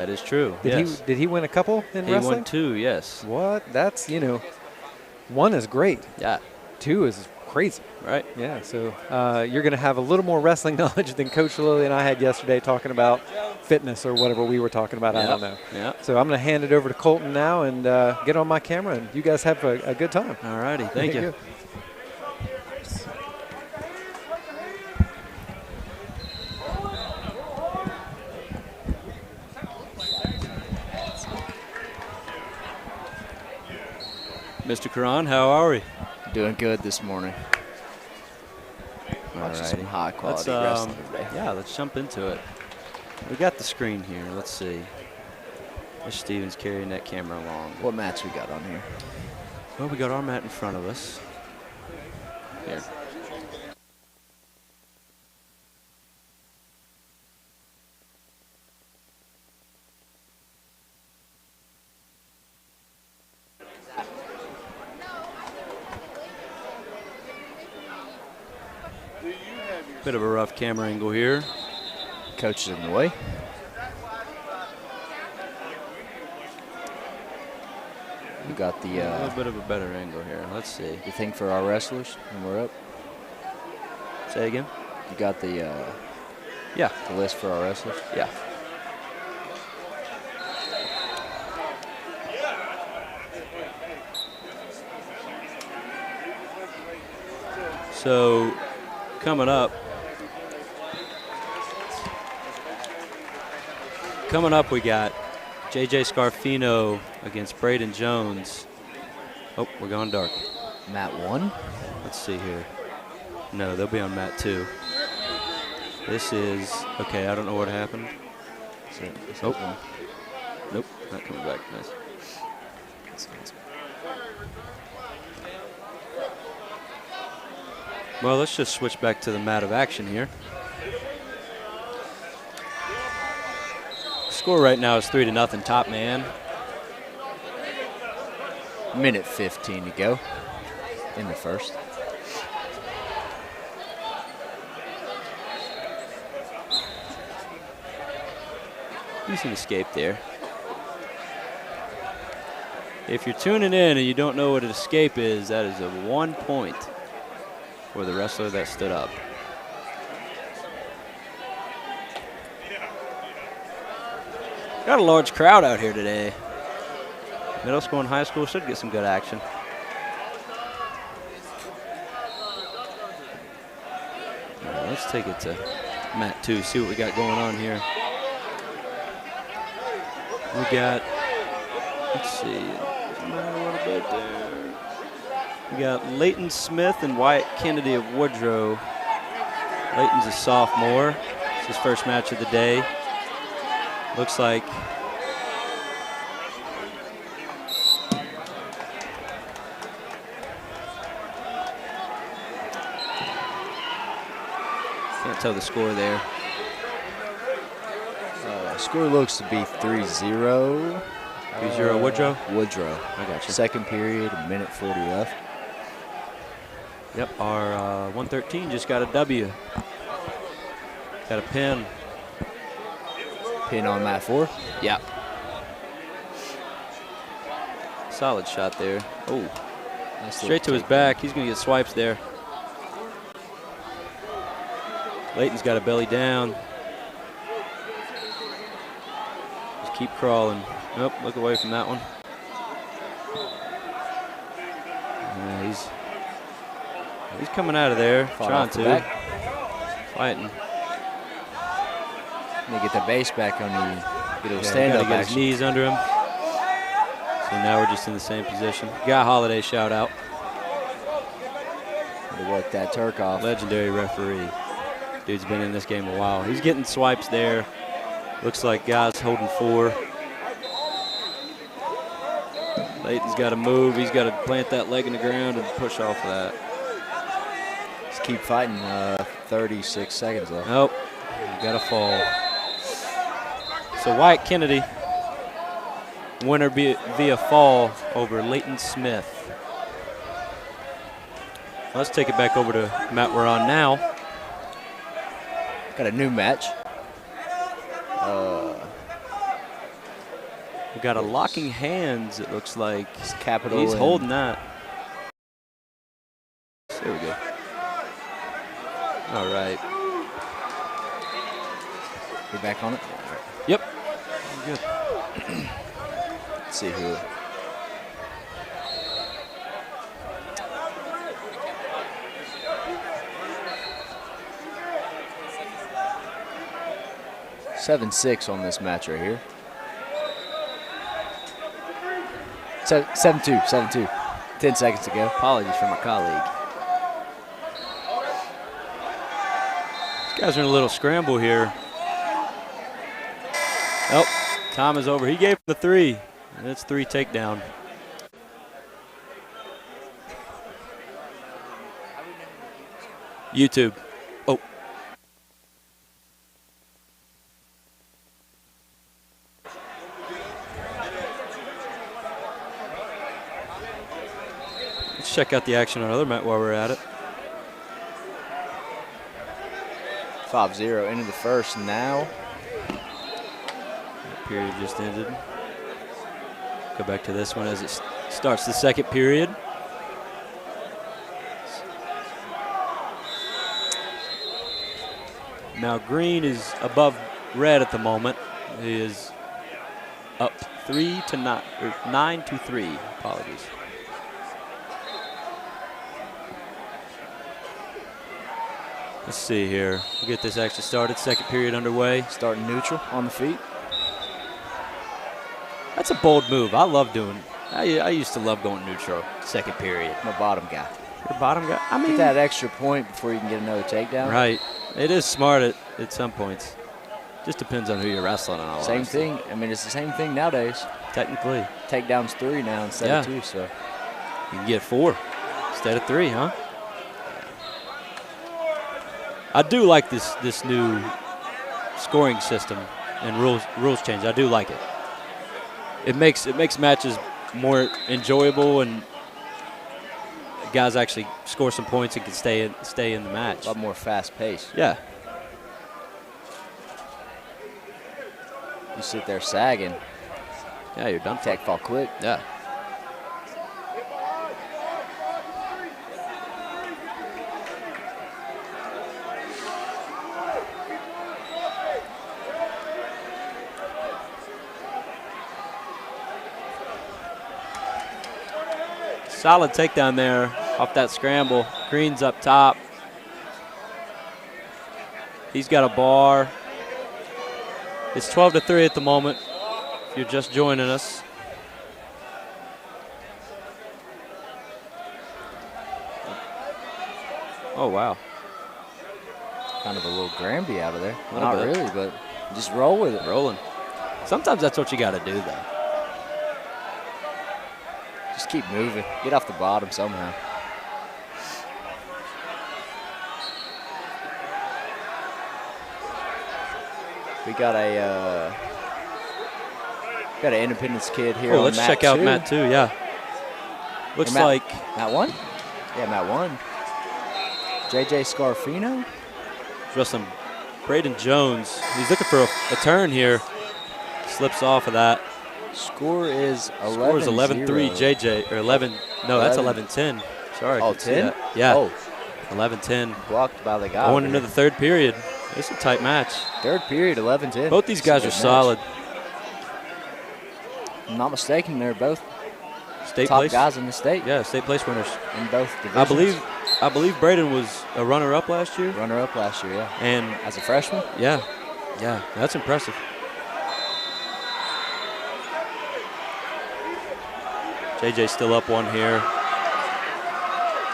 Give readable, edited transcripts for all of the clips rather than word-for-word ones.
That is true. Did he win a couple in wrestling? He won 2, yes. What? That's, 1 is great. Yeah. 2 is crazy. Right. Yeah, so you're going to have a little more wrestling knowledge than Coach Lilly and I had yesterday talking about fitness or whatever we were talking about. I don't know. Yeah. So I'm going to hand it over to Colton now and get on my camera, and you guys have a good time. All righty. Thank you. Mr. Karan, how are we? Doing good this morning. Watching some high quality wrestling today. Yeah, let's jump into it. We got the screen here. Let's see. Mr. Stevens carrying that camera along. What match we got on here? Well, we got our mat in front of us. Here. Bit of a rough camera angle here. Coach is in the way. We got the a little bit of a better angle here. Let's see. You think for our wrestlers when we're up? Say again? You got the the list for our wrestlers? Yeah. So coming up, we got J.J. Scarfino against Braden Jones. Oh, we're going dark. Mat 1? Let's see here. No, they'll be on mat 2. This is, okay, I don't know what happened. Nope, not coming back. Nice. Well, let's just switch back to the mat of action here. Score right now is 3-0, top man. Minute 15 to go in the first. Decent escape there. If you're tuning in and you don't know what an escape is, that is a 1 point for the wrestler that stood up. Got a large crowd out here today. Middle school and high school should get some good action. All right, let's take it to mat 2, see what we got going on here. We got, let's see, a little bit there. We got Leighton Smith and Wyatt Kennedy of Woodrow. Leighton's a sophomore. It's his first match of the day. Looks like can't tell the score there. Score looks to be 3-0. 3-0 Woodrow? Woodrow. I got you. Second period, a minute 40 left. Yep, our 113 just got a W. Got a pin. Pin on mat 4? Yep. Solid shot there. Oh, nice straight to his back. He's going to get swipes there. Leighton's got a belly down. Just keep crawling. Nope, look away from that one. Yeah, he's coming out of there, trying to. Fighting. They get the base back on you. Get a stand up. Get his knees under him. So now we're just in the same position. Got Holiday shout out. To work that Turk off. Legendary referee. Dude's been in this game a while. He's getting swipes there. Looks like guys holding 4. Leighton's got to move. He's got to plant that leg in the ground and push off of that. Just keep fighting. 36 seconds left. Nope. You got to fall. So Wyatt Kennedy, winner via fall over Leighton Smith. Let's take it back over to mat we're on now. Got a new match. We got a locking hands, it looks like. It's capital. He's holding that. There we go. All right. We back on it? Yep. Good. Let's see who. (7-6) on this match right here. 7-2, 7-2. 10 seconds to go. Apologies from our colleague. These guys are in a little scramble here. Oh, time is over. He gave him the 3. And it's 3 takedown. YouTube. Oh. Let's check out the action on other mat while we're at it. 5-0 into the first now. That period just ended. Go back to this one as it starts the second period. Now green is above red at the moment. He is up 9-3. Apologies. Let's see here. We'll get this action started. Second period underway. Starting neutral on the feet. That's a bold move. I love doing. I used to love going neutral second period. I'm a bottom guy. You're a bottom guy. I mean, Get that extra point before you can get another takedown. right. It is smart at some points. Just depends on who you're wrestling on. Same thing. I mean, it's the same thing nowadays. Technically. Takedowns 3 now instead of 2. So You can get 4 instead of 3, huh? I do like this new scoring system and rules change. I do like it. It makes matches more enjoyable, and guys actually score some points and can stay in the match. a lot more fast pace. Yeah. You sit there sagging. Yeah, you're done. Tech fall quick. Yeah. Solid takedown there off that scramble. Green's up top. He's got a bar. It's 12-3 at the moment, if you're just joining us. Oh, wow. Kind of a little Granby out of there. Little Not bit. really, but just roll with it. Rolling. Sometimes that's what you got to do, though. Just keep moving. Get off the bottom somehow. We got an Independence kid here. Oh, on let's mat check out 2. Matt 2, yeah. Looks Matt- like Mat 1? Yeah, Mat 1. JJ Scarfino. wrestling Braden Jones. He's looking for a turn here. Slips off of that. Score is 11-0. Score is 11-3 JJ, or 11, no, that's 11-10. Sorry. I Oh, couldn't see 10? that. Yeah, Oh, 11-10. blocked by the guy. Going over into here. the third period. It's a tight match. Third period, 11-10. Both these guys are It's a good solid. match. If I'm not mistaken, they're both State top place. guys in the state. Yeah, state place winners. In both divisions. I believe Braden was a runner-up last year. Runner-up last year, yeah. And As a freshman? yeah, that's impressive. JJ's still up one here.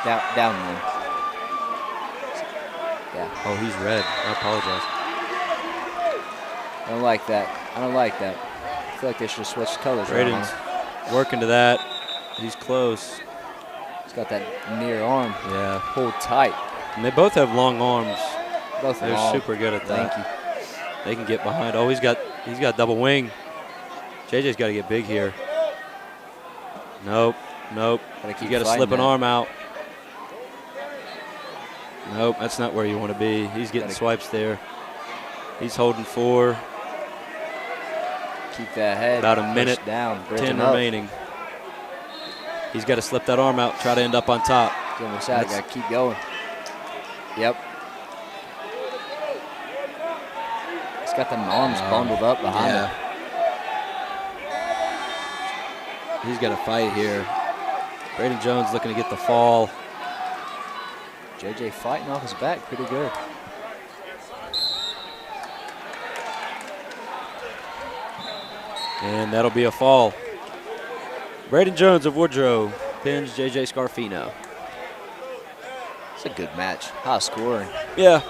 Down one. Yeah. Oh, he's red. I apologize. I don't like that. I don't like that. I feel like they should have switched colors. Braden's working to that. He's close. He's got that near arm Yeah. pulled tight. And they both have long arms. Both They're long. super good at that. Thank you. They can get behind. Oh, he's got double wing. JJ's got to get big here. Nope. Gotta You keep got to fighting slip an that. arm out. Nope, that's not where you want to be. He's getting Gotta- swipes there. He's holding 4. Keep that head. About a push minute, down. 10 up. remaining. He's got to slip that arm out, try to end up on top. Give him a shot. Got to keep going. Yep. He's got them arms bundled up behind him. He's got to fight here. Braden Jones looking to get the fall. JJ fighting off his back pretty good. And that'll be a fall. Braden Jones of Woodrow pins JJ Scarfino. It's a good match. High scoring. Yeah.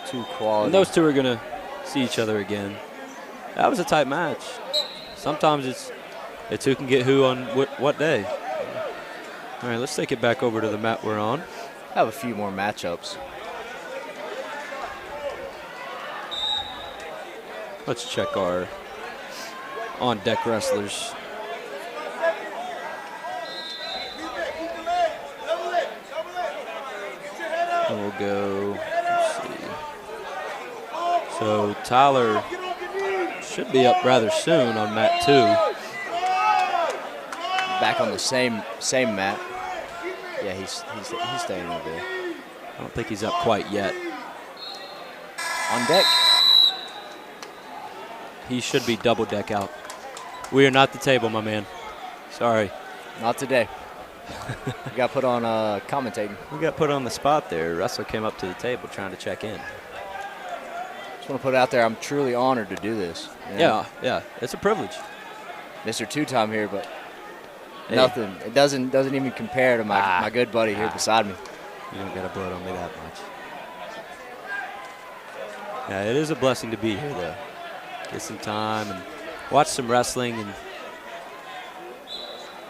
Two quality. And those two are going to see each other again. That was a tight match. Sometimes it's who can get who on what day. All right, let's take it back over to the mat we're on. Have a few more matchups. Let's check our on-deck wrestlers. And we'll go, let's see. So Tyler should be up rather soon on mat 2. Back on the same mat. Yeah, he's staying over there. I don't think he's up quite yet. On deck. He should be double deck out. We are not the table, my man. Sorry. Not today. We got put on commentating. We got put on the spot there. Wrestler came up to the table trying to check in. Just want to put it out there, I'm truly honored to do this. You know? Yeah, it's a privilege. Mr. Two-Time here, but Hey. nothing. It doesn't even compare to my good buddy here beside me. You don't got to blow it on me that much. Yeah, it is a blessing to be here, though. Get some time and watch some wrestling. And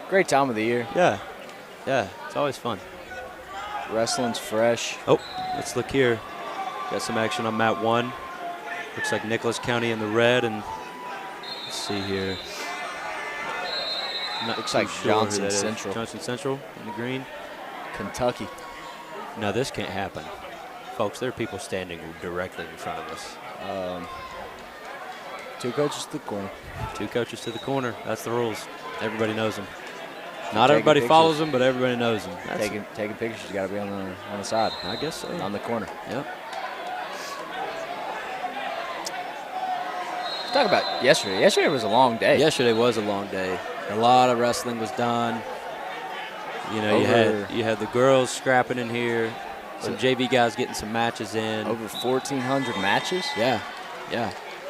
Great time of the year. yeah, it's always fun. Wrestling's fresh. Oh, let's look here. Got some action on mat 1. Looks like Nicholas County in the red, and let's see here. Not Looks too like sure who Johnson that is. Central. Johnson Central in the green. Kentucky. No, this can't happen. Folks, there are people standing directly in front of us. Two coaches to the corner. 2 coaches to the corner. That's the rules. Everybody knows them. Not Taking everybody pictures. follows them, but everybody knows them. That's Taking pictures, you got to be on the side. I guess so. On the corner. Yep. Let's talk about yesterday. Yesterday was a long day. Yesterday was a long day. A lot of wrestling was done. You know, you had the girls scrapping in here. Some JV guys getting some matches in. Over 1,400 matches? Yeah.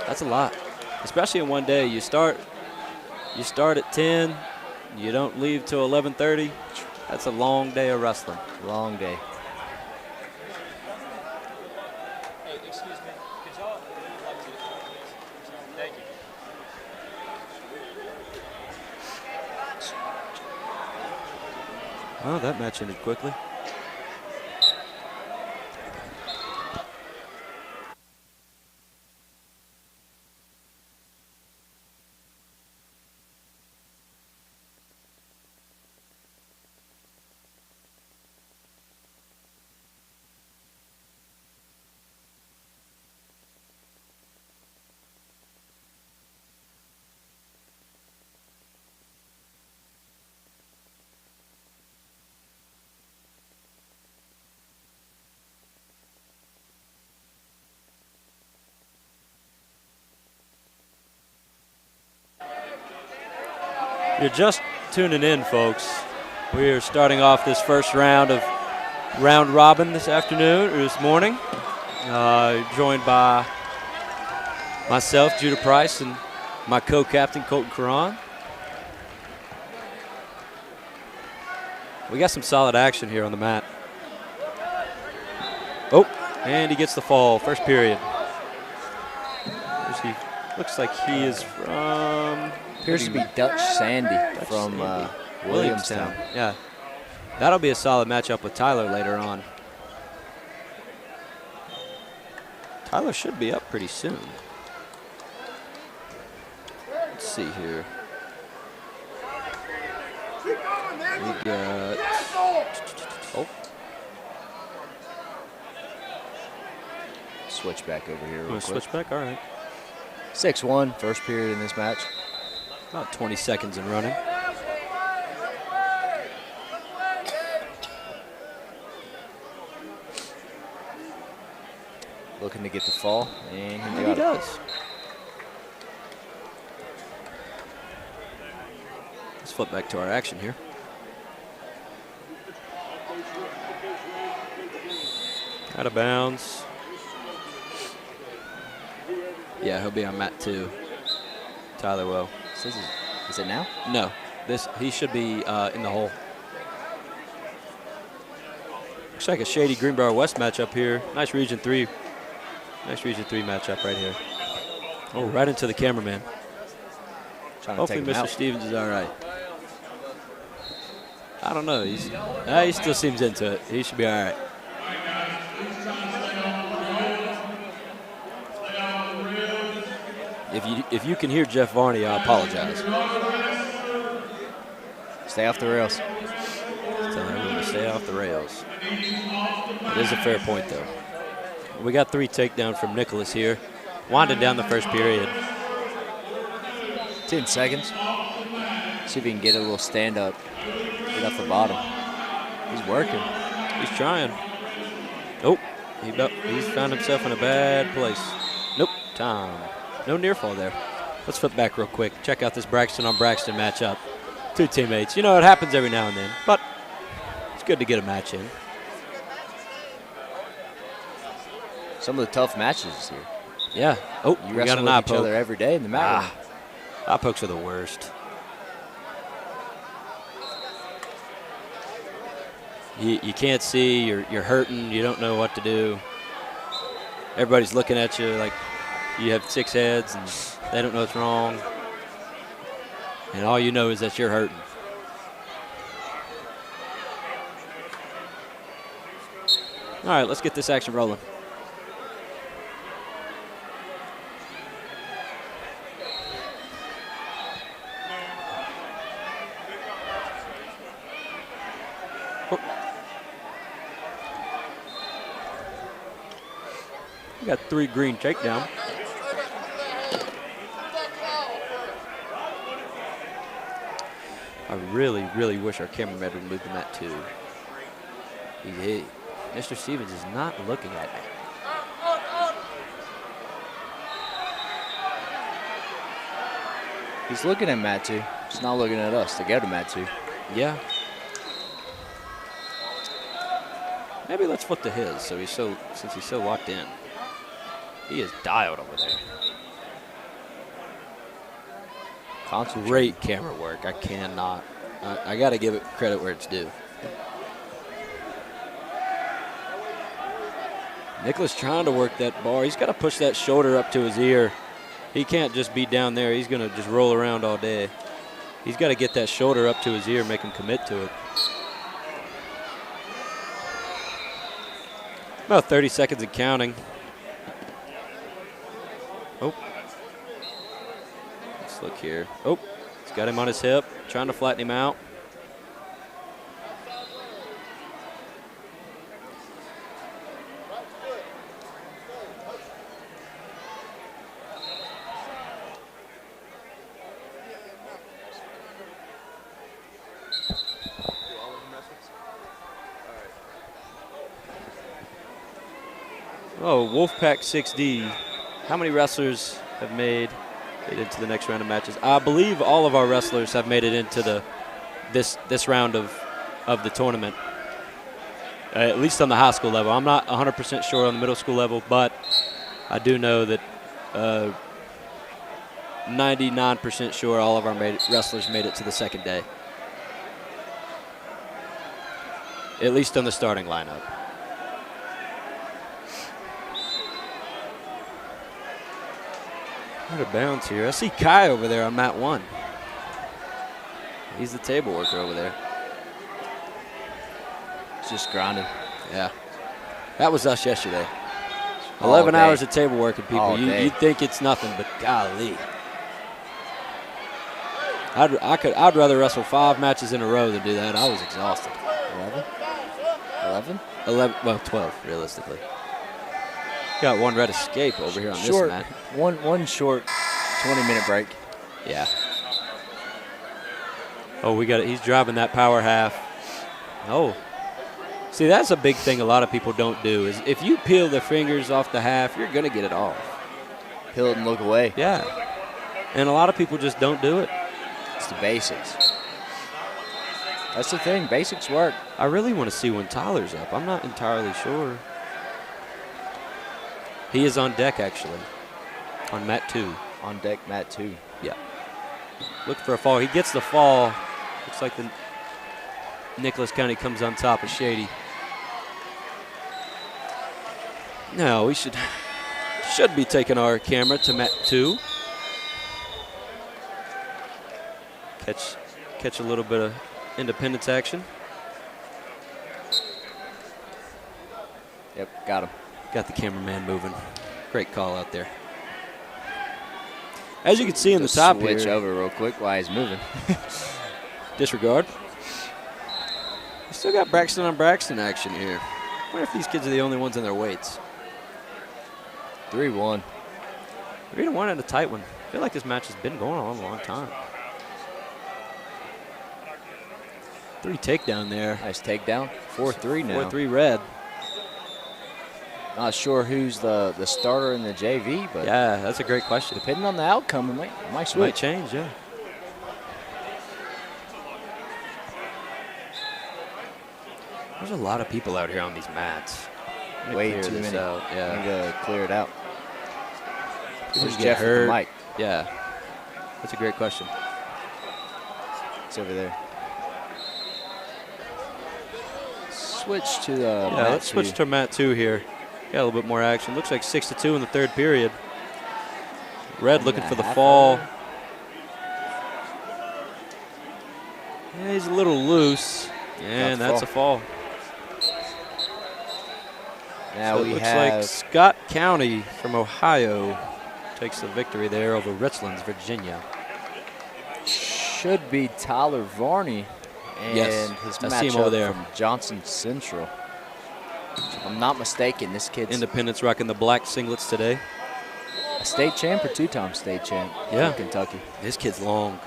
That's a lot. Especially in one day. You start at 10. You don't leave till 11:30. That's a long day of wrestling. Long day. Hey, excuse me. Could y'all like to? Thank you. Well, that match ended quickly. You're just tuning in, folks. We are starting off this first round of round robin this afternoon, or this morning. Joined by myself, Judah Price, and my co-captain, Colton Caron. We got some solid action here on the mat. Oh, and he gets the fall, first period. Looks like he is from... Appears to be Dutch Sandy from Williamstown. Yeah. That'll be a solid matchup with Tyler later on. Tyler should be up pretty soon. Let's see here. We got... Oh. Switch back over here real Want quick. to switch back? All right. 6-1, first period in this match. About 20 seconds in running. Looking to get the fall, and he He got it. does. Let's flip back to our action here. Out of bounds. Yeah, he'll be on mat 2. Tyler will. Is it now? No, he should be in the hole. Looks like a shady Greenbrier West matchup here. Nice Region 3. Nice Region 3 matchup right here. Oh, right into the cameraman. Trying to Hopefully take him Mr. out. Stevens is all right. I don't know. He still seems into it. He should be all right. If you can hear Jeff Varney, I apologize. Stay off the rails. Telling everyone to stay off the rails. It is a fair point, though. We got 3 takedowns from Nicholas here. Winding down the first period. 10 seconds. See if he can get a little stand up. Get off the bottom. He's working. He's trying. Nope. He's found himself in a bad place. Nope. Time. No near fall there. Let's flip back real quick. Check out this Braxton on Braxton matchup. 2 teammates. You know, it happens every now and then, but it's good to get a match in. Some of the tough matches here. Yeah. Oh, You we wrestle got an with eye each poke. other every day in the mat room. Eye pokes are the worst. You can't see, you're hurting, you don't know what to do. Everybody's looking at you like you have 6 heads and they don't know what's wrong. And all you know is that you're hurting. All right, let's get this action rolling. We got 3 green takedown. I really, really wish our cameraman would move the mat too. Mr. Stevens is not looking at me. He's looking at mat 2. He's not looking at us to go to mat 2. Yeah. Maybe let's flip to his. Since he's so locked in. He is dialed over there. Great camera work. I cannot. I got to give it credit where it's due. Nicholas trying to work that bar. He's got to push that shoulder up to his ear. He can't just be down there. He's going to just roll around all day. He's got to get that shoulder up to his ear, make him commit to it. About 30 seconds and counting. Oh. Let's look here. Oh, he's got him on his hip, trying to flatten him out. Oh, Wolfpack 6D. How many wrestlers have made it into the next round of matches? I believe all of our wrestlers have made it into this round of the tournament, at least on the high school level. I'm not 100% sure on the middle school level, but I do know that 99% sure all of our wrestlers made it to the second day, at least on the starting lineup. Out of bounds here. I see Kai over there on mat 1. He's the table worker over there. He's just grinding. Yeah. That was us yesterday. All 11 day. hours of table working, people. All day. You'd think it's nothing, but golly. I'd rather wrestle 5 matches in a row than do that. I was exhausted. 11? 11, well, 12, realistically. Got one red escape over here on Short. this mat. One short 20-minute break. Yeah. Oh, we got it. He's driving that power half. Oh. See, that's a big thing a lot of people don't do is if you peel the fingers off the half, you're going to get it off. Peel it and look away. Yeah. And a lot of people just don't do it. It's the basics. That's the thing. Basics work. I really want to see when Tyler's up. I'm not entirely sure. He is on deck, actually, on mat 2. On deck, mat 2. Yeah. Look for a fall. He gets the fall. Looks like the Nicholas County comes on top of Shady. Now we should be taking our camera to mat 2. Catch a little bit of independence action. Yep, got him. Got the cameraman moving. Great call out there. As you can see in the top here. Switch over real quick while he's moving. Disregard. We still got Braxton on Braxton action here. I wonder if these kids are the only ones in their weights. 3-1. 3-1 and a tight one. I feel like this match has been going on a long time. 3 takedown there. Nice takedown. 4-3 now. 4-3 red. Not sure who's the starter in the JV, but Yeah, that's a great question. depending on the outcome, it might It might switch. change, yeah. There's a lot of people out here on these mats. I'm gonna Way clear too this many. out, I yeah. need to clear it out. People Where's get Jeff with hurt. the mic? Yeah, that's a great question. It's over there. Switch to the Yeah, mat let's switch 2. to mat 2 here. Got a little bit more action. Looks like 6-2 in the third period. Red looking for the Half fall. hour. Yeah, he's a little loose. And the that's a fall. Now So we it looks have like Scott County from Ohio takes the victory there over Richlands, Virginia. should be Tyler Varney and Yes, his I see him over matchup there. from Johnson Central. If I'm not mistaken, this kid's Independence rocking the black singlets today. a state champ or two-time state champ Yeah. from Kentucky. This kid's long.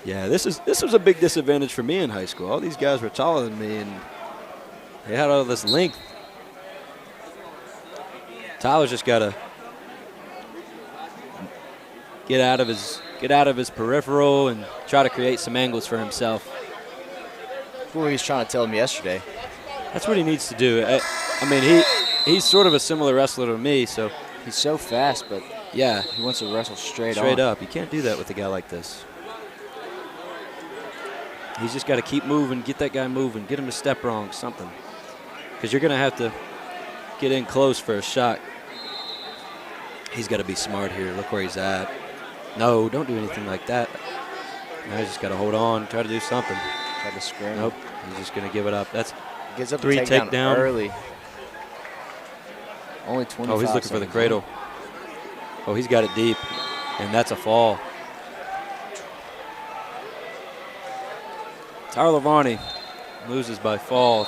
Yeah, this was a big disadvantage for me in high school. All these guys were taller than me, and they had all this length. Tyler's just got to get out of his peripheral and try to create some angles for himself. That's what he was trying to tell him yesterday. That's what he needs to do. I mean, he's sort of a similar wrestler to me, so He's so fast, but yeah, he wants to wrestle straight straight on. up. You can't do that with a guy like this. He's just got to keep moving, get that guy moving, get him to step wrong, something. Because you're going to have to get in close for a shot. He's got to be smart here. Look where he's at. No, don't do anything like that. Now he's just got to hold on, try to do something. Tried to scram. Nope, he's just going to give it up. That's Gives up 3 the takedown takedown. early. Only 25 Oh, he's looking for the seconds cradle. Oh, he's got it deep, and that's a fall. Tyler Varney loses by fall.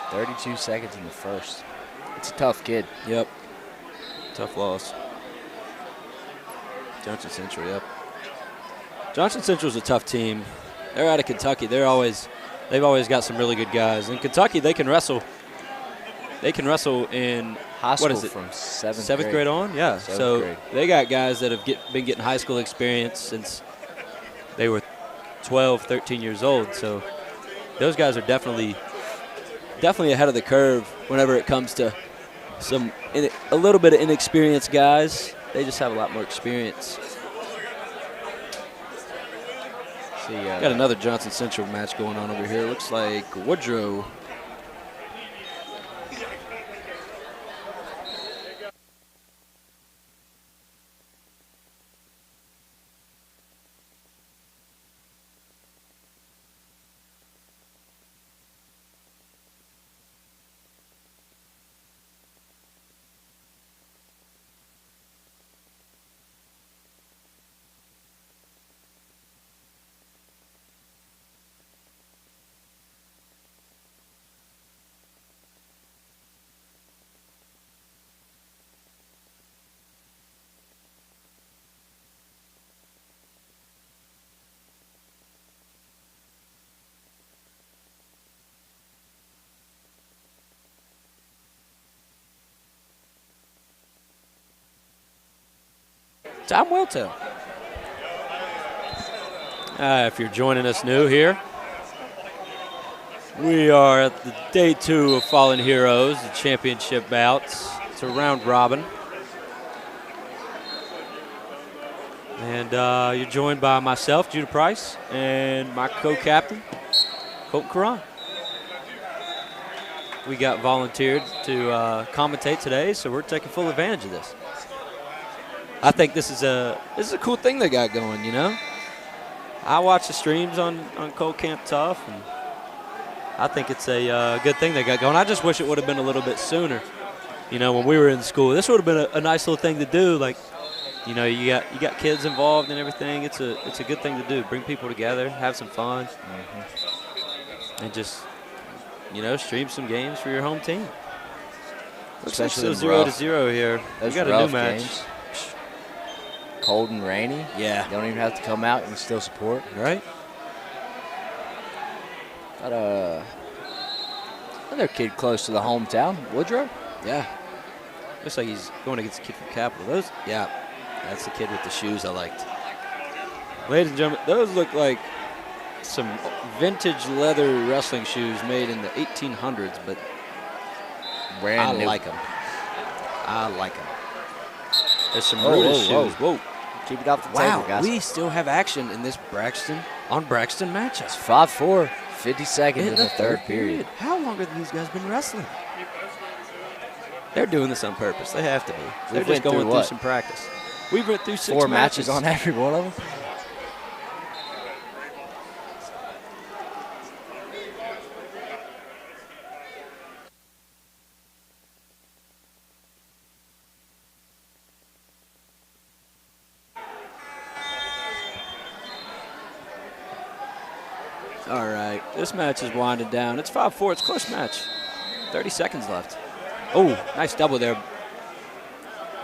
32 seconds in the first. It's a tough kid. Yep. Tough loss. Johnson Central, yep. Johnson Central's a tough team. They're out of Kentucky. They've always got some really good guys. In Kentucky, they can wrestle. They can wrestle in High school what is it? from seventh Seventh grade on? Yeah. Seventh So grade. they got guys that have been getting high school experience since they were 12, 13 years old. So those guys are definitely ahead of the curve whenever it comes to a little bit of inexperienced guys. They just have a lot more experience. See, Got another Johnson Central match going on over here. Looks like Woodrow. Time will tell. If you're joining us new here, we are at the day 2 of Fallen Heroes, the championship bouts. It's a round robin. And you're joined by myself, Judah Price, and my co-captain, Colton Karan. We got volunteered to commentate today, so we're taking full advantage of this. I think this is a cool thing they got going, you know? I watch the streams on Cold Camp Tough, and I think it's a good thing they got going. I just wish it would have been a little bit sooner. You know, when we were in school, this would have been a nice little thing to do. Like, you know, you got kids involved and everything. It's a good thing to do. Bring people together, have some fun, and just, you know, stream some games for your home team. Looks like still 0-0 here. We got a new match. Games. Cold and rainy. Yeah. You don't even have to come out and still support. Right. Got another kid close to the hometown, Woodrow. Yeah. Looks like he's going against a kid from Capital. Yeah, that's the kid with the shoes I liked. Ladies and gentlemen, those look like some vintage leather wrestling shoes made in the 1800s, but Brand I new. like them. I like them. There's some Rudis shoes. Whoa. Keep it off the Wow, table, guys. we still have action in this Braxton matchup. It's 5-4, 50 seconds in the third period. How long have these guys been wrestling? They're doing this on purpose. They have to be. They're just going through some practice. We went through 6 4 matches on every one of them. All right, this match is winding down. It's 5-4. It's a close match. 30 seconds left. Oh, nice double there.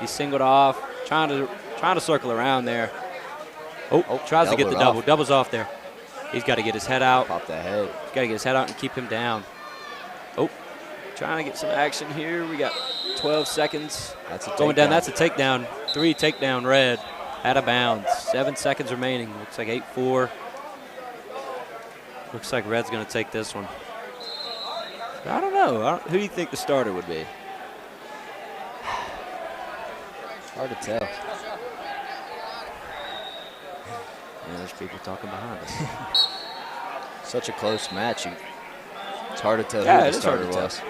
He singled off, trying to circle around there. Oh, tries to get the double. Double's off there. He's got to get his head out. Pop that head. He's got to get his head out and keep him down. Oh, trying to get some action here. We got 12 seconds. That's a going down. That's a takedown. 3 takedown red. Out of bounds. 7 seconds remaining. Looks like 8-4. Looks like red's going to take this one. I don't know. Who do you think the starter would be? Hard to tell. Yeah, there's people talking behind us. Such a close match. It's hard to tell who Yeah, the starter was.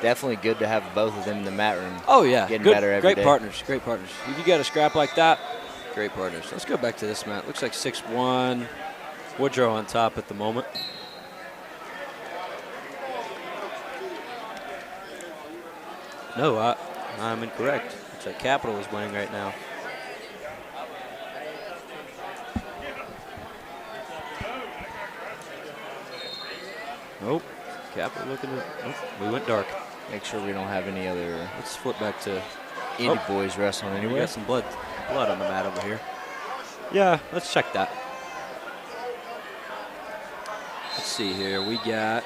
Definitely good to have both of them in the mat room. Oh, yeah. Getting Good, better every day. Great partners. Great partners. If you got a scrap like that, great partners. Let's go back to this match. Looks like 6-1. Woodrow on top at the moment. No, I'm incorrect. Looks like Capital is winning right now. Nope. Capital looking at. Nope, we went dark. Make sure we don't have any other Let's flip back to. indie boys wrestling We anywhere. got some blood on the mat over here. Yeah, let's check that. Let's see here. We got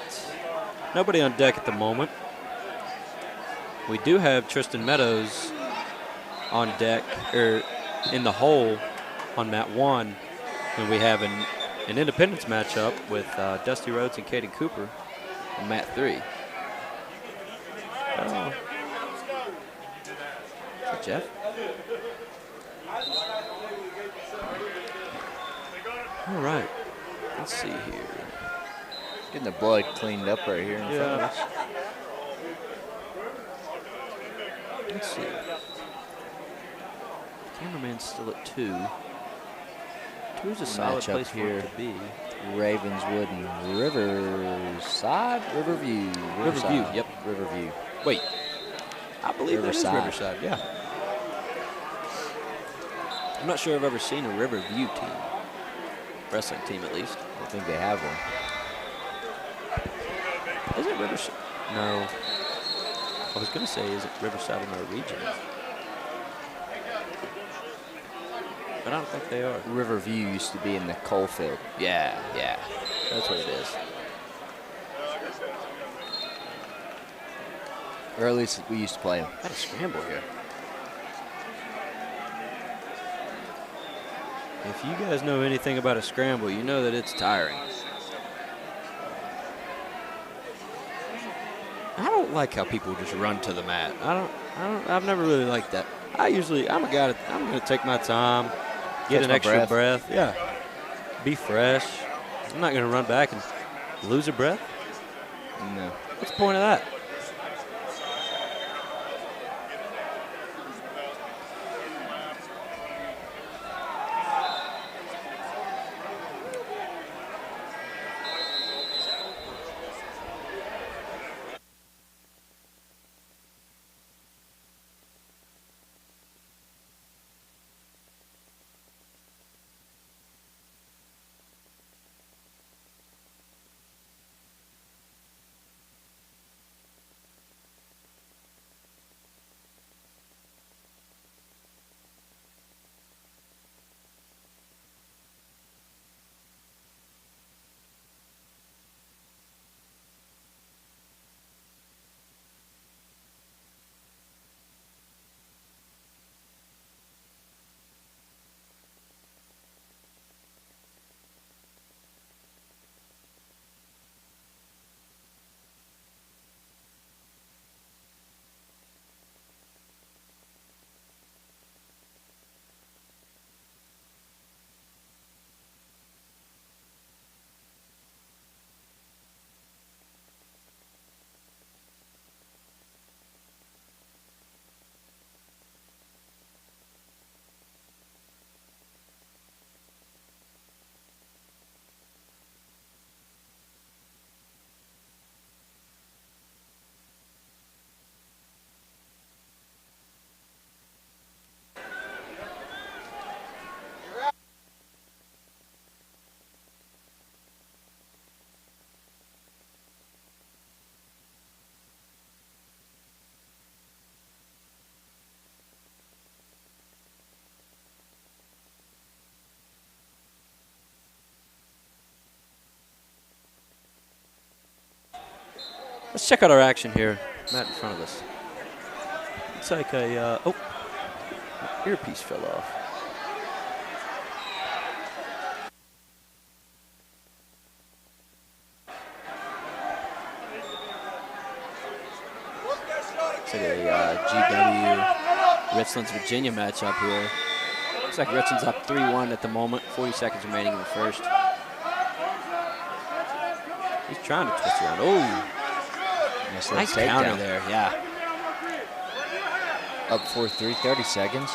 nobody on deck at the moment. We do have Tristan Meadows on deck, or in the hole on mat 1. And we have an independence matchup with Dusty Rhodes and Caden Cooper on mat 3. Oh. Is that Jeff? All right. Let's see here. Getting the blood cleaned up right here in front of us. Let's see. Cameraman's still at 2. 2's a solid Matchup place for here. it to be. Ravenswood and Riverside? Riverview. Riverview, yep. Riverview. Wait. I believe that is Riverside. Riverside, yeah. I'm not sure I've ever seen a Riverview team. Wrestling team, at least. I think they have one. Is it Riverside? No. I was going to say, is it Riverside in our region? But I don't think they are. Riverview used to be in the coal field. Yeah. That's what it is. Or at least we used to play them. Got a scramble here. If you guys know anything about a scramble, you know that it's tiring. I don't like how people just run to the mat. I've never really liked that. I'm a guy that I'm going to take my time, get Catch an my extra breath. breath. Yeah. Be fresh. I'm not going to run back and lose a breath. No. What's the point of that? Let's check out our action here. Mat in front of us. Looks like my earpiece fell off. Looks like a GW Richlands Virginia matchup here. Looks like Richlands up 3-1 at the moment. 40 seconds remaining in the first. He's trying to twist around. Oh. Nice counter there, yeah. Up 4-3, 30 seconds.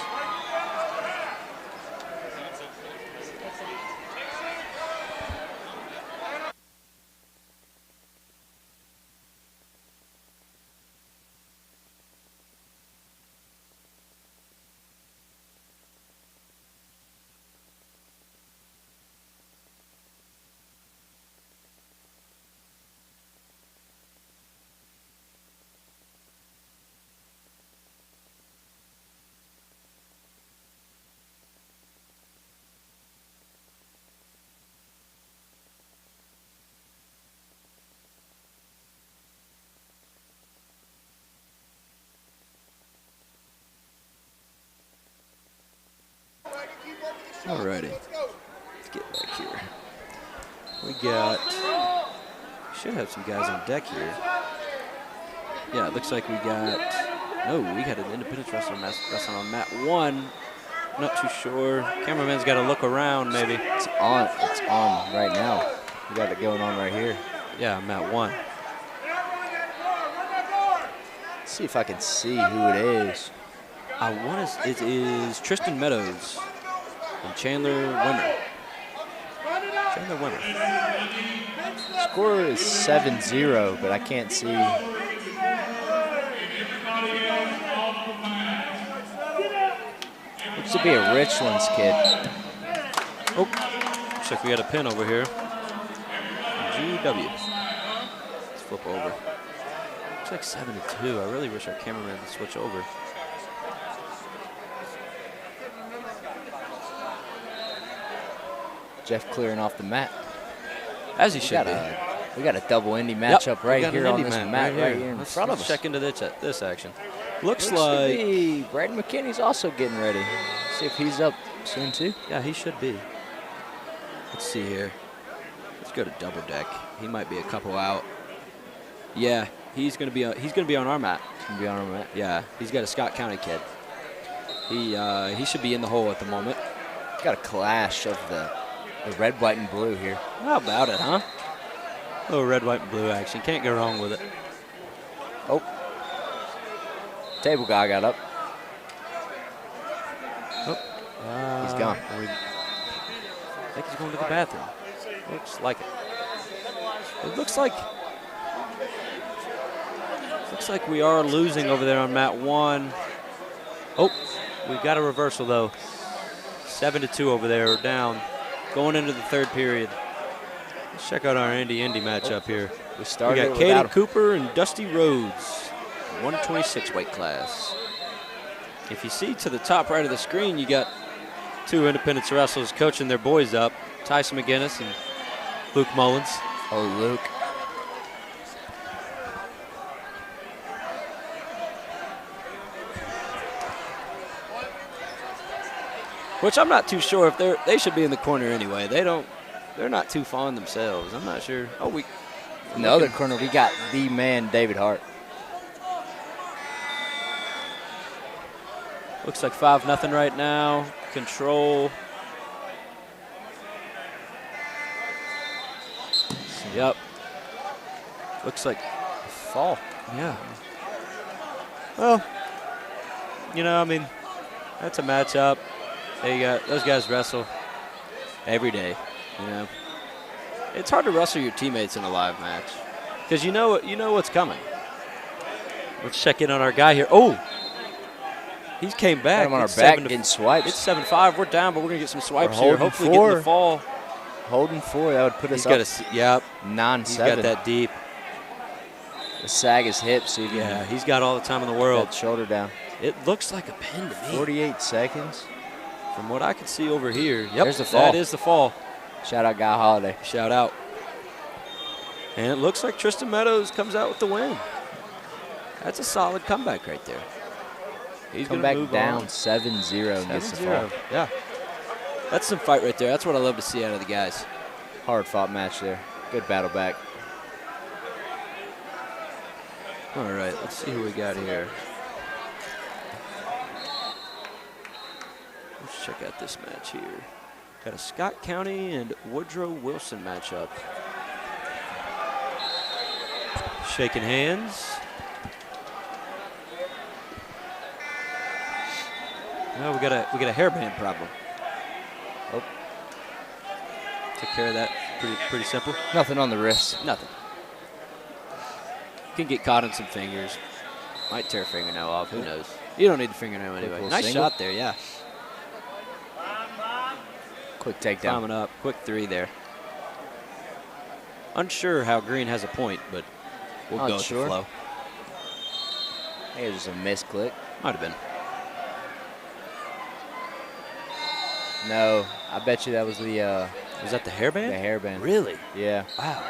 Alrighty, let's get back here. We should have some guys on deck here. Yeah, it looks like we got an independence wrestler wrestling on mat 1. Not too sure. Cameraman's got to look around maybe. It's on right now. We got it going on right here. Yeah, mat 1. Let's see if I can see who it is. It is Tristan Meadows and Chandler Wimmer. Score is 7-0, but I can't see. Looks to be a Richlands kid. Oh, looks like we got a pin over here. GW. Let's flip over. Looks like 7-2. I really wish our cameraman would switch over. Jeff clearing off the mat. As he should be. We got a double Indy matchup we right got an here on Indy this mat mat right here in Let's front of us. check into this action. Looks Looks to like, be Brad McKinney's also getting ready. See if he's up soon too. yeah, he should be. Let's see here. Let's go to double deck. He might be a couple out. Yeah, he's gonna be on our mat. He's gonna be on our mat. Yeah, he's got a Scott County kid. He should be in the hole at the moment. Got a clash of the red, white, and blue here. How about it, huh? A little red, white, and blue action. Can't go wrong with it. Oh. Table guy got up. He's gone. I think he's going to the bathroom. Looks like it. It looks like we are losing over there on mat 1. Oh, we got a reversal though. 7-2 over there. We're down. Going into the third period. Let's check out our Indy matchup here. We started got Caden Cooper and Dusty Rhodes, 126 weight class. If you see to the top right of the screen, you got 2 Independence wrestlers coaching their boys up, Tyson McGinnis and Luke Mullins. Oh, Luke. Which I'm not too sure if they should be in the corner anyway. They're not too fond themselves. I'm not sure. Oh, in the other corner, we got the man, David Hart. Looks like 5-0 right now. Control. Yep. Looks like fall. Yeah. Well, I mean, that's a matchup. Those guys wrestle every day. It's hard to wrestle your teammates in a live match because you know what's coming. Let's check in on our guy here. Oh, he's came back. On our back, getting swipes. It's 7-5. We're down, but we're gonna get some swipes here. here. Hopefully, get in the fall. Holding 4. That would put us up. Yep. 9-7. He's got that deep. The sag his hips. So yeah, he's got all the time in the world. That shoulder down. It looks like a pin to me. 48 seconds. From what I can see over here. Yep, there's the fall. That is the fall. Shout out Guy Holiday. Shout out. And it looks like Tristan Meadows comes out with the win. That's a solid comeback right there. He's come back down 7-0 and gets the fall. Yeah. That's some fight right there. That's what I love to see out of the guys. Hard fought match there. Good battle back. All right, let's see who we got here. Let's check out this match here. Got a Scott County and Woodrow Wilson matchup. Shaking hands. No, we got a hairband problem. Oh, took care of that. Pretty simple. Nothing on the wrist. Nothing. Can get caught in some fingers. Might tear a fingernail off. Who knows? You don't need the fingernail anyway. Nice single. shot there. Yeah. Quick takedown. Climbing up. Quick 3 there. Unsure how Green has a point, but we'll go with the flow. Hey, it was a misclick. Might have been. No, I bet you that was the. Was that the hairband? The hairband. Really? Yeah. Wow.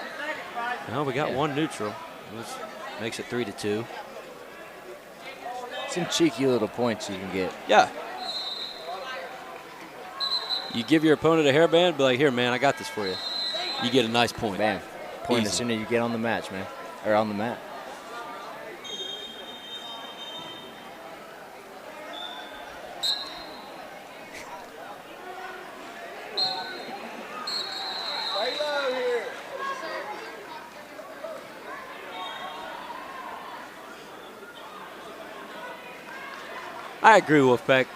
No, we got one neutral. This makes it 3-2. Some cheeky little points you can get. Yeah. You give your opponent a hairband, be like, here, man, I got this for you. You get a nice point. Bam. Point Easy. as soon as you get on the match, man. Or on the mat. I agree, Wolfpack.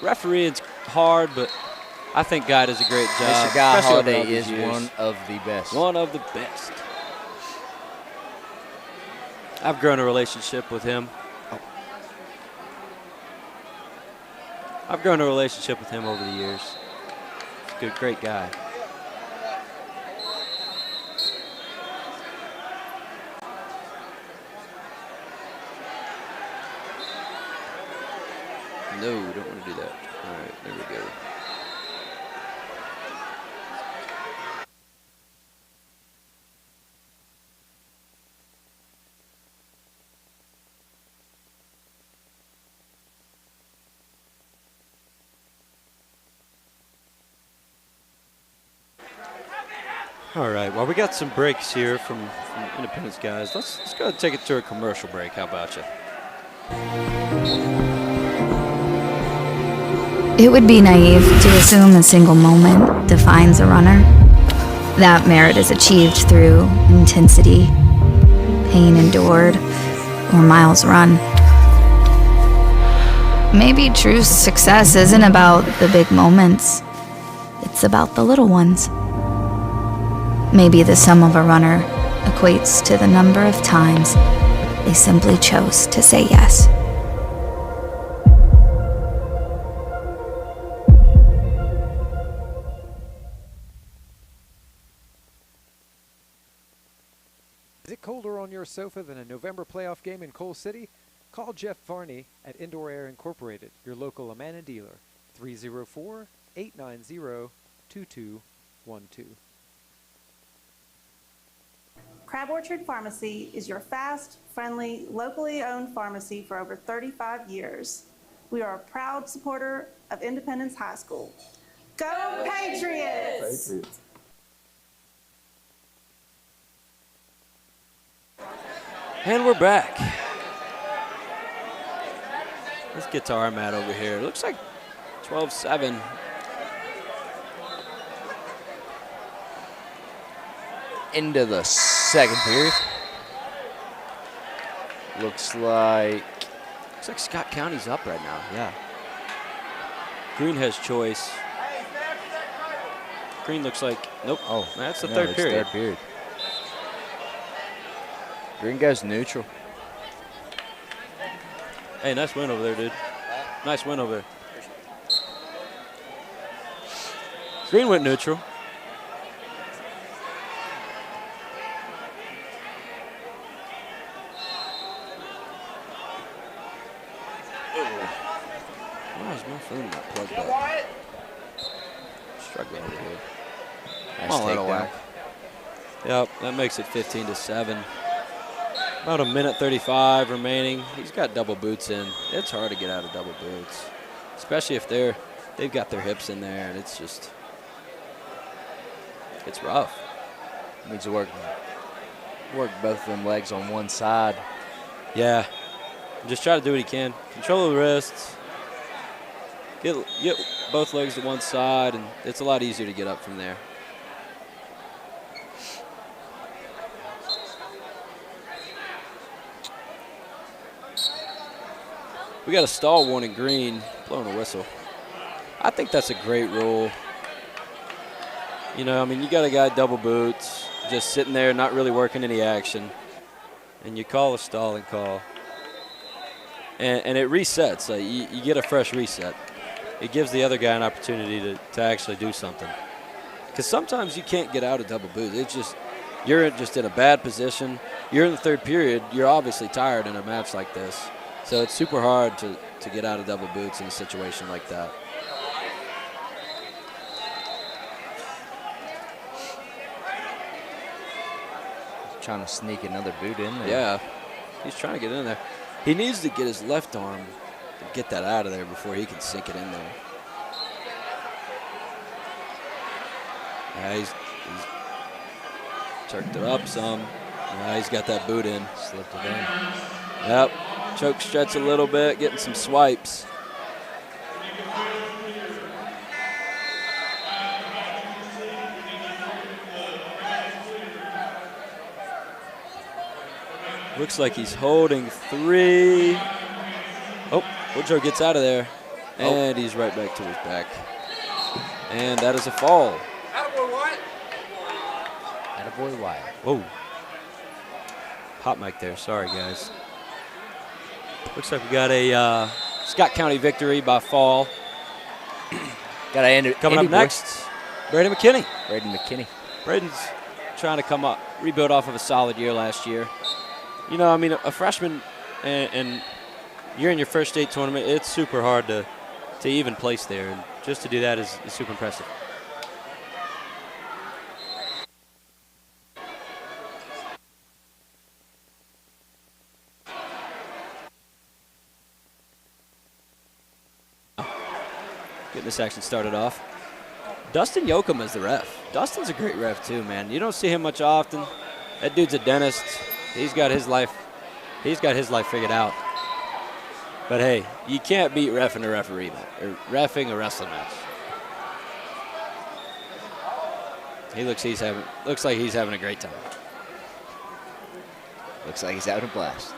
Refereeing's hard, but I think Guy does a great job. Mr. Guy especially over all Holiday these is years. one of the best. One of the best. I've grown a relationship with him. I've grown a relationship with him over the years. He's a good, great guy. No, don't want to do that. All right, there we go. All right, well, we got some breaks here from Independence guys. Let's go ahead and take it to a commercial break. How about you? It would be naive to assume a single moment defines a runner. That merit is achieved through intensity, pain endured, or miles run. Maybe true success isn't about the big moments. It's about the little ones. Maybe the sum of a runner equates to the number of times they simply chose to say yes. Is it colder on your sofa than a November playoff game in Coal City? Call Jeff Varney at Indoor Air Incorporated, your local Amana dealer, 304-890-2212. Crab Orchard Pharmacy is your fast, friendly, locally owned pharmacy for over 35 years. We are a proud supporter of Independence High School. Go Patriots! And we're back. Let's get to our mat over here. It looks like 12-7. Into the second period. Looks like Scott County's up right now. Yeah. Green has choice. Green looks like, nope. Oh, that's the no, third it's period. Third period. Green goes neutral. Hey, nice win over there, dude. Nice win over there. Green went neutral. Why is my phone not plugged up? Struggling over here. Nice Come on, little takedown. whack. Yep, that makes it 15-7. About a minute 35 remaining. He's got double boots in. It's hard to get out of double boots, especially if they've got their hips in there, and it's rough. Needs to work both of them legs on one side. Yeah, just try to do what he can. Control the wrists. Get both legs to one side, and it's a lot easier to get up from there. We got a stall warning green, blowing a whistle. I think that's a great rule. You know, I mean, you got a guy double boots, just sitting there, not really working any action, and you call a stalling call. And it resets. You get a fresh reset. It gives the other guy an opportunity to actually do something. Because sometimes you can't get out of double boots. It's just, you're just in a bad position. You're in the third period. You're obviously tired in a match like this. So it's super hard to get out of double boots in a situation like that. Trying to sneak another boot in there. Yeah, he's trying to get in there. He needs to get his left arm and get that out of there before he can sink it in there. Yeah, he's jerked it up some. Yeah, he's got that boot in. Slipped it in. Yep, choke stretch a little bit, getting some swipes. Looks like he's holding three. Oh, Woodrow gets out of there. And he's right back to his back. And that is a fall. Attaboy Wyatt. Whoa. Hot mic there. Sorry, guys. Looks like we got a Scott County victory by fall. Got to end it. Coming up next, Braden McKinney. Braden McKinney. Braden's trying to come up, rebuild off of a solid year last year. You know, I mean, a freshman and you're in your first state tournament, it's super hard to even place there. And just to do that is super impressive. Getting this action started off. Dustin Yoakum is the ref. Dustin's a great ref too, man. You don't see him much often. That dude's a dentist. He's got his life figured out. But hey, you can't beat reffing a referee match, or reffing a wrestling match. Looks like he's having a great time. Looks like he's having a blast.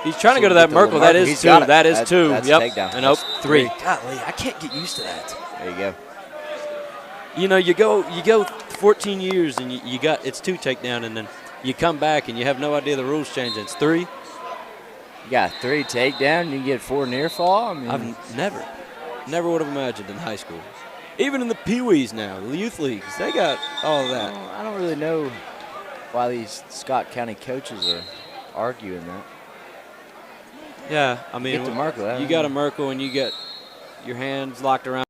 He's trying to go to that Merkle. That is two. That is two. That's yep. takedown. And nope, That's three. Golly, I can't get used to that. There you go. You know, you go 14 years and it's two takedown, and then you come back and you have no idea the rules change. It's three. You got 3 takedown. You get 4 near fall. I mean, I've never would have imagined in high school. Even in the Pee-wees now, the youth leagues, they got all of that. well, I don't really know why these Scott County coaches are arguing that. Yeah, I mean, Get to Merkle, you got a Merkle and you get your hands locked around.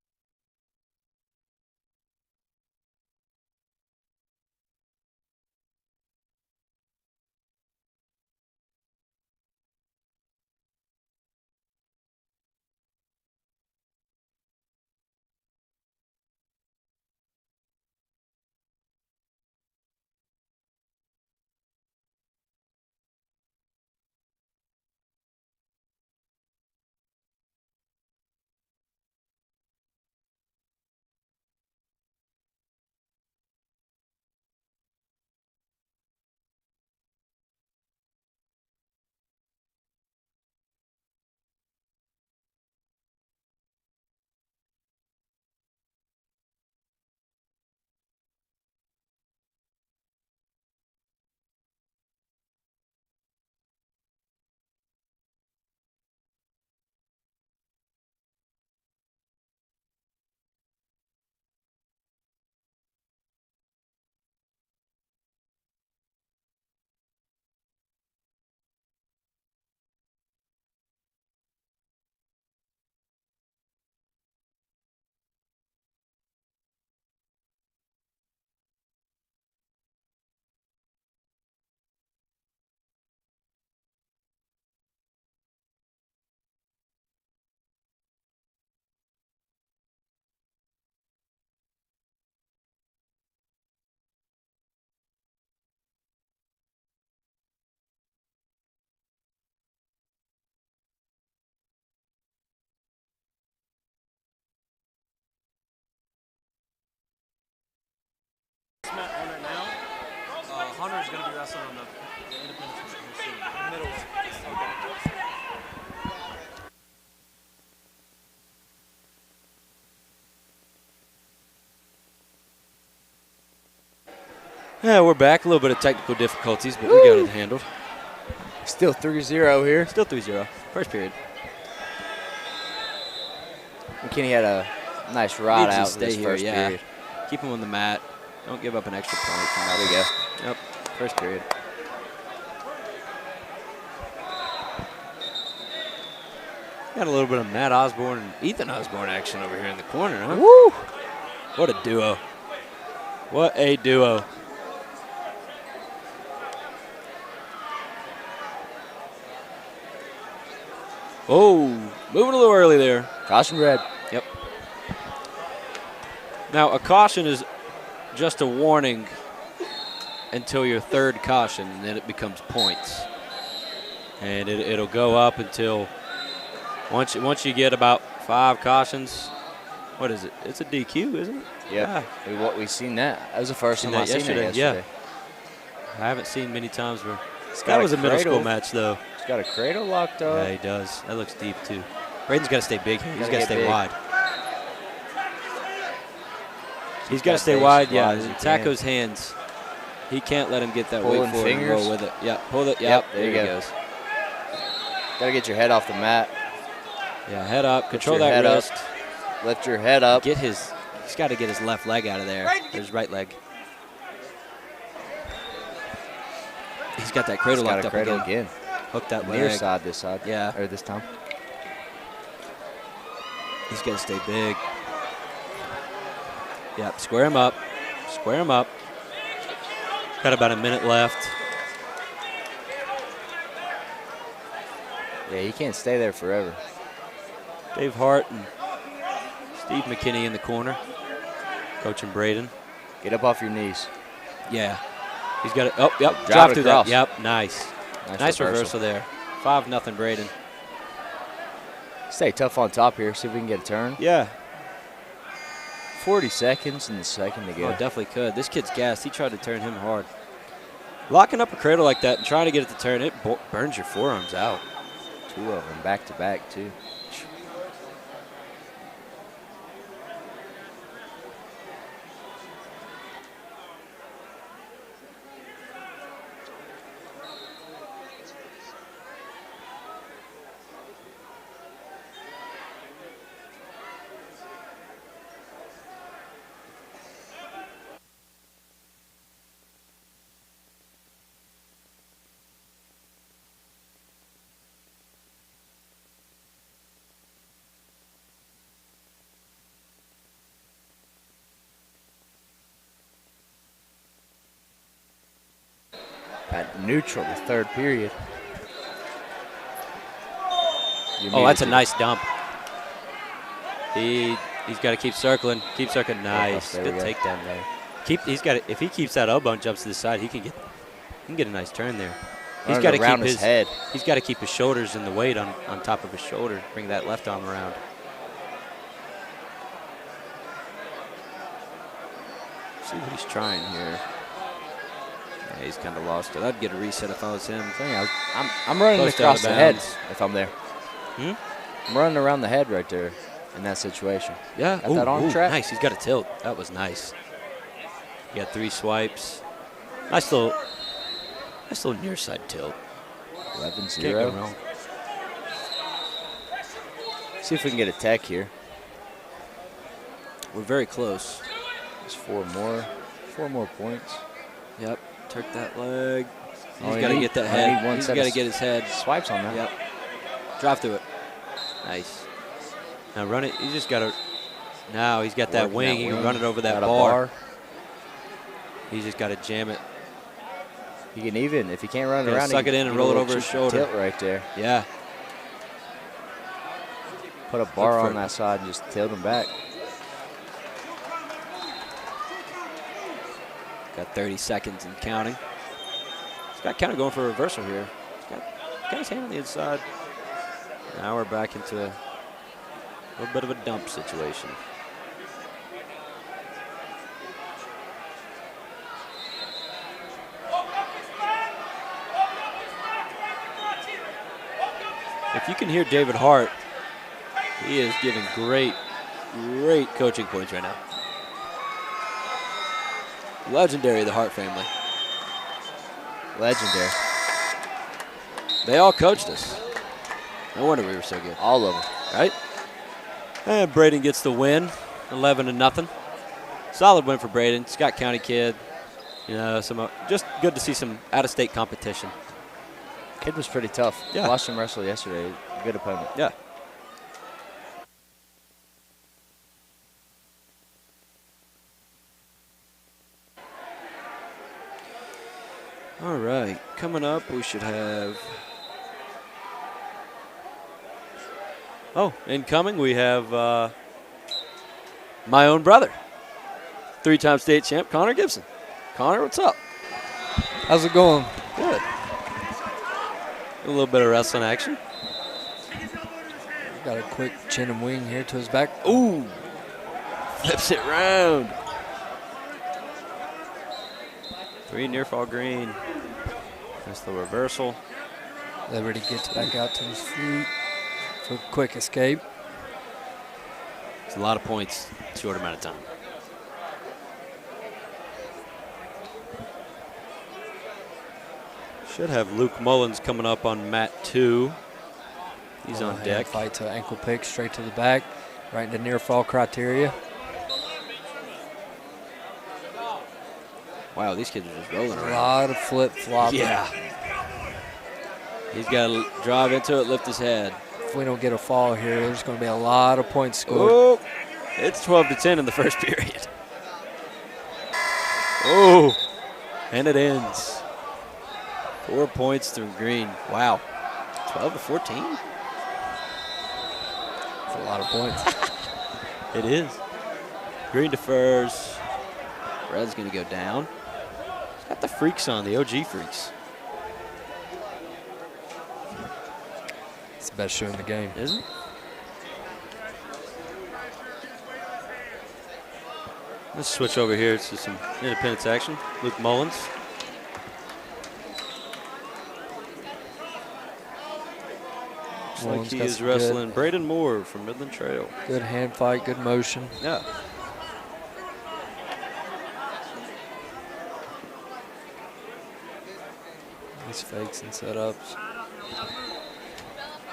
On it now. Hunter's going to be wrestling on the independence machine. Middle. Yeah, we're back. A little bit of technical difficulties, but we got it handled. Still 3-0 here. Still 3-0. First period. McKinney had a nice rod Needs to out stay this here, first yeah. period. Keep him on the mat. Don't give up an extra point. There we go. Yep. First period. Got a little bit of Matt Osborne and Ethan Osborne action over here in the corner, huh? Woo! What a duo. What a duo. Oh, moving a little early there. Caution red. Yep. Now, a caution is just a warning until your third caution, and then it becomes points. And it'll go up until once you get about 5 cautions. What is it? It's a DQ, isn't it? Yep. Yeah. We've seen that. That was the first time I seen it yesterday. Yeah. I haven't seen many times where. Got That a was a middle school cradle. match, though. He's got a cradle locked up. Yeah, he does. That looks deep, too. Braden's got to stay big here. He's Gotta got to get stay big. wide. He's got to got stay base wide, as yeah. wide as he And can. Taco's hands. He can't let him get that Pulling weight forward and fingers. roll with it. Yeah, pull it. Yep, There he there you goes. Got to get your head off the mat. Yeah, head up. Control your that head up. wrist. Lift your head up. He's got to get his left leg out of there. His right leg. He's got that cradle He's got locked a up cradle again. again. Hook that Near leg. side, this side. Yeah. Or this time. He's got to stay big. Yep, square him up. Square him up. Got about a minute left. Yeah, he can't stay there forever. Dave Hart and Steve McKinney in the corner. Coaching Braden. Get up off your knees. Yeah. He's got it. Oh, yep. Drive Drop it through that. across. Yep. Nice. Nice reversal there. 5-0 Braden. Stay tough on top here. See if we can get a turn. Yeah. 40 seconds and the second to go. Oh, definitely could. This kid's gassed. He tried to turn him hard. Locking up a cradle like that and trying to get it to turn, it burns your forearms out. 2 of them back to back, too. At neutral, the third period. Oh, that's a nice dump. He's got to keep circling. Keep circling. Nice. Good takedown there. If he keeps that elbow and jumps to the side, he can get a nice turn there. He's got to keep his head. He's got to keep his shoulders and the weight on top of his shoulder. Bring that left arm around. See what he's trying here. Yeah, he's kind of lost it. I'd get a reset if I was him. I'm running Close across to the out head of bounds. if I'm there. I'm running around the head right there in that situation. Yeah. Got that arm trap? Nice. He's got a tilt. That was nice. He got 3 swipes. Nice little near side tilt. 11-0. Can't go wrong. See if we can get a tech here. We're very close. There's 4 more points. Yep. Turk that leg. Oh, He's you got to need- get that I head. need one He's set got to of get his head. Swipes on that. Yep. Drive through it. Nice. Now run it. You just got to. Now he's got that Working wing. that He can wing. run it over that Got a bar. He's just got to jam it. He can even, if he can't run it Yeah, around, suck he it can in and get a roll it little over his cheeky shoulder. Tilt right there. Yeah. Put a bar for on it. that side and just tilt him back. Got 30 seconds and counting. Scott kind of going for a reversal here. He's got his hand on the inside. Now we're back into a little bit of a dump situation. If you can hear David Hart, he is giving great coaching points right now. Legendary, the Hart family. Legendary. They all coached us. No wonder we were so good. All of them. Right? And Braden gets the win, 11-0. Solid win for Braden. Scott County kid. You know, just good to see some out-of-state competition. Kid was pretty tough. Yeah. Watched him wrestle yesterday. Good opponent. Yeah. All right, coming up, we should have. Oh, incoming, we have my own brother, 3-time state champ, Connor Gibson. Connor, what's up? How's it going? Good. A little bit of wrestling action. Got a quick chin and wing here to his back. Ooh, flips it round. 3 near fall green. That's the reversal. Liberty gets back out to his feet for a quick escape. It's a lot of points, short amount of time. Should have Luke Mullins coming up on mat 2. He's on deck. Fight to ankle pick straight to the back, right into near fall criteria. Wow, these kids are just rolling A around. lot of flip flopping. Yeah. He's got to drive into it, lift his head. If we don't get a fall here, there's going to be a lot of points scored. Oh, it's 12-10 in the first period. Oh, and it ends. 4 points through green. Wow. 12-14? That's a lot of points. It is. Green defers. Red's going to go down. He's got the freaks on, the OG freaks. It's the best shoe in the game. Isn't it? Let's switch over here to some Independence action. Luke Mullins. Looks like he is wrestling Braden Moore from Midland Trail. Good hand fight, good motion. Yeah. These fakes and setups.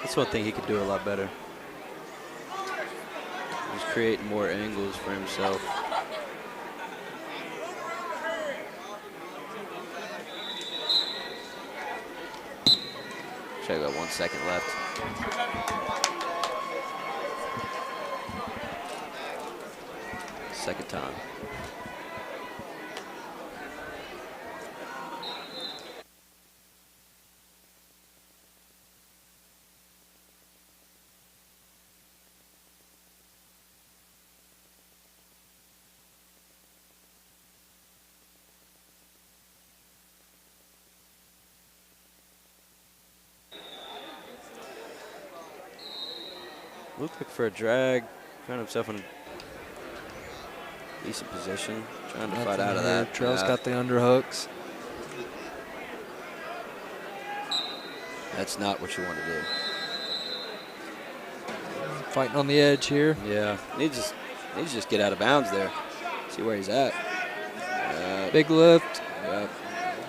That's one thing he could do a lot better. He's creating more angles for himself. Should have got 1 second left. Second time. Luke looking for a drag, found himself in a decent position, trying to fight out of that. Trail's got the underhooks. That's not what you want to do. Fighting on the edge here. Yeah, needs to just get out of bounds there. See where he's at. Big lift. Yeah,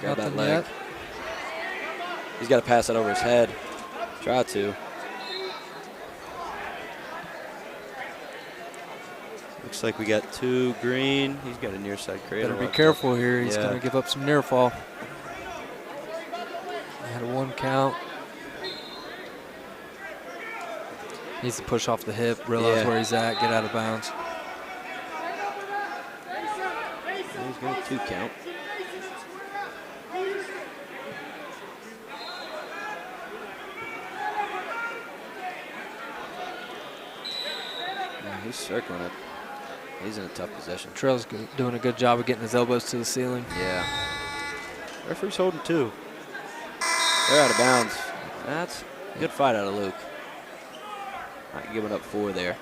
grab that Nothing leg. yet. He's got to pass it over his head. Try to. Looks like we got 2 green. He's got a near side cradle. Better be careful here. He's Yeah. going to give up some near fall. He had a 1 count. Needs to push off the hip, realize where he's at, get out of bounds. He's got a 2 count. Yeah, he's circling it. He's in a tough position. Trail's doing a good job of getting his elbows to the ceiling. Yeah. Referee's holding 2. They're out of bounds. That's a good fight out of Luke. Not giving up 4 there.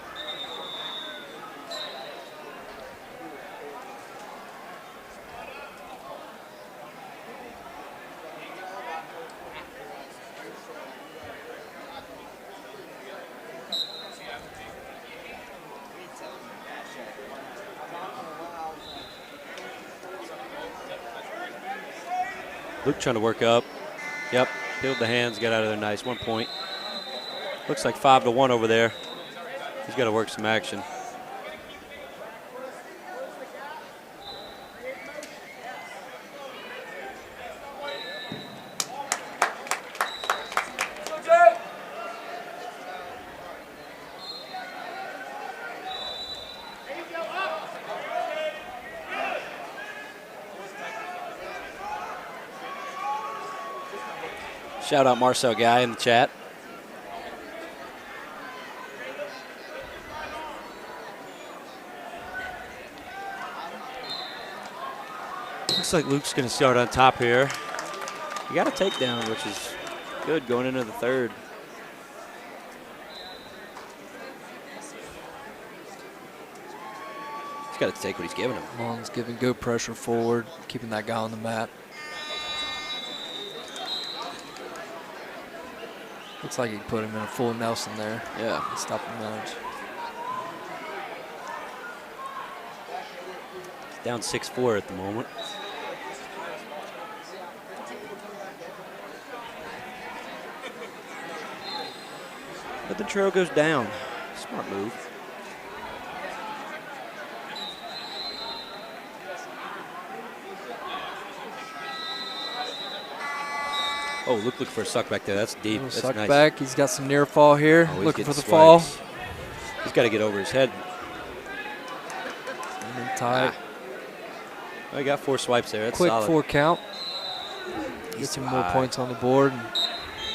Luke trying to work up. Yep, peeled the hands, got out of there nice. 1 point. Looks like 5-1 over there. He's got to work some action. Shout out Marcel Guy in the chat. Looks like Luke's going to start on top here. He got a takedown, which is good going into the 3rd. He's got to take what he's giving him. Mullins giving good pressure forward, keeping that guy on the mat. Looks like he put him in a full Nelson there. Yeah. Stop the match. Down 6-4 at the moment. But the trail goes down. Smart move. Oh, Luke looking for a suck back there. That's deep. That's Suck nice. back. He's got some near fall here. Oh, he's looking for getting the fall. swipes. He's got to get over his head. And then tight. Well, he got 4 swipes there. That's Quick solid. 4 count. Get He's some more high. points on the board. And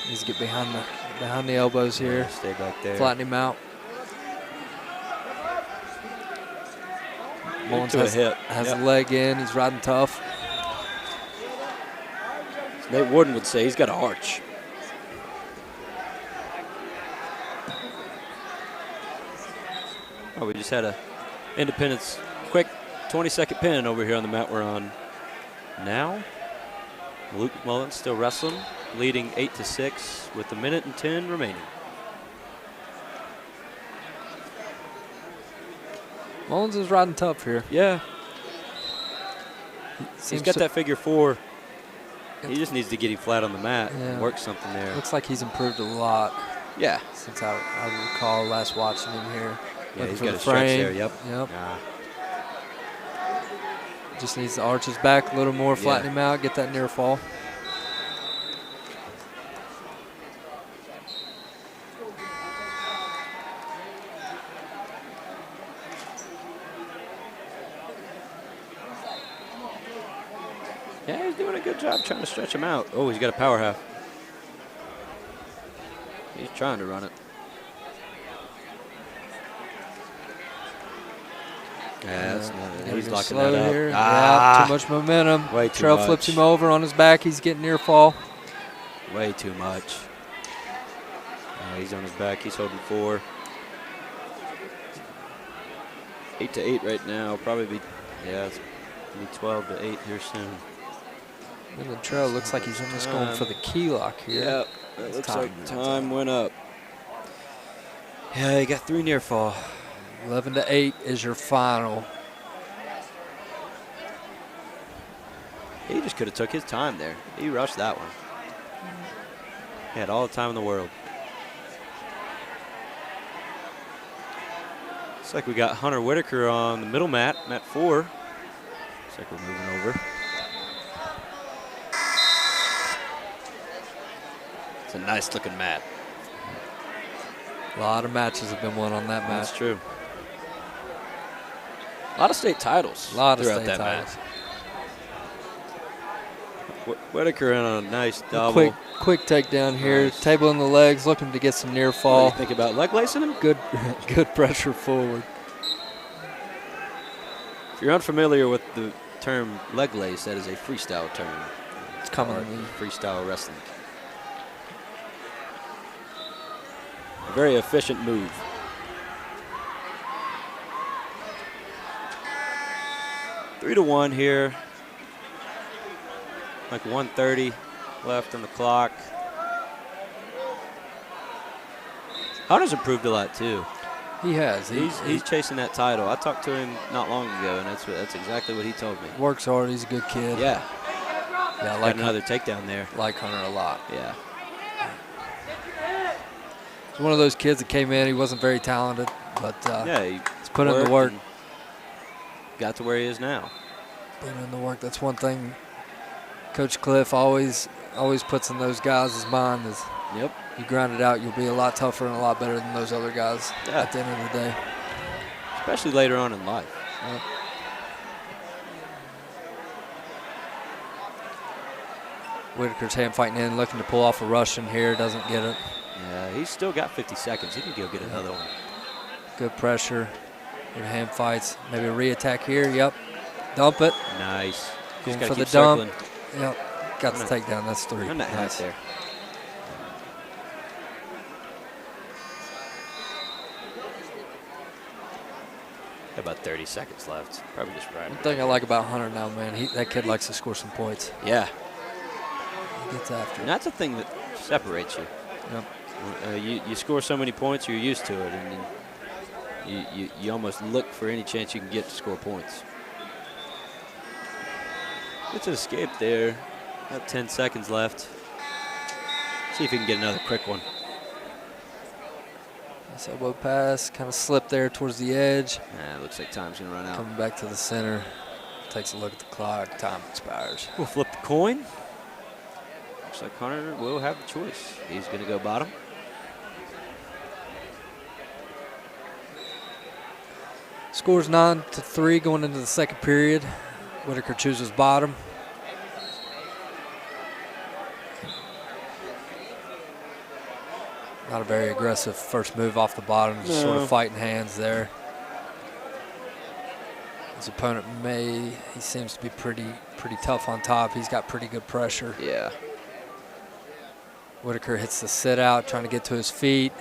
needs to get behind the elbows here. Stay back there. Flatten him out. Mullins to a has, hip. has Yep. a leg in. He's riding tough. Nate Warden would say he's got an arch. Oh, we just had a Independence quick 20-second pin over here on the mat we're on now. Luke Mullins still wrestling, leading 8-6 with 1:10 remaining. Mullins is riding tough here. Yeah. He's Seems got to- that figure 4. He just needs to get him flat on the mat Yeah. and work something there. Looks like he's improved a lot Yeah. since I recall last watching him here. Yeah, Looking he's for got the a stretch frame. there. Yep. Yep. Nah. Just needs to arch his back a little more, flatten Yeah. him out, get that near fall. Yeah, he's doing a good job trying to stretch him out. Oh, he's got a power half. He's trying to run it. Yeah, that's not it. Gotta He's go locking slow that up. here. Ah, Yeah, too much momentum. way too Trail flips much. him over on his back. He's getting near fall. Way too much. He's on his back. He's holding 4. 8-8 right now. Probably be, yeah, it's gonna be 12-8 here soon. And the trail looks like he's almost going for the key lock here. Yeah, it It's looks time. like time went up. Yeah, he got 3 near fall. 11-8 is your final. He just could have took his time there. He rushed that one. He had all the time in the world. Looks like we got Hunter Whitaker on the middle mat, mat 4. Looks like we're moving over. It's a nice looking mat. A lot of matches have been won on that match. That's true. A lot of state titles. A lot of throughout state that titles. match. Whitaker in on a nice double. Quick takedown here. Nice. Table in the legs, looking to get some near What do fall. you think about leg lacing him? Good pressure forward. If you're unfamiliar with the term leg lace, that is a freestyle term. It's commonly Freestyle wrestling. A very efficient move. Three to 1 here. Like 1:30 left on the clock. Hunter's improved a lot too. He has. He's chasing that title. I talked to him not long ago, and that's exactly what he told me. works hard. He's a good kid. Yeah, Yeah, I got like another takedown there. like Hunter a lot. Yeah, He's one of those kids that came in. He wasn't very talented, but yeah. He he's put in the worked work. and got to where he is now. Put in the work. That's one thing Coach Cliff always puts in those guys' mind is Yep. you grind it out, you'll be a lot tougher and a lot better than those other guys Yeah. at the end of the day. Especially later on in life. Yep. Whitaker's hand fighting in, looking to pull off a Russian here, doesn't get it. Yeah, he's still got 50 seconds. He can go get another one. Good pressure. Good hand fights. Maybe a re-attack here. Yep. Dump it. Nice. Going Just got for to the keep dump. circling. Yep. Got the Run takedown. That's 3. Run that hat Nice. there. About 30 seconds left. Probably just right. One thing I like about Hunter now, man, that kid likes to score some points. Yeah. He gets after And it. that's the thing that separates you. Yep. You score so many points, you're used to it, and then you almost look for any chance you can get to score points. Gets an escape there. About 10 seconds left. See if he can get another quick one. Nice elbow pass, kind of slipped there towards the edge. It looks like time's going to run out. Coming back to the center. Takes a look at the clock. Time expires. We'll flip the coin. Looks like Hunter will have the choice. He's going to go bottom. Scores 9-3 going into the second period. Whitaker chooses bottom. Not a very aggressive first move off the bottom, just sort No. of fighting hands there. His opponent he seems to be pretty tough on top. He's got pretty good pressure. Yeah. Whitaker hits the sit out, trying to get to his feet.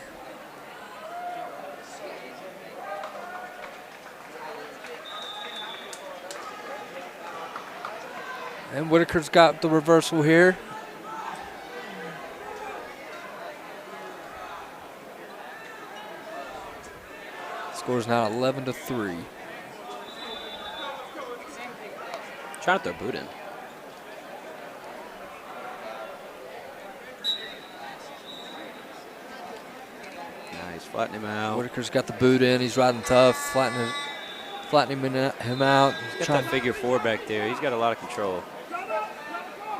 And Whitaker's got the reversal here. Score's now 11-3. Trying to throw boot in. Nice, flatten him out. Whitaker's got the boot in. He's riding tough, flattening him out. He's got that figure 4 back there. He's got a lot of control.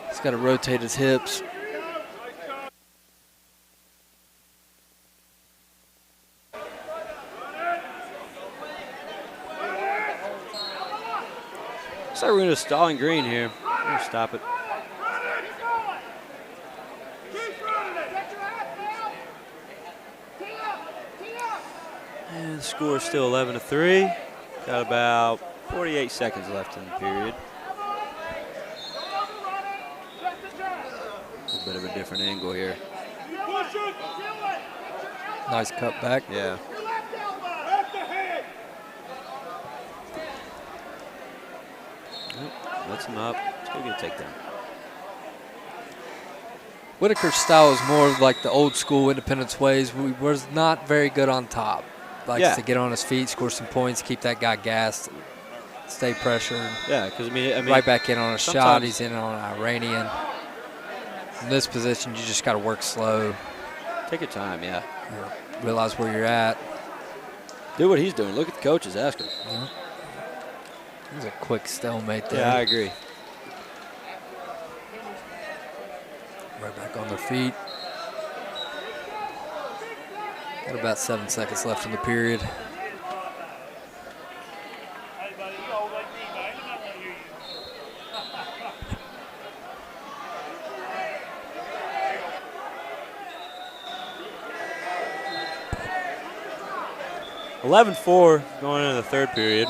He's got to rotate his hips. Looks like we're going to stalling green here. We're going to stop it. And the score is still 11-3. Got about 48 seconds left in the period. A little bit of a different angle here. Nice cut back. Yeah. Lets him up. Still get a takedown. Whitaker's style is more like the old school Independence ways. We was not very good on top. Likes to get on his feet, score some points, keep that guy gassed, stay pressured. Yeah, because I mean, right back in on a shot. He's in on an Iranian. In this position, you just got to work slow. Take your time, yeah. Realize where you're at. Do what he's doing. Look at the coaches. Ask him. Yeah. There's a quick stalemate there. Yeah, I agree. Right back on their feet. Got about 7 seconds left in the period. (11-4) going into the third period.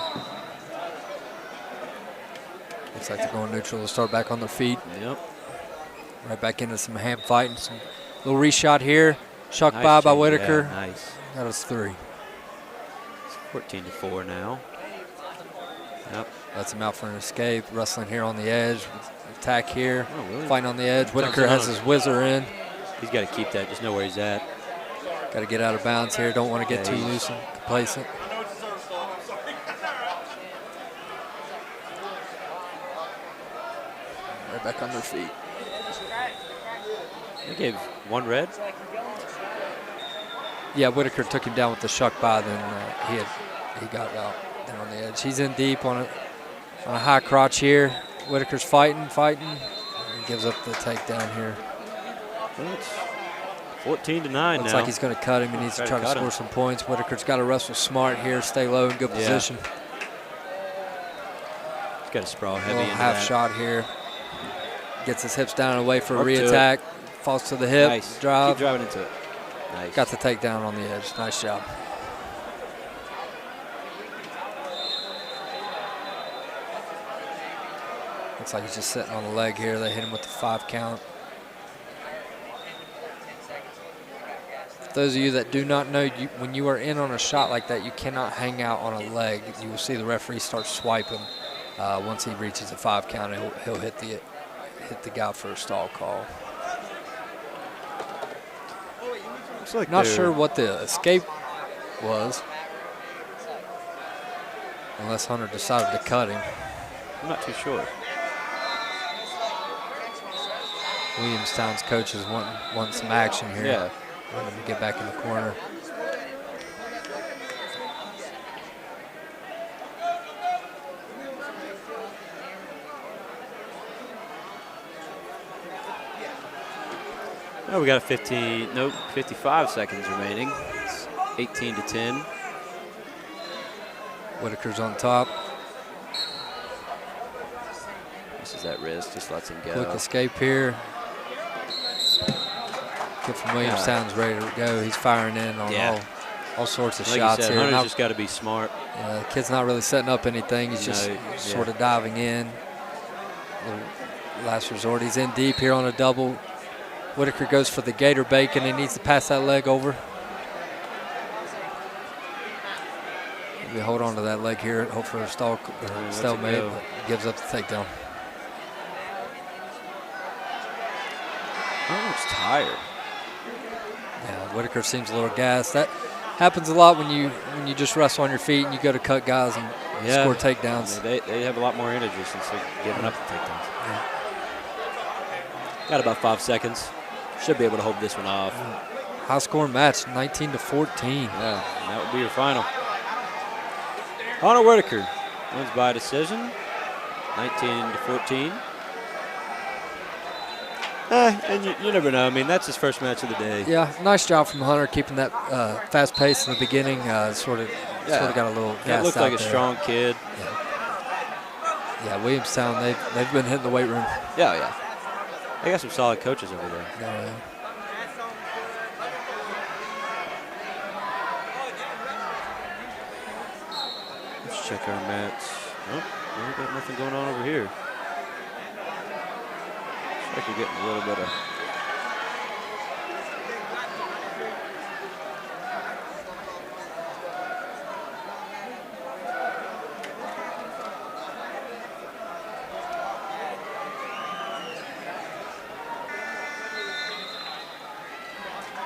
Looks like they're going neutral to start back on their feet. Yep. Right back into some hand fighting. Some little reshot here. Shuck by Whitaker. Yeah, nice. That was 3. It's 14-4 now. Yep. Lets him out for an escape. Wrestling here on the edge. Attack here. Oh, really? Fighting on the edge. Whitaker has his whizzer in. He's got to keep that. Just know where he's at. Got to get out of bounds here. Don't want to get too loose and complacent. Right back on their feet. They gave 1 red. Yeah, Whitaker took him down with the shuck by. Then he got out there on the edge. He's in deep on a high crotch here. Whitaker's fighting. He gives up the takedown here. Well, it's 14-9 now. Looks like he's going to cut him. He needs to try to score some points. Whitaker's got to wrestle smart here, stay low in good position. He's got to sprawl heavy into half that. shot here. Gets his hips down and away for a re-attack. Falls to the hip. Nice. Drive. Keep driving into it. Nice. Got the takedown on the edge. Nice job. Looks like he's just sitting on the leg here. They hit him with the 5 count. For those of you that do not know, when you are in on a shot like that, you cannot hang out on a leg. You will see the referee start swiping. Once he reaches a 5 count, he'll hit the guy for a stall call. Like not sure what the escape was, unless Hunter decided to cut him. I'm not too sure. Williamstown's coach is wanting some action here. Yeah. Want him to get back in the corner. Oh, we got 55 seconds remaining. It's 18-10. Whitaker's on top. This is that wrist, just lets him go. Quick escape here. Kid from Williamstown's ready to go. He's firing in on all all sorts of Like shots you said, here. Hunter's Not- just got to be smart. Yeah, the kid's not really setting up anything. He's just sort of diving in. Last resort. He's in deep here on a double. Whitaker goes for the gator bacon. He needs to pass that leg over. Maybe hold on to that leg here. Hope for a stalemate. go. But gives up the takedown. Hunter's tired. Yeah, Whitaker seems a little gassed. That happens a lot when you just wrestle on your feet and you go to cut guys and score takedowns. I mean, they have a lot more energy since they're giving up the takedowns. Got about 5 seconds. Should be able to hold this one off. High scoring match, 19-14. Yeah, and that would be your final. Hunter Whitaker wins by decision, 19-14. And you never know. I mean, that's his first match of the day. Yeah, nice job from Hunter keeping that fast pace in the beginning. Sort of got a little That gassed looked out like a there. strong kid. Yeah, Williamstown, they've been hitting the weight room. Yeah. They got some solid coaches over there. Yeah. Let's check our mats. Nope, we got nothing going on over here. Looks like we're getting a little bit of.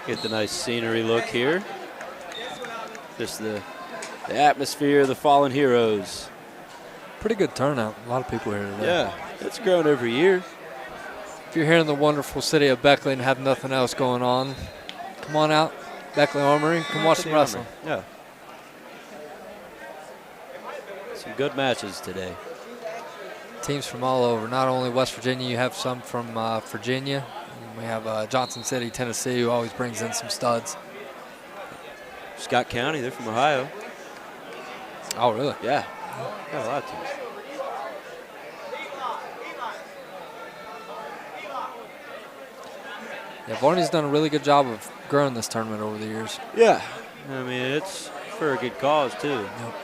Get the nice scenery look here. Just the atmosphere of the fallen heroes. Pretty good turnout. A lot of people here today. Yeah, it's grown every year. If you're here in the wonderful city of Beckley and have nothing else going on, come on out, Beckley Armory. Come watch some wrestling. Yeah. Some good matches today. Teams from all over. Not only West Virginia, you have some from Virginia. We have Johnson City, Tennessee, who always brings in some studs. Scott County, they're from Ohio. Oh, really? Yeah. Got a lot of teams. Yeah, Barney's done a really good job of growing this tournament over the years. Yeah. I mean, it's for a good cause, too. Yep.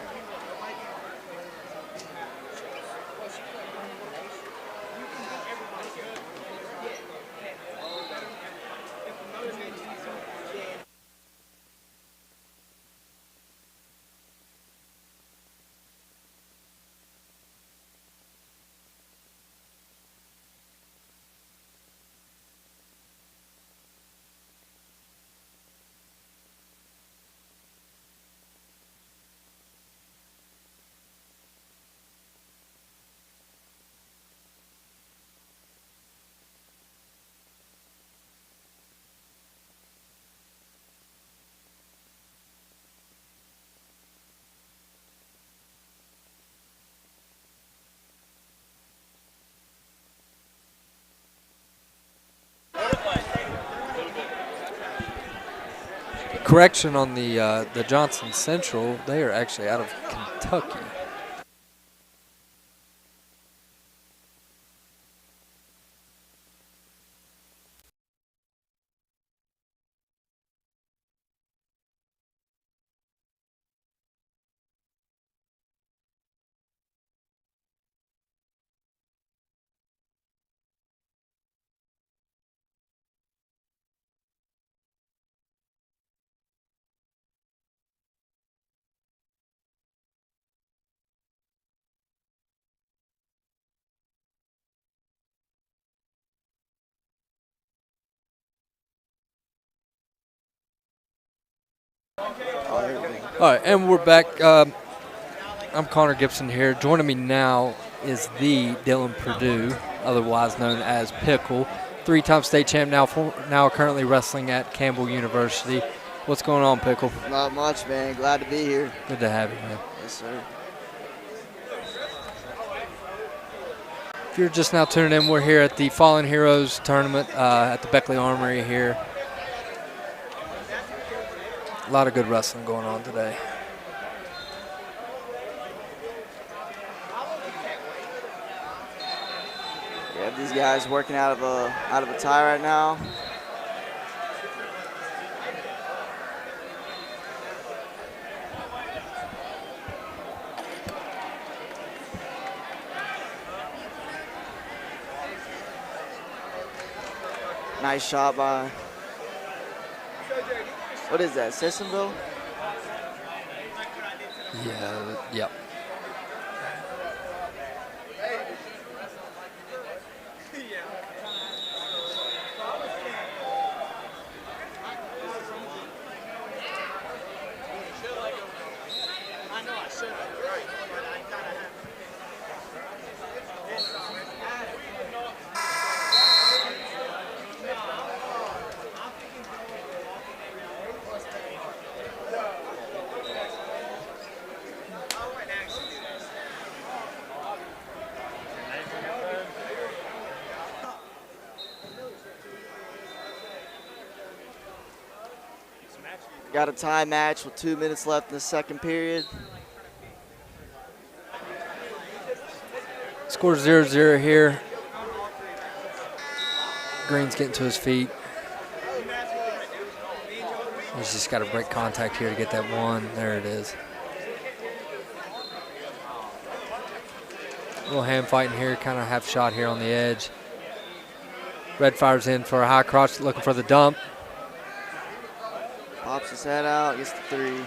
Correction on the Johnson Central, they are actually out of Kentucky. All right, and we're back. I'm Connor Gibson here. Joining me now is the Dylan Purdue, otherwise known as Pickle, three-time state champ, now currently wrestling at Campbell University. What's going on, Pickle? Not much, man. Glad to be here. Good to have you, man. Yes, sir. If you're just now tuning in, we're here at the Fallen Heroes tournament at the Beckley Armory here. A lot of good wrestling going on today. We have these guys working out of a tie right now. Nice shot by, what is that, Sissonville? Yeah, yep. Got a tie match with 2 minutes left in the second period. Score 0-0 here. Green's getting to his feet. He's just got to break contact here to get that one. There it is. A little hand fighting here, kind of half shot here on the edge. Red fires in for a high crotch, looking for the dump. Pops his head out, gets the three.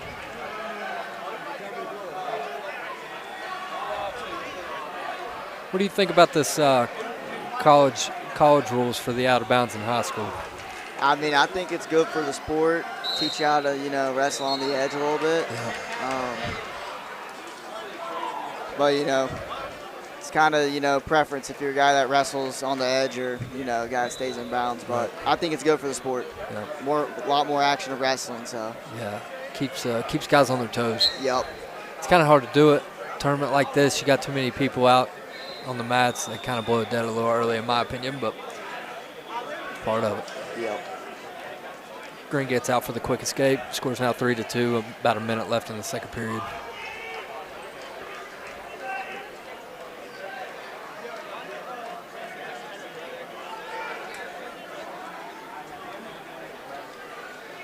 What do you think about this college rules for the out of bounds in high school? I mean, I think it's good for the sport. Teach you how to, wrestle on the edge a little bit. Yeah. But, it's kind of, preference if you're a guy that wrestles on the edge or, a guy that stays in bounds. But I think it's good for the sport. Yeah. A lot more action of wrestling, so. Yeah, keeps guys on their toes. Yep. It's kind of hard to do it. Tournament like this, you got too many people out on the mats. They kind of blow it dead a little early, in my opinion, but part of it. Yep. Green gets out for the quick escape. Scores now 3-2. About a minute left in the second period.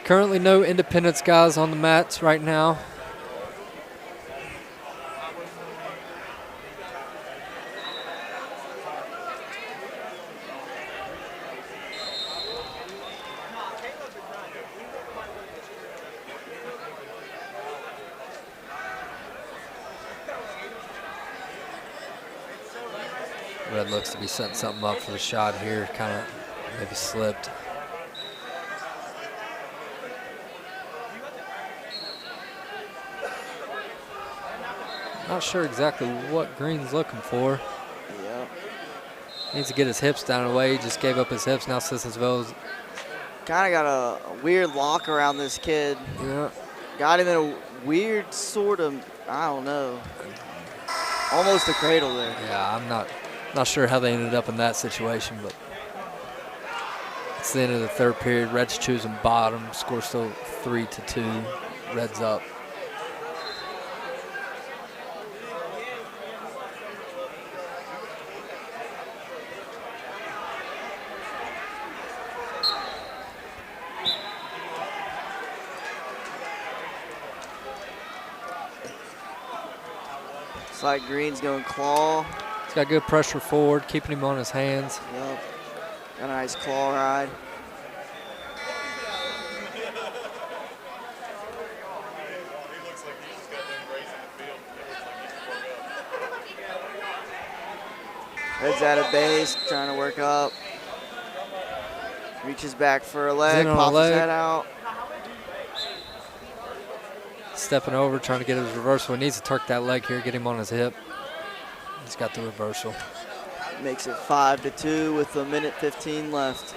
Currently no Independence guys on the mats right now. Red looks to be setting something up for the shot here. Kind of maybe slipped. Not sure exactly what Green's looking for. Yep. Needs to get his hips down and away. He just gave up his hips. Now Sissonsville's Kind of got a weird lock around this kid. yeah. Got him in a weird sort of, I don't know, almost a cradle there. Yeah, I'm not sure how they ended up in that situation, but it's the end of the third period. Reds choosing bottom. Score still 3-2. Reds up. It's like Green's going claw. He's got good pressure forward, keeping him on his hands. Yep. Got a nice claw ride. Heads out of base, trying to work up. Reaches back for a leg, pops his head out. Stepping over, trying to get his reversal. He needs to tuck that leg here, get him on his hip. He's got the reversal. Makes it 5-2 with a minute 15 left.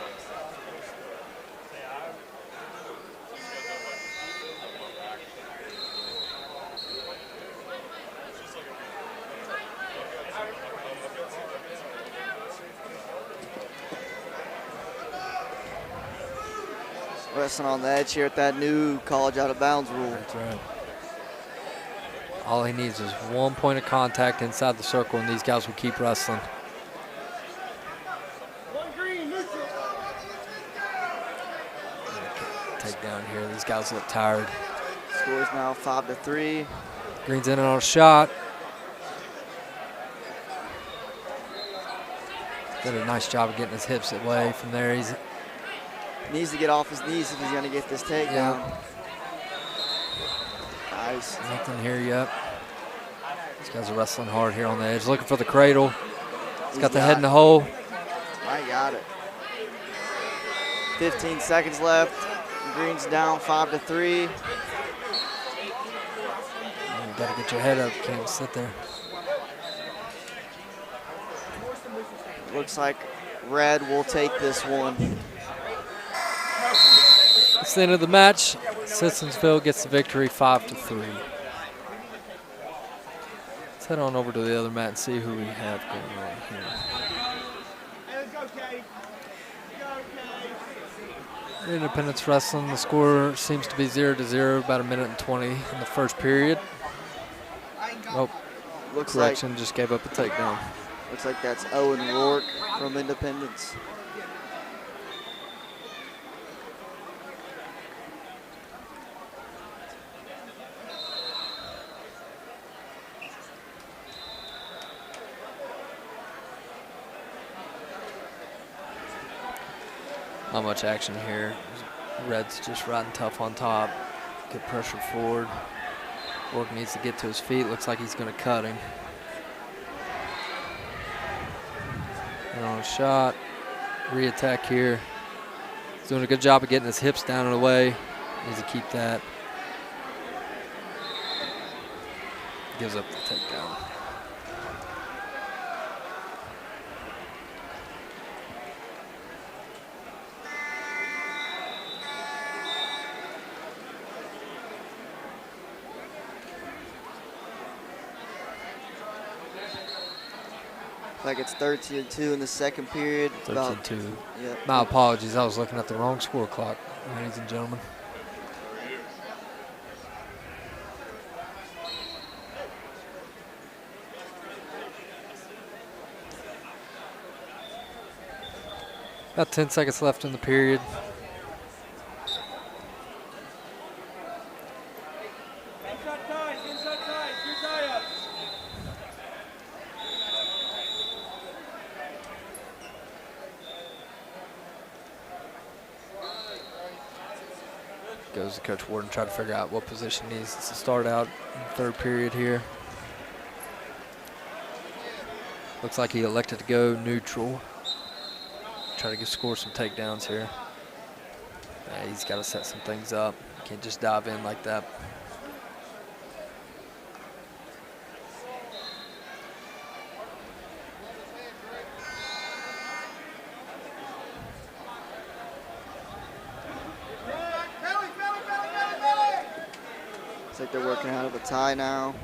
Wrestling on the edge here at that new college out of bounds rule. That's right. All he needs is 1 point of contact inside the circle, and these guys will keep wrestling. Take down here. These guys look tired. Scores now 5-3. Green's in on a shot. Did a nice job of getting his hips away from there. He's Needs to get off his knees if he's going to get this takedown. Yeah. Nice. Nothing here yet. These guys are wrestling hard here on the edge, looking for the cradle. He's got the head in the hole. I got it. 15 seconds left. Green's down 5-3. You got to get your head up. Can't sit there. Looks like red will take this one. It's the end of the match. Sissonsville gets the victory 5-3. Let's head on over to the other mat and see who we have going on here. Independence Wrestling, the score seems to be 0-0, about 1:20 in the first period. Oh, correction, just gave up a takedown. Looks like that's Owen Rourke from Independence. Not much action here. Red's just riding tough on top. Good pressure forward. Rourke needs to get to his feet. Looks like he's going to cut him. And on a shot. Re-attack here. He's doing a good job of getting his hips down and away. Needs to keep that. Gives up the takedown. Like it's 13-2 in the second period. 13-2. Yep. My apologies. I was looking at the wrong score clock, ladies and gentlemen. About 10 seconds left in the period. Goes to Coach Warden, try to figure out what position he needs to start out in the third period here. Looks like he elected to go neutral. Try to score some takedowns here. Yeah, he's got to set some things up. Can't just dive in like that. Looks like they're working out of a tie now.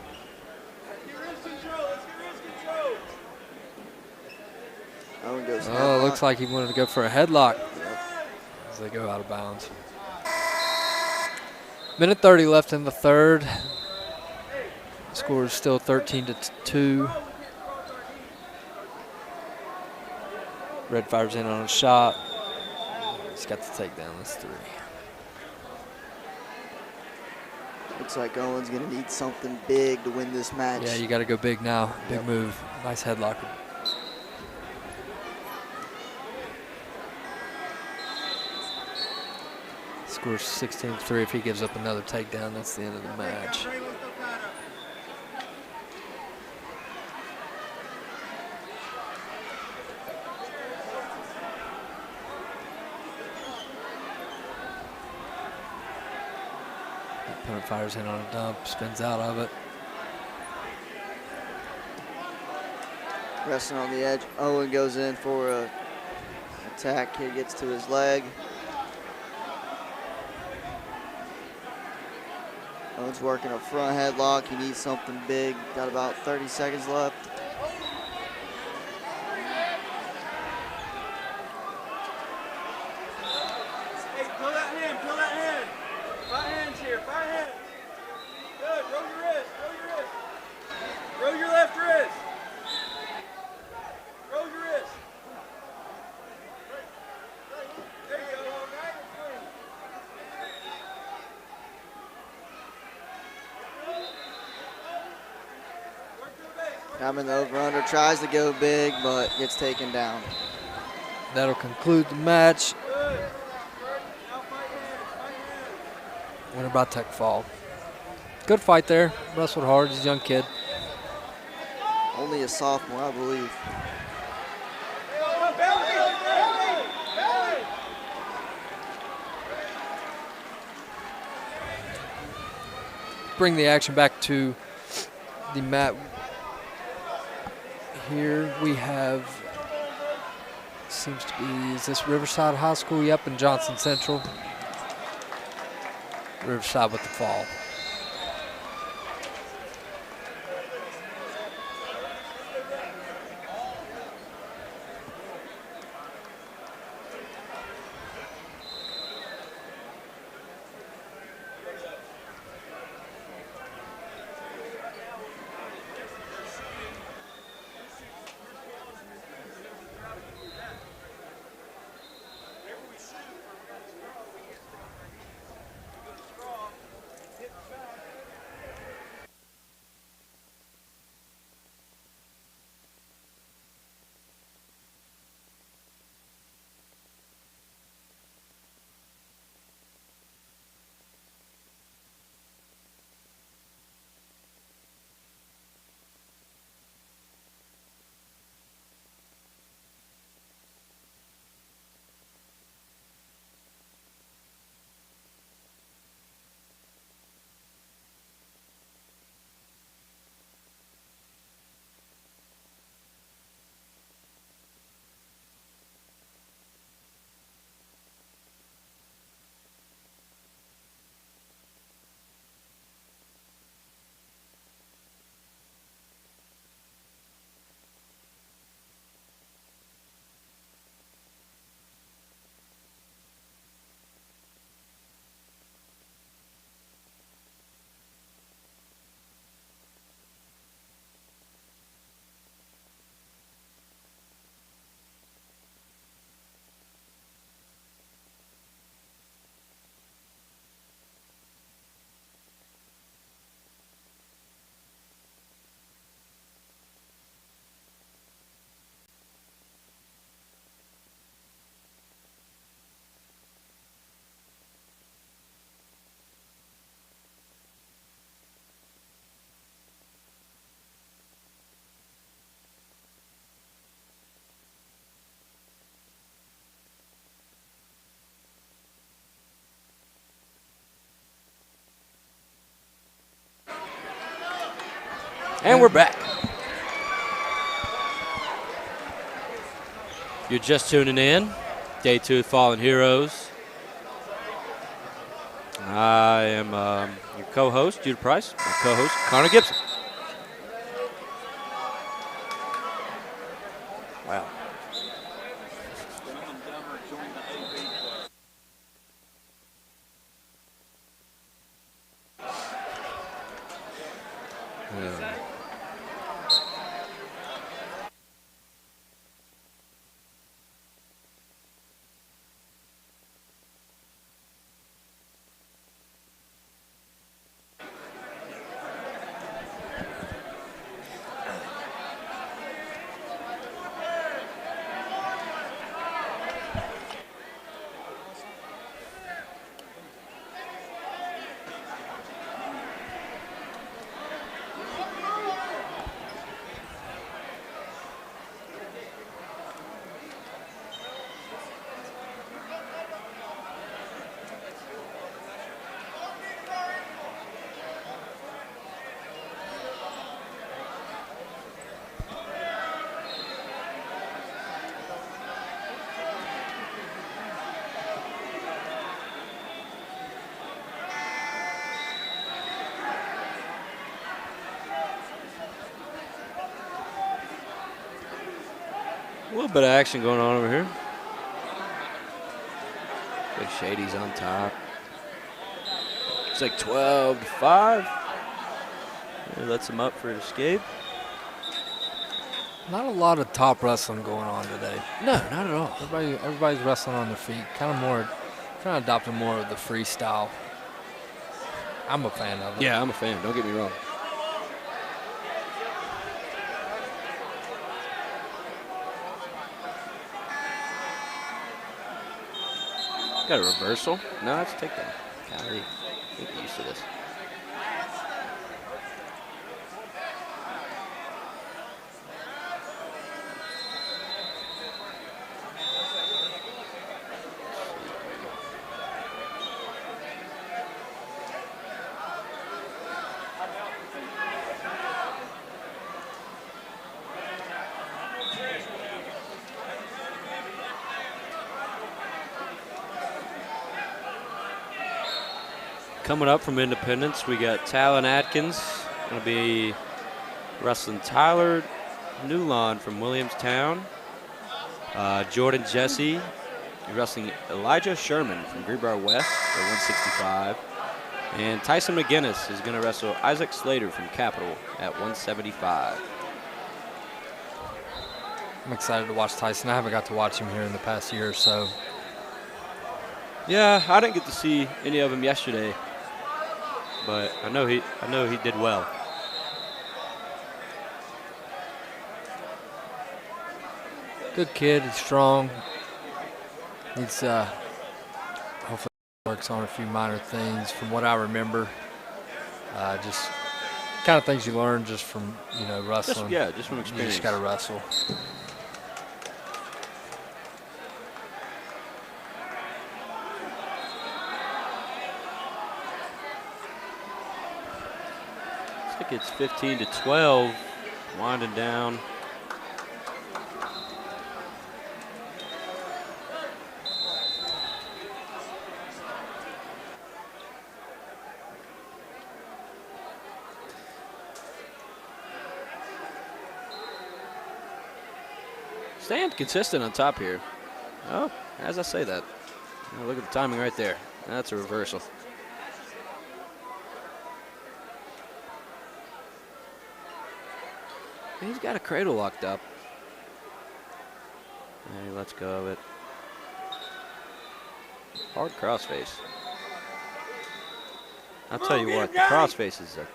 Owen goes Oh, headlock. looks like he wanted to go for a headlock as they go out of bounds. Minute 30 left in the third. Score is still 13-2. Red fires in on a shot. He's got the takedown. That's 3. Looks like Owen's going to need something big to win this match. Yeah, you got to go big now. Big move. Nice headlock. Scores 16-3. If he gives up another takedown, that's the end of the match. Opponent fires in on a dump, spins out of it. Resting on the edge. Owen goes in for a attack. He gets to his leg. Owen's working a front headlock. He needs something big. Got about 30 seconds left. Hey, pull that hand, pull that hand. 5 hands here, 5 hands. Good, roll your wrist, roll your wrist. Roll your left wrist. Roll your wrist. There you go. I'm in the over-under. Tries to go big, but gets taken down. That'll conclude the match. Winner by tech fall. Good fight there. Wrestled hard. He's a young kid. Only a sophomore, I believe. Bring the action back to the mat. Here we have, seems to be, is this Riverside High School? Yep, in Johnson Central. Riverside with the fall. And we're back. You're just tuning in. Day 2 of Fallen Heroes. I am your co-host, Judah Price. My co-host, Connor Gibson. Wow. A little bit of action going on over here. Big Shady's on top. It's like 12-5. He lets him up for an escape. Not a lot of top wrestling going on today. No, not at all. Everybody's wrestling on their feet. Kind of adopting more of the freestyle. I'm a fan of it. Yeah, I'm a fan. Don't get me wrong. Got a reversal. No, that's a takedown. Golly. Get used to this. Coming up from Independence, we got Talon Atkins going to be wrestling Tyler Newlawn from Williamstown. Jordan Jesse wrestling Elijah Sherman from Greenbrier West at 165. And Tyson McGinnis is going to wrestle Isaac Slater from Capital at 175. I'm excited to watch Tyson. I haven't got to watch him here in the past year or so. Yeah, I didn't get to see any of him yesterday, but I know he did well. Good kid. He's strong. He's hopefully works on a few minor things from what I remember. Just kind of things you learn just from wrestling. Just from You experience. just got to wrestle. Looks like it's 15-12, winding down. Staying consistent on top here. Oh, as I say that. Oh, look at the timing right there. That's a reversal. He's got a cradle locked up. And he lets go of it. Hard crossface. I'll tell you what, the crossface is a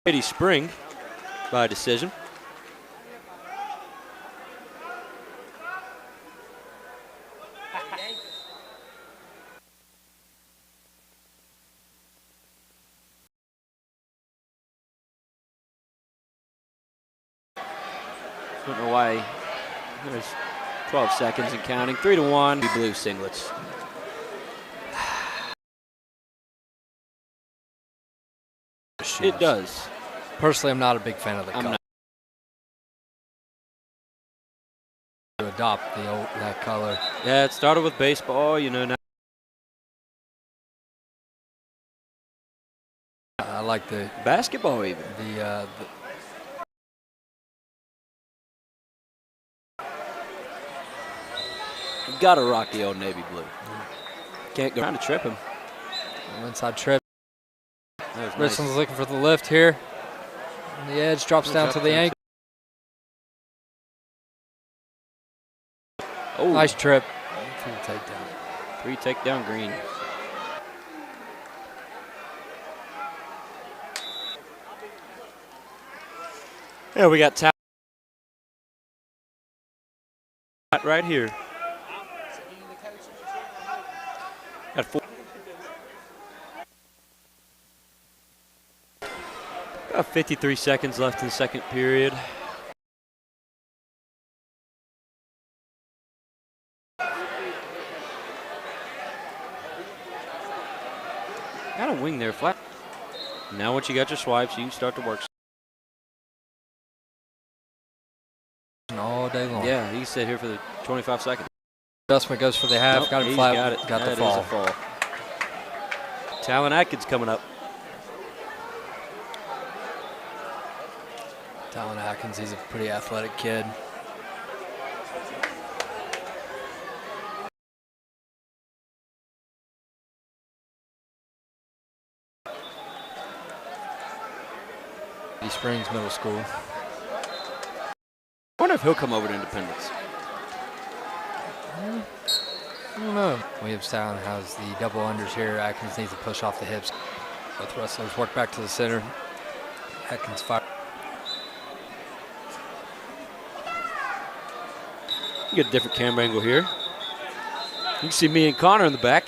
Brady Spring by decision. Don't know why. There's 12 seconds and counting. 3-1. Blue singlets. It does. Personally, I'm not a big fan of the I'm color. not. To adopt that color. Yeah, it started with baseball, now. I like the Basketball even. You gotta rock the old navy blue. Can't go trying to trip him. Inside trip. That was Richland's nice. looking for the lift here. And the edge drops down to the ankle. Oh, Nice trip. Free takedown. 3 takedown green. Yeah, we got Talon right here. Got 4. About 53 seconds left in the second period. Got a wing there, flat. Now once you got your swipes, you can start to work. All day long. Yeah, he can sit here for the 25 seconds. Adjustment goes for the half. Nope, Got him he's flat. Got it. Got the That is fall. a fall. Talon Atkins coming up. Talon Atkins, he's a pretty athletic kid. Springs Middle School. I wonder if he'll come over to Independence. I don't know. Williamstown has the double unders here. Atkins needs to push off the hips. Both wrestlers work back to the center. Atkins fire. You get a different camera angle here. You can see me and Connor in the back.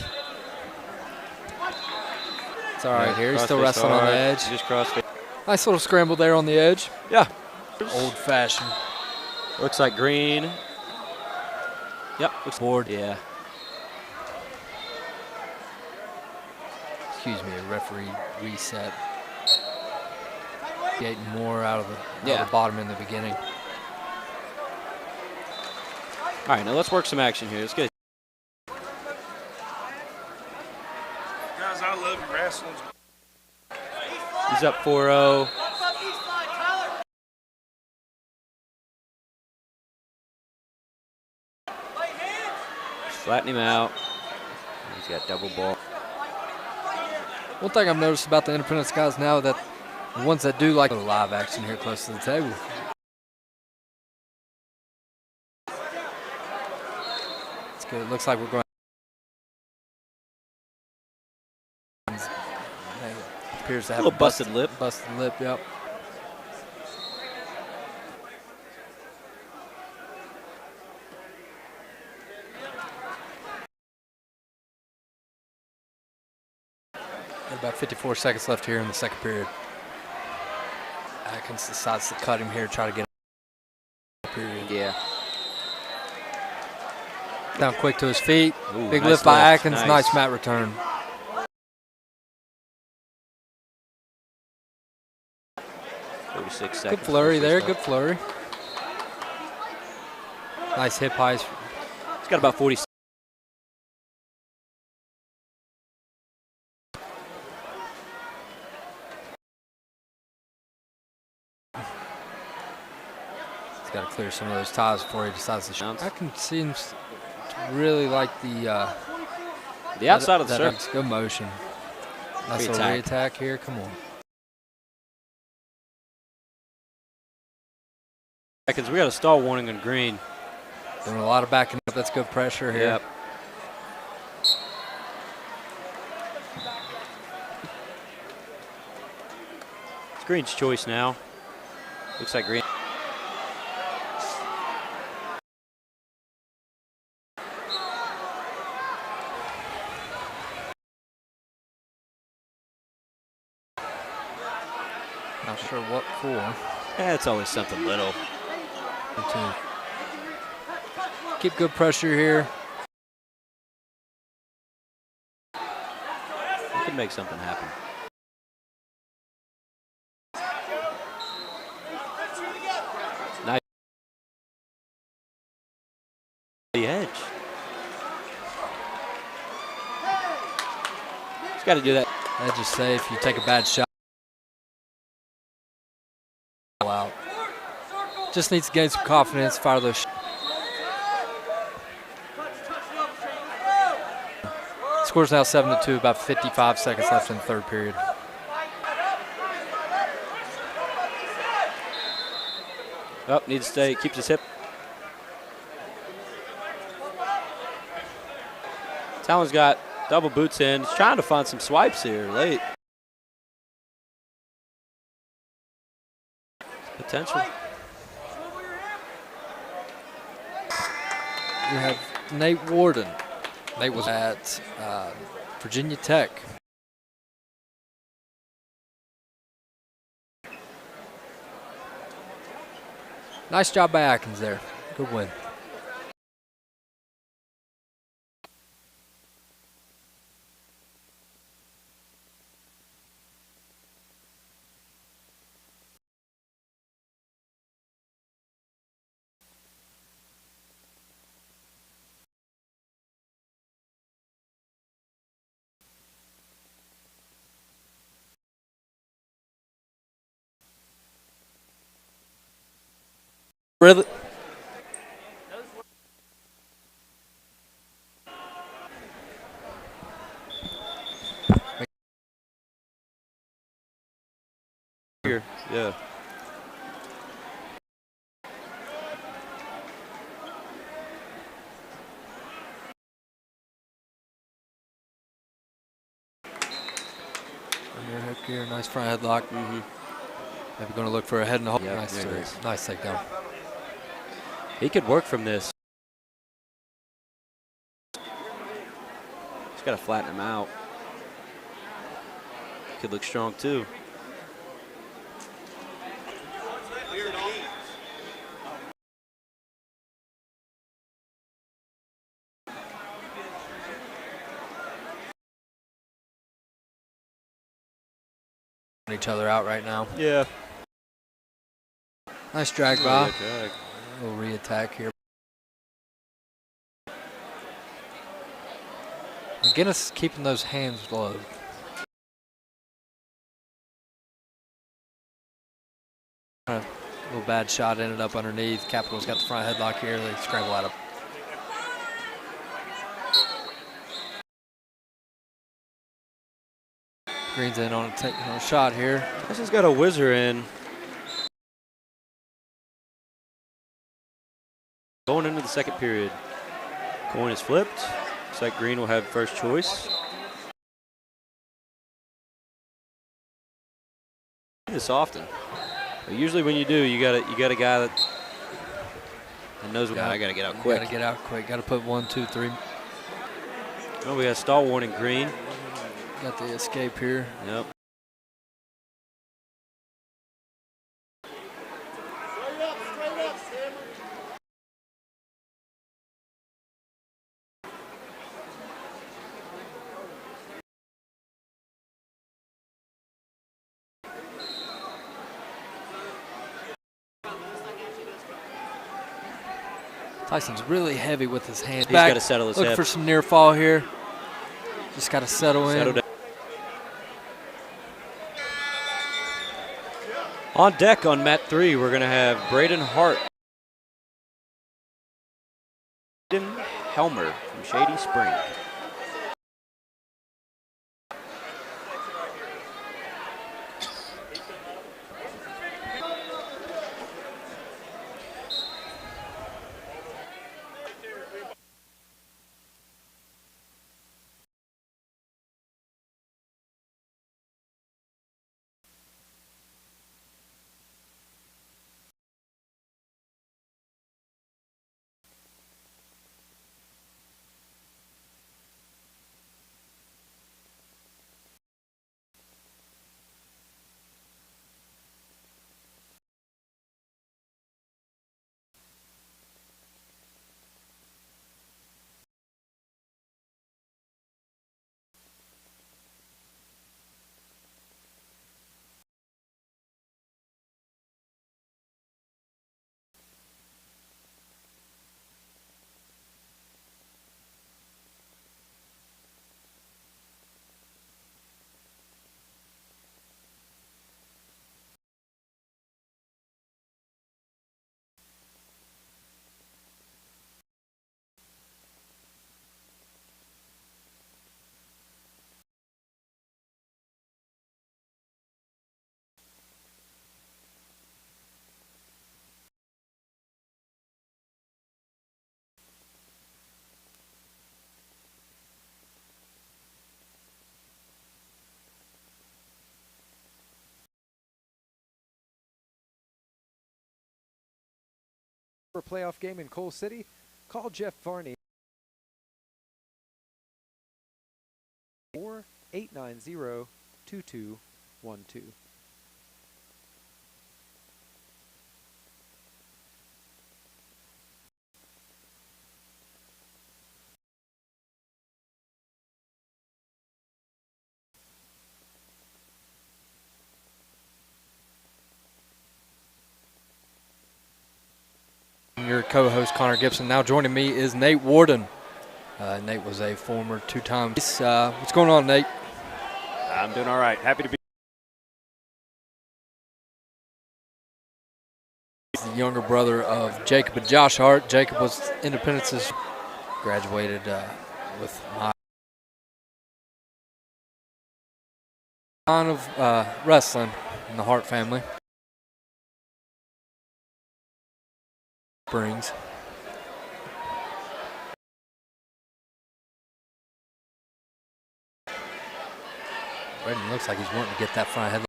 It's all right Yeah, here. He's still crossface wrestling on the hard. edge. Just crossface. Nice little scramble there on the edge. Yeah. Old fashioned. Looks like green. Yep. Looks Board. Yeah. Excuse me, a referee reset. Getting more out of the Yeah. bottom in the beginning. All right, now let's work some action here. Let's get Guys, I love your wrestling. He's up 4-0. Flatten him out. He's got double ball. One thing I've noticed about the Independence guys now that the ones that do like the live action here close to the table. It's good. It looks like we're going. Appears to have A little busted lip. Busted lip, yep. Got about 54 seconds left here in the second period. Atkins decides to cut him here, try to get a period. Yeah. Down quick to his feet. Ooh, Big nice lift by lift. Atkins. Nice. Nice mat return. 46 seconds. Good flurry there. First Good up. flurry. Nice hip highs. He's got about 40 seconds. He's got to clear some of those ties before he decides to shoot. Bounce. Atkins seems to really like the outside of the that circle. go motion. Nice little Reattack. re-attack here. Come on. Seconds. We got a stall warning on green. Doing a lot of backing up. That's good pressure here. Yep. It's green's choice now. Looks like green. Not sure what for. It's always something little. Keep good pressure here. We can make something happen. Nice. The edge. He's got to do that. Edge is safe. You take a bad shot. Out. Just needs to gain some confidence. Fire those. Score's now 7-2. About 55 seconds left in the third period. Oh, needs to stay. Keeps his hip. Talon's got double boots in. He's trying to find some swipes here late. Potential. We have Nate Warden. Nate was at Virginia Tech. Nice job by Atkins there. Good win. Really? Here, yeah. Under hook here, nice front headlock. Mm-hmm. Maybe going to look for a head and a hold. Yep, Nice, there it is. nice takedown. He could work from this. He's got to flatten him out. Could look strong too. Each other out right now. Yeah. Nice drag Oh, by. yeah, drag. A little re-attack here. McGinnis keeping those hands low. A little bad shot ended up underneath. Capital's got the front headlock here. They scramble out of. Green's in on a shot here. This has got a whizzer in. Going into the second period. Coin is flipped. Looks like Green will have first choice. This often. But usually when you do, you got a guy that knows what I got to get out quick. Got to get out quick. Got to put 1, 2, 3. Oh, we got a stall warning, Green. Got the escape here. Yep. Tyson's really heavy with his hands. He's got to settle his Look hip. for some near fall here. Just got to settle in. Settle down. On deck on mat 3, we're going to have Braden Hart. Braden Helmer from Shady Spring. For a playoff game in Coal City, call Jeff Varney 4-890-2212. Your co-host Connor Gibson. Now joining me is Nate Warden. Nate was a former two-time. What's going on, Nate? I'm doing all right. Happy to be. younger brother of Jacob and Josh Hart. Jacob was Independence's graduated with my line of wrestling in the Hart family. Springs. Braden looks like he's wanting to get that front headlock.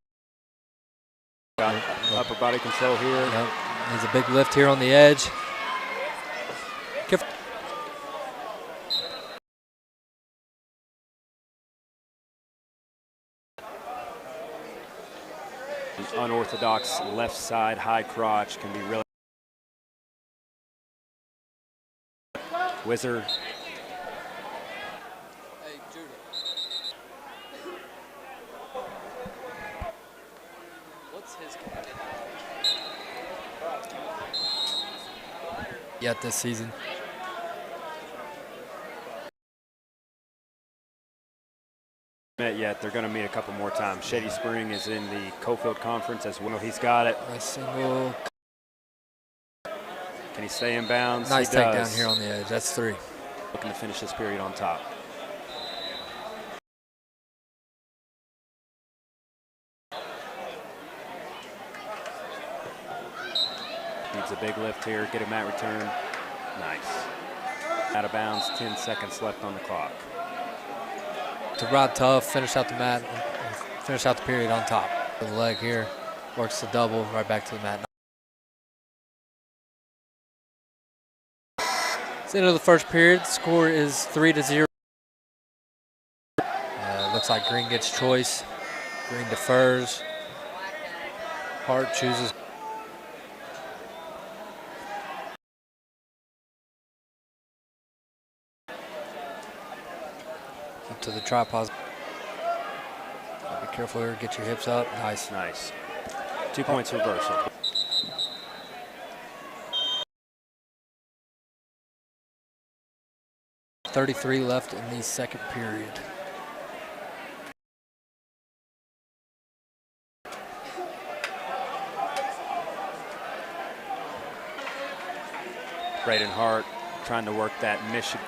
Got upper body control here. Yep. Needs a big lift here on the edge. Unorthodox left side high crotch can be really. Wizard. Hey, Judah. What's his yet this season? Met yet. They're going to meet a couple more times. Shady Spring is in the Cofield Conference as well. He's got it. Nice single. Can he stay in bounds? Nice He takedown does. here on the edge. That's 3. Looking to finish this period on top. Needs a big lift here. Get a mat return. Nice. Out of bounds. 10 seconds left on the clock. To ride tough, finish out the mat, and finish out the period on top. The leg here works the double right back to the mat. It's the end of the first period. The score is 3-0. Looks like Green gets choice. Green defers. Hart chooses. Up to the tripod. Be careful here. Get your hips up. Nice. Nice. 2 points reversal. .33 left in the second period. Braden Hart trying to work that Michigan.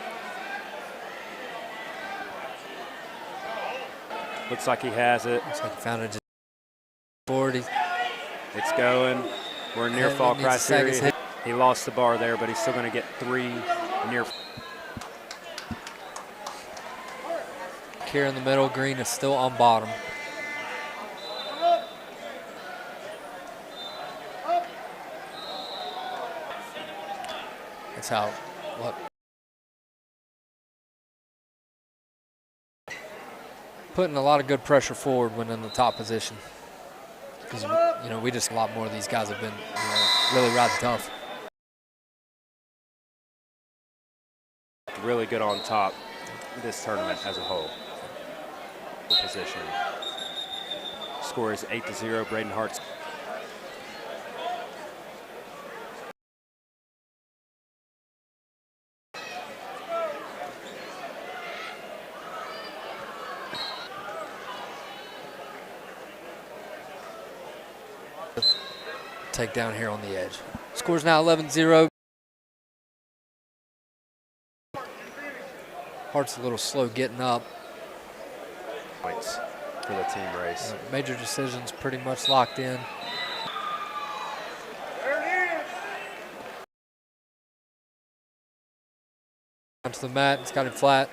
Looks like he has it. Looks like he found it just 40. It's going. We're near fall criteria. He lost the bar there, but he's still going to get 3 near. Here in the middle, Green is still on bottom. That's how. What? Putting a lot of good pressure forward when in the top position. Because, you know, we just a lot more of these guys have been, really riding tough. Really good on top this tournament as a whole. Position. Score is 8-0. Braden Hart's. Takedown here on the edge. Score's now 11-0. Hart's a little slow getting up. Points for the team race. Major decisions pretty much locked in. Onto the mat, it's got him flat.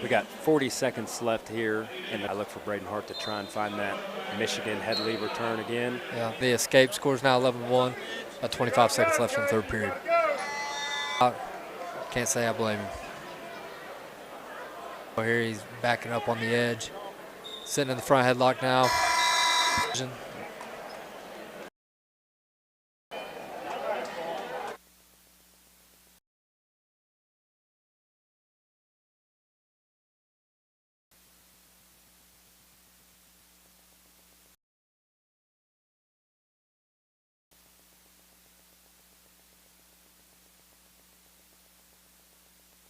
We got 40 seconds left here, and I look for Braden Hart to try and find that Michigan head lead return again. Yeah, the escape score's now 11-1. About 25 seconds left in the third period. Can't say I blame him. Here he's backing up on the edge. Sitting in the front headlock now.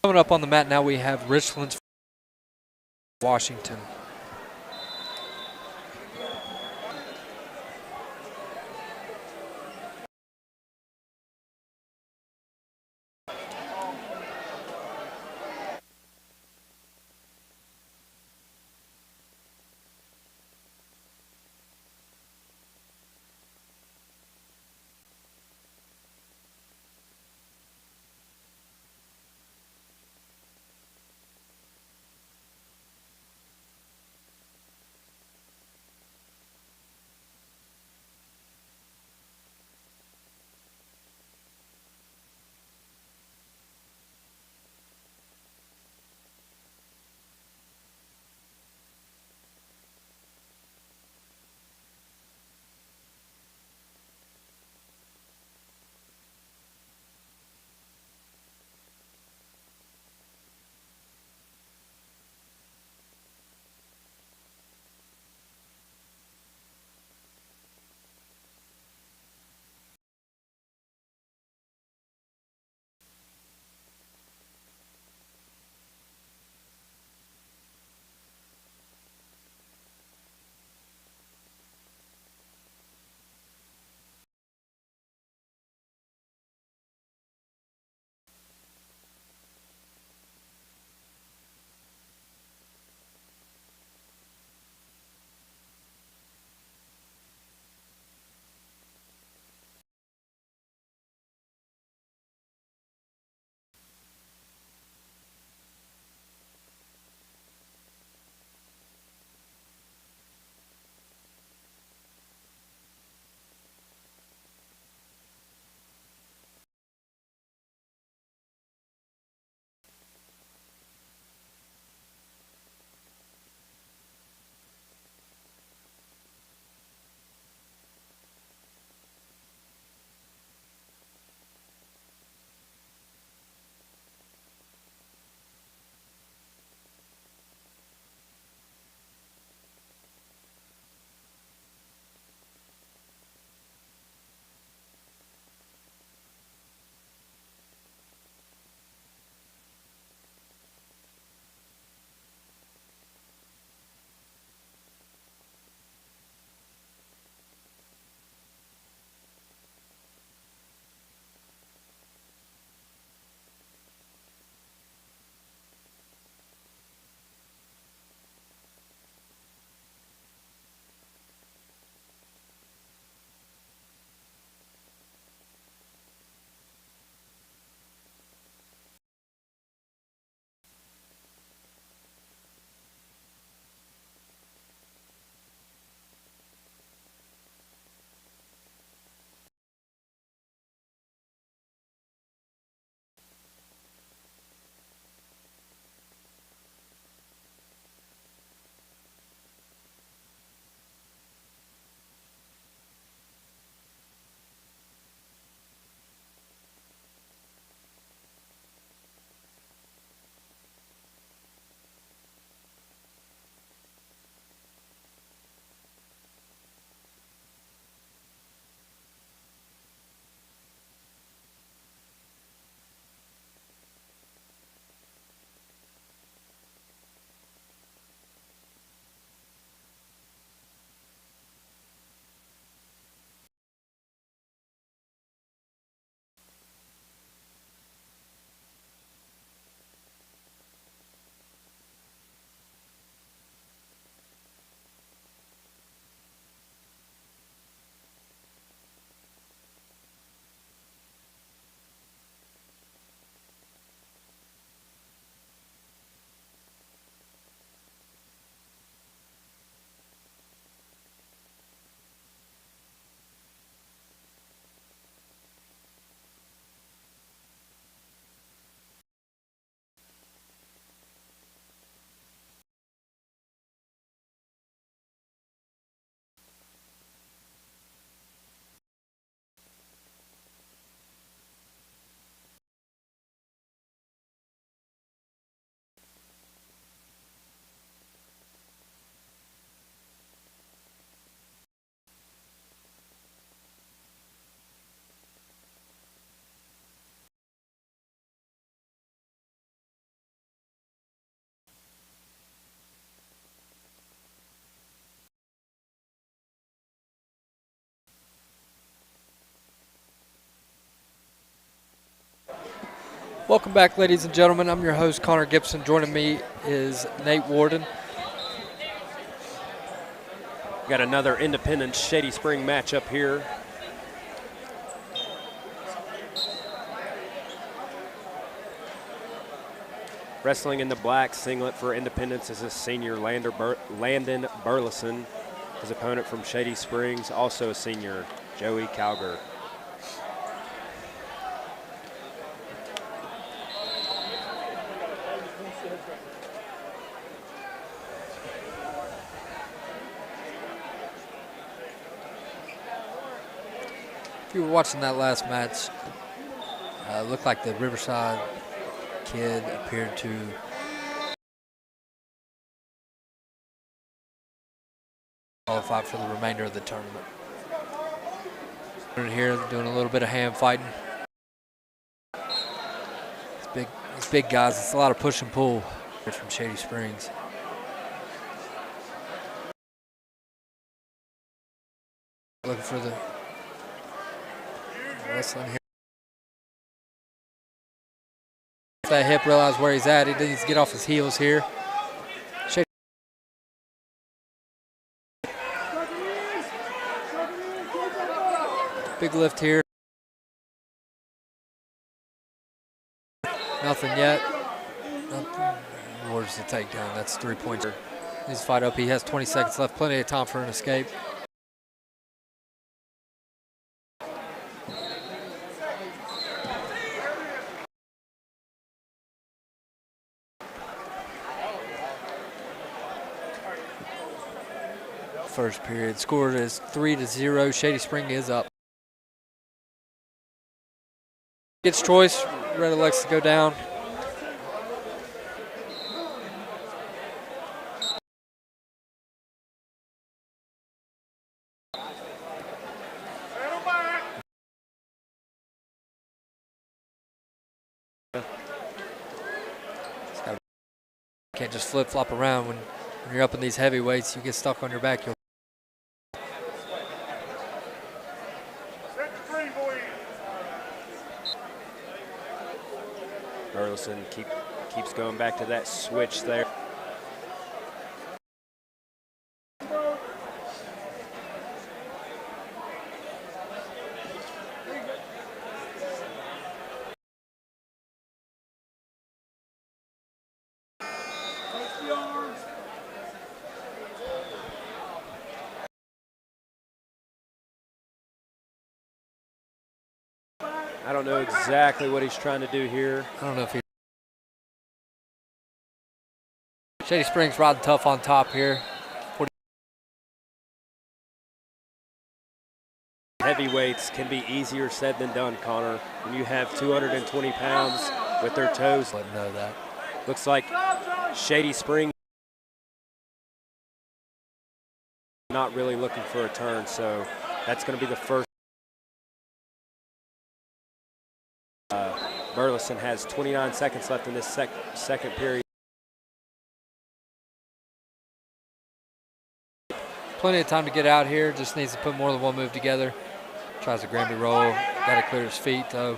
Coming up on the mat now, we have Richlands, Washington. Welcome back, ladies and gentlemen. I'm your host, Connor Gibson. Joining me is Nate Warden. Got another Independence Shady Spring matchup here. Wrestling in the black singlet for Independence is a senior Landon Burleson. His opponent from Shady Springs, also a senior, Joey Calger. If you were watching that last match, it looked like the Riverside kid appeared to qualify for the remainder of the tournament. Here doing a little bit of hand fighting. These big guys, it's a lot of push and pull from Shady Springs. Looking for the wrestling here. That hip, realize where he's at. He needs to get off his heels here. Shady. Big lift here. Nothing yet. Nothing. Awards the takedown. That's 3 points. Needs to fight up. He has 20 seconds left. Plenty of time for an escape. First period. Score is 3-0. Shady Spring is up. Gets choice. Red elects to go down. Can't just flip-flop around when you're up in these heavyweights. You get stuck on your back. You'll Burleson keeps going back to that switch there. I don't know exactly what he's trying to do here. I don't know if he. Shady Springs riding tough on top here. Heavyweights can be easier said than done, Connor. When you have 220 pounds with their toes. Let know that. Looks like Shady Springs not really looking for a turn, so that's going to be the first. Burleson has 29 seconds left in this second period. Plenty of time to get out here. Just needs to put more than one move together. Tries a Granby roll. Got to clear his feet, though.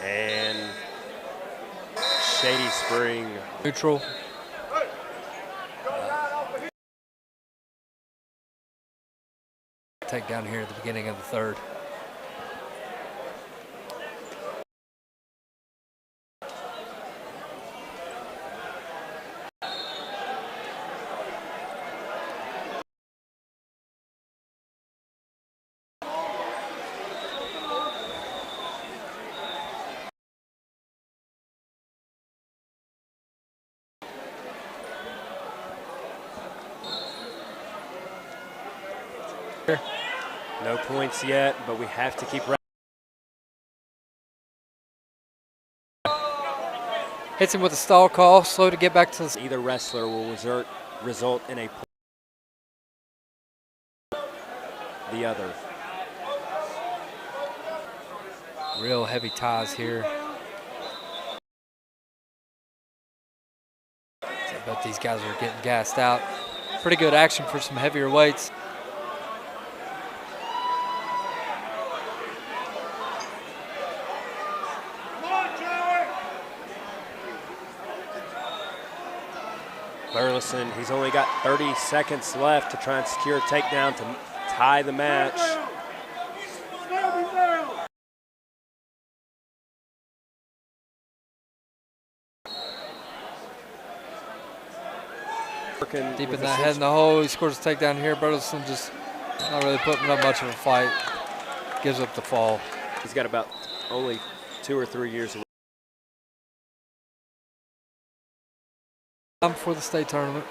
And Shady Spring. Neutral. Take down here at the beginning of the third. No points yet, but we have to keep. Hits him with a stall call, slow to get back to the. Either wrestler will result in a the other. Real heavy ties here. I bet these guys are getting gassed out. pretty good action for some heavier weights. Burleson, he's only got 30 seconds left to try and secure a takedown to tie the match. Deep in that head in the hole, he scores a takedown here. Burleson just not really putting up much of a fight. Gives up the fall. He's got about only 2 or 3 years away. Time for the state tournament.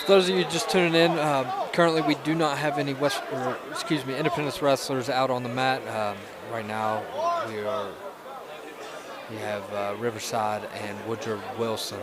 For those of you just tuning in, currently we do not have any Independence wrestlers out on the mat. Right now we have Riverside and Woodrow Wilson.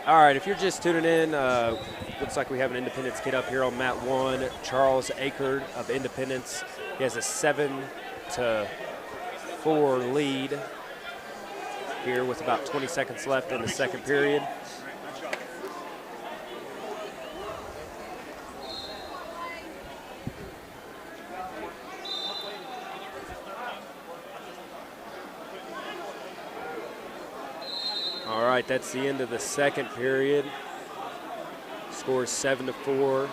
All right, if you're just tuning in, looks like we have an Independence kid up here on mat 1, Charles Akerd of Independence. He has a 7-4 lead here with about 20 seconds left in the second period. All right, that's the end of the second period. Score is 7-4.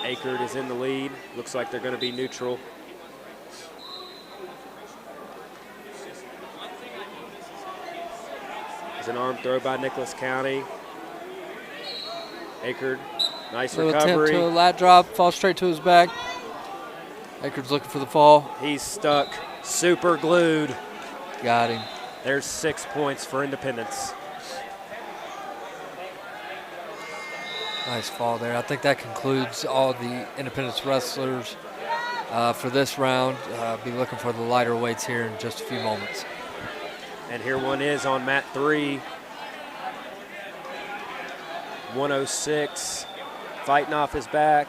Akerd is in the lead. Looks like they're going to be neutral. There's an arm throw by Nicholas County. Akerd, nice Little recovery. attempt to a lat drop, fall straight to his back. Akerd's looking for the fall. He's stuck, super glued. Got him. There's 6 points for Independence. Nice fall there. I think that concludes all the Independence wrestlers for this round. Be looking for the lighter weights here in just a few moments. And here one is on mat 3. 106, fighting off his back.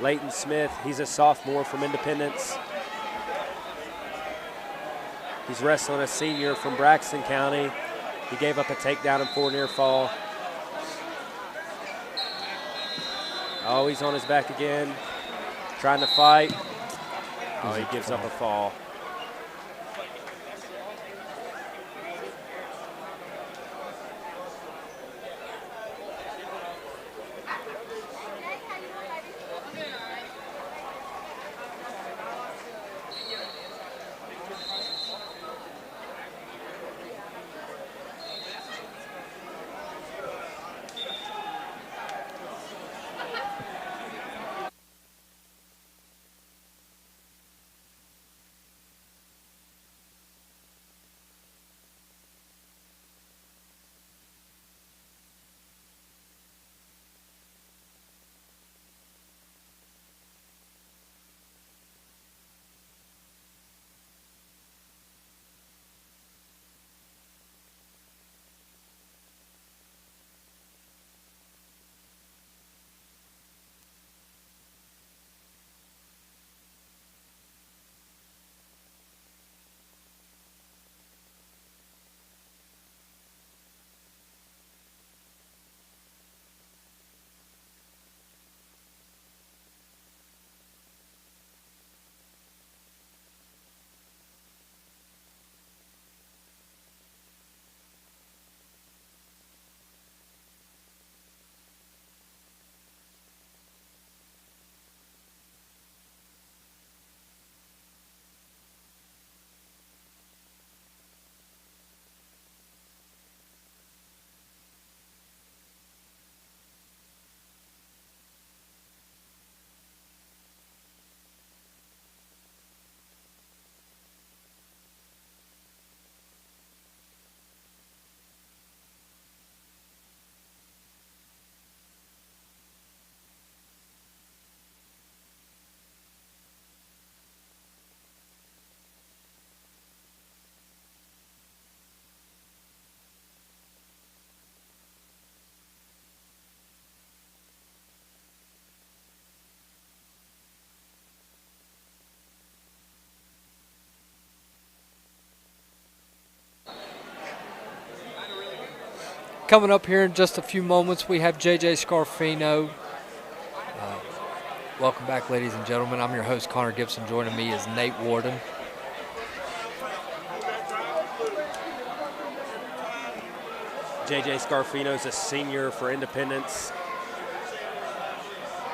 Leighton Smith, he's a sophomore from Independence. He's wrestling a senior from Braxton County. He gave up a takedown and 4 near fall. Oh, he's on his back again, trying to fight. Oh, he gives up a fall. Coming up here in just a few moments, we have JJ Scarfino. Welcome back, ladies and gentlemen. I'm your host, Connor Gibson. Joining me is Nate Warden. JJ Scarfino's a senior for Independence.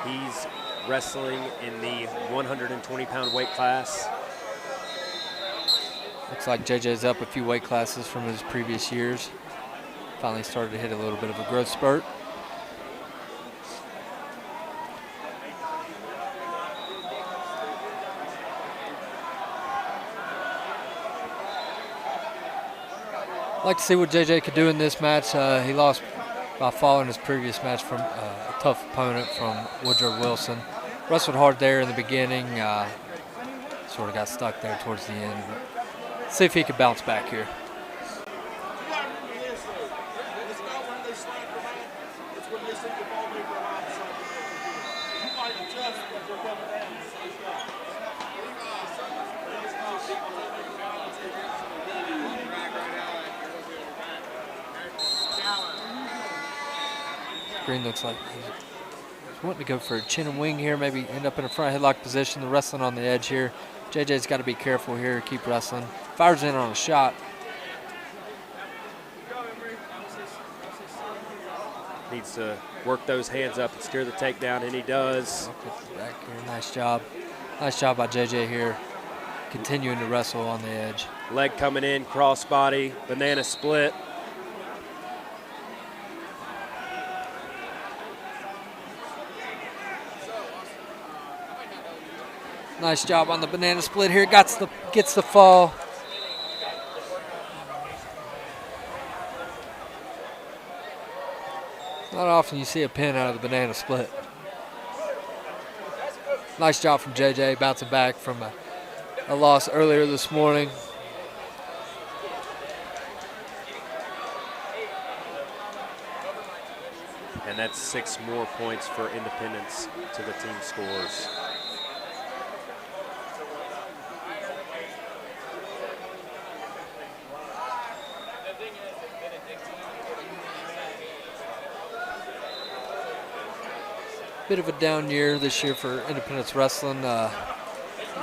He's wrestling in the 120-pound weight class. Looks like JJ's up a few weight classes from his previous years. Finally started to hit a little bit of a growth spurt. I'd like to see what JJ could do in this match. He lost by falling his previous match from a tough opponent from Woodrow Wilson. Wrestled hard there in the beginning. Sort of got stuck there towards the end. But see if he could bounce back here. Green looks like he's wanting to go for a chin and wing here, maybe end up in a front headlock position. The wrestling on the edge here. JJ's got to be careful here, keep wrestling. Fires in on a shot. Needs to work those hands up and steer the takedown, and he does. Back here, nice job. Nice job by JJ here, continuing to wrestle on the edge. Leg coming in, crossbody, banana split. Nice job on the banana split here. Gets the fall. Not often you see a pin out of the banana split. Nice job from JJ, bouncing back from a loss earlier this morning. And that's 6 more points for Independence to the team scores. Bit of a down year this year for Independence Wrestling.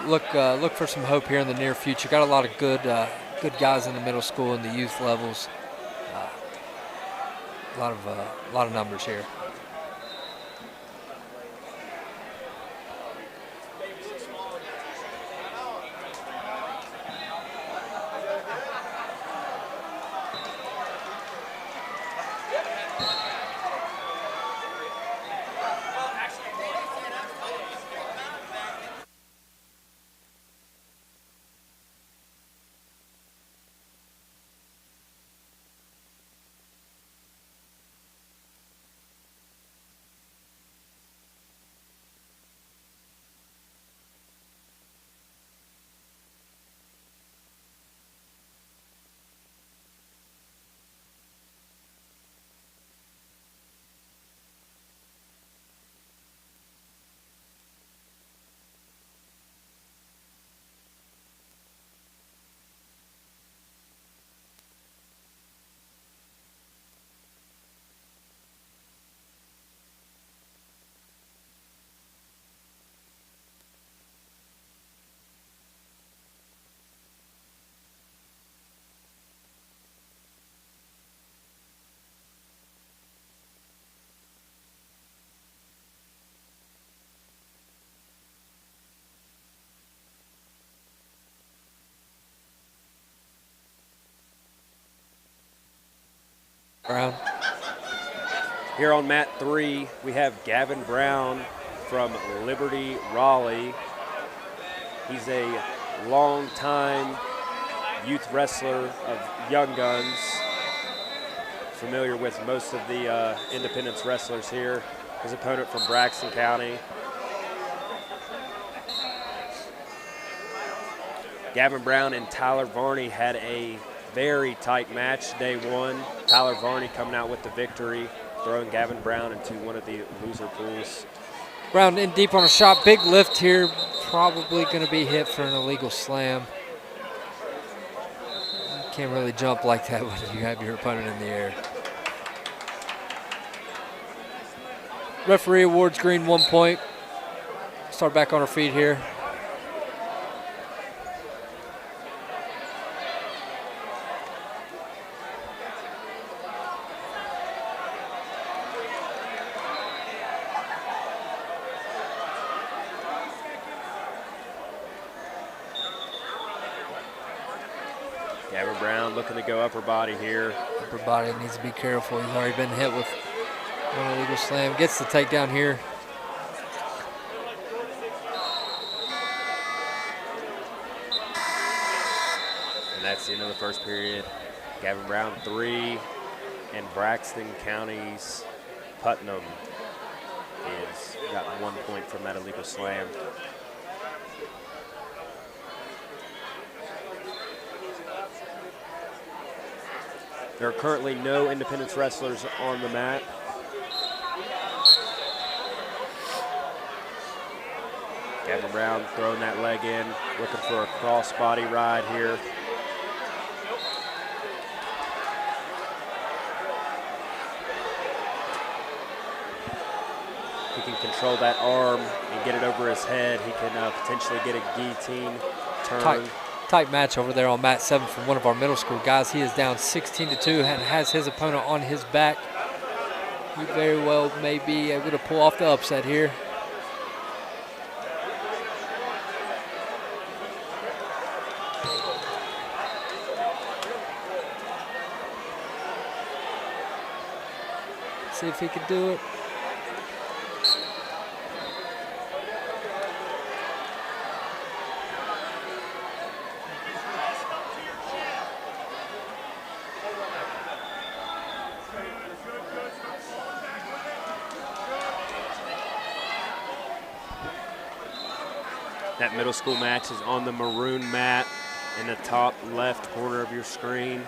Look for some hope here in the near future. Got a lot of good guys in the middle school and the youth levels. A lot of numbers here. Brown. Here on mat 3, we have Gavin Brown from Liberty Raleigh. He's a long-time youth wrestler of Young Guns, familiar with most of the Independence wrestlers here. His opponent from Braxton County. Gavin Brown and Tyler Varney had a very tight match day 1. Tyler Varney coming out with the victory, throwing Gavin Brown into one of the loser pools. Brown in deep on a shot. Big lift here. Probably going to be hit for an illegal slam. You can't really jump like that when you have your opponent in the air. Referee awards Green 1 point. Start back on our feet here. Gavin Brown looking to go upper body here. Upper body needs to be careful. He's already been hit with one illegal slam. Gets the takedown here. And that's the end of the first period. Gavin Brown 3, and Braxton County's Putnam is got 1 point from that illegal slam. There are currently no Independence wrestlers on the mat. Gavin Brown throwing that leg in, looking for a cross-body ride here. If he can control that arm and get it over his head, he can potentially get a guillotine turn. Tight match over there on mat 7 from one of our middle school guys. He is down 16-2 and has his opponent on his back. He very well may be able to pull off the upset here. See if he can do it. That middle school match is on the maroon mat in the top left corner of your screen.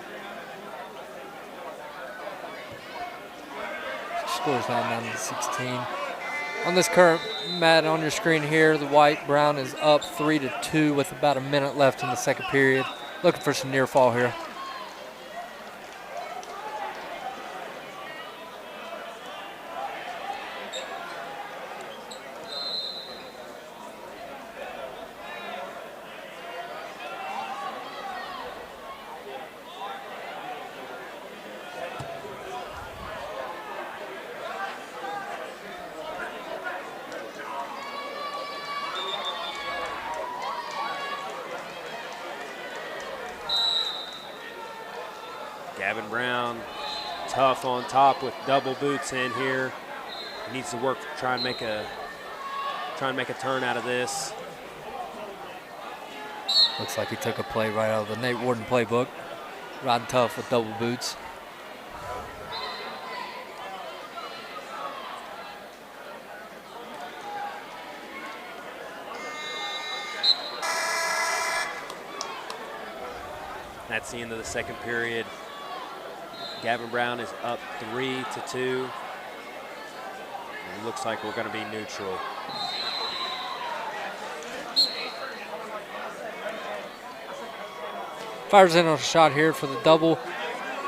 Scores down to 16. On this current mat on your screen here, the white-brown is up 3-2 with about a minute left in the second period. Looking for some near fall here. Gavin Brown, tough on top with double boots in here. He needs to work to try and make a turn out of this. Looks like he took a play right out of the Nate Warden playbook. Riding tough with double boots. That's the end of the second period. Gavin Brown is up 3-2. It looks like we're going to be neutral. Fires in on a shot here for the double.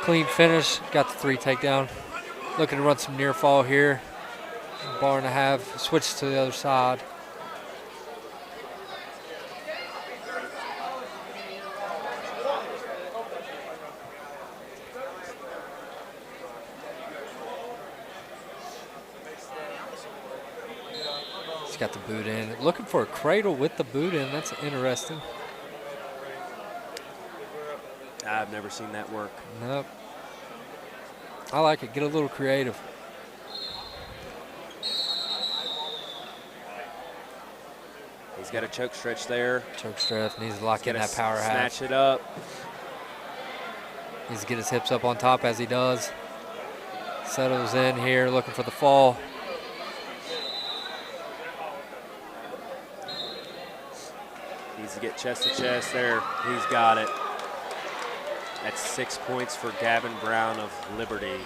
Clean finish. Got the 3 takedown. Looking to run some near fall here. Bar and a half. Switch to the other side. Got the boot in. Looking for a cradle with the boot in. That's interesting. I've never seen that work. Nope. I like it. Get a little creative. He's got a choke stretch there. Choke stretch. Needs to lock in that power half. Snatch it up. Needs to get his hips up on top as he does. Settles in here, looking for the fall. Needs to get chest to chest there. He's got it. That's 6 points for Gavin Brown of Liberty.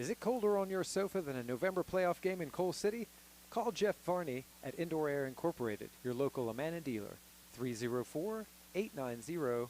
Is it colder on your sofa than a November playoff game in Coal City? Call Jeff Varney at Indoor Air Incorporated, your local Amana dealer, 304-890-2212.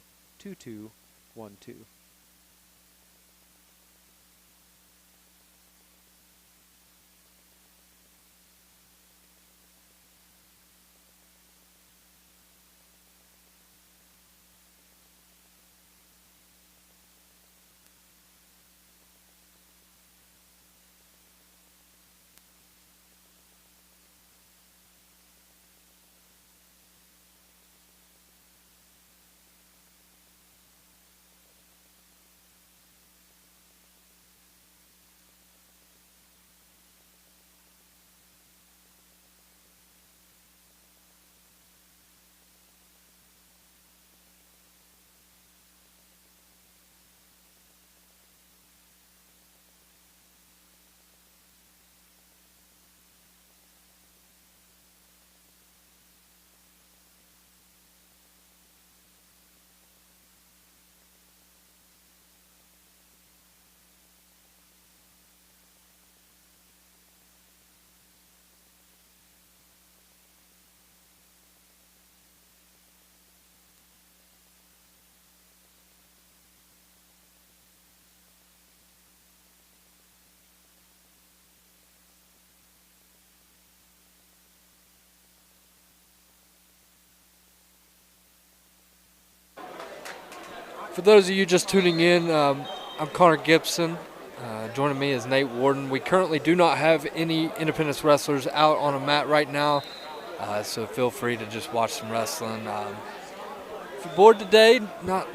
For those of you just tuning in, I'm Connor Gibson. Joining me is Nate Warden. We currently do not have any Independence wrestlers out on a mat right now, so feel free to just watch some wrestling. If you're bored today, not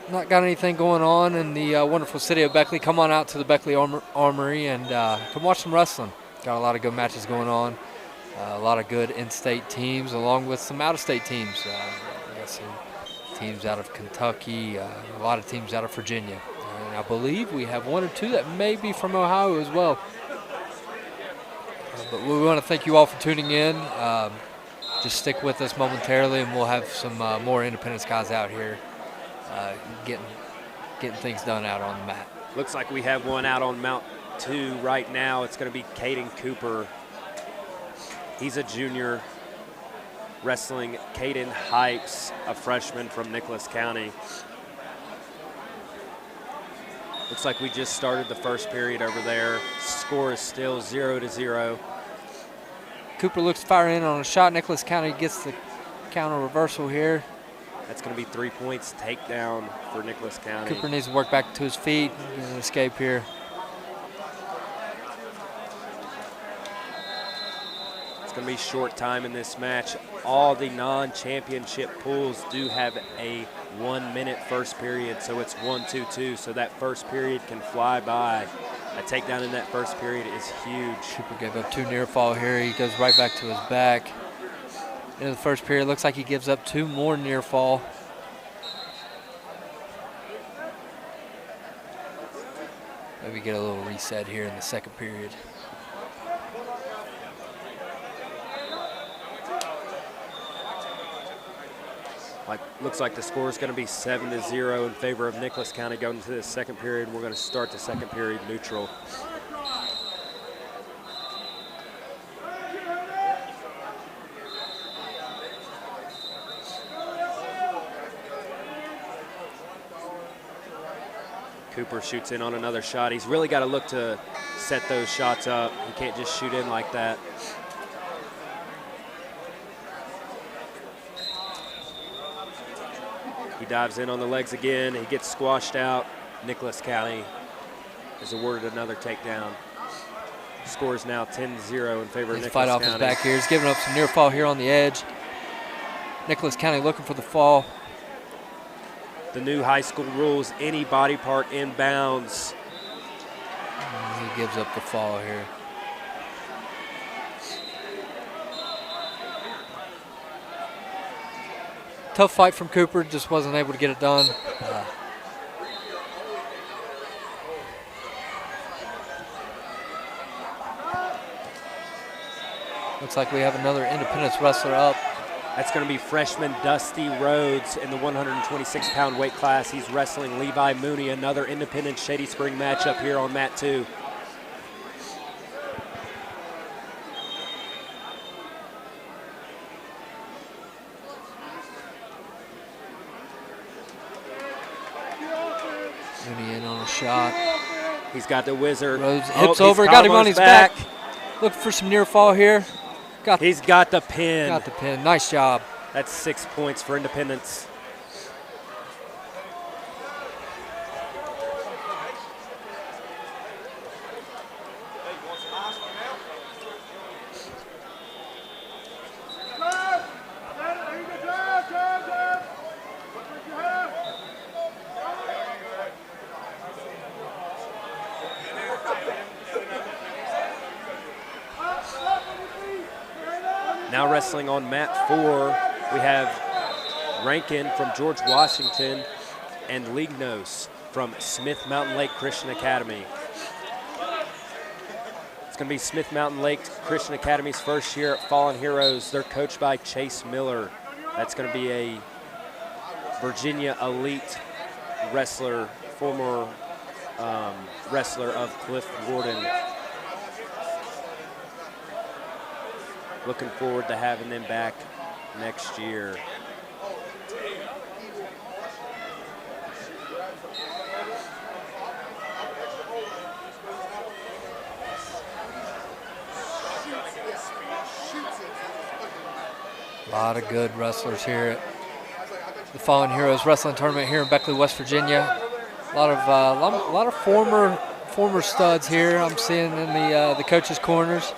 got anything going on in the wonderful city of Beckley, come on out to the Beckley Armory and come watch some wrestling. Got a lot of good matches going on, a lot of good in-state teams along with some out-of-state teams. We got some teams out of Kentucky, a lot of teams out of Virginia. And I believe we have one or two that may be from Ohio as well. But we want to thank you all for tuning in. Just stick with us momentarily and we'll have some more Independence guys out here getting things done out on the mat. Looks like we have one out on Mount 2 right now. It's going to be Caden Cooper. He's a junior wrestling Caden Hikes, a freshman from Nicholas County. Looks like we just started the first period over there. Score is still 0-0. Cooper looks to fire in on a shot. Nicholas County gets the counter reversal here. That's going to be 3 points takedown for Nicholas County. Cooper needs to work back to his feet, get an escape here. It's going to be short time in this match. All the non-championship pools do have a 1 minute first period, so it's 1-2-2, so that first period can fly by. A takedown in that first period is huge. Cooper gave up 2 near fall here. He goes right back to his back. In the first period, looks like he gives up 2 more near fall. Maybe get a little reset here in the second period. Looks like the score is going to be 7-0 in favor of Nicholas County going into the second period. We're going to start the second period neutral. Cooper shoots in on another shot. He's really got to look to set those shots up. He can't just shoot in like that. He dives in on the legs again. He gets squashed out. Nicholas County is awarded another takedown. Score is now 10-0 in favor of Nicholas County. Fight off his back here. He's giving up some near fall here on the edge. Nicholas County looking for the fall. The new high school rules, any body part inbounds. And he gives up the fall here. Tough fight from Cooper, just wasn't able to get it done. Looks like we have another Independence wrestler up. That's going to be freshman Dusty Rhodes in the 126-pound weight class. He's wrestling Levi Mooney, another Independence Shady Spring matchup here on mat 2. shot. He's got the wizard. Rhodes Oh, hips he's over, got him on combos his back. Looking for some near fall here. He's got the pin. Got the pin. Nice job. That's 6 points for Independence. Now wrestling on mat 4, we have Rankin from George Washington and Lignos from Smith Mountain Lake Christian Academy. It's going to be Smith Mountain Lake Christian Academy's first year at Fallen Heroes. They're coached by Chase Miller. That's going to be a Virginia elite wrestler, former wrestler of Cliff Gordon. Looking forward to having them back next year. A lot of good wrestlers here at the Fallen Heroes Wrestling Tournament here in Beckley, West Virginia. A lot of former studs here I'm seeing in the coaches' corners.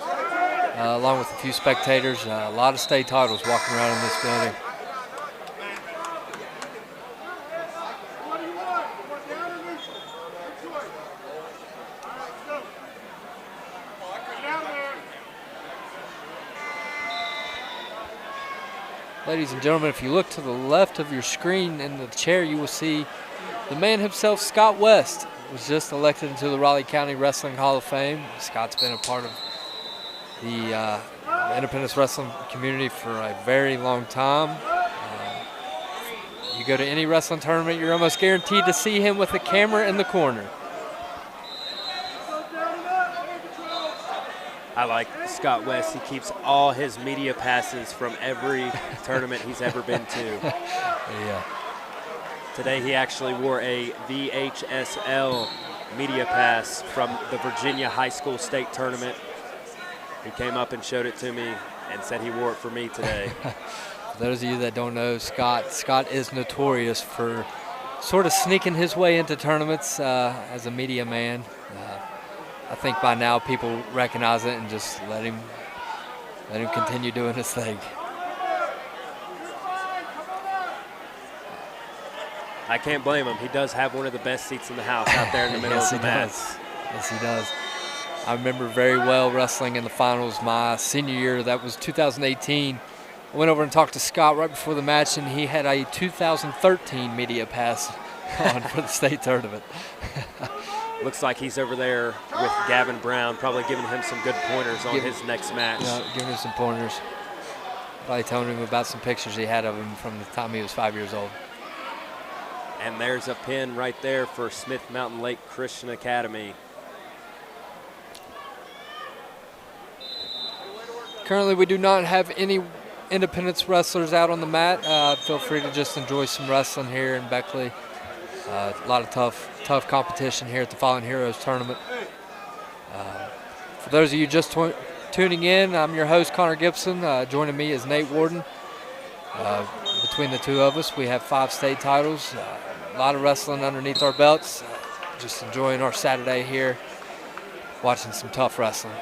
Along with a few spectators, a lot of state titles walking around in this building. Ladies and gentlemen, if you look to the left of your screen in the chair, you will see the man himself, Scott West, was just elected into the Raleigh County Wrestling Hall of Fame. Scott's been a part of the independence wrestling community for a very long time. You go to any wrestling tournament, you're almost guaranteed to see him with a camera in the corner. I like Scott West. He keeps all his media passes from every tournament he's ever been to. Yeah. Today he actually wore a VHSL media pass from the Virginia High School State Tournament. He came up and showed it to me and said he wore it for me today. For those of you that don't know, Scott is notorious for sort of sneaking his way into tournaments as a media man. I think by now people recognize it and just let him continue doing his thing. I can't blame him. He does have one of the best seats in the house out there in the middle Yes, of the he mat. does. Yes, he does. I remember very well wrestling in the finals my senior year. That was 2018. I went over and talked to Scott right before the match, and he had a 2013 media pass on for the state tournament. Looks like he's over there with Gavin Brown, probably giving him some good pointers on his next match. Yeah, giving him some pointers. Probably telling him about some pictures he had of him from the time he was 5 years old. And there's a pin right there for Smith Mountain Lake Christian Academy. Currently, we do not have any independence wrestlers out on the mat. Feel free to just enjoy some wrestling here in Beckley. A lot of tough competition here at the Fallen Heroes Tournament. For those of you just tuning in, I'm your host, Connor Gibson. Joining me is Nate Warden. Between the two of us, we have 5 state titles. A lot of wrestling underneath our belts. Just enjoying our Saturday here, watching some tough wrestling.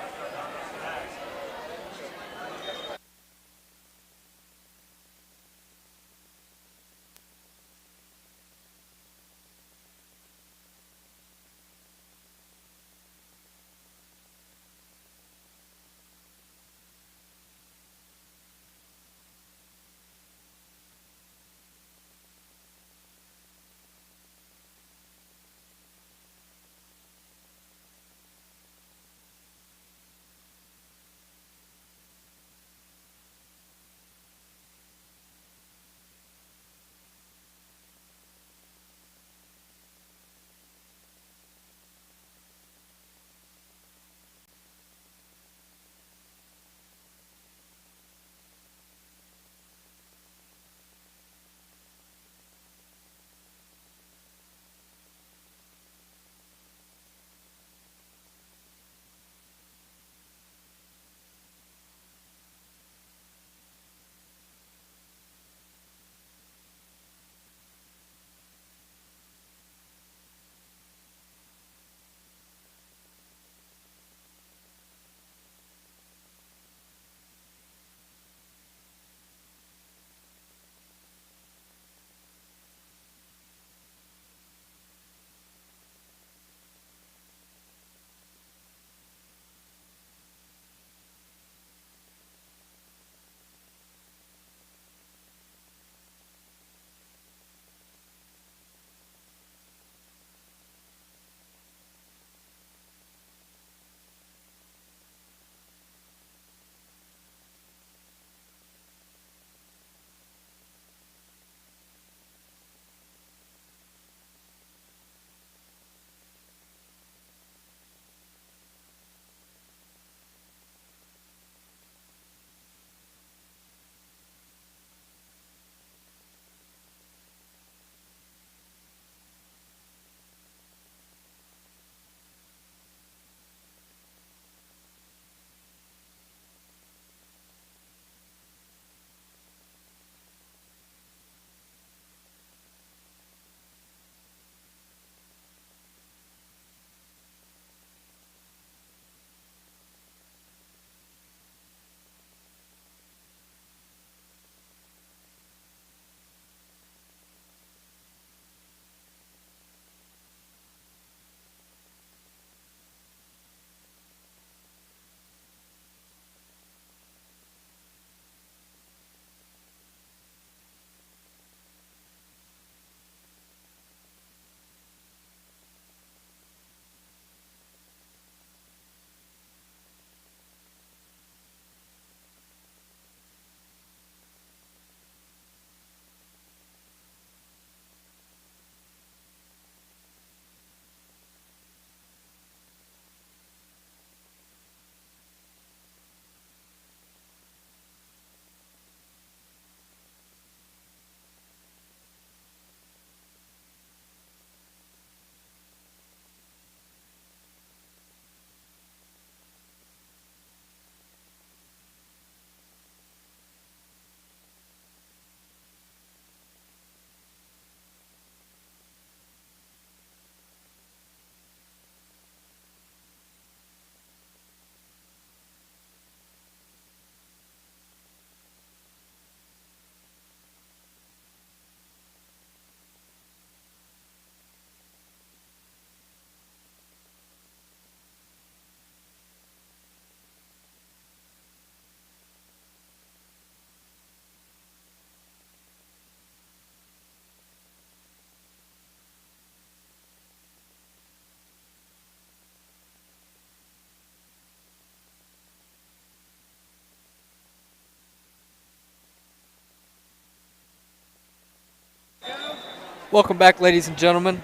Welcome back, ladies and gentlemen.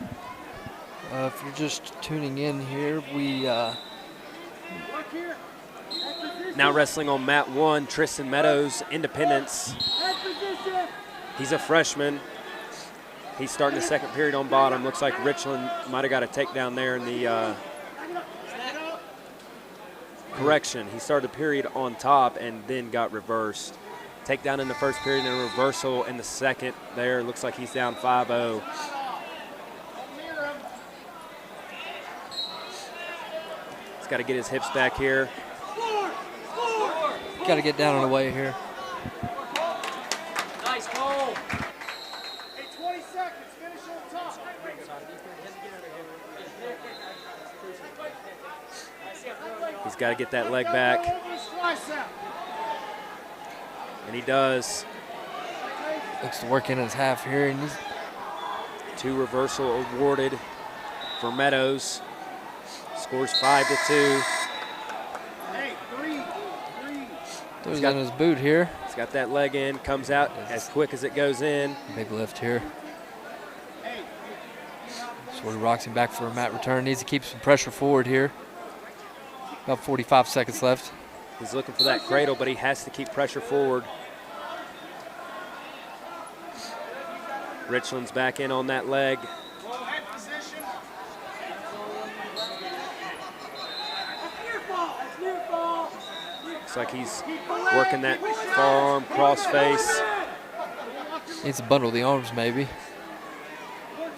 If you're just tuning in here, we Now wrestling on mat 1, Tristan Meadows, Independence. He's a freshman. He's starting the second period on bottom. Looks like Richland might have got a takedown there in the correction. He started the period on top and then got reversed. Takedown in the first period and a reversal in the second there. Looks like he's down 5-0. He's got to get his hips back here. got to get down on the way here. Nice goal. Hey, 20 seconds. Finish on top. He's got to get that leg back. And he does. Looks to work in his half here. And he's 2 reversal awarded for Meadows. Scores 5-2. throws in his boot here. He's got that leg in, comes out as quick as it goes in. Big lift here. Sort of rocks him back for a mat return. Needs to keep some pressure forward here. About 45 seconds left. He's looking for that cradle, but he has to keep pressure forward. Richland's back in on that leg. Looks like he's working that forearm cross face. Needs to bundle the arms maybe.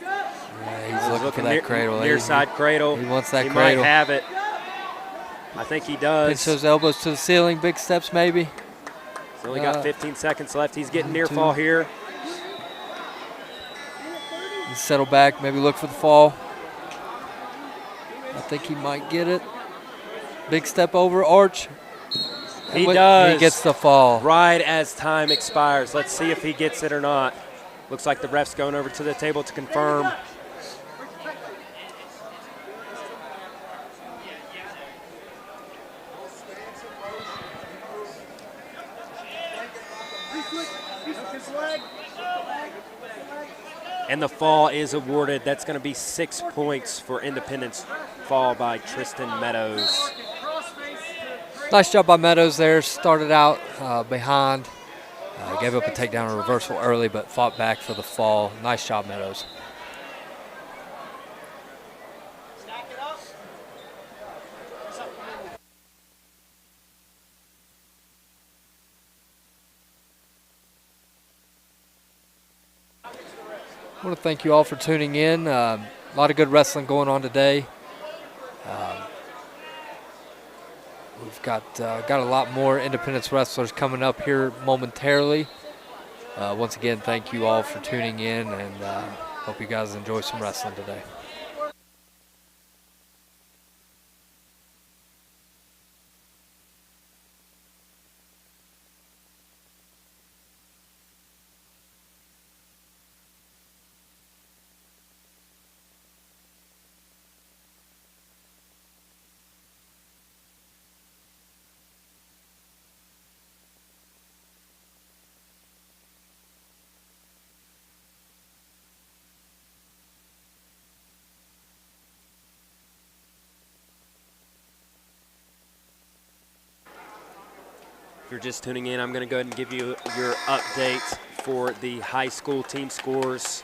Yeah, he's looking for that cradle. Near side cradle. He wants that he cradle. Might have it. I think he does. Pinch those elbows to the ceiling. Big steps maybe. He's only got 15 seconds left. He's getting near fall here. He's settle back. Maybe look for the fall. I think he might get it. Big step over arch. He does. He gets the fall. Right as time expires. Let's see if he gets it or not. Looks like the ref's going over to the table to confirm. And the fall is awarded. That's going to be 6 points for Independence fall by Tristan Meadows. Nice job by Meadows there. Started out behind. Gave up a takedown and reversal early, but fought back for the fall. Nice job, Meadows. I want to thank you all for tuning in. A lot of good wrestling going on today. We've got a lot more Independence wrestlers coming up here momentarily. Once again, thank you all for tuning in, and hope you guys enjoy some wrestling today. If you're just tuning in, I'm going to go ahead and give you your update for the high school team scores.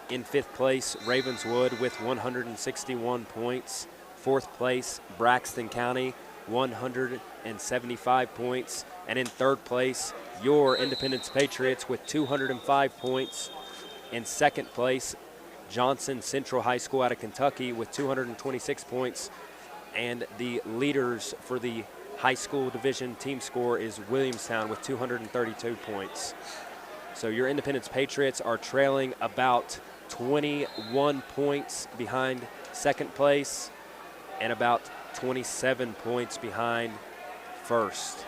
In 5th place, Ravenswood with 161 points. 4th place, Braxton County, 175 points. And in 3rd place, your Independence Patriots with 205 points. In 2nd place, Johnson Central High School out of Kentucky with 226 points. And the leaders for the high school division team score is Williamstown with 232 points. So your Independence Patriots are trailing about 21 points behind 2nd place and about 27 points behind 1st.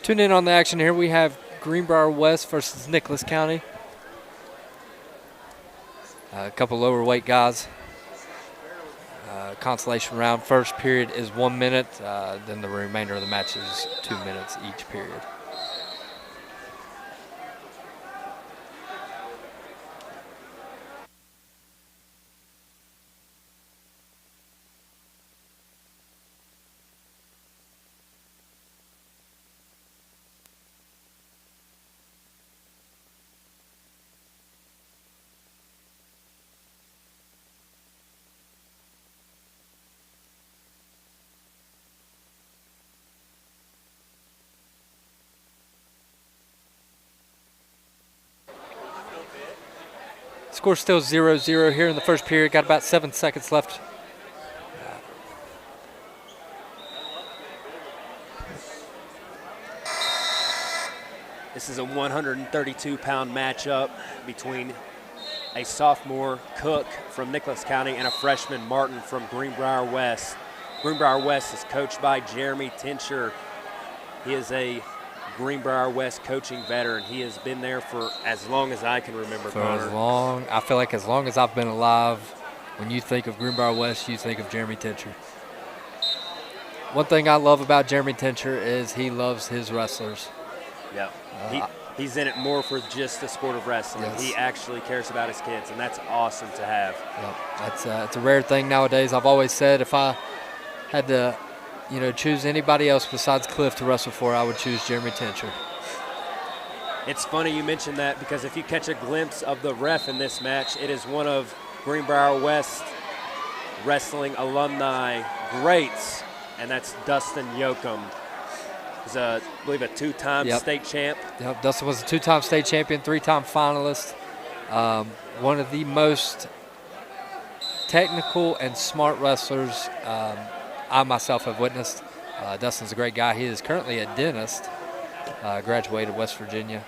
Tune in on the action here. We have Greenbrier West versus Nicholas County. A couple lower weight guys consolation round. First period is 1 minute. Then the remainder of the match is 2 minutes each period. Score still 0-0 here in the first period. Got about 7 seconds left. This is a 132-pound matchup between a sophomore, Cook, from Nicholas County, and a freshman, Martin, from Greenbrier West. Greenbrier West is coached by Jeremy Tincher. He is a Greenbrier West coaching veteran. He has been there for as long as I can remember. I feel like as long as I've been alive, when you think of Greenbrier West, you think of Jeremy Tincher. One thing I love about Jeremy Tincher is he loves his wrestlers. Yeah, he's in it more for just the sport of wrestling. Yes. He actually cares about his kids, and that's awesome to have. Yep. It's a rare thing nowadays. I've always said if I had to, choose anybody else besides Cliff to wrestle for, I would choose Jeremy Tincher. It's funny you mentioned that because if you catch a glimpse of the ref in this match, it is one of Greenbrier West wrestling alumni greats, and that's Dustin Yoakum. He's, I believe, a two-time state champ. Yep, Dustin was a two-time state champion, three-time finalist. One of the most technical and smart wrestlers I myself have witnessed. Dustin's a great guy. He is currently a dentist, graduated West Virginia.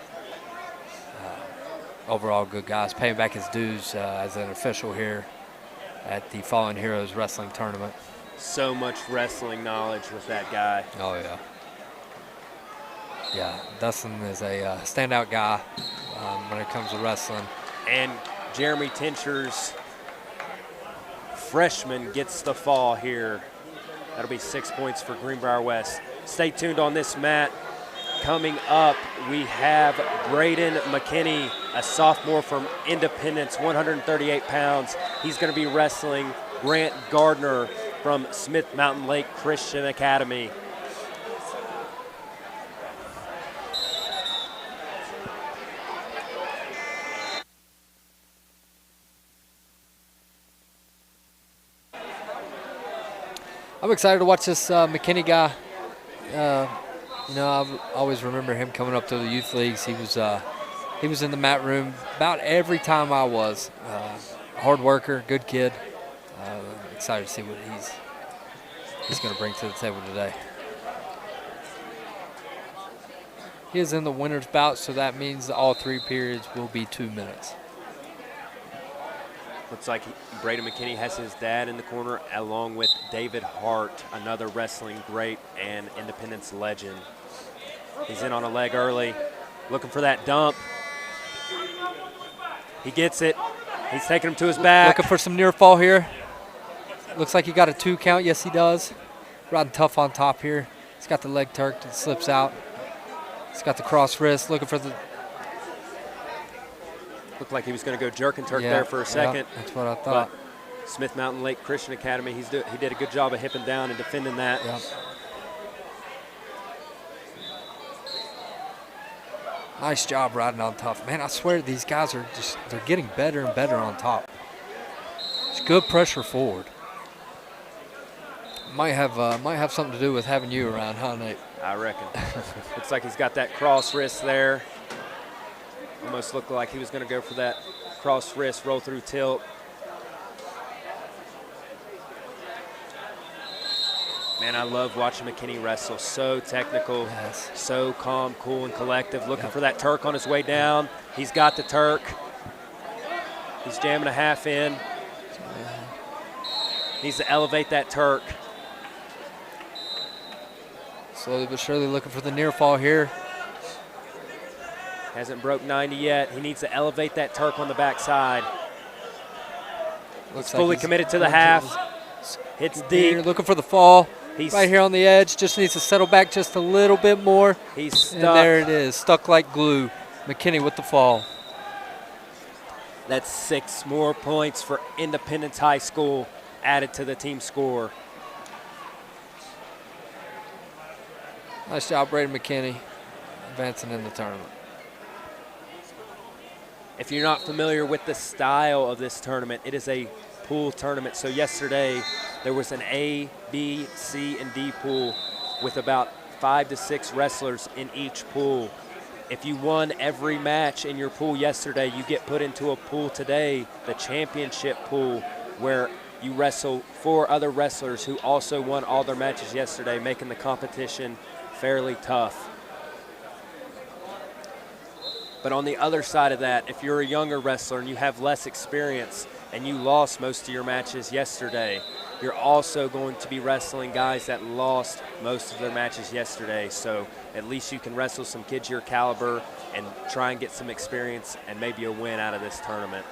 Overall good guy. He's paying back his dues as an official here at the Fallen Heroes Wrestling Tournament. So much wrestling knowledge with that guy. Oh, yeah. Yeah, Dustin is a standout guy when it comes to wrestling. And Jeremy Tincher's freshman gets the fall here. That'll be 6 points for Greenbrier West. Stay tuned on this mat. Coming up, we have Braden McKinney, a sophomore from Independence, 138 pounds. He's going to be wrestling Grant Gardner from Smith Mountain Lake Christian Academy. I'm excited to watch this McKinney guy. I always remember him coming up to the youth leagues. He was in the mat room about every time I was. Hard worker, good kid. Excited to see what he's going to bring to the table today. He is in the winner's bout, so that means all 3 periods will be 2 minutes. Looks like Braden McKinney has his dad in the corner, along with David Hart, another wrestling great and Independence legend. He's in on a leg early, looking for that dump. He gets it. He's taking him to his back. Looking for some near fall here. Looks like he got a 2 count. Yes, he does. Riding tough on top here. He's got the leg turked. It slips out. He's got the cross wrist. Looking for the... Looked like he was going to go jerk and turk there for a second. Yeah, that's what I thought. But Smith Mountain Lake Christian Academy, he did a good job of hipping down and defending that. Yep. Nice job riding on top. Man, I swear these guys are they're getting better and better on top. It's good pressure forward. Might have something to do with having you around, huh, Nate? I reckon. Looks like he's got that cross wrist there. Almost looked like he was going to go for that cross wrist roll through tilt. Man, I love watching McKinney wrestle. So technical, yes. So calm, cool, and collective. Looking for that Turk on his way down. He's got the Turk. He's jamming a half in. Needs to elevate that Turk. Slowly but surely looking for the near fall here. Hasn't broke 90 yet. He needs to elevate that Turk on the backside. Looks fully like committed to the half. Hits Here, deep. looking for the fall. He's Right here on the edge. Just needs to settle back just a little bit more. He's stuck. And there it is. Stuck like glue. McKinney with the fall. That's 6 more points for Independence High School added to the team score. Nice job, Braden McKinney, advancing in the tournament. If you're not familiar with the style of this tournament, it is a pool tournament. So yesterday there was an A, B, C, and D pool with about 5 to 6 wrestlers in each pool. If you won every match in your pool yesterday, you get put into a pool today, the championship pool, where you wrestle 4 other wrestlers who also won all their matches yesterday, making the competition fairly tough. But on the other side of that, if you're a younger wrestler and you have less experience and you lost most of your matches yesterday, you're also going to be wrestling guys that lost most of their matches yesterday. So at least you can wrestle some kids your caliber and try and get some experience and maybe a win out of this tournament.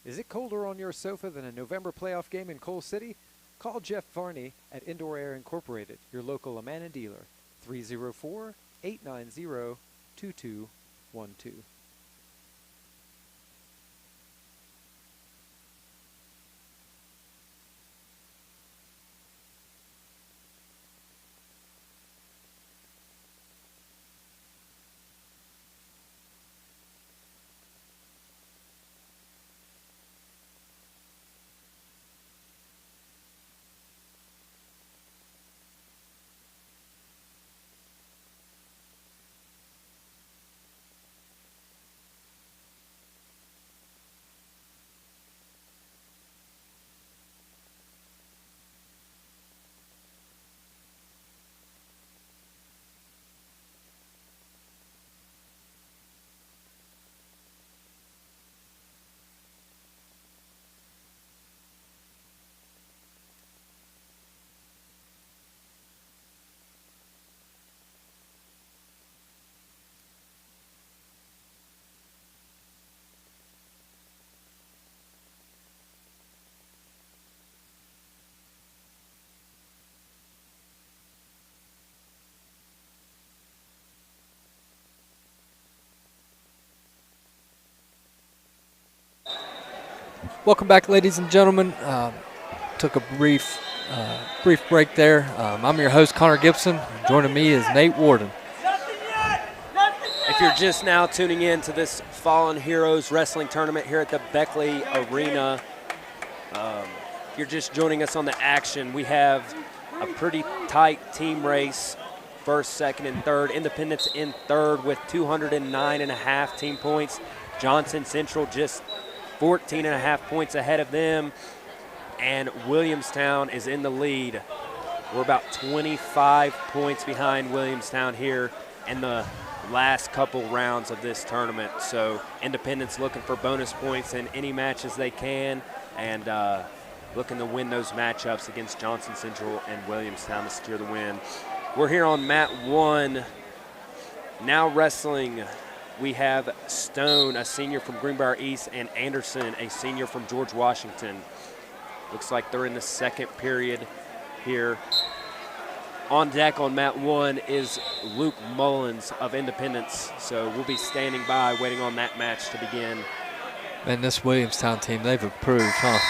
Is it colder on your sofa than a November playoff game in Coal City? Call Jeff Varney at Indoor Air Incorporated, your local Amana dealer, 304-890-2212. Welcome back, ladies and gentlemen. Took a brief break there. I'm your host, Connor Gibson. Joining me is Nate Warden. If you're just now tuning in to this Fallen Heroes Wrestling Tournament here at the Beckley Arena, if you're just joining us on the action, we have a pretty tight team race, first, second, and third. Independence in third with 209.5 team points. Johnson Central just 14.5 points ahead of them, and Williamstown is in the lead. We're about 25 points behind Williamstown here in the last couple rounds of this tournament. So Independence looking for bonus points in any matches they can, and looking to win those matchups against Johnson Central and Williamstown to secure the win. We're here on mat 1. Now wrestling, we have Stone, a senior from Greenbrier East, and Anderson, a senior from George Washington. Looks like they're in the second period here. On deck on mat 1 is Luke Mullins of Independence. So we'll be standing by waiting on that match to begin. Man, this Williamstown team, they've improved, huh?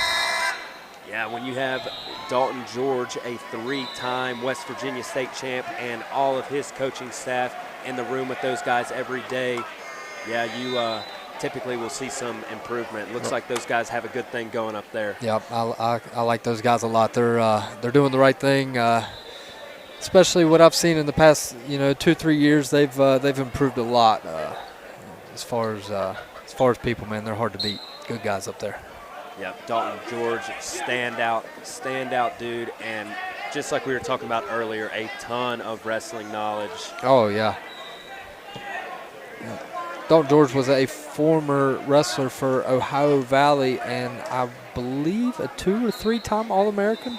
Yeah, when you have Dalton George, a 3-time West Virginia state champ, and all of his coaching staff in the room with those guys every day, yeah, you typically will see some improvement. Looks like those guys have a good thing going up there. Yeah, I like those guys a lot. They're doing the right thing. Especially what I've seen in the past, 2-3 years, they've improved a lot. As far as people, man, they're hard to beat. Good guys up there. Yep, Dalton George, standout dude, and just like we were talking about earlier, a ton of wrestling knowledge. Oh, yeah. Dalton George was a former wrestler for Ohio Valley and I believe a 2 or 3-time All-American.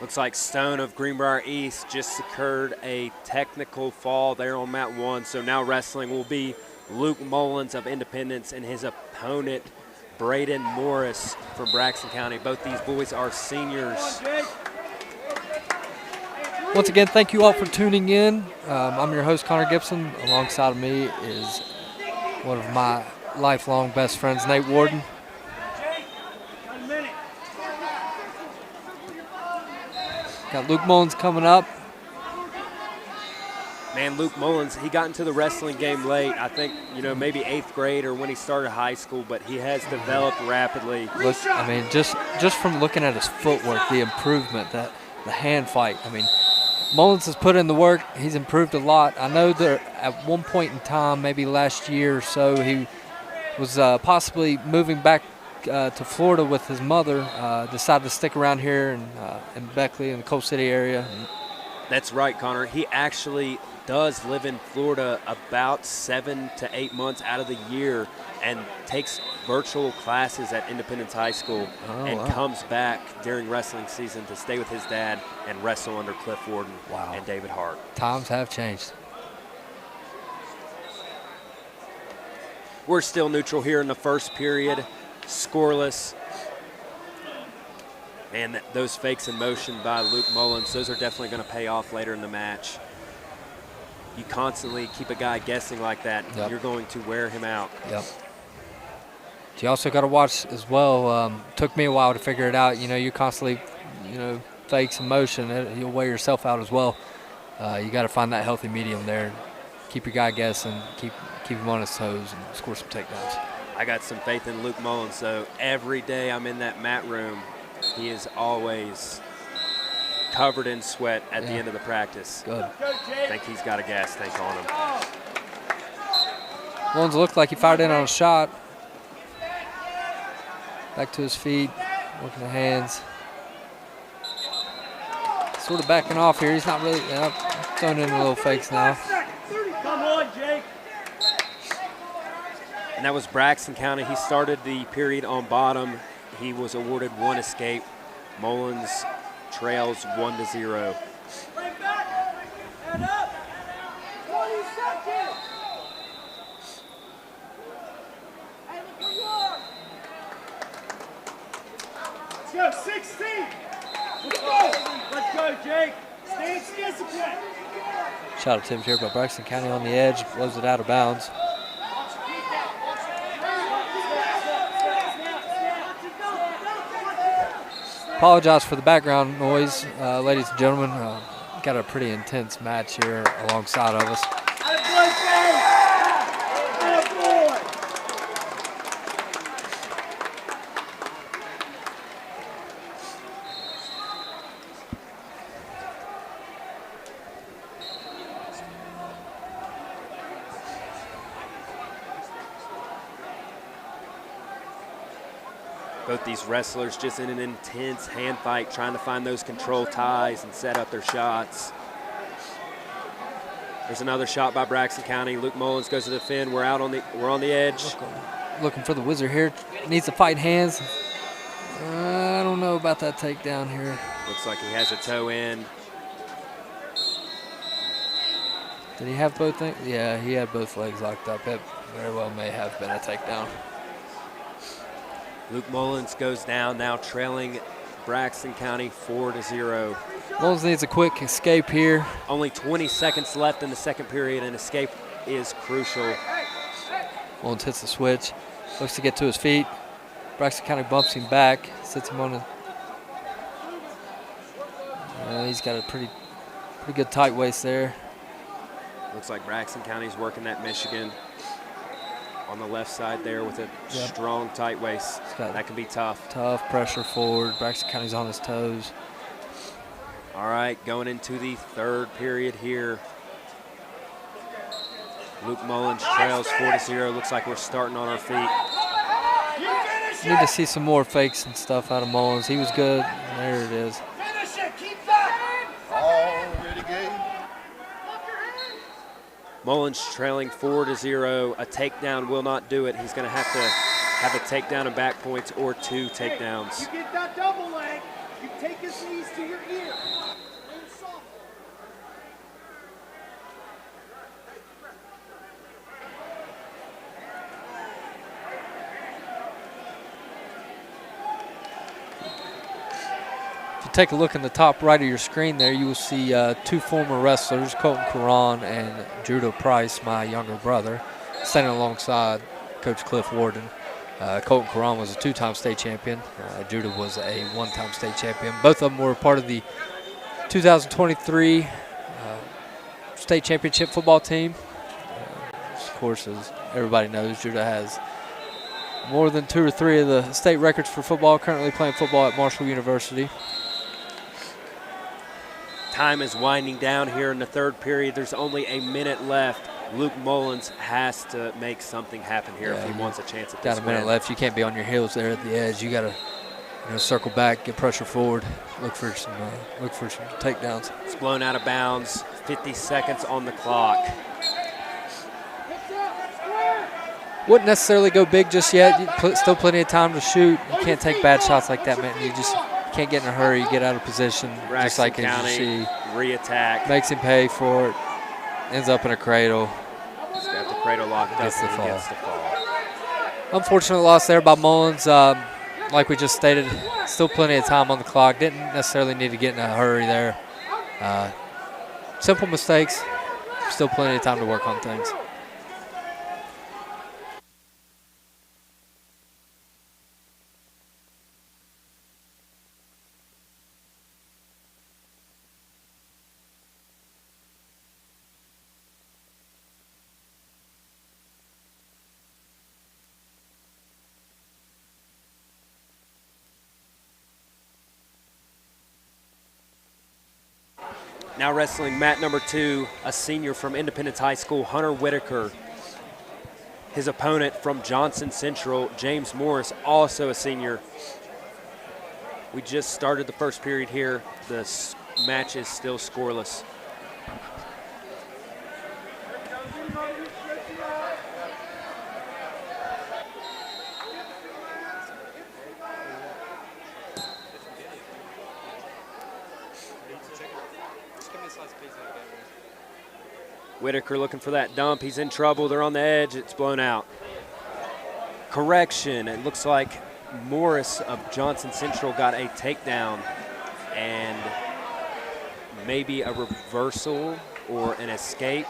Looks like Stone of Greenbrier East just secured a technical fall there on mat 1. So now wrestling will be Luke Mullins of Independence and his opponent, Braden Morris from Braxton County. Both these boys are seniors. Once again, thank you all for tuning in. I'm your host, Connor Gibson. Alongside of me is one of my lifelong best friends, Nate Warden. Got Luke Mullins coming up. Man, Luke Mullins, he got into the wrestling game late. I think, maybe 8th grade or when he started high school, but he has developed rapidly. Look, I mean, just from looking at his footwork, the improvement, the hand fight. I mean, Mullins has put in the work. He's improved a lot. I know that at one point in time, maybe last year or so, he was possibly moving back to Florida with his mother. Decided to stick around here in Beckley in the Coal City area. That's right, Connor. He actually does live in Florida about 7 to 8 months out of the year and takes virtual classes at Independence High School comes back during wrestling season to stay with his dad and wrestle under Cliff Warden and David Hart. Times have changed. We're still neutral here in the first period, scoreless. And those fakes in motion by Luke Mullins, those are definitely going to pay off later in the match. You constantly keep a guy guessing like that, you're going to wear him out. Yep. You also got to watch as well. Took me a while to figure it out. You know, you constantly, fakes in motion. You'll wear yourself out as well. You got to find that healthy medium there. Keep your guy guessing. Keep him on his toes and score some takedowns. I got some faith in Luke Mullins, though. Every day I'm in that mat room, he is always covered in sweat at the end of the practice. Good. I think he's got a gas tank on him. Mullins looked like he fired in on a shot. Back to his feet, working the hands. Sort of backing off here. He's not really throwing in a little fakes now. Come on, Jake. And that was Braxton County. He started the period on bottom. He was awarded 1 escape. Mullins trails 1-0. Bring back. Head up. 20 seconds. Hey, look where you are. Let's go, 16. Let's go. Let's go, Jake. Stay disciplined. Shot attempt here by Braxton County on the edge. Blows it out of bounds. Apologize for the background noise, ladies and gentlemen. Got a pretty intense match here alongside of us. Both these wrestlers just in an intense hand fight, trying to find those control ties and set up their shots. There's another shot by Braxton County. Luke Mullins goes to defend. We're on the edge. Looking for the wizard here. Needs to fight hands. I don't know about that takedown here. Looks like he has a toe in. Did he have both things? Yeah, he had both legs locked up. It very well may have been a takedown. Luke Mullins goes down, now trailing Braxton County 4-0. Mullins needs a quick escape here. Only 20 seconds left in the second period, and escape is crucial. Mullins hits the switch, looks to get to his feet. Braxton County bumps him back, sits him on he's got a pretty good tight waist there. Looks like Braxton County's working that Michigan on the left side there with a strong tight waist. That can be tough. Tough pressure forward. Braxton County's on his toes. All right, going into the third period here. Luke Mullins trails 4-0. Looks like we're starting on our feet. Need to see some more fakes and stuff out of Mullins. He was good. There it is. Finish it. Keep that. Already game. Mullins trailing 4-0. A takedown will not do it. He's going to have a takedown and back points or 2 takedowns. You get that double leg. You take his knees to your ear. Take a look in the top right of your screen there, you will see 2 former wrestlers, Colton Caron and Judah Price, my younger brother, standing alongside Coach Cliff Warden. Colton Caron was a 2-time state champion. Judah was a 1-time state champion. Both of them were part of the 2023 state championship football team. Of course, as everybody knows, Judah has more than 2 or 3 of the state records for football, currently playing football at Marshall University. Time is winding down here in the third period. There's only a minute left. Luke Mullins has to make something happen here if he wants a chance at this Got a minute win. left. You can't be on your heels there at the edge. You got to circle back, get pressure forward, look for some takedowns. It's blown out of bounds. 50 seconds on the clock. Wouldn't necessarily go big just yet. Still plenty of time to shoot. You can't take bad shots like that, man. You just can't get in a hurry. You get out of position, just like as you see. Re-attack. Makes him pay for it. Ends up in a cradle. He's got the cradle locked up. Gets the fall. Gets the fall. Unfortunate loss there by Mullins. Like we just stated, still plenty of time on the clock. Didn't necessarily need to get in a hurry there. Simple mistakes. Still plenty of time to work on things. Now wrestling mat number 2, a senior from Independence High School, Hunter Whitaker. His opponent from Johnson Central, James Morris, also a senior. We just started the first period here. The match is still scoreless. Whitaker looking for that dump. He's in trouble. They're on the edge. It's blown out. Correction. It looks like Morris of Johnson Central got a takedown and maybe a reversal or an escape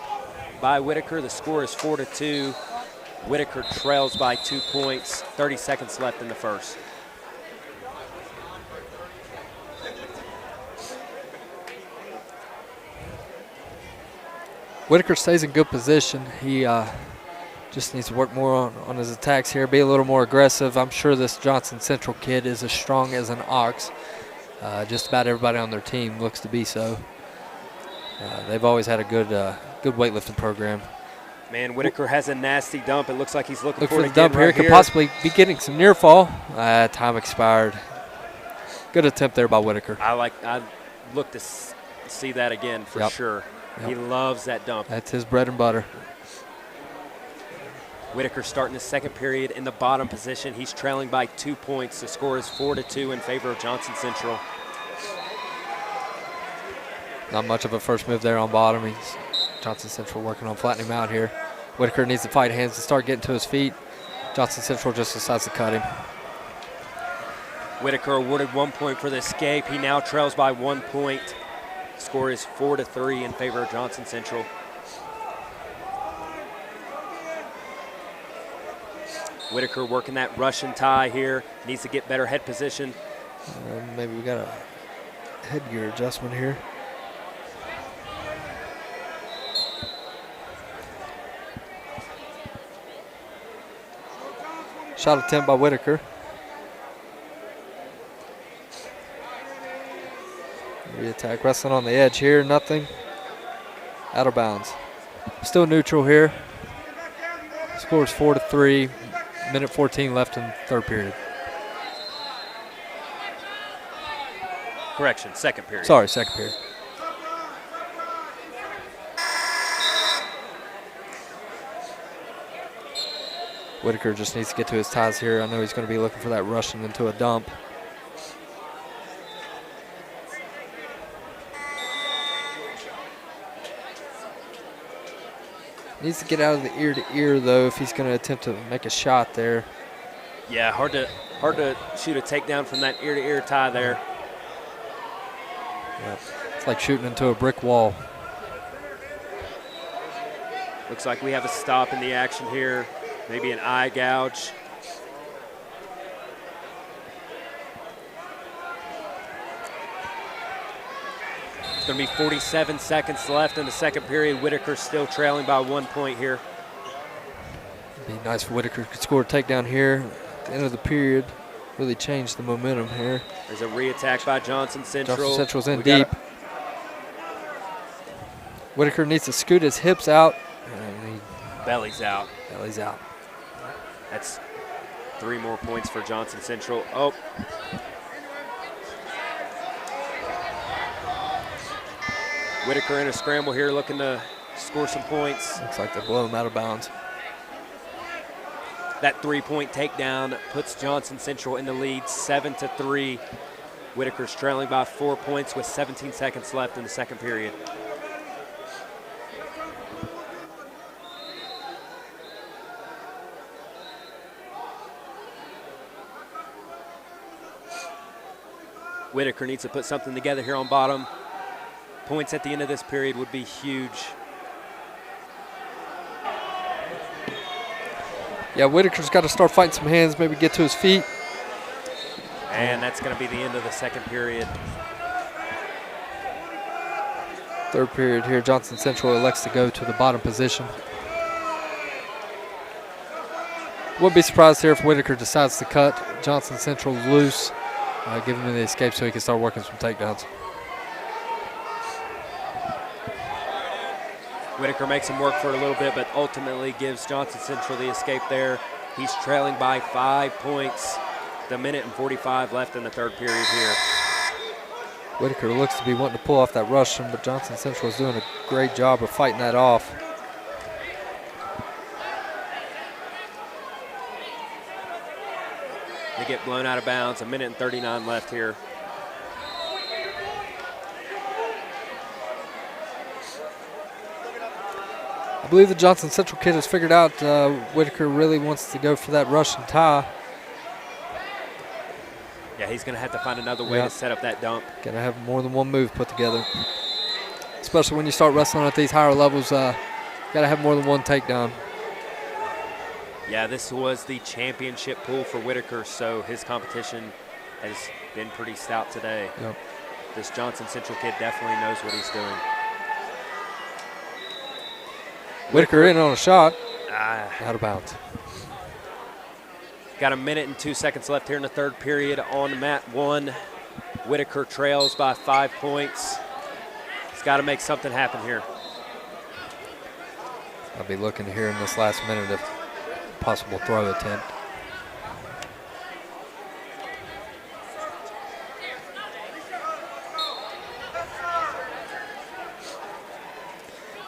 by Whitaker. The score is 4-2. Whitaker trails by 2 points. 30 seconds left in the first. Whitaker stays in good position. He just needs to work more on his attacks here, be a little more aggressive. I'm sure this Johnson Central kid is as strong as an ox. Just about everybody on their team looks to be so. They've always had a good weightlifting program. Man, Whitaker has a nasty dump. It looks like he's looking for the it dump again here. right Could possibly be getting some near fall. Time expired. Good attempt there by Whitaker. I look to see that again for sure. Yep. He loves that dump. That's his bread and butter. Whitaker starting the second period in the bottom position. He's trailing by 2 points. The score is 4-2 in favor of Johnson Central. Not much of a first move there on bottom. Johnson Central working on flattening him out here. Whitaker needs to fight hands to start getting to his feet. Johnson Central just decides to cut him. Whitaker awarded 1 point for the escape. He now trails by 1 point. Score is 4-3 in favor of Johnson Central. Whitaker working that Russian tie here. Needs to get better head position. Maybe we got a headgear adjustment here. Shot attempt by Whitaker. Re-attack, wrestling on the edge here, nothing. Out of bounds. Still neutral here. Score is 4-3. Minute 14 left in the third period. Correction, second period. Sorry, second period. Whitaker just needs to get to his ties here. I know he's going to be looking for that Russian into a dump. Needs to get out of the ear to ear though if he's going to attempt to make a shot there. Yeah, hard to shoot a takedown from that ear to ear tie there. Yeah, it's like shooting into a brick wall. Looks like we have a stop in the action here. Maybe an eye gouge. It's going to be 47 seconds left in the second period. Whitaker still trailing by 1 point here. It'd be nice for Whitaker to score a takedown here at the end of the period. Really change the momentum here. There's a re-attack by Johnson Central. Johnson Central's in deep. Whitaker needs to scoot his hips out. And Belly's out. Belly's out. That's 3 more points for Johnson Central. Oh. Whitaker in a scramble here, looking to score some points. Looks like they blow him out of bounds. That 3-point takedown puts Johnson Central in the lead 7-3. Whitaker's trailing by 4 points with 17 seconds left in the second period. Whitaker needs to put something together here on bottom. Points at the end of this period would be huge. Yeah, Whitaker's got to start fighting some hands, maybe get to his feet. And that's going to be the end of the second period. Third period here, Johnson Central elects to go to the bottom position. Wouldn't be surprised here if Whitaker decides to cut Johnson Central loose, give him the escape so he can start working some takedowns. Whitaker makes him work for a little bit, but ultimately gives Johnson Central the escape there. He's trailing by 5 points. The minute and 45 left in the third period here. Whitaker looks to be wanting to pull off that Russian, but Johnson Central is doing a great job of fighting that off. They get blown out of bounds. A minute and 39 left here. I believe the Johnson Central kid has figured out Whitaker really wants to go for that Russian tie. Yeah, he's going to have to find another way to set up that dump. Got to have more than one move put together. Especially when you start wrestling at these higher levels, got to have more than one takedown. Yeah, this was the championship pool for Whitaker, so his competition has been pretty stout today. Yep. This Johnson Central kid definitely knows what he's doing. Whitaker in on a shot. Out of bounds. Got a minute and 2 seconds left here in the third period on mat 1. Whitaker trails by 5 points. He's got to make something happen here. I'll be looking here in this last minute of possible throw attempt.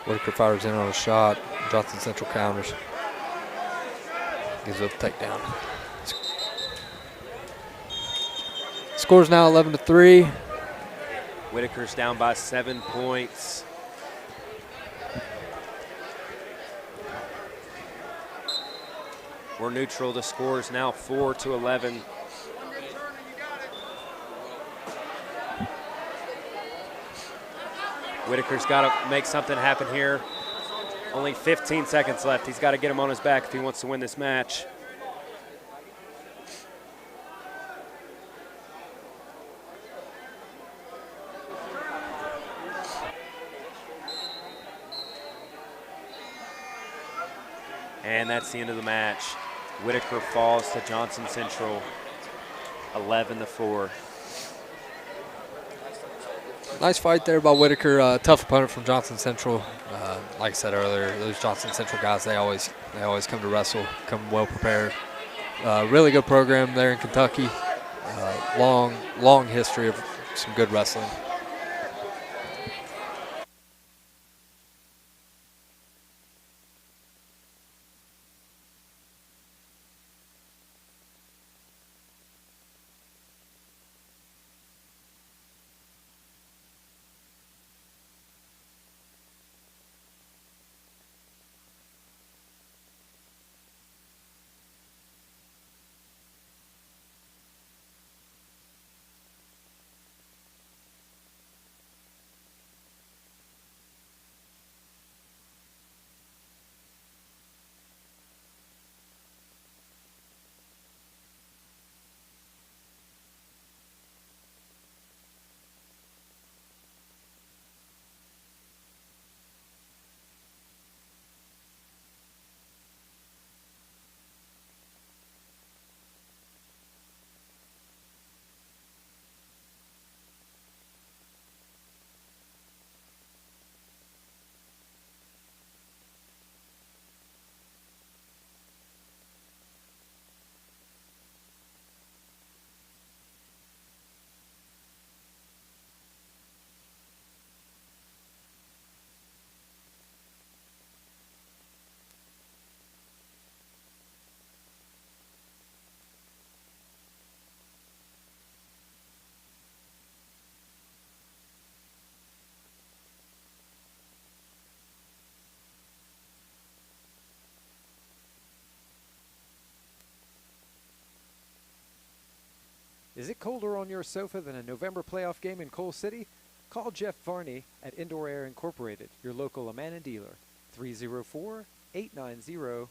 Whitaker fires in on a shot. Johnson Central counters. Gives up the takedown. Score's now 11-3. Whitaker's down by 7 points. We're neutral. The score is now 4-11. Whitaker's got to make something happen here. Only 15 seconds left. He's got to get him on his back if he wants to win this match. And that's the end of the match. Whitaker falls to Johnson Central, 11-4. Nice fight there by Whitaker. Tough opponent from Johnson Central. Like I said earlier, those Johnson Central guys, they always come to wrestle, come well prepared. Really good program there in Kentucky. Long history of some good wrestling. Is it colder on your sofa than a November playoff game in Coal City? Call Jeff Varney at Indoor Air Incorporated, your local Amana dealer, 304-890-2212.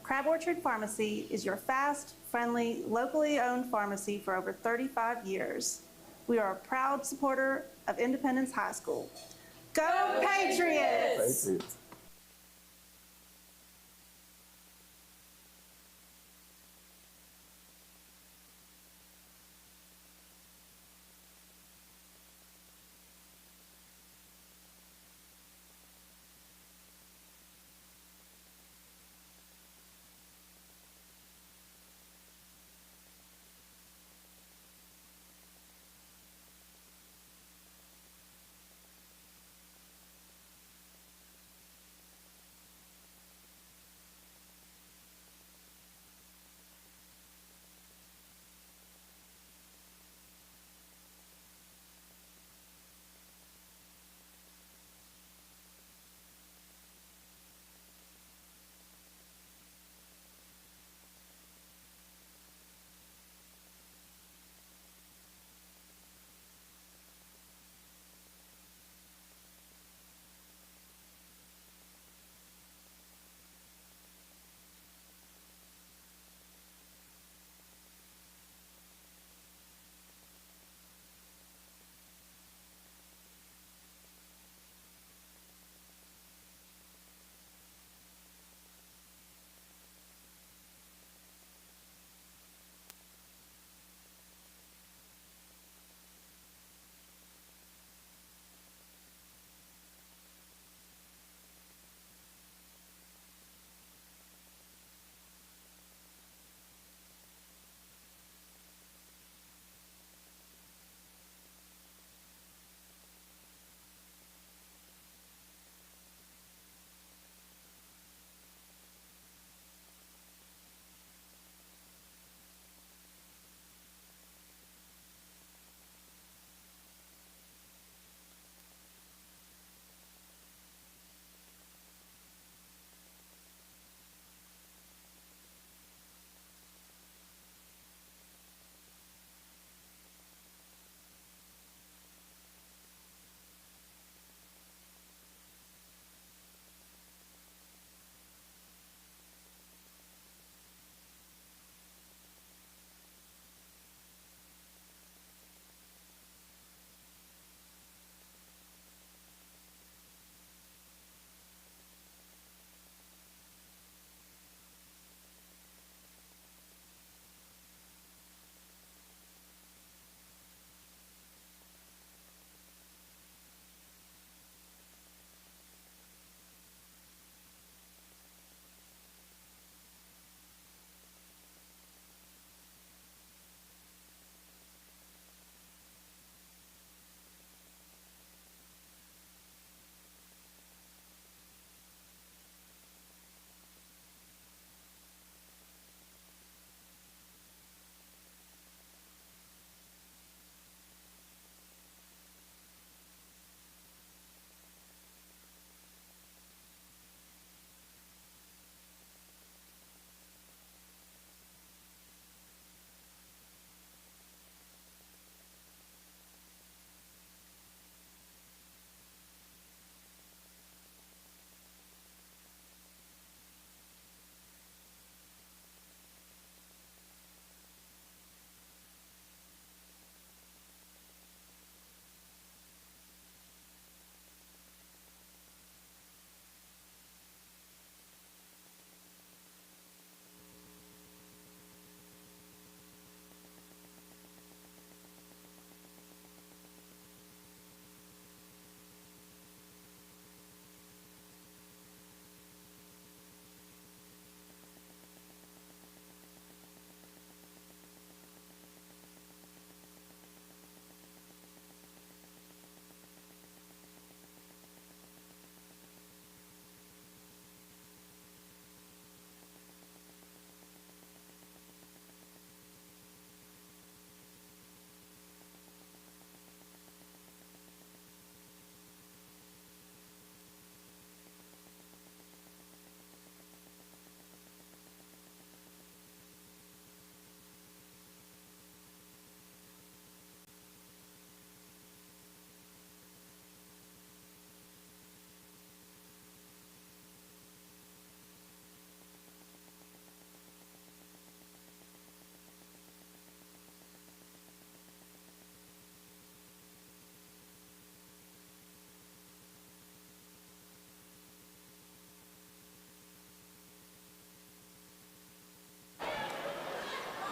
Crab Orchard Pharmacy is your fast, friendly, locally owned pharmacy for over 35 years. We are a proud supporter of Independence High School. Go Patriots!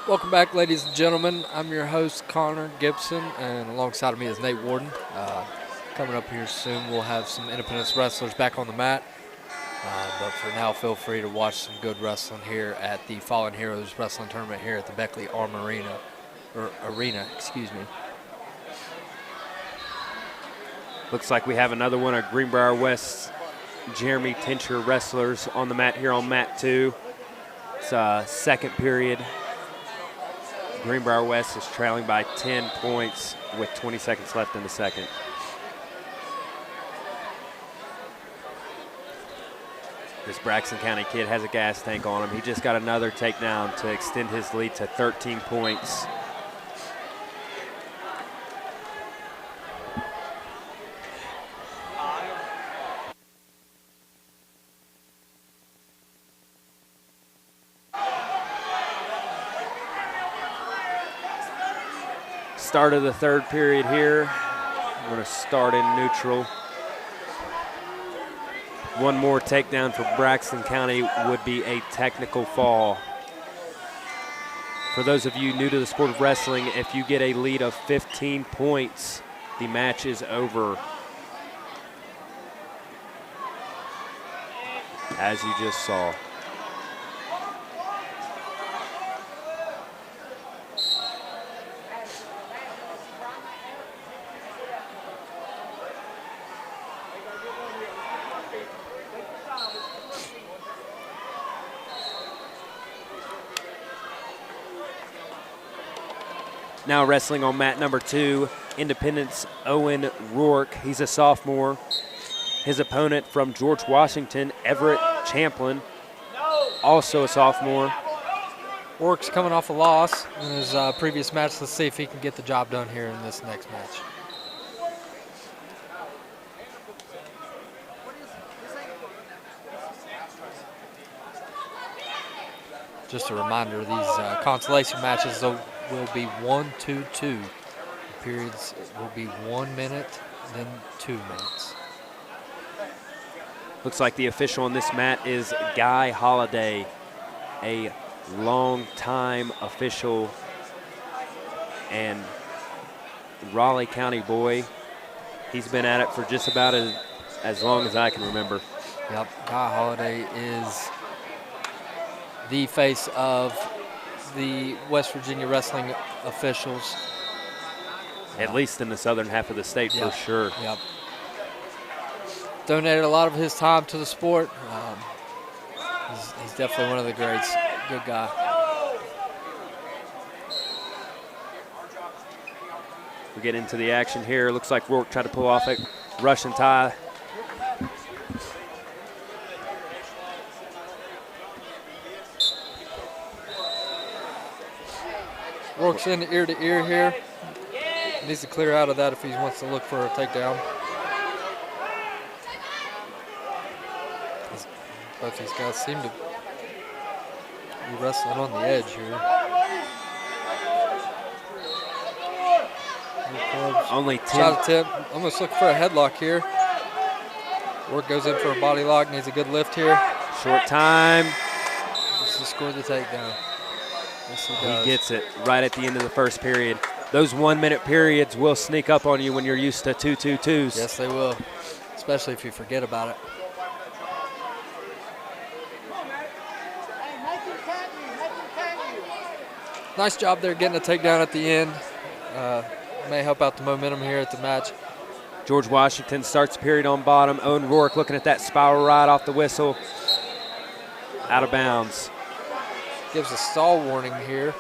Welcome back, ladies and gentlemen. I'm your host, Connor Gibson, and alongside of me is Nate Warden. Coming up here soon, we'll have some Independence wrestlers back on the mat. But for now, feel free to watch some good wrestling here at the Fallen Heroes Wrestling Tournament here at the Beckley Arena. Looks like we have another one of Greenbrier West's Jeremy Tincher wrestlers on the mat here on mat 2. It's second period. Greenbrier West is trailing by 10 points with 20 seconds left in the second. This Braxton County kid has a gas tank on him. He just got another takedown to extend his lead to 13 points. Start of the third period here. We're going to start in neutral. One more takedown for Braxton County would be a technical fall. For those of you new to the sport of wrestling, if you get a lead of 15 points, the match is over. As you just saw. Now wrestling on mat number 2, Independence Owen Rourke. He's a sophomore. His opponent from George Washington, Everett Champlin, also a sophomore. Rourke's coming off a loss in his previous match. Let's see if he can get the job done here in this next match. Just a reminder, these consolation matches will be 1-2-2. The periods will be 1 minute, then 2 minutes. Looks like the official on this mat is Guy Holliday, a long-time official and Raleigh County boy. He's been at it for just about as long as I can remember. Yep, Guy Holliday is the face of the West Virginia wrestling officials. At least in the southern half of the state, for sure. Yep. Donated a lot of his time to the sport. He's definitely one of the greats. Good guy. We get into the action here. Looks like Rourke tried to pull off a Russian tie. Rourke's in ear to ear here. He needs to clear out of that if he wants to look for a takedown. Both these guys seem to be wrestling on the edge here. Only 10. Shot attempt. Almost looking for a headlock here. Rourke goes in for a body lock. Needs a good lift here. Short time. Just to score the takedown. Yes, he gets it right at the end of the first period. Those 1 minute periods will sneak up on you when you're used to 2-2-2s. Yes, they will, especially if you forget about it. Nice job there getting a takedown at the end. May help out the momentum here at the match. George Washington starts the period on bottom. Owen Rourke looking at that spiral ride off the whistle. Out of bounds. Gives a stall warning here.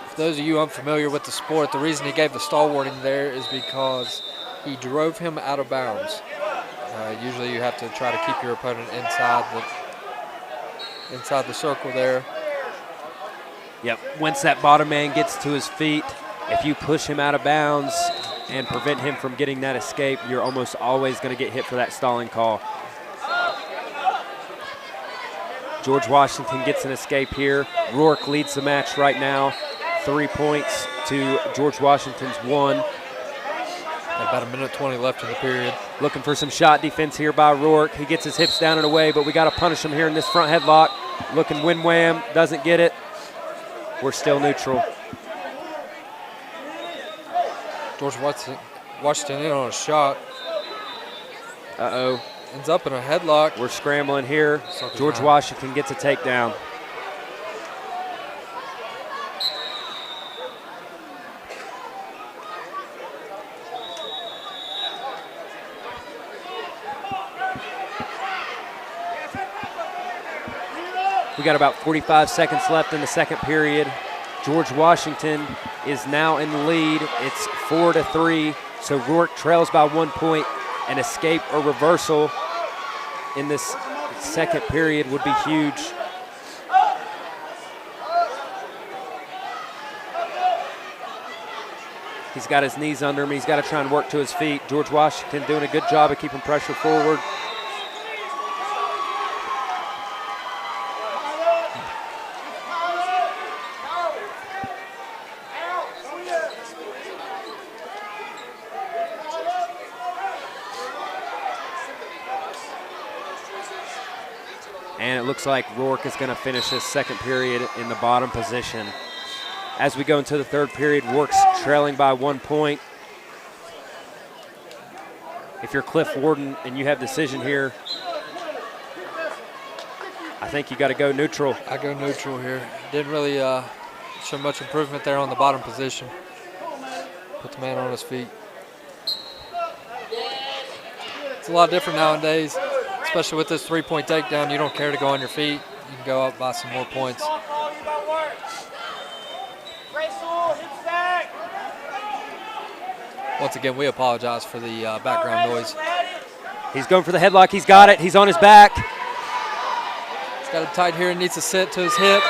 For those of you unfamiliar with the sport, the reason he gave the stall warning there is because he drove him out of bounds. Usually you have to try to keep your opponent inside the circle there. Yep, once that bottom man gets to his feet, if you push him out of bounds and prevent him from getting that escape, you're almost always going to get hit for that stalling call. George Washington gets an escape here. Rourke leads the match right now. 3 points to George Washington's 1. Got about 1:20 left in the period. Looking for some shot defense here by Rourke. He gets his hips down and away, but we got to punish him here in this front headlock. Looking win-wham, doesn't get it. We're still neutral. George Washington in on a shot. Uh-oh. Ends up in a headlock. We're scrambling here. George Washington gets a takedown. We got about 45 seconds left in the second period. George Washington is now in the lead. It's 4-3, so Rourke trails by 1 point. An escape or reversal in this second period would be huge. He's got his knees under him. He's got to try and work to his feet. George Washington doing a good job of keeping pressure forward. And it looks like Rourke is going to finish this second period in the bottom position. As we go into the third period, Rourke's trailing by 1 point. If you're Cliff Warden and you have decision here, I think you got to go neutral. I go neutral here. Didn't really show much improvement there on the bottom position. Put the man on his feet. It's a lot different nowadays, especially with this 3-point takedown. You don't care to go on your feet. You can go up by some more points. Once again, we apologize for the background noise. He's going for the headlock. He's got it. He's on his back. He's got it tight here and needs to sit to his hip.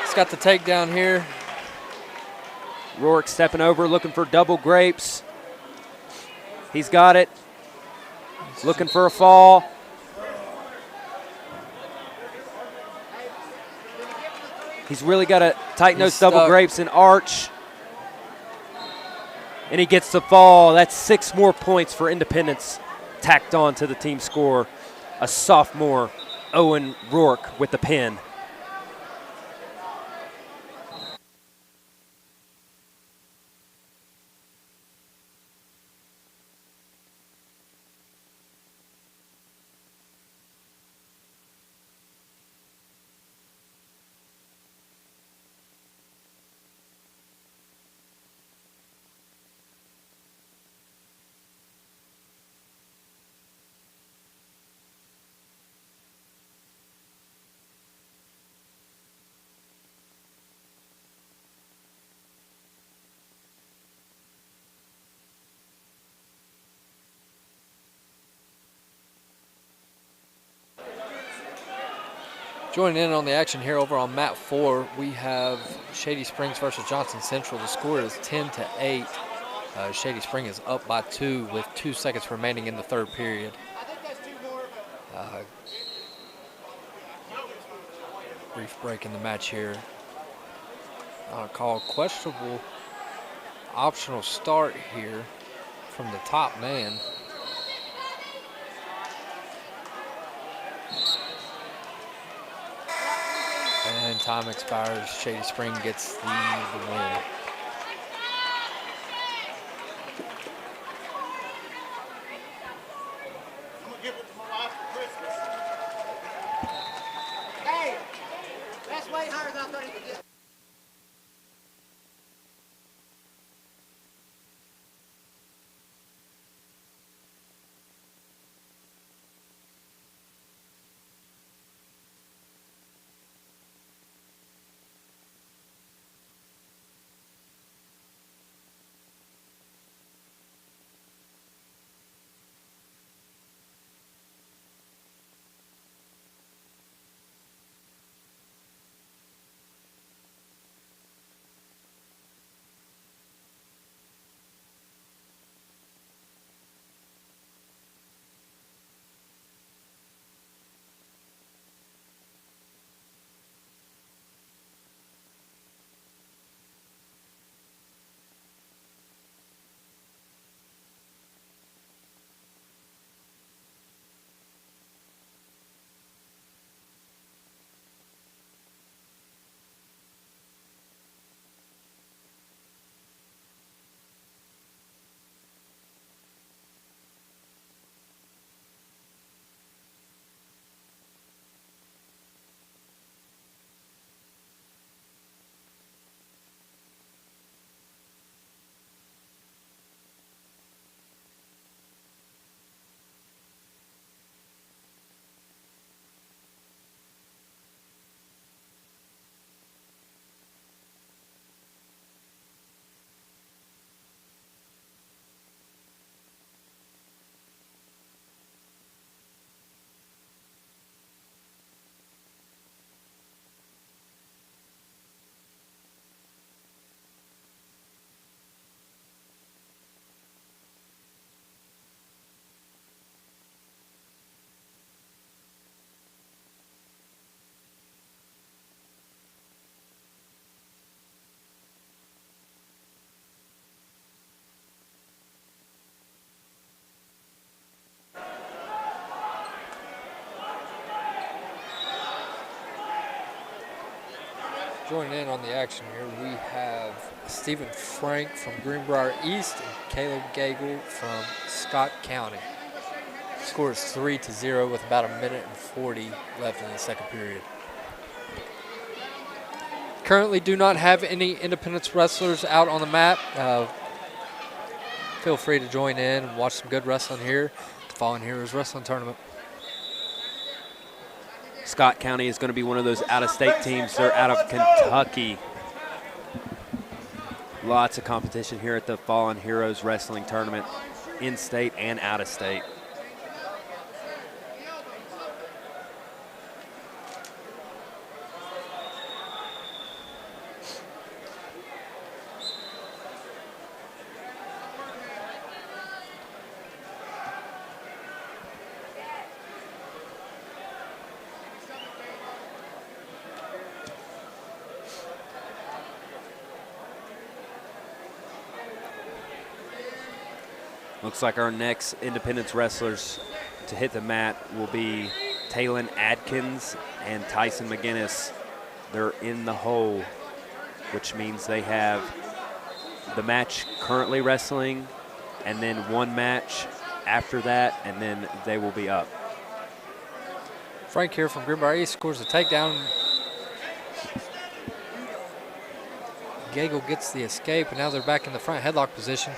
He's got the takedown here. Rourke stepping over, looking for double grapes. He's got it. Looking for a fall. He's really got to tighten those double grapes and arch. And he gets the fall. That's 6 more points for Independence tacked on to the team score. A sophomore, Owen Rourke, with the pin. Joining in on the action here over on mat 4, we have Shady Springs versus Johnson Central. The score is 10-8. Shady Spring is up by 2 with 2 seconds remaining in the third period. Brief break in the match here. Call questionable optional start here from the top man. And time expires. Shady Spring gets the win. Hey, that's way higher than I thought he could get. Joining in on the action here, we have Stephen Frank from Greenbrier East and Caleb Gagel from Scott County. Score is 3-0 with about 1:40 left in the second period. Currently do not have any Independence wrestlers out on the mat. Feel free to join in and watch some good wrestling here at the Fallen Heroes Wrestling Tournament. Scott County is going to be one of those out-of-state teams. They're out of Kentucky. Lots of competition here at the Fallen Heroes Wrestling Tournament, in-state and out-of-state. Looks like our next Independence wrestlers to hit the mat will be Talon Adkins and Tyson McGinnis. They're in the hole, which means they have the match currently wrestling and then one match after that, and then they will be up. Frank here from Greenbrier East scores a takedown. Gagel gets the escape, and now they're back in the front headlock position.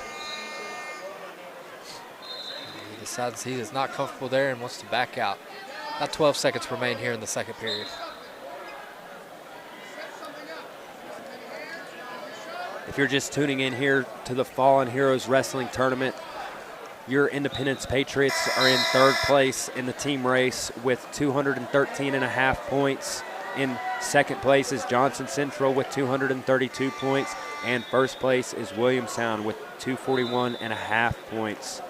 He decides he is not comfortable there and wants to back out. About 12 seconds remain here in the second period. If you're just tuning in here to the Fallen Heroes Wrestling Tournament, your Independence Patriots are in third place in the team race with 213.5 points. In second place is Johnson Central with 232 points, and first place is Williamstown with 241.5 points.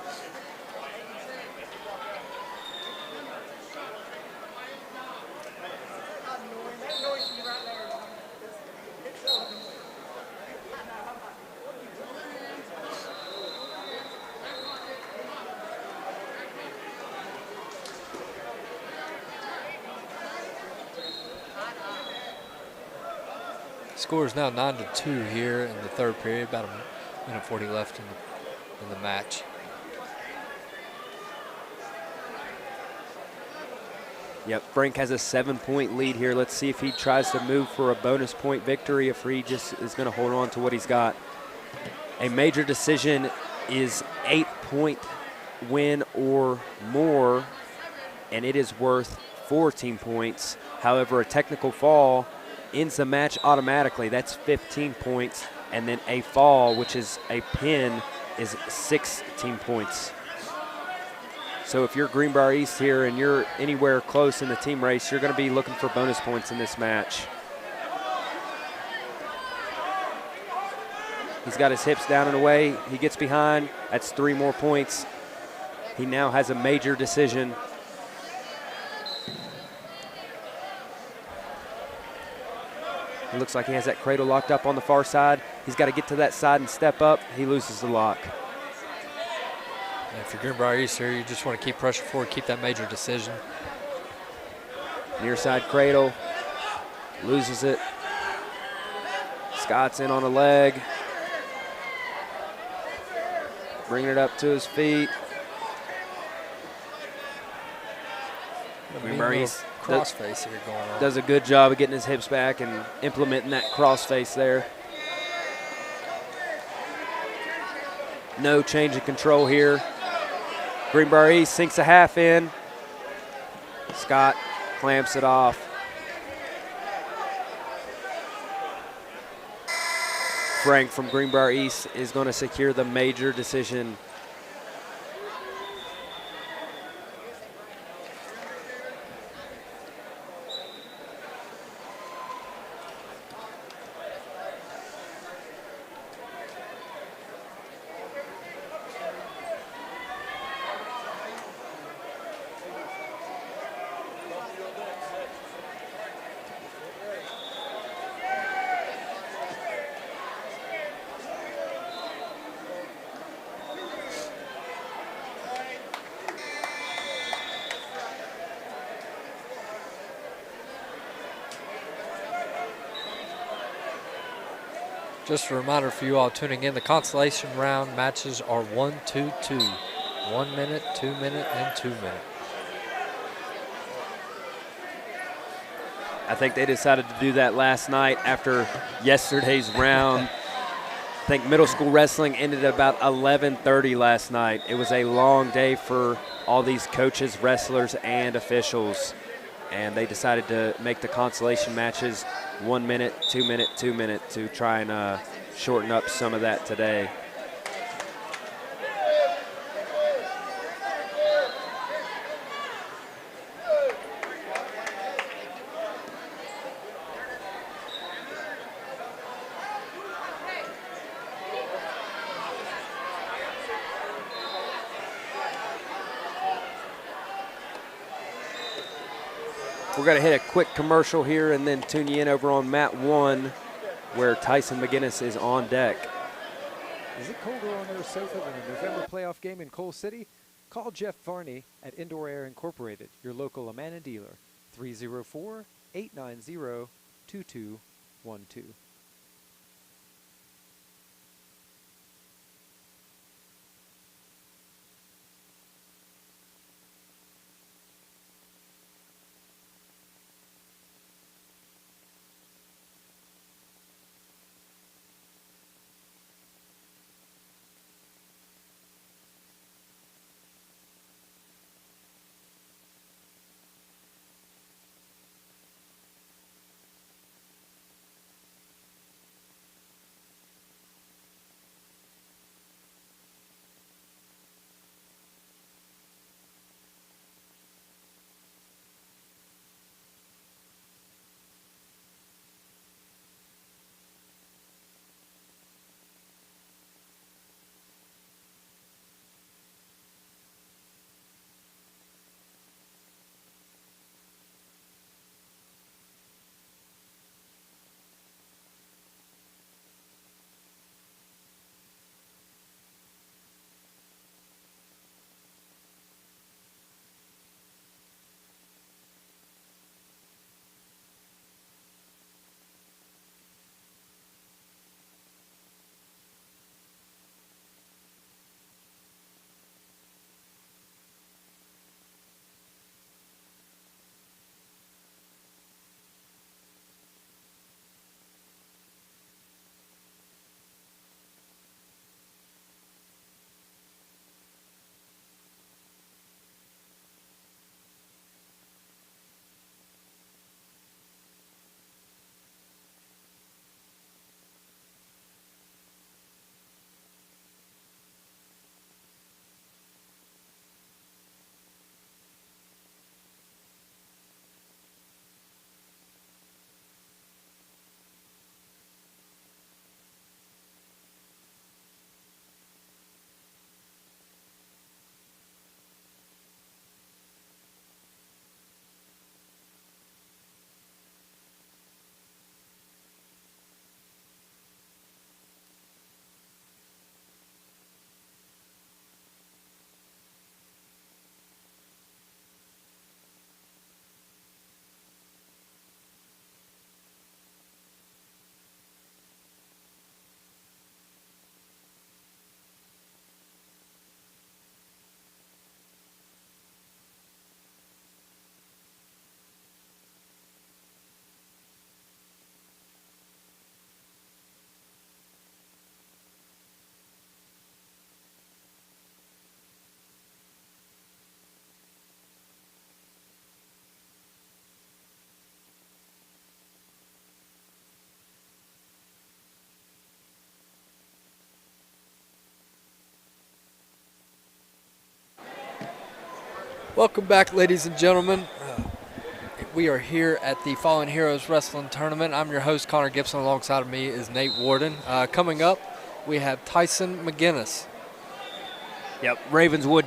Score is now 9-2 here in the third period, about 1:40 left in the match. Yep, Frank has a 7-point lead here. Let's see if he tries to move for a bonus point victory, if he just is going to hold on to what he's got. A major decision is 8-point win or more, and it is worth 14 points. However, a technical fall ends the match automatically. That's 15 points. And then a fall, which is a pin, is 16 points. So if you're Greenbrier East here and you're anywhere close in the team race, you're going to be looking for bonus points in this match. He's got his hips down and away. He gets behind. That's 3 more points. He now has a major decision. It looks like he has that cradle locked up on the far side. He's got to get to that side and step up. He loses the lock. And if you're Greenbrier East here, you just want to keep pressure forward, keep that major decision. Near side cradle, loses it. Scott's in on a leg. Bringing it up to his feet. Greenbrier East Crossface here going on. Does a good job of getting his hips back and implementing that crossface there. No change of control here. Greenbrier East sinks a half in. Scott clamps it off. Frank from Greenbrier East is going to secure the major decision. Just a reminder for you all tuning in, the consolation round matches are 1-2-2. 1 minute, 2 minute, and 2 minute. I think they decided to do that last night after yesterday's round. I think middle school wrestling ended at about 11:30 last night. It was a long day for all these coaches, wrestlers, and officials. And they decided to make the consolation matches 1 minute, 2 minute, 2 minute to try and shorten up some of that today. We're going to hit a quick commercial here and then tune you in over on mat 1 where Tyson McGinnis is on deck. Is it colder on your sofa than a November playoff game in Coal City? Call Jeff Varney at Indoor Air Incorporated, your local Amana dealer, 304-890-2212. Welcome back, ladies and gentlemen. We are here at the Fallen Heroes Wrestling Tournament. I'm your host, Connor Gibson. Alongside of me is Nate Warden. Coming up, we have Tyson McGinnis. Yep, Williamstown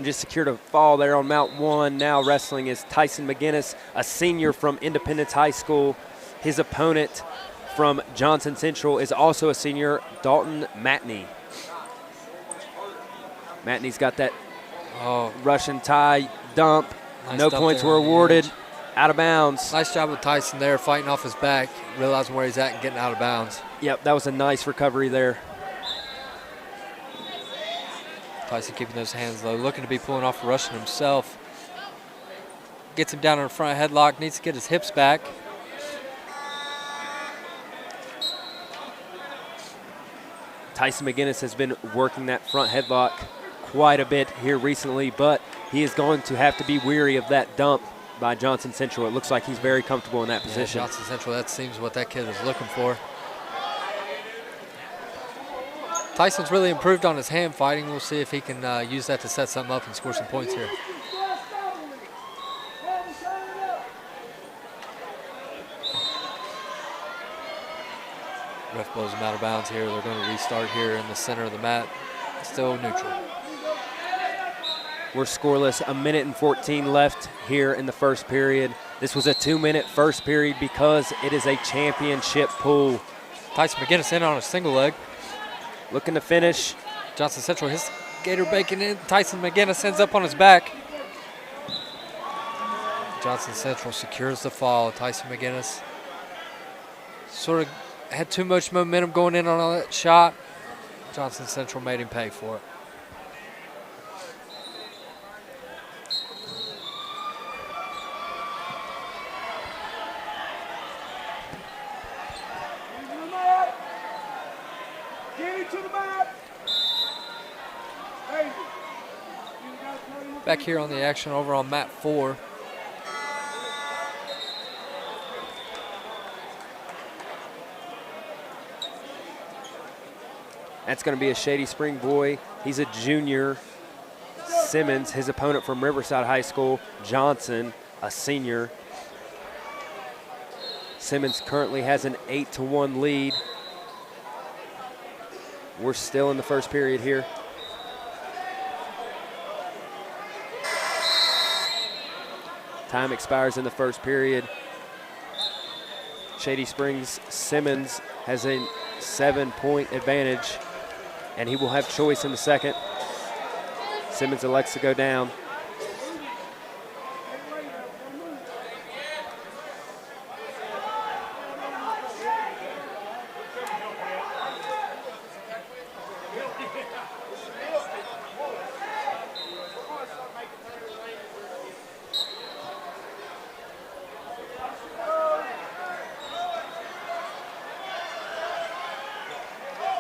just secured a fall there on Mount 1. Now wrestling is Tyson McGinnis, a senior from Independence High School. His opponent from Johnson Central is also a senior, Dalton Matney. Matney's got that Russian tie dump. Nice No dump points there were on the awarded. edge. Out of bounds. Nice job with Tyson there, fighting off his back, realizing where he's at and getting out of bounds. Yep, that was a nice recovery there. Tyson keeping those hands low, looking to be pulling off Russian himself. Gets him down in a front headlock, needs to get his hips back. Tyson McGinnis has been working that front headlock quite a bit here recently, but he is going to have to be weary of that dump by Johnson Central. It looks like he's very comfortable in that position. Johnson Central, that seems what that kid is looking for. Tyson's really improved on his hand fighting. We'll see if he can use that to set something up and score some points here. Ref blows him out of bounds here. They're going to restart here in the center of the mat. Still neutral. We're scoreless. 1:14 left here in the first period. This was a 2-minute first period because it is a championship pool. Tyson McGinnis in on a single leg. Looking to finish. Johnson Central, his gator bacon in. Tyson McGinnis ends up on his back. Johnson Central secures the fall. Tyson McGinnis sort of had too much momentum going in on that shot. Johnson Central made him pay for it. Back here on the action over on mat 4. That's going to be a Shady Spring boy. He's a junior. Simmons, his opponent from Riverside High School. Johnson, a senior. Simmons currently has an 8-1 lead. We're still in the first period here. Time expires in the first period. Shady Springs Simmons has a 7-point advantage, and he will have choice in the second. Simmons elects to go down.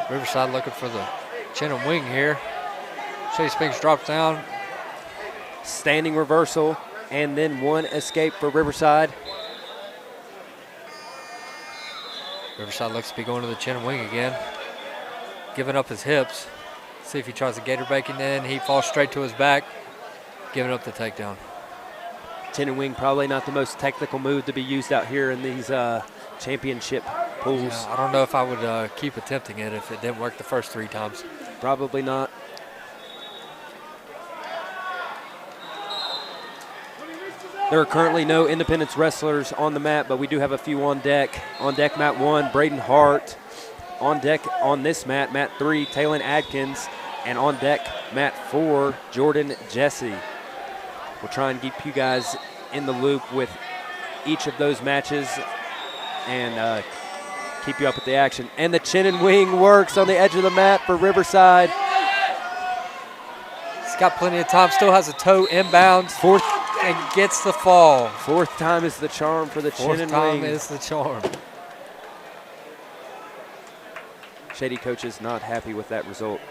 Riverside looking for the chin and wing here. Shady Springs drops down. Standing reversal, and then one escape for Riverside. Riverside looks to be going to the chin and wing again. Giving up his hips. See if he tries to gator bacon in. He falls straight to his back. Giving up the takedown. Chin and wing, probably not the most technical move to be used out here in these championship pools. Yeah, I don't know if I would keep attempting it if it didn't work the first 3 times. Probably not. There are currently no Independence wrestlers on the mat, but we do have a few on deck. On deck, mat 1, Braden Hart. On deck on this mat, mat 3, Taylon Adkins. And on deck, mat 4, Jordan Jesse. We'll try and keep you guys in the loop with each of those matches and keep you up with the action. And the chin and wing works on the edge of the mat for Riverside. He's got plenty of time, still has a toe inbound. Fourth, and gets the fall. 4th time is the charm for the chin and wing. 4th time is the charm. Shady coach is not happy with that result.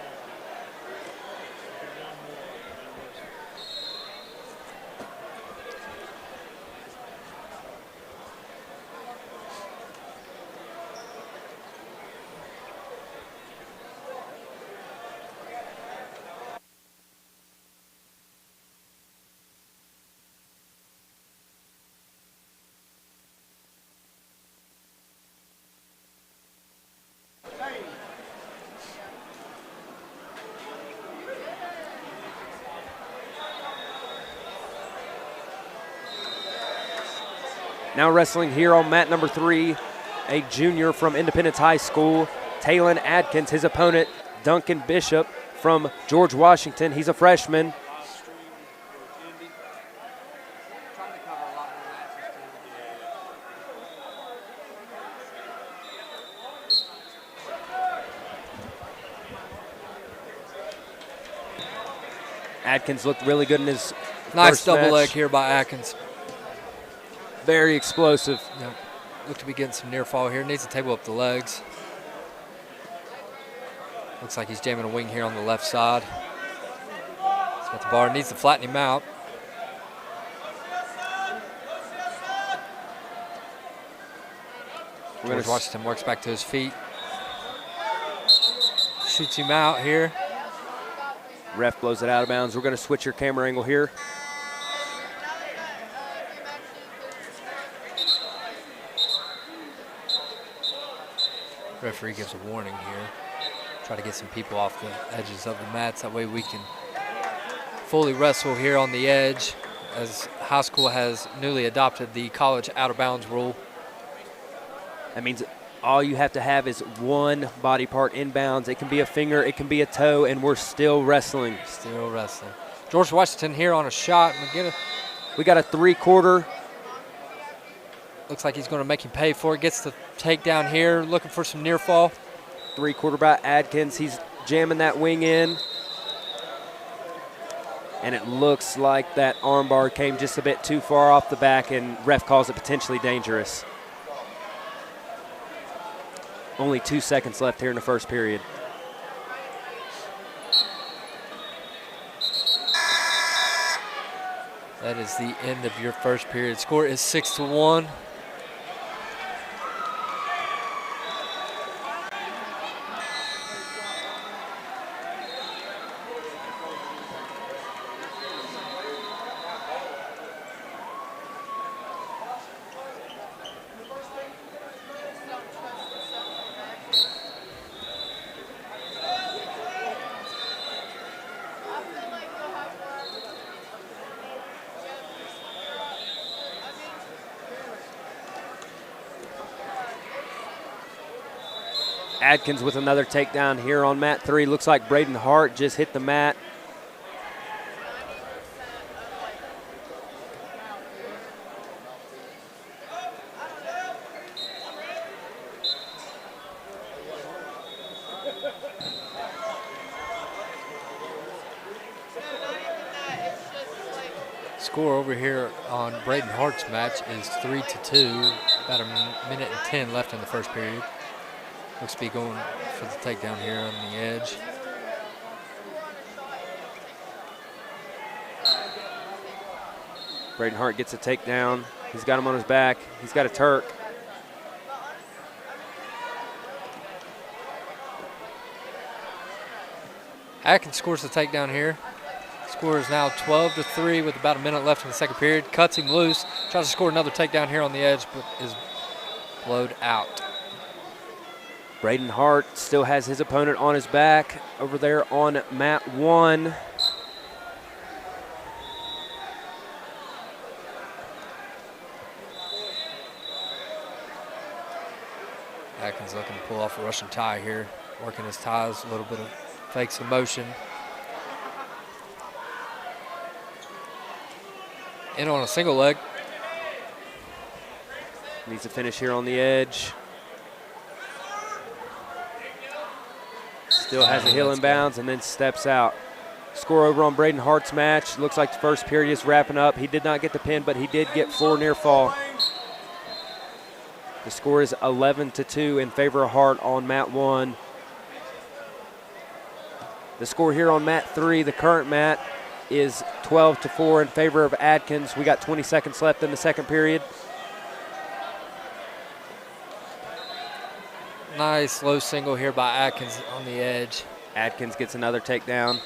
Now wrestling here on mat number 3, a junior from Independence High School, Taylon Adkins. His opponent, Duncan Bishop from George Washington. He's a freshman. Adkins looked really good in his Nice first double match. leg here by Atkins. Very explosive. Yep. Look to be getting some near fall here. Needs to table up the legs. Looks like he's jamming a wing here on the left side. He's got the bar. Needs to flatten him out. George Washington works back to his feet. Shoots him out here. Ref blows it out of bounds. We're going to switch your camera angle here. Referee gives a warning here. Try to get some people off the edges of the mats. That way we can fully wrestle here on the edge, as high school has newly adopted the college out of bounds rule. That means all you have to have is one body part inbounds. It can be a finger, it can be a toe, and we're still wrestling. Still wrestling. George Washington here on a shot. We got a 3-quarter. Looks like he's going to make him pay for it. Gets the takedown here, looking for some near fall. 3-quarter by Adkins. He's jamming that wing in. And it looks like that armbar came just a bit too far off the back, and ref calls it potentially dangerous. Only 2 seconds left here in the first period. That is the end of your first period. Score is 6-1. Adkins with another takedown here on mat 3. Looks like Braden Hart just hit the mat. Score over here on Braden Hart's match is 3-2. About a minute and 10 left in the first period. Looks to be going for the takedown here on the edge. Braden Hart gets a takedown. He's got him on his back. He's got a Turk. Atkins scores the takedown here. Score is now 12-3 with about a minute left in the second period. Cuts him loose. Tries to score another takedown here on the edge, but is blowed out. Braden Hart still has his opponent on his back over there on mat 1. Atkins looking to pull off a Russian tie here, working his ties, a little bit of fakes in motion. In on a single leg. Needs to finish here on the edge. Still has a heel in bounds and then steps out. Score over on Braden Hart's match. Looks like the first period is wrapping up. He did not get the pin, but he did get 4 near fall. The score is 11-2 in favor of Hart on mat 1. The score here on mat 3, the current mat, is 12-4 in favor of Adkins. We got 20 seconds left in the second period. Nice low single here by Atkins on the edge. Adkins gets another takedown.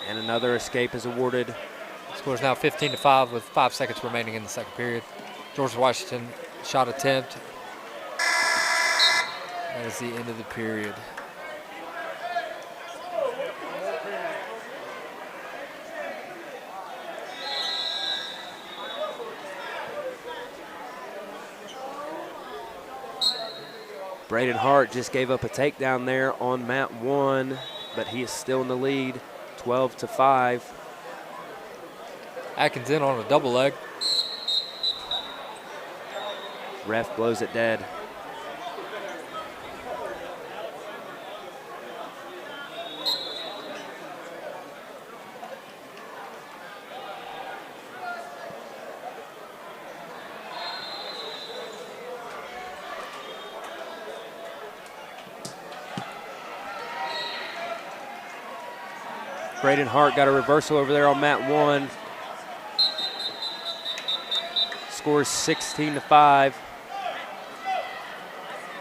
And another escape is awarded. Score is now 15-5 with 5 seconds remaining in the second period. George Washington shot attempt. That is the end of the period. Braden Hart just gave up a takedown there on mat 1, but he is still in the lead, 12-5. Atkins in on a double leg. Ref blows it dead. Braden Hart got a reversal over there on mat 1. Scores 16-5.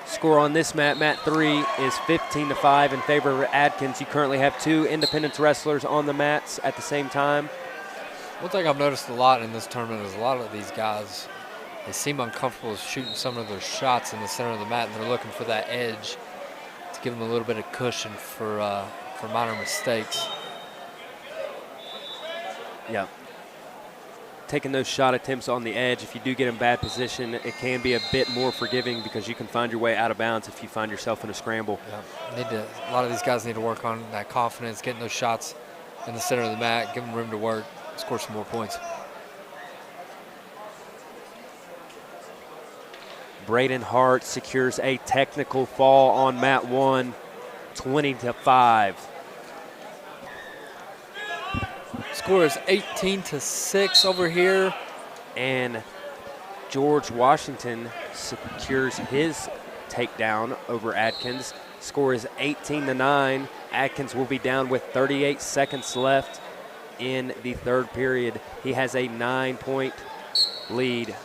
Score on this mat 3, is 15-5 in favor of Adkins. You currently have 2 Independence wrestlers on the mats at the same time. One thing I've noticed a lot in this tournament is a lot of these guys, they seem uncomfortable shooting some of their shots in the center of the mat, and they're looking for that edge to give them a little bit of cushion for minor mistakes. Yeah. Taking those shot attempts on the edge, if you do get in bad position, it can be a bit more forgiving because you can find your way out of bounds if you find yourself in a scramble. Yeah. A lot of these guys need to work on that confidence, getting those shots in the center of the mat, give them room to work, score some more points. Braden Hart secures a technical fall on mat 1, 20-5. Score is 18-6 over here. And George Washington secures his takedown over Adkins. Score is 18-9. Adkins will be down with 38 seconds left in the third period. He has a 9-point lead.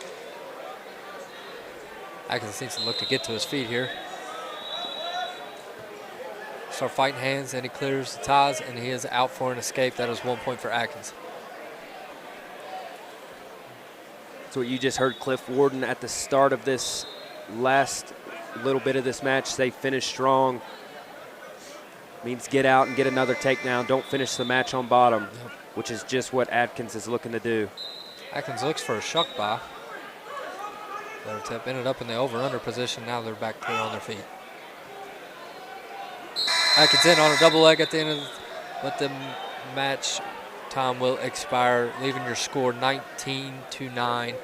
Adkins needs to look to get to his feet here. Start fighting hands, and he clears the ties, and he is out for an escape. That is 1 point for Adkins. So what you just heard Cliff Warden at the start of this last little bit of this match say finish strong. Means get out and get another takedown. Don't finish the match on bottom, which is just what Adkins is looking to do. Atkins looks for a shuck by. Their tip ended up in the over-under position. Now they're back clear on their feet. Atkins in on a double leg at the end of but the match time will expire, leaving your score 19-9.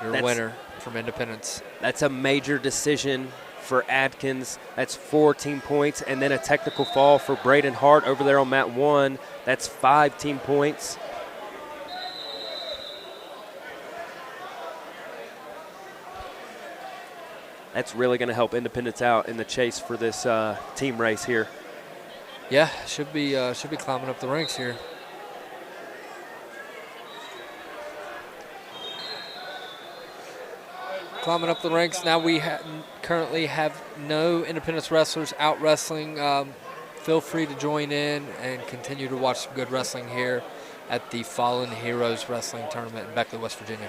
Your winner from Independence. That's a major decision for Adkins. That's 14 points, and then a technical fall for Braden Hart over there on mat 1. That's 5 team points. That's really going to help Independence out in the chase for this team race here. Yeah, should be climbing up the ranks here. Climbing up the ranks. Now we currently have no Independence wrestlers out wrestling. Feel free to join in and continue to watch some good wrestling here at the Fallen Heroes Wrestling Tournament in Beckley, West Virginia.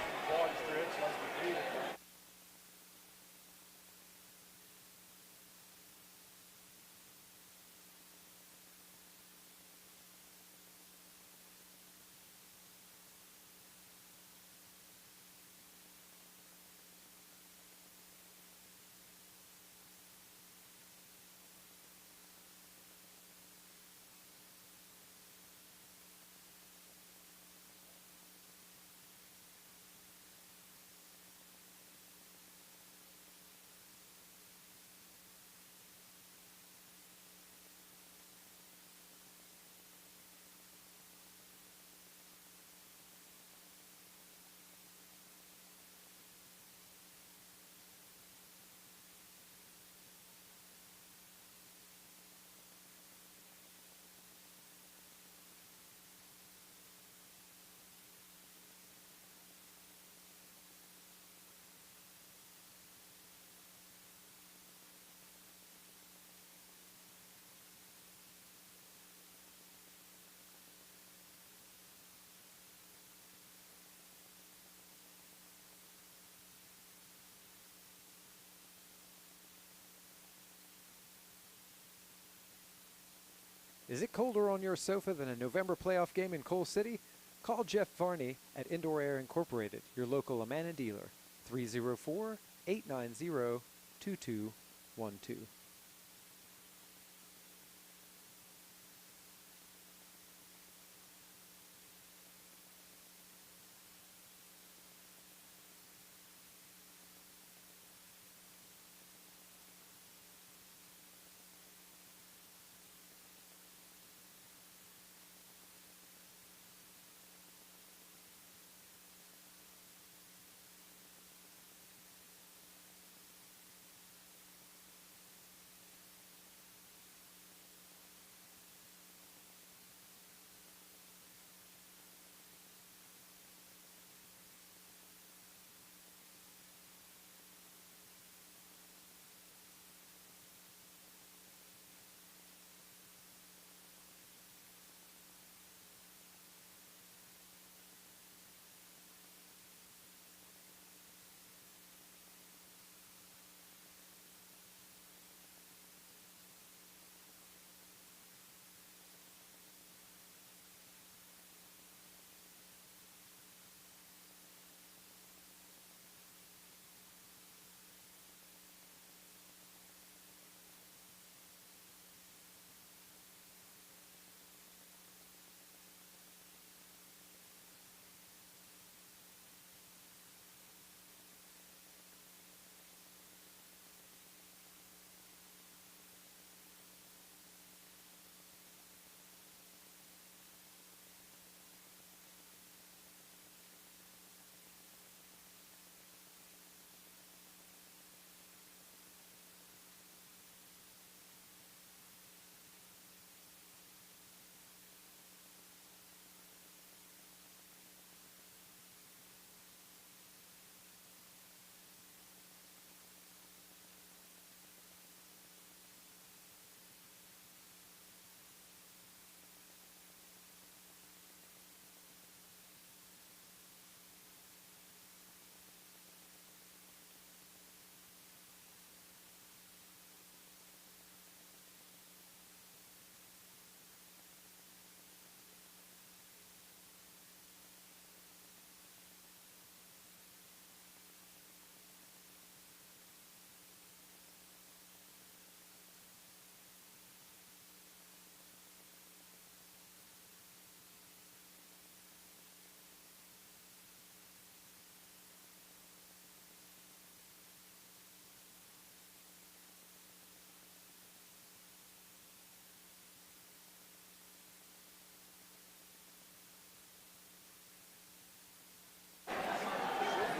Is it colder on your sofa than a November playoff game in Coal City? Call Jeff Varney at Indoor Air Incorporated, your local Amana dealer, 304-890-2212.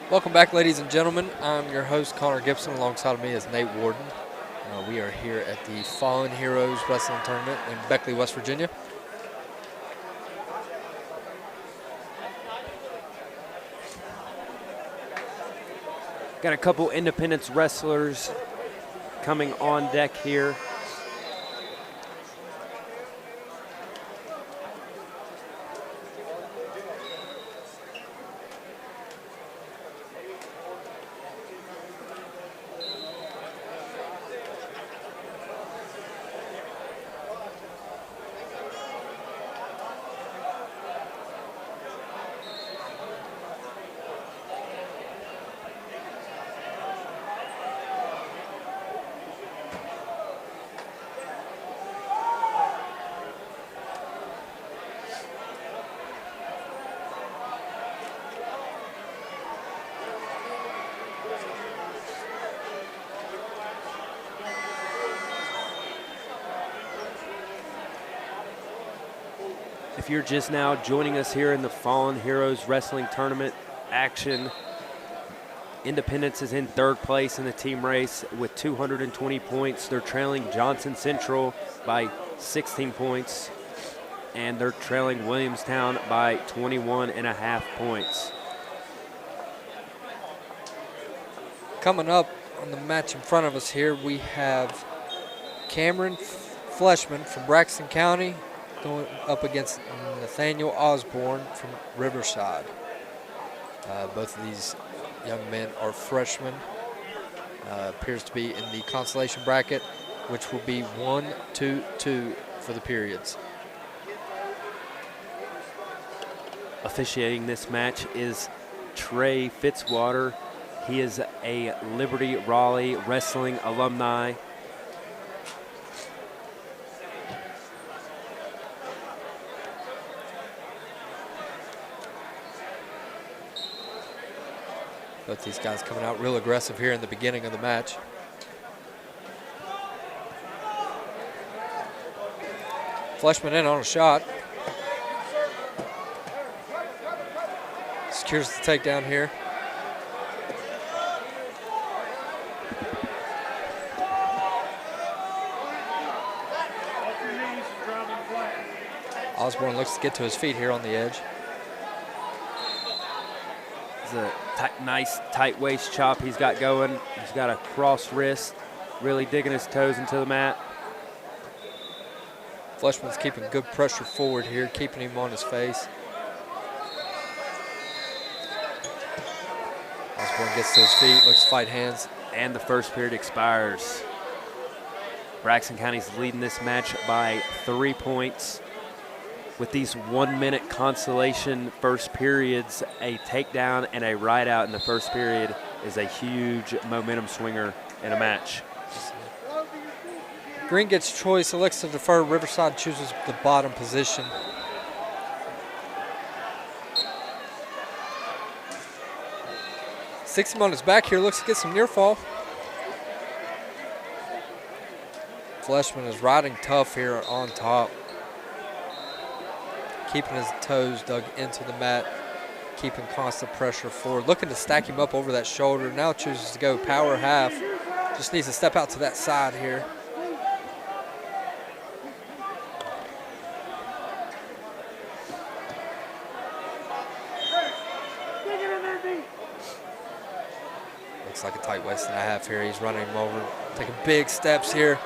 Welcome back, ladies and gentlemen. I'm your host, Connor Gibson. Alongside of me is Nate Warden. We are here at the Fallen Heroes Wrestling Tournament in Beckley, West Virginia. Got a couple Independence wrestlers coming on deck here. If you're just now joining us here in the Fallen Heroes Wrestling Tournament action, Independence is in third place in the team race with 220 points. They're trailing Johnson Central by 16 points, and they're trailing Williamstown by 21.5 points. Coming up on the match in front of us here, we have Cameron Fleshman from Braxton County going up against Nathaniel Osborne from Riverside. Both of these young men are freshmen. Appears to be in the consolation bracket, which will be 1-2-2 for the periods. Officiating this match is Trey Fitzwater. He is a Liberty Raleigh wrestling alumni. Both these guys coming out real aggressive here in the beginning of the match. Fleshman in on a shot. Secures the takedown here. Osborne looks to get to his feet here on the edge. It's a nice tight waist chop he's got going. He's got a cross wrist, really digging his toes into the mat. Fleshman's keeping good pressure forward here, keeping him on his face. Osborne gets to his feet, looks to fight hands. And the first period expires. Braxton County's leading this match by 3 points. With these 1 minute consolation first periods, a takedown and a ride out in the first period is a huge momentum swinger in a match. Green gets choice, elects to defer. Riverside chooses the bottom position. Six him on his back here, looks to get some near fall. Fleshman is riding tough here on top. Keeping his toes dug into the mat, keeping constant pressure forward. Looking to stack him up over that shoulder. Now chooses to go power half. Just needs to step out to that side here. Looks like a tight waist and a half here. He's running him over, taking big steps here.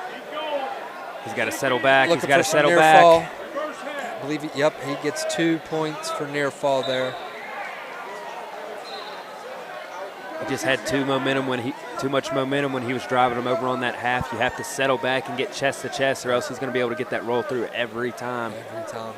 He's got to settle back. He's got to settle back. Fall. I believe, yep, he gets 2 points for near fall there. He just had too much momentum when he was driving him over on that half. You have to settle back and get chest to chest, or else he's going to be able to get that roll through every time. Every time.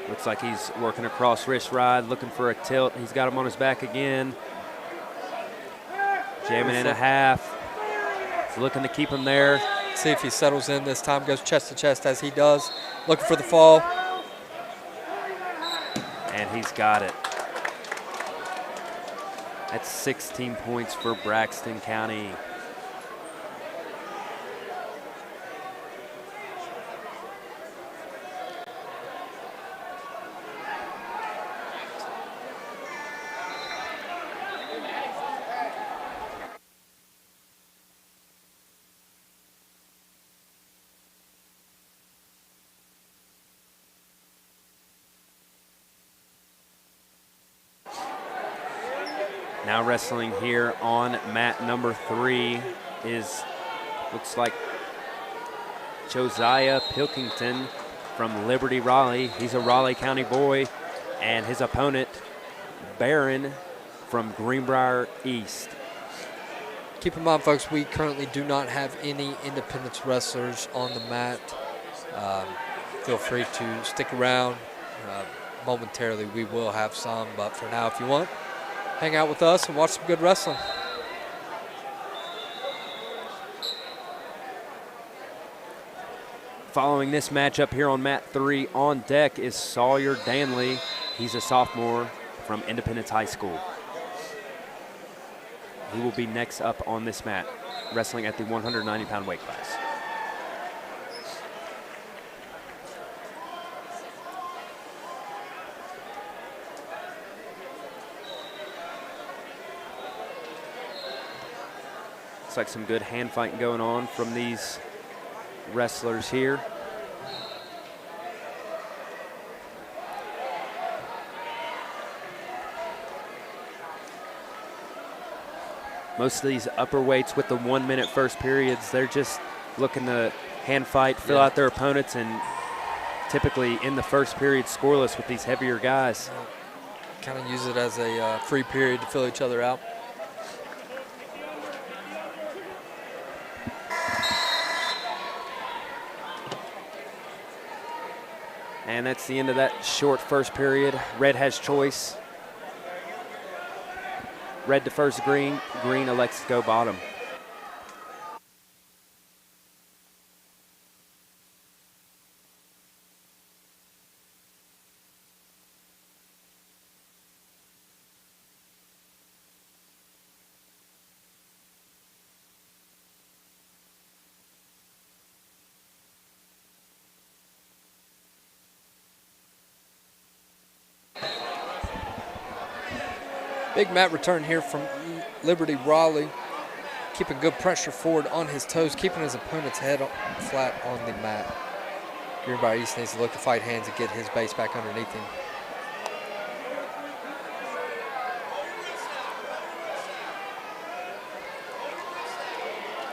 Looks like he's working a cross wrist ride, looking for a tilt. He's got him on his back again. Jamming in a half. He's looking to keep him there. See if he settles in this time, goes chest to chest as he does. Looking for the fall. And he's got it. That's 16 points for Braxton County. Now wrestling here on mat number 3 looks like Josiah Pilkington from Liberty Raleigh. He's a Raleigh County boy, and his opponent, Barron from Greenbrier East. Keep in mind, folks, we currently do not have any Independence wrestlers on the mat. Feel free to stick around. Momentarily, we will have some, but for now, if you want, hang out with us and watch some good wrestling. Following this matchup here on mat 3, on deck is Sawyer Danley. He's a sophomore from Independence High School. He will be next up on this mat, wrestling at the 190-pound weight class. Looks like some good hand fighting going on from these wrestlers here. Most of these upper weights with the 1 minute first periods, they're just looking to hand fight, fill out their opponents, and typically in the first period scoreless with these heavier guys. Kind of use it as a free period to fill each other out. And that's the end of that short first period. Red has choice. Red defers green. Green elects to go bottom. Big mat return here from Liberty Raleigh, keeping good pressure forward on his toes, keeping his opponent's head flat on the mat. Greenbrier East needs to look to fight hands and get his base back underneath him.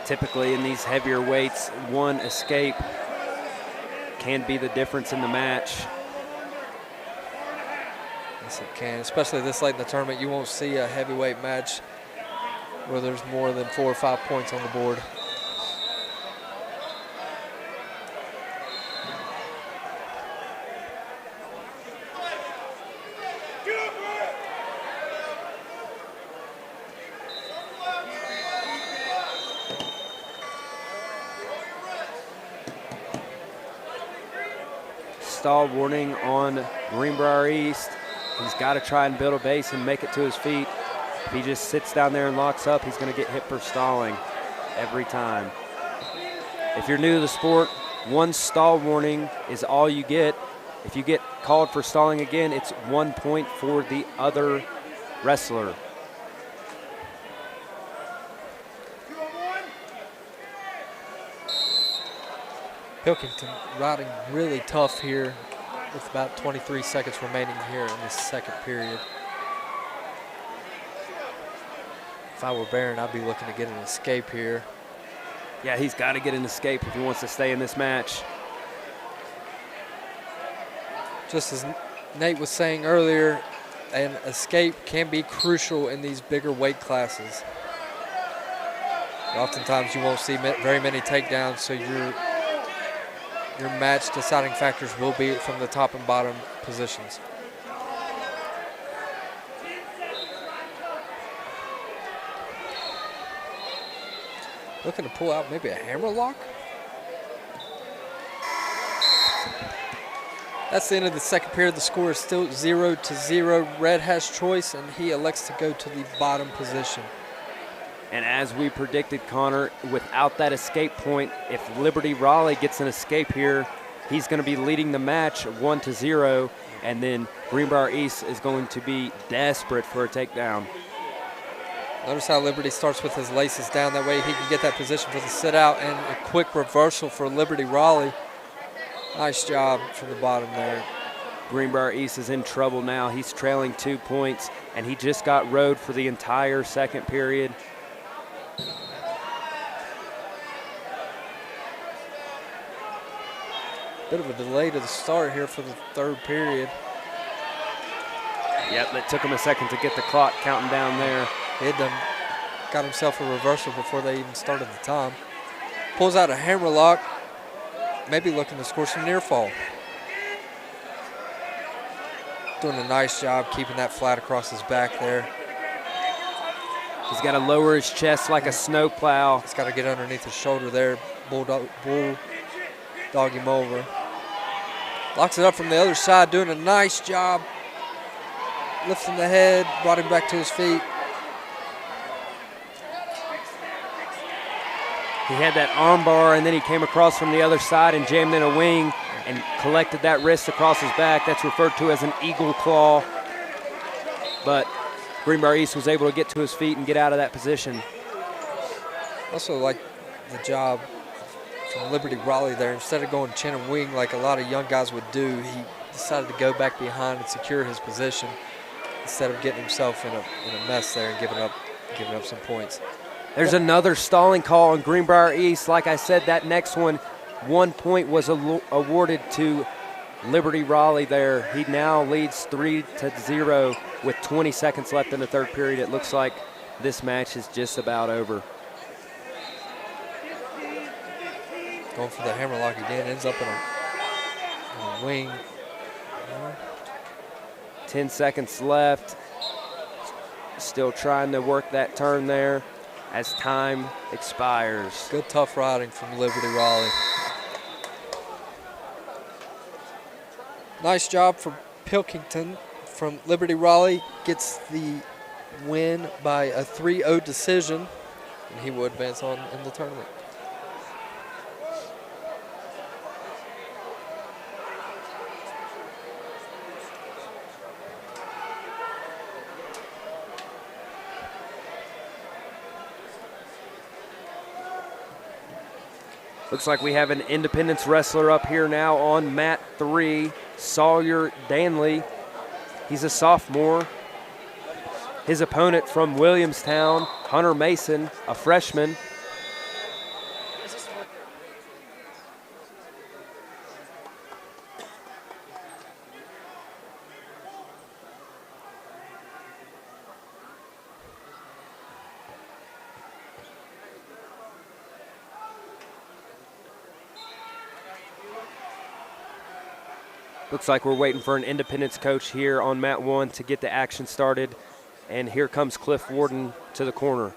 Typically in these heavier weights, one escape can be the difference in the match. Yes, it can, especially this late in the tournament. You won't see a heavyweight match where there's more than 4 or 5 points on the board. Stall warning on Greenbrier East. He's got to try and build a base and make it to his feet. If he just sits down there and locks up, he's going to get hit for stalling every time. If you're new to the sport, one stall warning is all you get. If you get called for stalling again, it's 1 point for the other wrestler. Pilkington riding really tough here with about 23 seconds remaining here in this second period. If I were Barron, I'd be looking to get an escape here. Yeah, he's got to get an escape if he wants to stay in this match. Just as Nate was saying earlier, an escape can be crucial in these bigger weight classes. Oftentimes you won't see very many takedowns, so your match deciding factors will be from the top and bottom positions. Looking to pull out maybe a hammer lock. That's the end of the second period. The score is still 0-0. Red has choice, and he elects to go to the bottom position. And as we predicted, Connor, without that escape point, if Liberty Raleigh gets an escape here, he's going to be leading the match 1-0, and then Greenbrier East is going to be desperate for a takedown. Notice how Liberty starts with his laces down. That way he can get that position for the sit-out, and a quick reversal for Liberty Raleigh. Nice job from the bottom there. Greenbrier East is in trouble now. He's trailing 2 points, and he just got rode for the entire second period. Bit of a delay to the start here for the third period. Yep, it took him a second to get the clock counting down there. He had done, got himself a reversal before they even started the time. Pulls out a hammerlock, maybe looking to score some near fall. Doing a nice job keeping that flat across his back there. He's got to lower his chest like a snowplow. He's got to get underneath his shoulder there, bulldog him over. Locks it up from the other side, doing a nice job. Lifting the head, brought him back to his feet. He had that arm bar, and then he came across from the other side and jammed in a wing and collected that wrist across his back. That's referred to as an eagle claw. But Greenbrier East was able to get to his feet and get out of that position. Also like the job from Liberty Raleigh there. Instead of going chin and wing like a lot of young guys would do, he decided to go back behind and secure his position instead of getting himself in a mess there and giving up some points. There's another stalling call on Greenbrier East. Like I said, that next one, 1 point was awarded to Liberty Raleigh there. He now leads 3-0 with 20 seconds left in the third period. It looks like this match is just about over. Going for the hammerlock again, ends up in a wing. 10 seconds left. Still trying to work that turn there as time expires. Good tough riding from Liberty Raleigh. Nice job for Pilkington from Liberty Raleigh. Gets the win by a 3-0 decision, and he will advance on in the tournament. Looks like we have an Independence wrestler up here now on mat 3, Sawyer Danley. He's a sophomore. His opponent from Williamstown, Hunter Mason, a freshman. Looks like we're waiting for an Independence coach here on mat 1 to get the action started. And here comes Cliff Warden to the corner.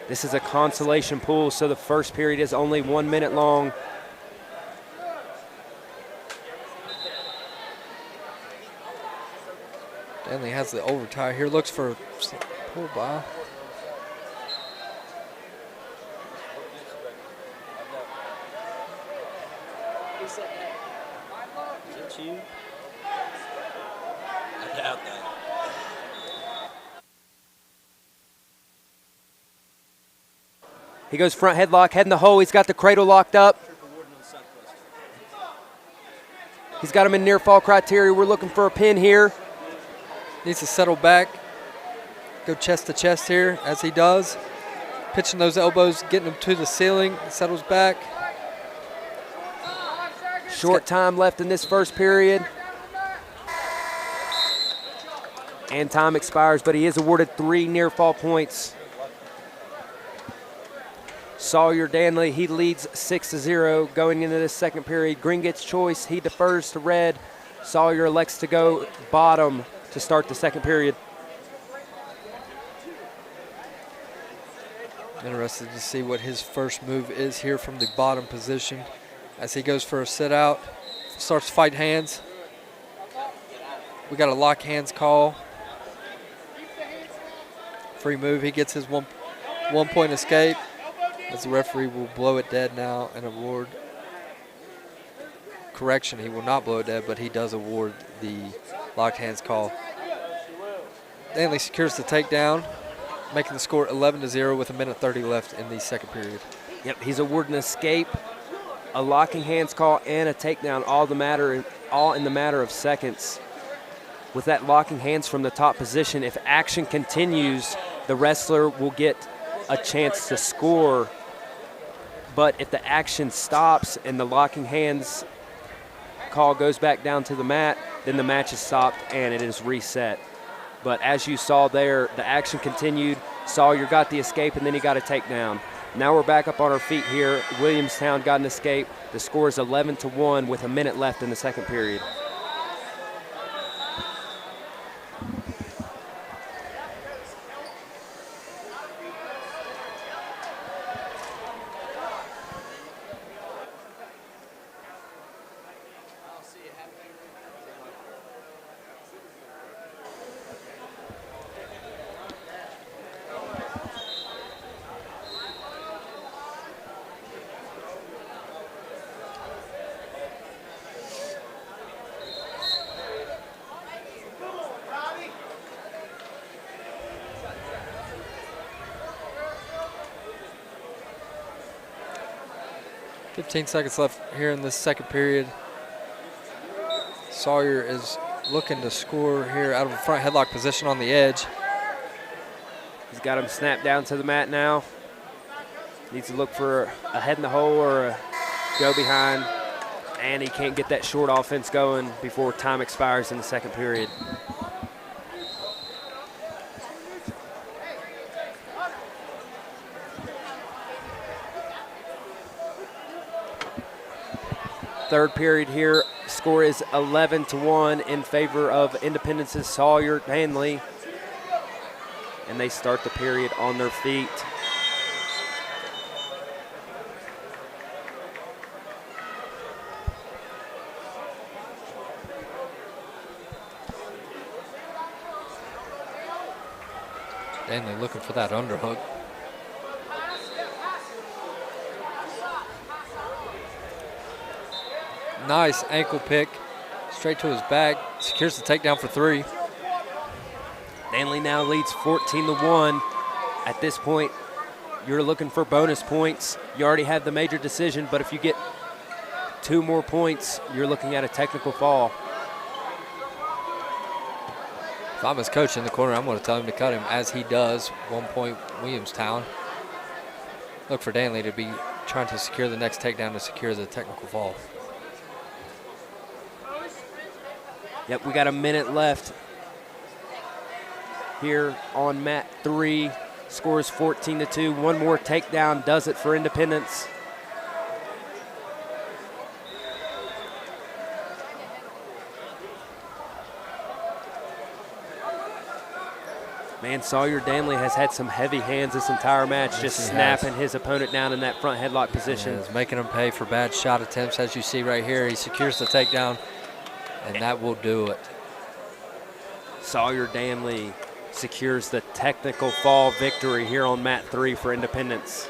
This is a consolation pool, so the first period is only 1 minute long. Danley has the overtie here, looks for a pull by. Is it you? I doubt that. He goes front headlock, head in the hole. He's got the cradle locked up. He's got him in near fall criteria. We're looking for a pin here. Needs to settle back. Go chest to chest here as he does. Pitching those elbows, getting him to the ceiling. Settles back. Short time left in this first period. And time expires, but he is awarded 3 near fall points. Sawyer Danley, he leads 6-0 going into this second period. Green gets choice, he defers to red. Sawyer elects to go bottom to start the second period. Interested to see what his first move is here from the bottom position as he goes for a sit out, starts to fight hands. We got a lock hands call. Free move, he gets his one point escape as the referee will blow it dead now and award. Correction, he will not blow it dead, but he does award the locked hands call. Danley secures the takedown, making the score 11-0 with 1:30 left in the second period. Yep, he's awarding an escape, a locking hands call, and a takedown, all in the matter of seconds. With that locking hands from the top position, if action continues, the wrestler will get a chance to score. But if the action stops and the locking hands call goes back down to the mat, then the match is stopped and it is reset. But as you saw there, the action continued. Sawyer got the escape, and then he got a takedown. Now we're back up on our feet here. Williamstown got an escape. The score is 11-1 with a minute left in the second period. Fifteen seconds left here in this second period. Sawyer is looking to score here out of a front headlock position on the edge. He's got him snapped down to the mat now. Needs to look for a head in the hole or a go behind, and he can't get that short offense going before time expires in the second period. Third period here, score is 11-1 in favor of Independence's Sawyer Danley. And they start the period on their feet. Danley looking for that underhook. Nice ankle pick, straight to his back, secures the takedown for 3. Danley now leads 14-1. At this point, you're looking for bonus points. You already had the major decision, but if you get 2 more points, you're looking at a technical fall. If I'm his coach in the corner, I'm going to tell him to cut him, as he does. 1 point Williamstown. Look for Danley to be trying to secure the next takedown to secure the technical fall. Yep, we got a minute left here on mat 3. Scores 14-2. One more takedown does it for Independence. Man, Sawyer Danley has had some heavy hands this entire match, just snapping his opponent down in that front headlock position. He's making him pay for bad shot attempts, as you see right here. He secures the takedown, and that will do it. Sawyer Danley secures the technical fall victory here on mat 3 for Independence.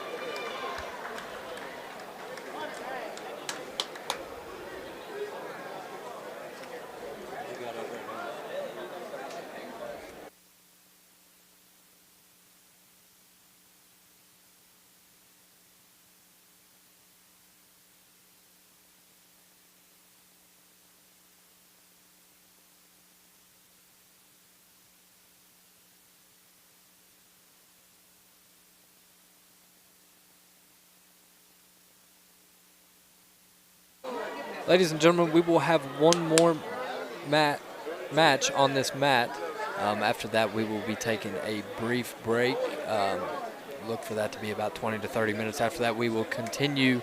Ladies and gentlemen, we will have one more match on this mat. After that, we will be taking a brief break. Look for that to be about 20 to 30 minutes. After that, we will continue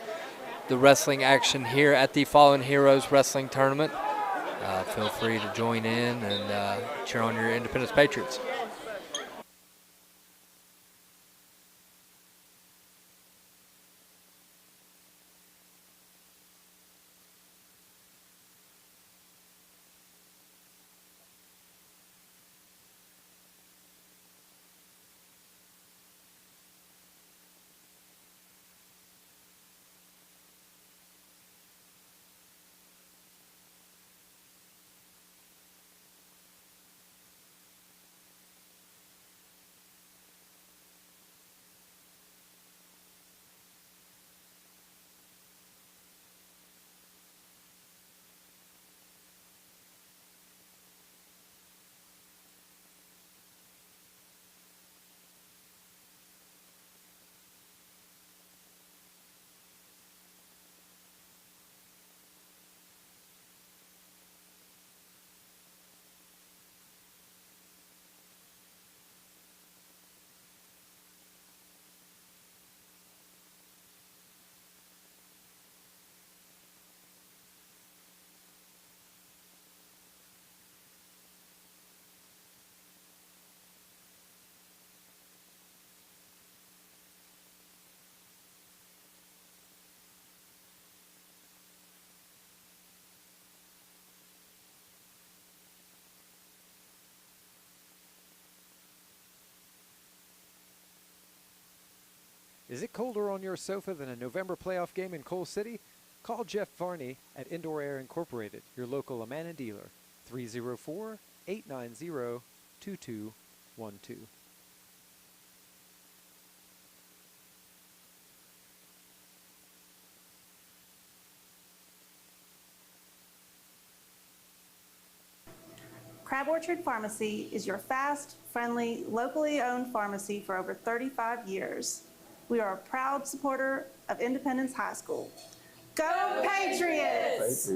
the wrestling action here at the Fallen Heroes Wrestling Tournament. Feel free to join in and cheer on your Independence Patriots. Is it colder on your sofa than a November playoff game in Coal City? Call Jeff Varney at Indoor Air Incorporated, your local Amana dealer, 304-890-2212. Crab Orchard Pharmacy is your fast, friendly, locally owned pharmacy for over 35 years. We are a proud supporter of Independence High School. Go Patriots!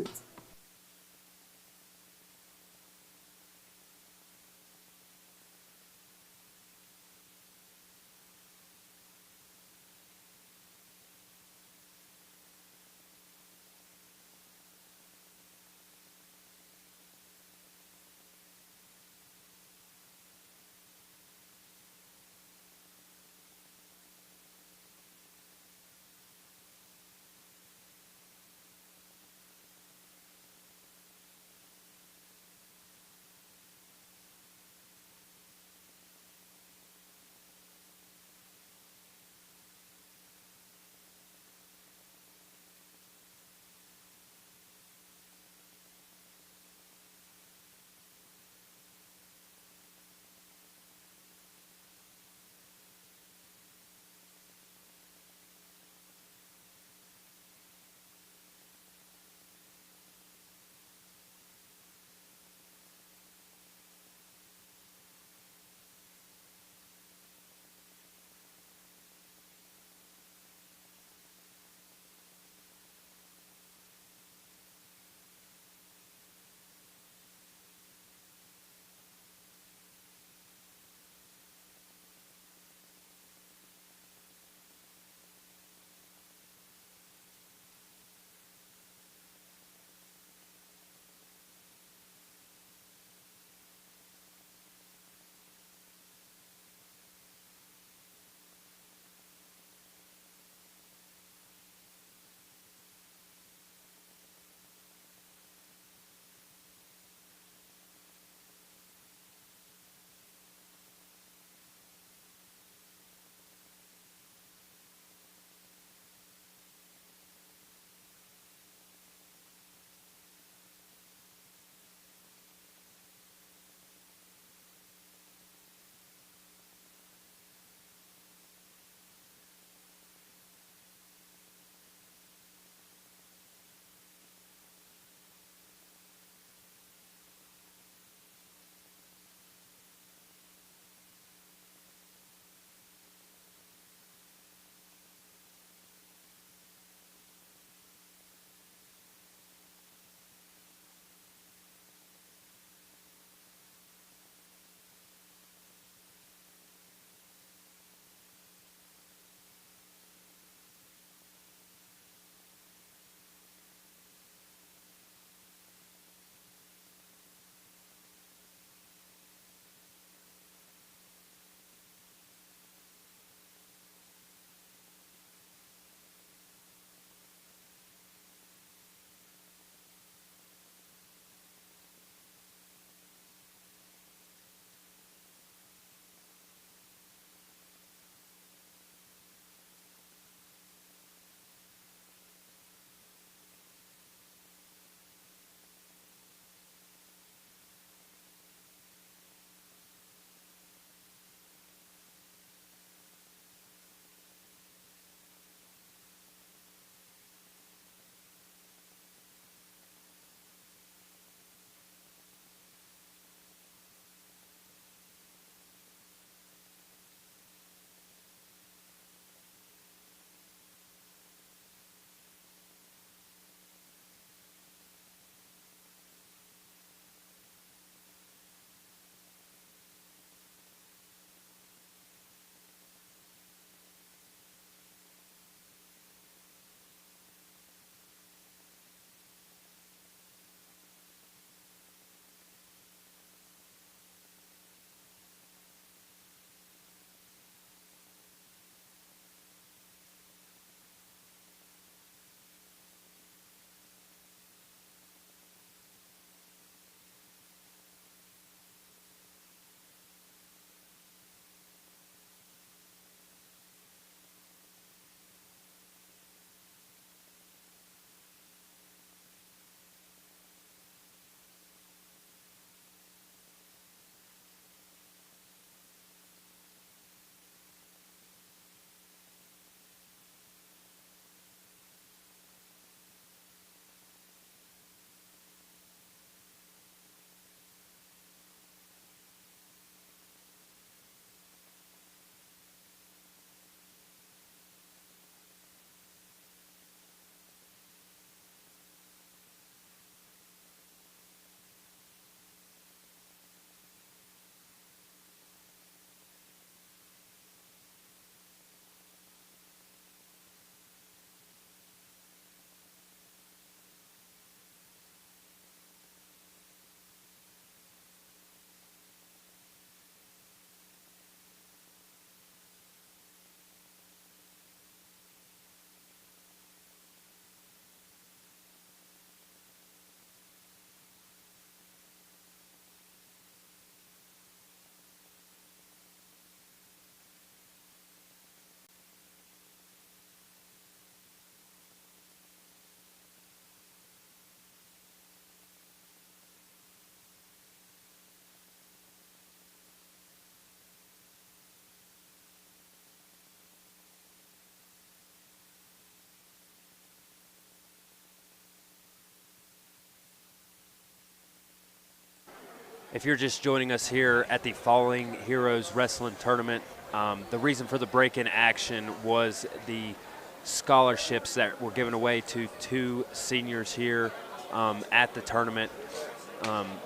If you're just joining us here at the Falling Heroes Wrestling Tournament, the reason for the break-in action was the scholarships that were given away to 2 seniors here at the tournament.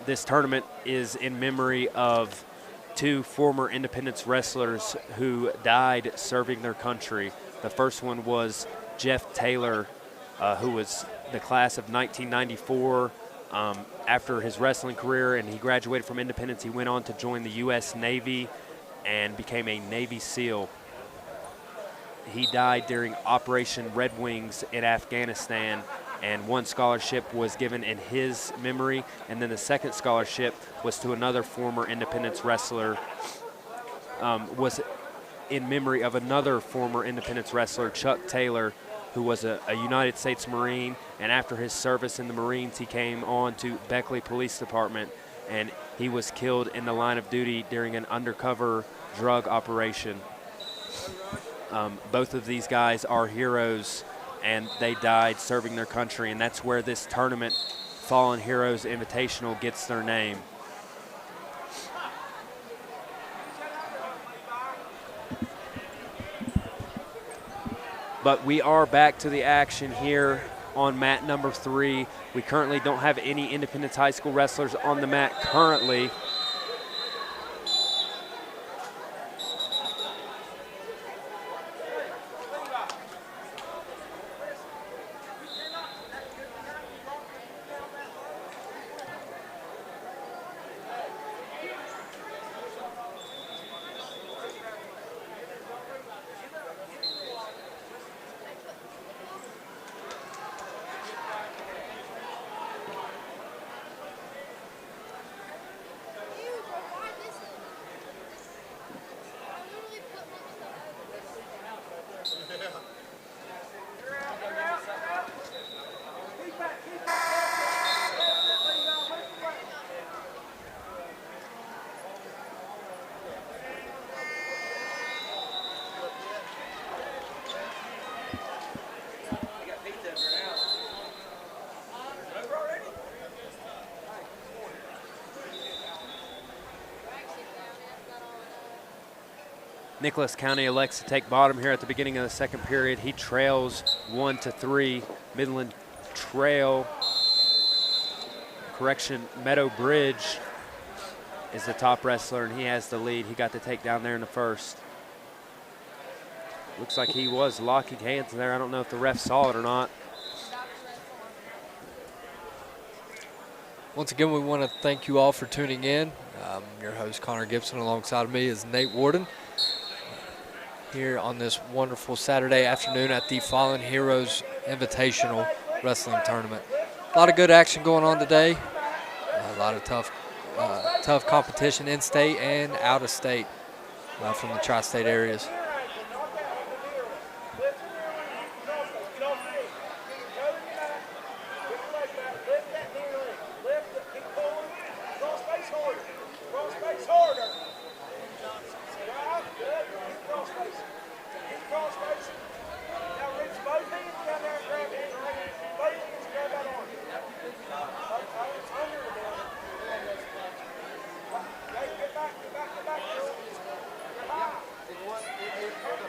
This tournament is in memory of 2 former Independence wrestlers who died serving their country. The first one was Jeff Taylor, who was the class of 1994. After his wrestling career and he graduated from Independence, he went on to join the U.S. Navy and became a Navy SEAL. He died during Operation Red Wings in Afghanistan, and 1 scholarship was given in his memory, and then the second scholarship was to another former Independence wrestler, was in memory of another former Independence wrestler, Chuck Taylor, who was a United States Marine, and after his service in the Marines, he came on to Beckley Police Department, and he was killed in the line of duty during an undercover drug operation. Both of these guys are heroes, and they died serving their country, and that's where this tournament, Fallen Heroes Invitational, gets their name. But we are back to the action here on mat number 3. We currently don't have any Independence High School wrestlers on the mat currently. Nicholas County elects to take bottom here at the beginning of the second period. He trails 1-3. Midland Trail. Meadow Bridge is the top wrestler, and he has the lead. He got the takedown there in the first. Looks like he was locking hands there. I don't know if the ref saw it or not. Once again, we want to thank you all for tuning in. Your host, Connor Gibson, alongside of me is Nate Warden. Here on this wonderful Saturday afternoon at the Fallen Heroes Invitational Wrestling Tournament. A lot of good action going on today. A lot of tough competition in-state and out-of-state from the tri-state areas.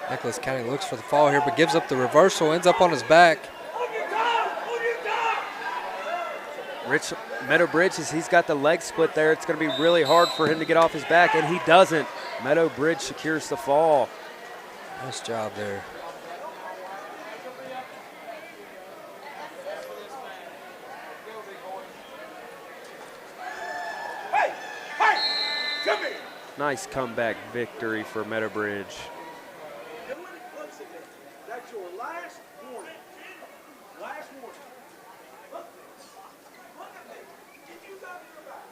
Nicholas County looks for the fall here, but gives up the reversal, ends up on his back. Meadow Bridge, he's got the leg split there. It's going to be really hard for him to get off his back, and he doesn't. Meadow Bridge secures the fall. Nice job there. Nice comeback victory for Meadow Bridge. That's your last warning. Last warning. Look at me. Get you down to your back.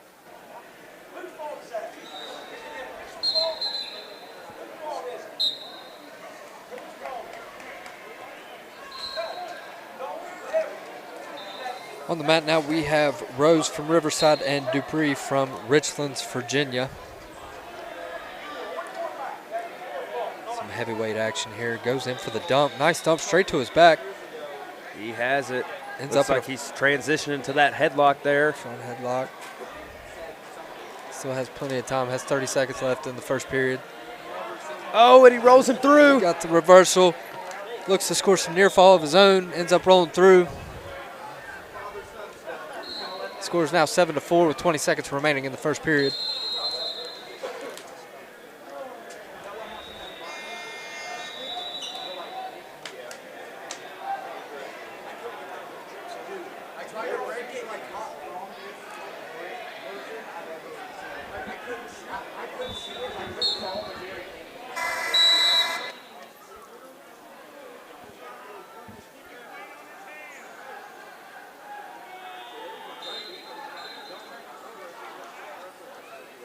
Whose fault is that? Is it your fault? Whose fault is it? Whose fault? On the mat now we have Rose from Riverside and Dupree from Richlands, Virginia. Some heavyweight action here. Goes in for the dump. Nice dump straight to his back. He has it. Ends Looks up like he's transitioning to that headlock there. Front headlock. Still has plenty of time. Has 30 seconds left in the first period. Oh, and he rolls him through. Got the reversal. Looks to score some near fall of his own. Ends up rolling through. Score is now 7-4 with 20 seconds remaining in the first period.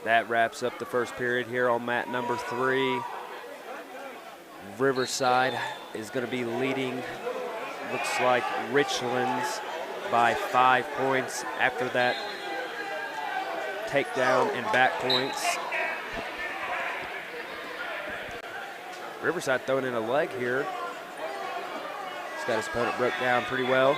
That wraps up the first period here on mat number 3. Riverside is going to be leading, looks like Richlands, by 5 points after that takedown and back points. Riverside throwing in a leg here. He's got his opponent broke down pretty well.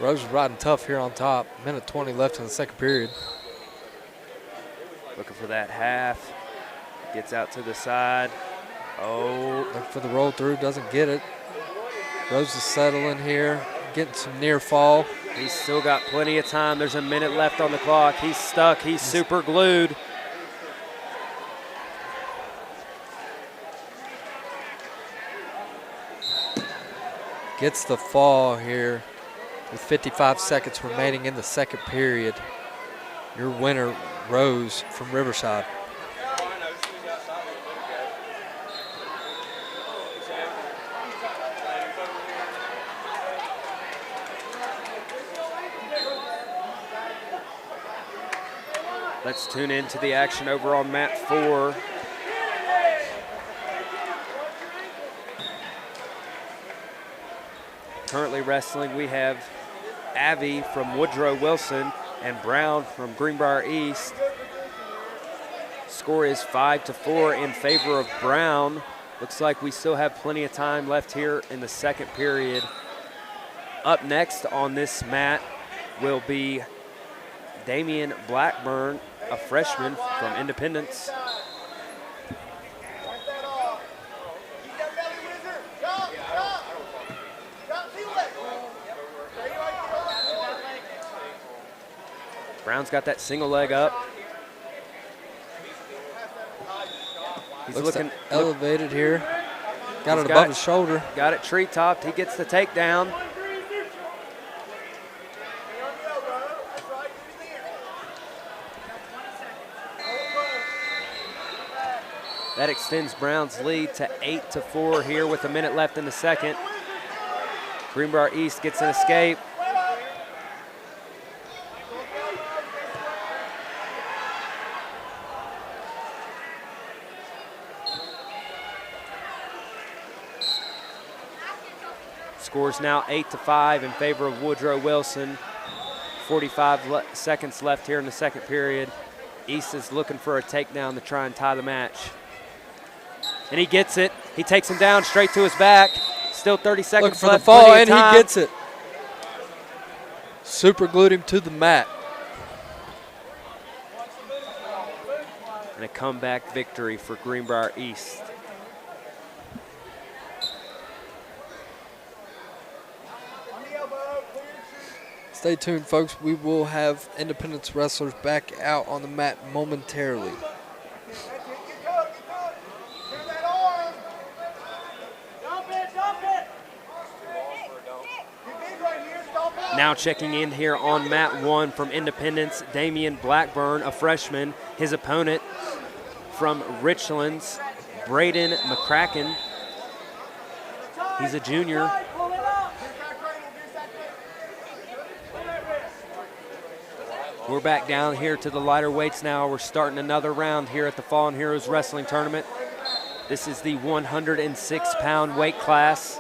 Rose is riding tough here on top. Minute 20 left in the second period. Looking for that half. Gets out to the side. Oh. Looking for the roll through, doesn't get it. Rose is settling here, getting some near fall. He's still got plenty of time. There's a minute left on the clock. He's stuck. He's super glued. Gets the fall here with 55 seconds remaining in the second period. Your winner, Rose from Riverside. Let's tune into the action over on mat 4. Currently wrestling, we have Abbey from Woodrow Wilson and Brown from Greenbrier East. Score is 5-4 in favor of Brown. Looks like we still have plenty of time left here in the second period. Up next on this mat will be Damian Blackburn, a freshman from Independence. Brown's got that single leg up. He's looking elevated here. Got it above his shoulder. Got it tree-topped. He gets the takedown. That extends Brown's lead to 8-4 here with a minute left in the second. Greenbrier East gets an escape. Scores now 8-5 in favor of Woodrow Wilson. 45 seconds left here in the second period. East is looking for a takedown to try and tie the match. And he gets it. He takes him down straight to his back. Still 30 seconds looking left. For the fall, and he gets it. Super glued him to the mat. And a comeback victory for Greenbrier East. Stay tuned, folks. We will have Independence wrestlers back out on the mat momentarily. Now checking in here on mat 1 from Independence, Damian Blackburn, a freshman. His opponent from Richlands, Braden McCracken. He's a junior. We're back down here to the lighter weights now. We're starting another round here at the Fallen Heroes Wrestling Tournament. This is the 106-pound weight class.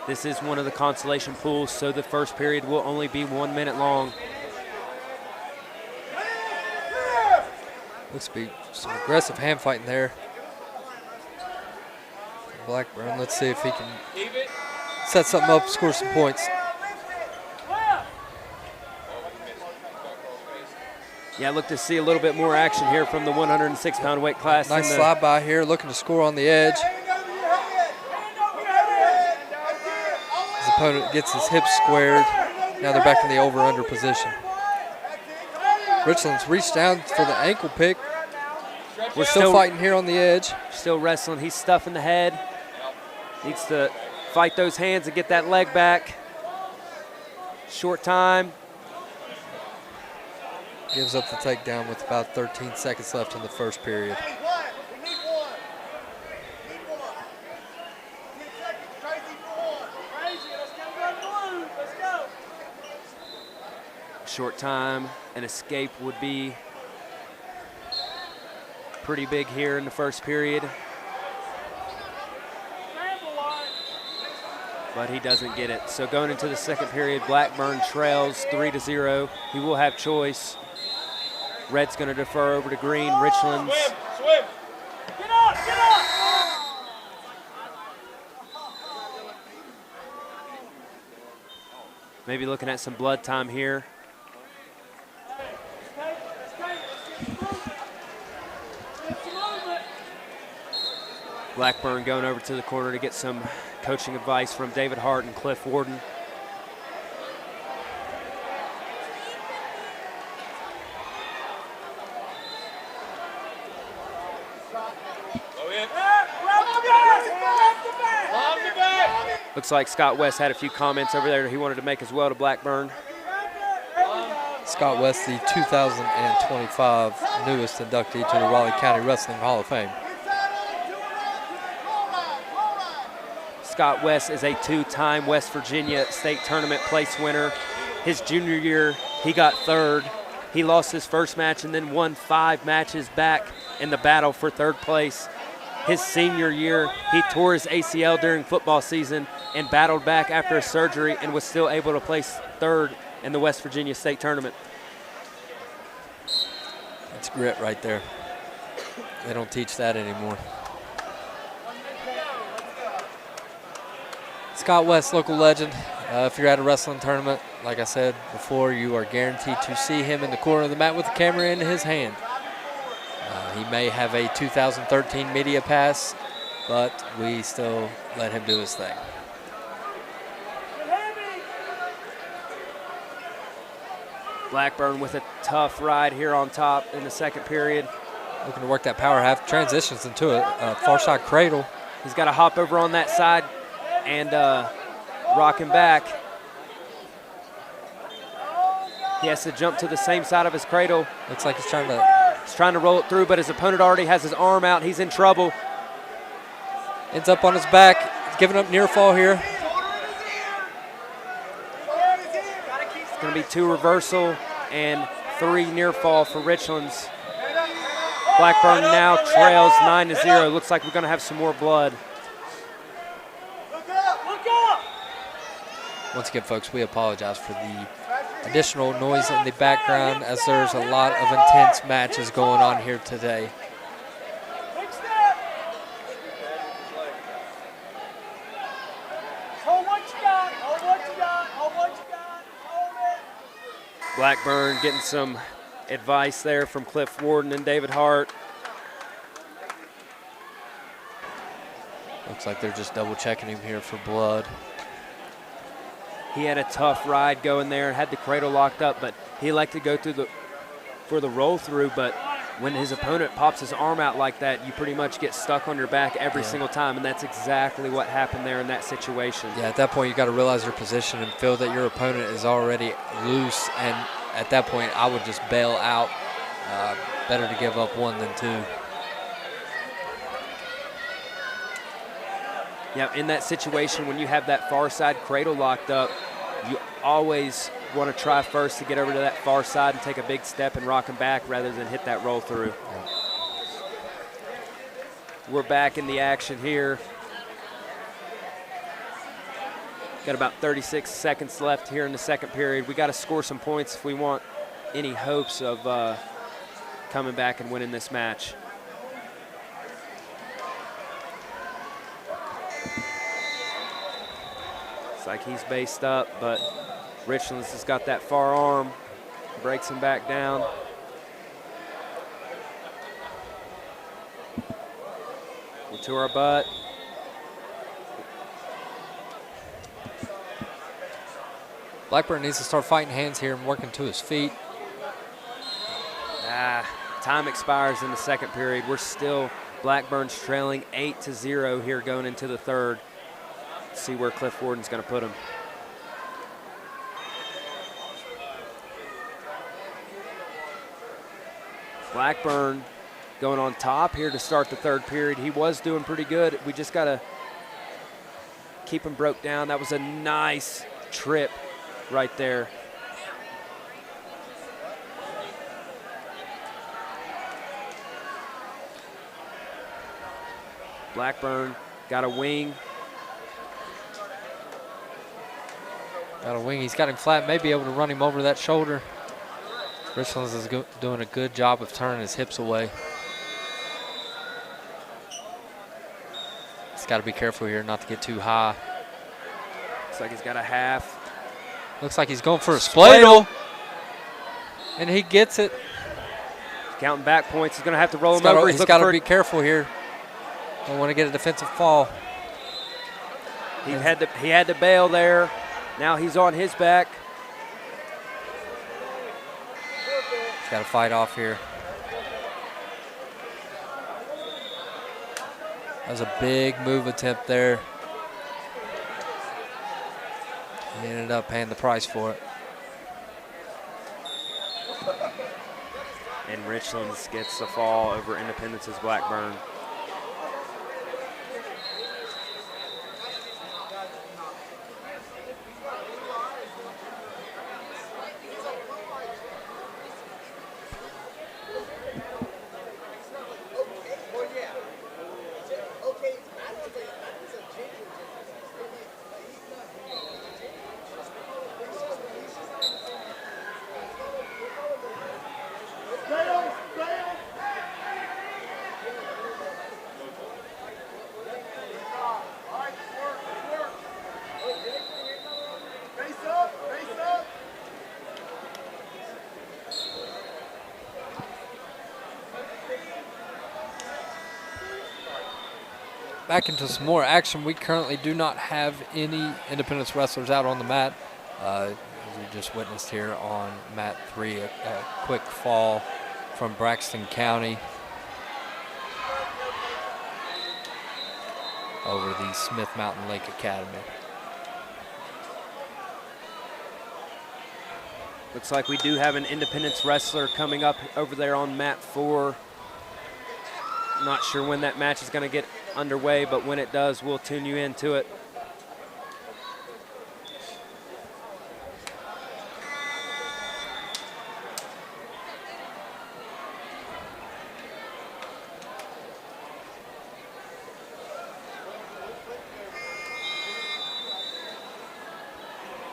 This is one of the consolation pools, so the first period will only be 1 minute long. Looks to be some aggressive hand fighting there. Blackburn, let's see if he can set something up, score some points. Yeah, look to see a little bit more action here from the 106-pound weight class. Nice slide by here, looking to score on the edge. His opponent gets his hips squared. Now they're back in the over-under position. Richland's reached down for the ankle pick. We're still fighting here on the edge. Still wrestling. He's stuffing the head. Needs to fight those hands and get that leg back. Short time. Gives up the takedown with about 13 seconds left in the first period. Short time. An escape would be pretty big here in the first period. But he doesn't get it. So going into the second period, Blackburn trails 3-0. He will have choice. Red's going to defer over to Green. Richlands. Swim. Get up, get up. Maybe looking at some blood time here. Blackburn going over to the corner to get some coaching advice from David Hart and Cliff Warden. Looks like Scott West had a few comments over there he wanted to make as well to Blackburn. Scott West, the 2025 newest inductee to the Raleigh County Wrestling Hall of Fame. Scott West is a two-time West Virginia State Tournament place winner. His junior year, he got third. He lost his first match and then won 5 matches back in the battle for third place. His senior year, he tore his ACL during football season and battled back after a surgery and was still able to place third in the West Virginia State Tournament. That's grit right there. They don't teach that anymore. Scott West, local legend. If you're at a wrestling tournament, like I said before, you are guaranteed to see him in the corner of the mat with the camera in his hand. He may have a 2013 media pass, but we still let him do his thing. Blackburn with a tough ride here on top in the second period. Looking to work that power half, transitions into a far side cradle. He's got to hop over on that side and rock him back. He has to jump to the same side of his cradle. Looks like he's trying to roll it through, but his opponent already has his arm out. He's in trouble. Ends up on his back. He's giving up near fall here. It's going to be 2 reversal and 3 near fall for Richlands. Blackburn now trails 9-0. Looks like we're going to have some more blood. Once again, folks, we apologize for the additional noise in the background as there's a lot of intense matches going on here today. Blackburn getting some advice there from Cliff Warden and David Hart. Looks like they're just double checking him here for blood. He had a tough ride going there, had the cradle locked up, but he elected to go for the roll through. But when his opponent pops his arm out like that, you pretty much get stuck on your back every single time, and that's exactly what happened there in that situation. Yeah, at that point you got to realize your position and feel that your opponent is already loose, and at that point I would just bail out. Better to give up 1 than 2. Yeah, in that situation, when you have that far side cradle locked up, you always want to try first to get over to that far side and take a big step and rock him back rather than hit that roll through. We're back in the action here. Got about 36 seconds left here in the second period. We got to score some points if we want any hopes of coming back and winning this match. It's like he's based up, but Richlands has got that far arm, breaks him back down. We're to our butt. Blackburn needs to start fighting hands here and working to his feet. Time expires in the second period. We're still, Blackburn's trailing 8-0 here going into the third. Let's see where Cliff Warden's going to put him. Blackburn going on top here to start the third period. He was doing pretty good. We just got to keep him broke down. That was a nice trip right there. Blackburn got a wing. Got a wing. He's got him flat. May be able to run him over that shoulder. Richlands is doing a good job of turning his hips away. He's got to be careful here not to get too high. Looks like he's got a half. Looks like he's going for a spladle. And he gets it. Counting back points. He's going to have to roll him over. He's got to be careful here. Don't want to get a defensive fall. He had to bail there. Now he's on his back. He's got to fight off here. That was a big move attempt there. He ended up paying the price for it. And Richlands gets the fall over Independence's Blackburn. Back into some more action. We currently do not have any Independence wrestlers out on the mat. As we just witnessed here on mat 3, a quick fall from Braxton County over the Smith Mountain Lake Academy. Looks like we do have an Independence wrestler coming up over there on mat 4. Not sure when that match is going to get underway, but when it does, we'll tune you into it.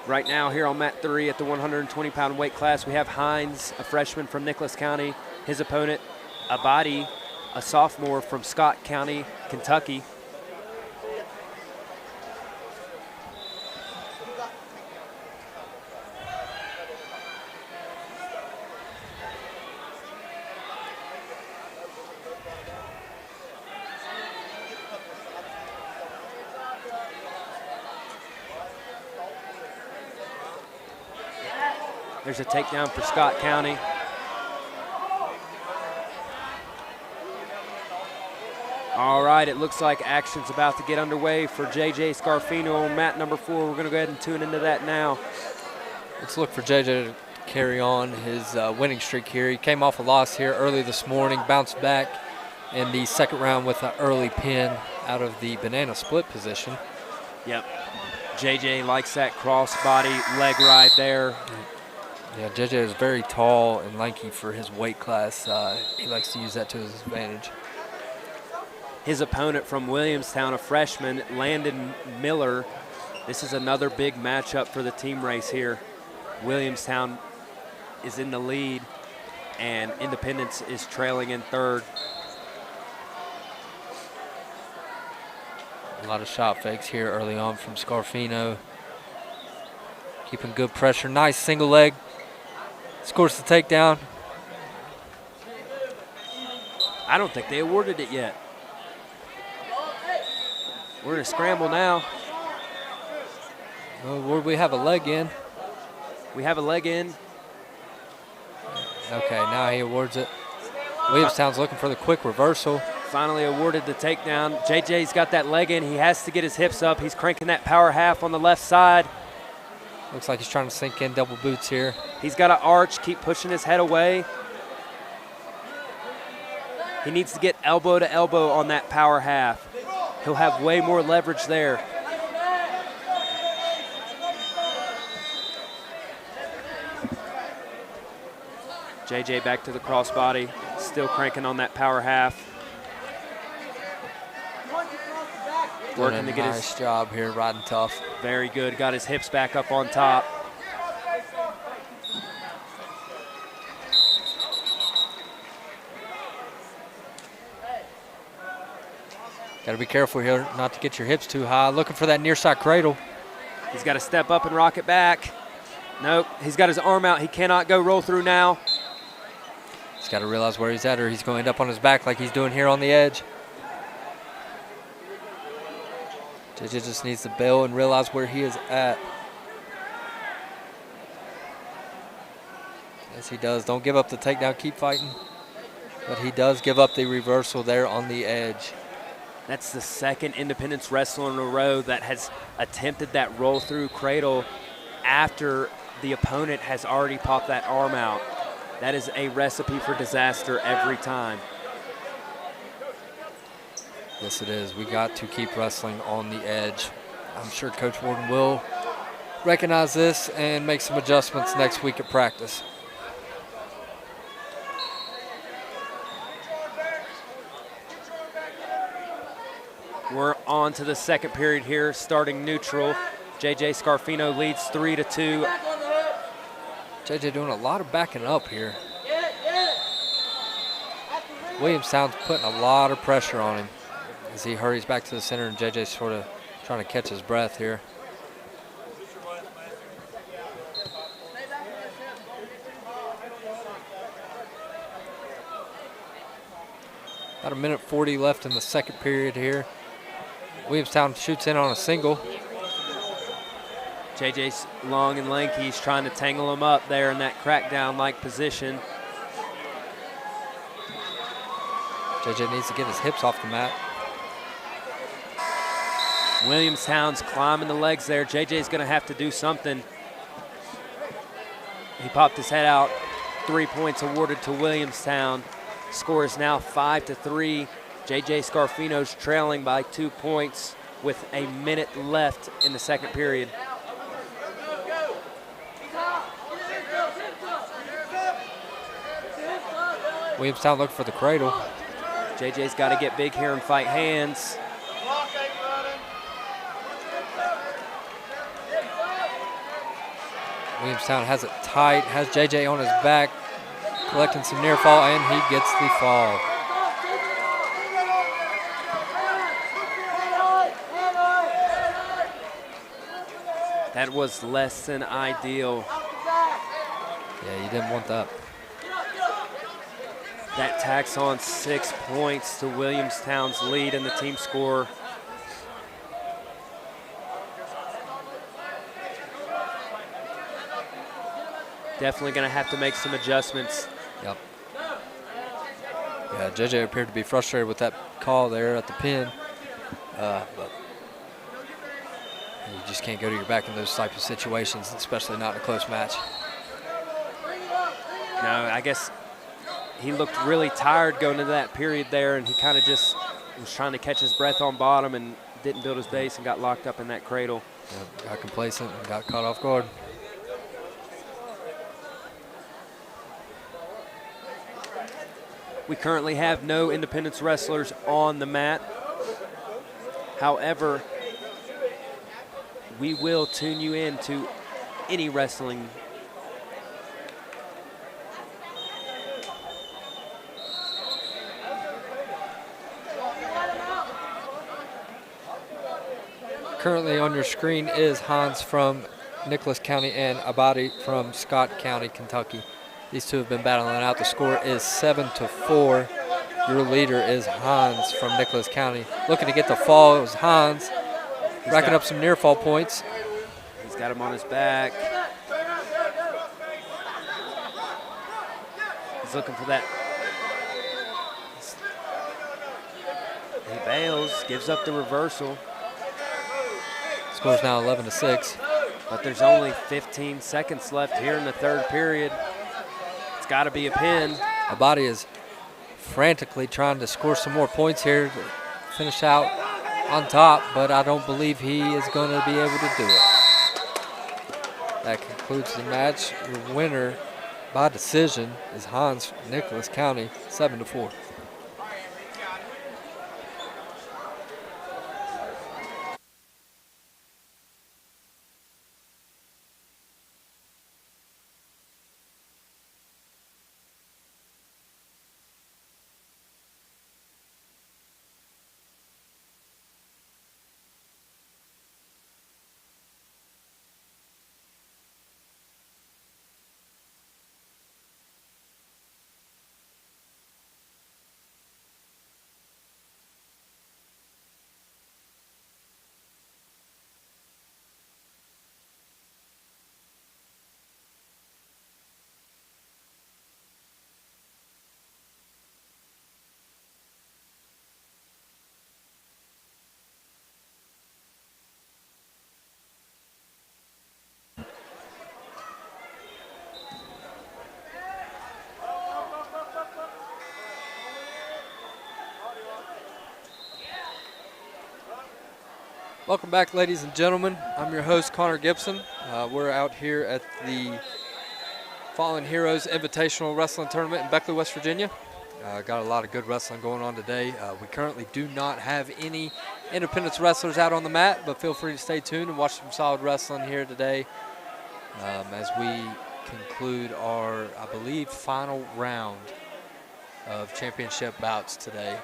Right now here on mat 3 at the 120-pound weight class, we have Hines, a freshman from Nicholas County. His opponent, Abadi, a sophomore from Scott County, Kentucky. There's a takedown for Scott County. All right, it looks like action's about to get underway for JJ Scarfino on mat number 4. We're going to go ahead and tune into that now. Let's look for JJ to carry on his winning streak here. He came off a loss here early this morning, bounced back in the second round with an early pin out of the banana split position. Yep. JJ likes that crossbody leg ride there. Yeah, JJ is very tall and lanky for his weight class. He likes to use that to his advantage. His opponent from Williamstown, a freshman, Landon Miller. This is another big matchup for the team race here. Williamstown is in the lead, and Independence is trailing in third. A lot of shot fakes here early on from Scarfino. Keeping good pressure. Nice single leg. Scores the takedown. I don't think they awarded it yet. We're in a scramble now. Oh, we have a leg in. We have a leg in. Okay, now he awards it. Williamstown's looking for the quick reversal. Finally awarded the takedown. JJ's got that leg in. He has to get his hips up. He's cranking that power half on the left side. Looks like he's trying to sink in double boots here. He's got to arch, keep pushing his head away. He needs to get elbow to elbow on that power half. He'll have way more leverage there. JJ back to the crossbody, still cranking on that power half. Working to get nice job here, riding tough. Very good, got his hips back up on top. Got to be careful here not to get your hips too high. Looking for that near side cradle. He's got to step up and rock it back. Nope, he's got his arm out. He cannot go roll through now. He's got to realize where he's at, or he's going to end up on his back like he's doing here on the edge. JJ just needs to bail and realize where he is at. Yes, he does. Don't give up the takedown. Keep fighting. But he does give up the reversal there on the edge. That's the second Independence wrestler in a row that has attempted that roll through cradle after the opponent has already popped that arm out. That is a recipe for disaster every time. Yes, it is. We got to keep wrestling on the edge. I'm sure Coach Warden will recognize this and make some adjustments next week at practice. We're on to the second period here, starting neutral. JJ Scarfino leads 3-2. JJ doing a lot of backing up here. Williamstown's putting a lot of pressure on him as he hurries back to the center, and JJ's sort of trying to catch his breath here. About 1:40 left in the second period here. Williamstown shoots in on a single. JJ's long and lanky. He's trying to tangle him up there in that crackdown-like position. JJ needs to get his hips off the mat. Williamstown's climbing the legs there. JJ's going to have to do something. He popped his head out. 3 points awarded to Williamstown. Score is now 5-3. JJ Scarfino's trailing by 2 points with a minute left in the second period. Williamstown looking for the cradle. JJ's got to get big here and fight hands. Williamstown has it tight, has JJ on his back, collecting some near fall, and he gets the fall. That was less than ideal. Yeah, you didn't want that. That tacks on 6 points to Williamstown's lead in the team score. Definitely going to have to make some adjustments. Yep. Yeah, JJ appeared to be frustrated with that call there at the pin. But you just can't go to your back in those types of situations, especially not in a close match. No, I guess he looked really tired going into that period there, and he kind of just was trying to catch his breath on bottom and didn't build his base and got locked up in that cradle. Yep, got complacent and got caught off guard. We currently have no Independence wrestlers on the mat. However, we will tune you in to any wrestling. Currently on your screen is Hans from Nicholas County and Abadi from Scott County, Kentucky. These two have been battling out. The score is 7-4. Your leader is Hans from Nicholas County. Looking to get the fall, it was Hans. Racking up some near fall points. He's got him on his back. He's looking for that. He bails, gives up the reversal. Score's now 11-6. But there's only 15 seconds left here in the third period. It's got to be a pin. Abadi is frantically trying to score some more points here to finish out on top, but I don't believe he is going to be able to do it. That concludes the match. Your winner by decision is Hans Nicholas County, 7-4. Welcome back, ladies and gentlemen. I'm your host, Connor Gibson. We're out here at the Fallen Heroes Invitational Wrestling Tournament in Beckley, West Virginia. Got a lot of good wrestling going on today. We currently do not have any Independence wrestlers out on the mat, but feel free to stay tuned and watch some solid wrestling here today as we conclude our, I believe, final round of championship bouts today.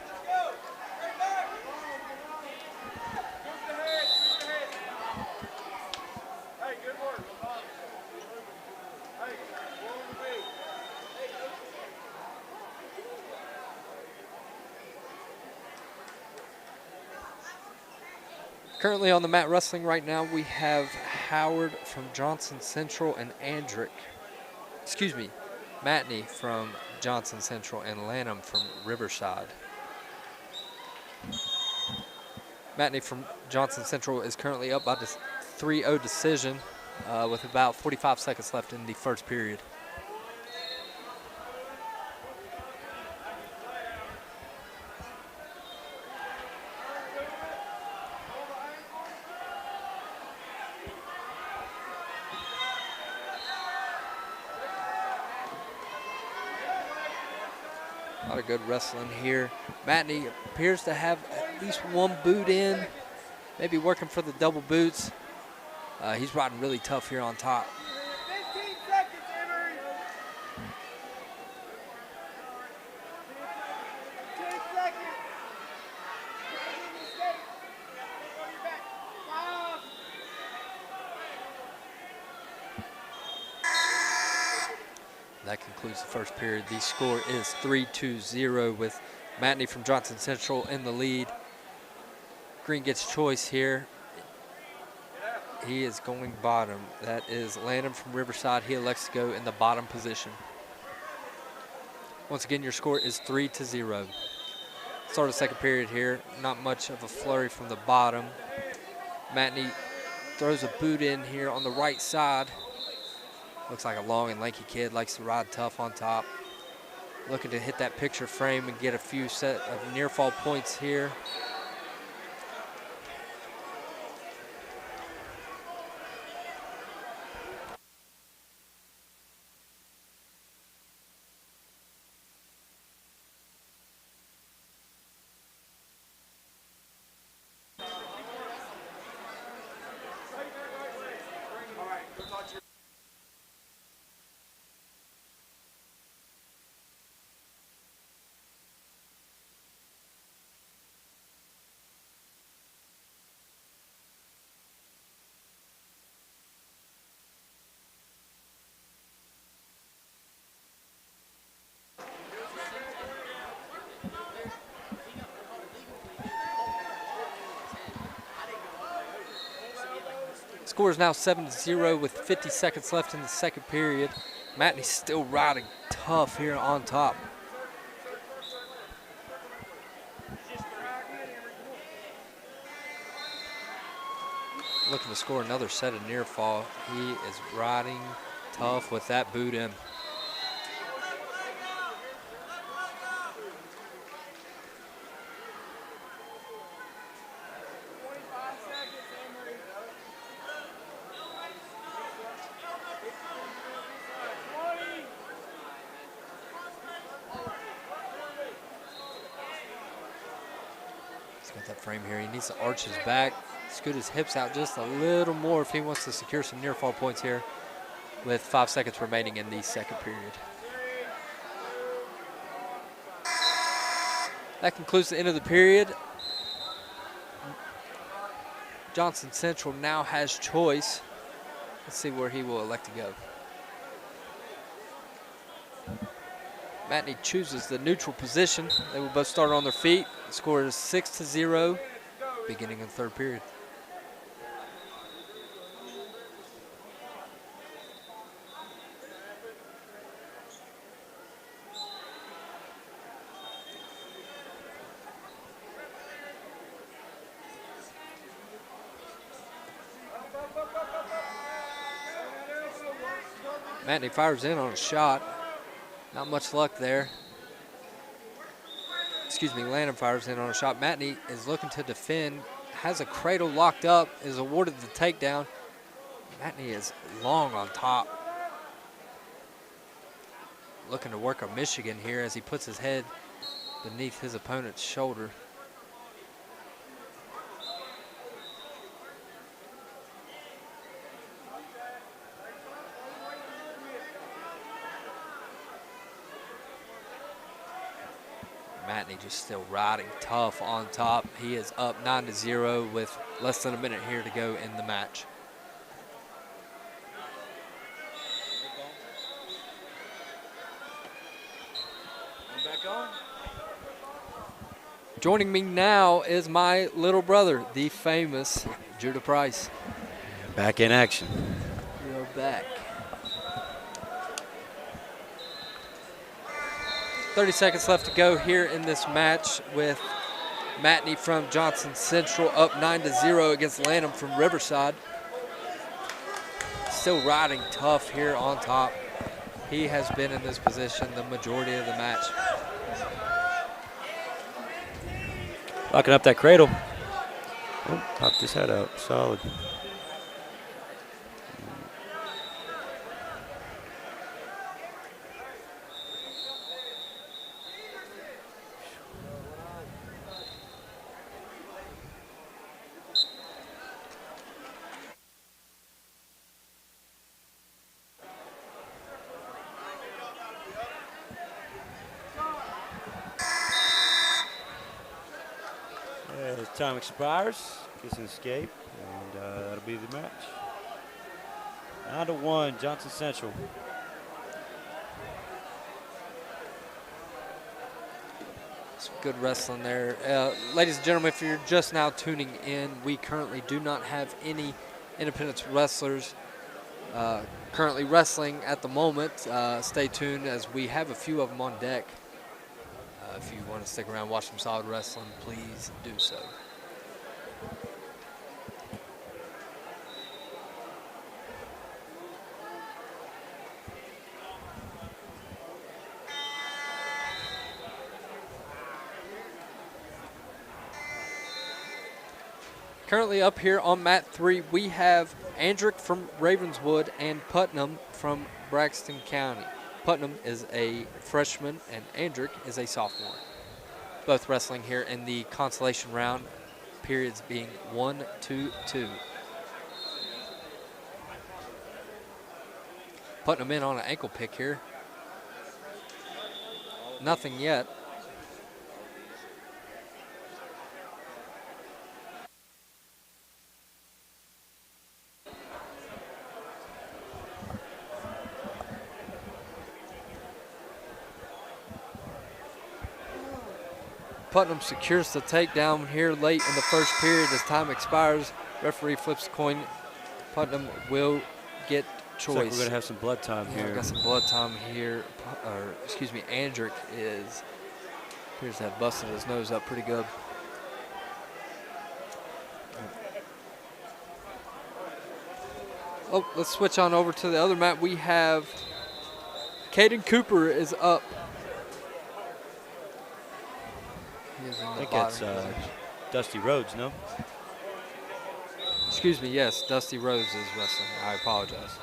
Currently on the mat wrestling right now, we have Howard from Johnson Central and Matney from Johnson Central and Lanham from Riverside. Matney from Johnson Central is currently up by this 3-0 decision with about 45 seconds left in the first period. A lot of good wrestling here. Matney appears to have at least one boot in, maybe working for the double boots. He's riding really tough here on top. 15 seconds, Emory. 10 seconds. That concludes the first period. The score is 3-0 with Matney from Johnson Central in the lead. Green gets choice here. He is going bottom. That is Lanham from Riverside. He elects to go in the bottom position. Once again, your score is 3-0. Start of the second period here. Not much of a flurry from the bottom. Matney throws a boot in here on the right side. Looks like a long and lanky kid, likes to ride tough on top. Looking to hit that picture frame and get a few set of near fall points here. Score is now 7-0 with 50 seconds left in the second period. Matney's still riding tough here on top. Looking to score another set of near fall. He is riding tough with that boot in. That frame here, he needs to arch his back, scoot his hips out just a little more if he wants to secure some near fall points here with 5 seconds remaining in the second period. That concludes the end of the period. Johnson Central now has choice. Let's see where he will elect to go. Matney chooses the neutral position. They will both start on their feet. The score is 6-0, beginning in the third period. Matney fires in on a shot. Not much luck there. Excuse me, Landon fires in on a shot. Matney is looking to defend, has a cradle locked up, is awarded the takedown. Matney is long on top. Looking to work a Michigan here as he puts his head beneath his opponent's shoulder. Matney just still riding tough on top. He is up 9-0 with less than a minute here to go in the match. Back on. Joining me now is my little brother, the famous Judah Price. Back in action. We are back. 30 seconds left to go here in this match with Matney from Johnson Central up 9-0 against Lanham from Riverside. Still riding tough here on top. He has been in this position the majority of the match. Locking up that cradle. Oh, popped his head out. Solid. As time expires, gets an escape, and that'll be the match. 9-1, Johnson Central. Some good wrestling there. Ladies and gentlemen, if you're just now tuning in, we currently do not have any Independence wrestlers currently wrestling at the moment. Stay tuned as we have a few of them on deck. If you want to stick around and watch some solid wrestling, please do so. Currently up here on mat 3, we have Andrick from Ravenswood and Putnam from Braxton County. Putnam is a freshman and Andrick is a sophomore. Both wrestling here in the consolation round, periods being 1, 2, 2. Putnam in on an ankle pick here. Nothing yet. Putnam secures the takedown here late in the first period as time expires. Referee flips the coin. Putnam will get choice. Looks like we're going to have some blood time Yeah, here. got some blood time here. Andrick appears to have busted his nose up pretty good. Oh, let's switch on over to the other mat. We have Caden Cooper is up. I think that's Dusty Rhodes, no? Excuse me, yes, Dusty Rhodes is wrestling. I apologize.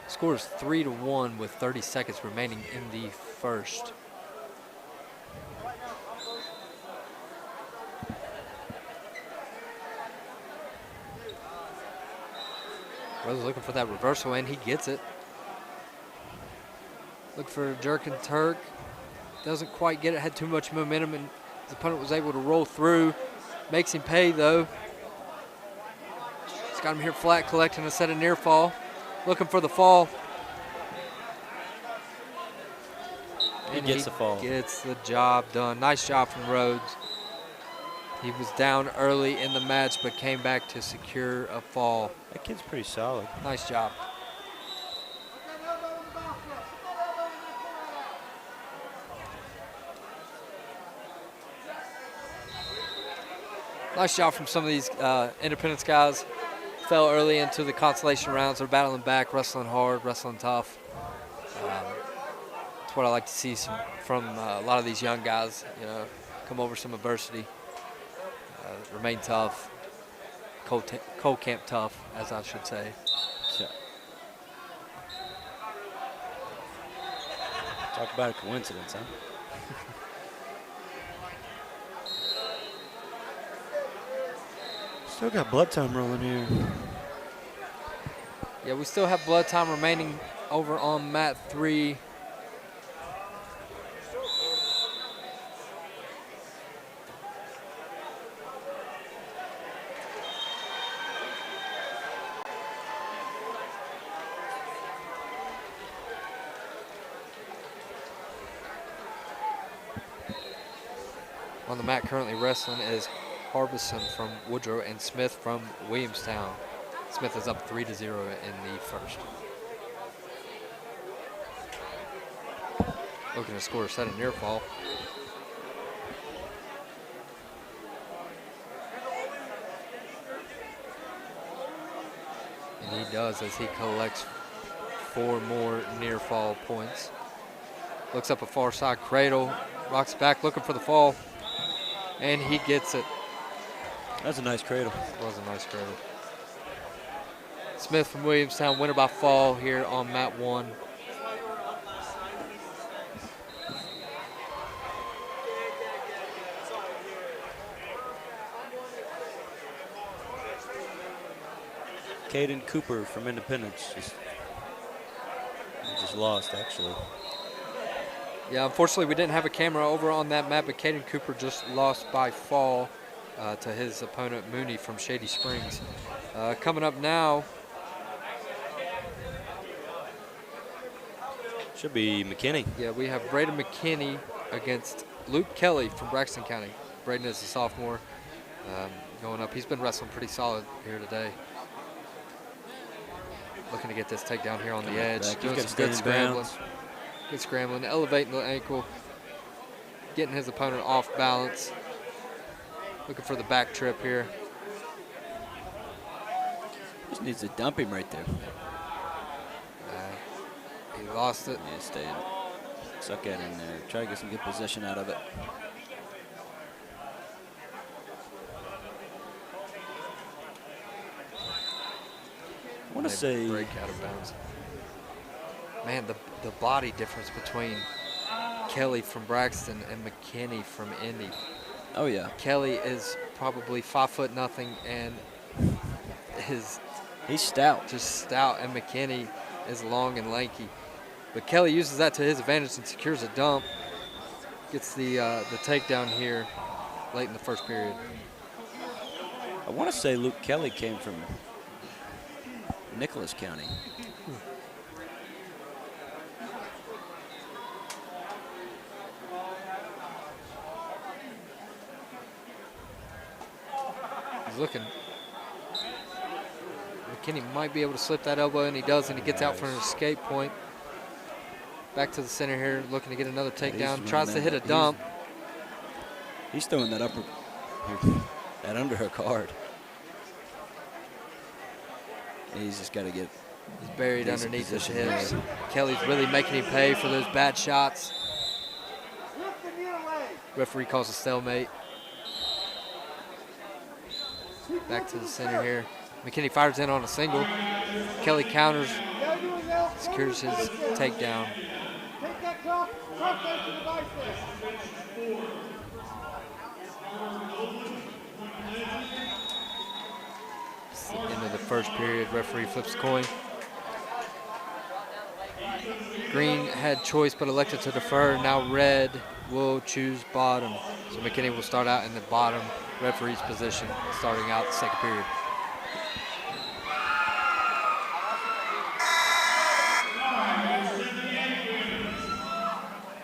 Score is 3-1 with 30 seconds remaining in the first. Rhodes looking for that reversal, and he gets it. Look for a jerk and Turk. Doesn't quite get it, had too much momentum, and his opponent was able to roll through. Makes him pay, though. He's got him here flat, collecting a set of near fall. Looking for the fall. He gets the fall. Gets the job done. Nice job from Rhodes. He was down early in the match, but came back to secure a fall. That kid's pretty solid. Nice job. Nice job from some of these Independence guys. Fell early into the consolation rounds. They're battling back, wrestling hard, wrestling tough. That's what I like to see from a lot of these young guys, come over some adversity. Remain tough, cold camp tough, as I should say. Talk about a coincidence, huh? Still got blood time rolling here. Yeah, we still have blood time remaining over on mat 3. On the mat currently wrestling is Harbison from Woodrow and Smith from Williamstown. Smith is up 3-0 in the first. Looking to score a set of near fall. And he does as he collects 4 more near fall points. Looks up a far side cradle, rocks back looking for the fall. And he gets it. That's a nice cradle. It was a nice cradle. Smith from Williamstown, winner by fall here on mat 1. Caden Cooper from Independence just lost, actually. Yeah, unfortunately, we didn't have a camera over on that mat, but Caden Cooper just lost by fall to his opponent, Mooney from Shady Springs. Coming up now, should be McKinney. Yeah, we have Braden McKinney against Luke Kelly from Braxton County. Braden is a sophomore going up. He's been wrestling pretty solid here today. Looking to get this takedown here on the edge. Doing some good scrambling. Good scrambling, elevating the ankle, getting his opponent off balance. Looking for the back trip here. Just needs to dump him right there. He lost it. Yeah, stay in. Suck that in there. Try to get some good position out of it. I want to say break out of bounds. Man, the body difference between Kelly from Braxton and McKinney from Indy. Oh yeah. Kelly is probably 5'0" and he's stout. Just stout, and McKinney is long and lanky. But Kelly uses that to his advantage and secures a dump. Gets the takedown here late in the first period. I want to say Luke Kelly came from Nicholas County. He's looking. McKinney might be able to slip that elbow, and he does, and he gets out for an escape point. Back to the center here, looking to get another takedown. Tries to hit a dump. He's throwing that that underhook hard. He's just got to get. He's buried underneath his hips. Kelly's really making him pay for those bad shots. Referee calls a stalemate. Back to the center here. McKinney fires in on a single. Kelly counters, secures his takedown. It's the end of the first period. Referee flips the coin. Green had choice but elected to defer. Now red will choose bottom. So McKinney will start out in the bottom referee's position starting out the second period.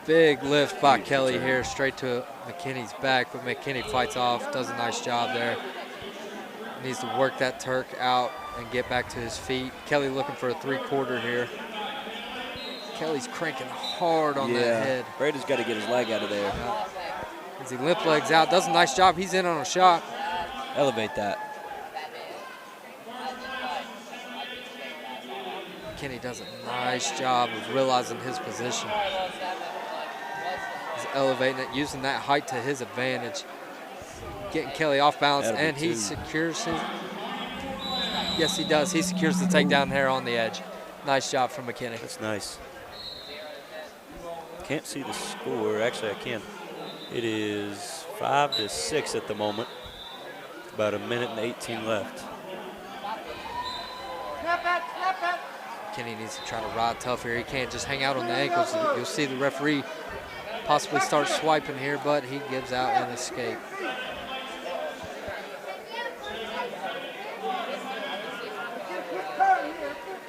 Big lift by Kelly here, straight to McKinney's back, but McKinney fights off, does a nice job there. Needs to work that Turk out and get back to his feet. Kelly looking for a 3-quarter here. Kelly's cranking hard on that head. Brady's got to get his leg out of there. As he limp legs out, does a nice job. He's in on a shot. Elevate that. McKinney does a nice job of realizing his position. He's elevating it, using that height to his advantage. Getting Kelly off balance, and he secures his. Yes, he does. He secures the takedown there on the edge. Nice job from McKinney. That's nice. Can't see the score. Actually, I can. It is 5-6 at the moment. About 1:18 left. McKinney needs to try to ride tough here. He can't just hang out on the ankles. You'll see the referee possibly start swiping here, but he gives out an escape.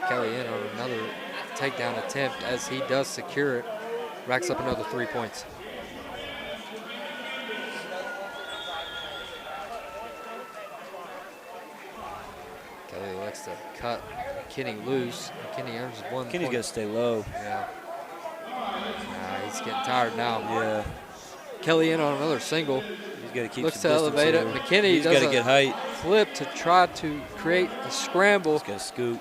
Kelly in on another takedown attempt as he does secure it. Racks up another 3 points. Kelly elects to cut McKinney loose. McKinney earns 1 point. McKinney's got to stay low. Yeah. He's getting tired now. Yeah. Kelly in on another single. He's got to keep Looks some to elevate it. here. McKinney He's does got to get height. Flip to try to create a scramble. He's got to scoot.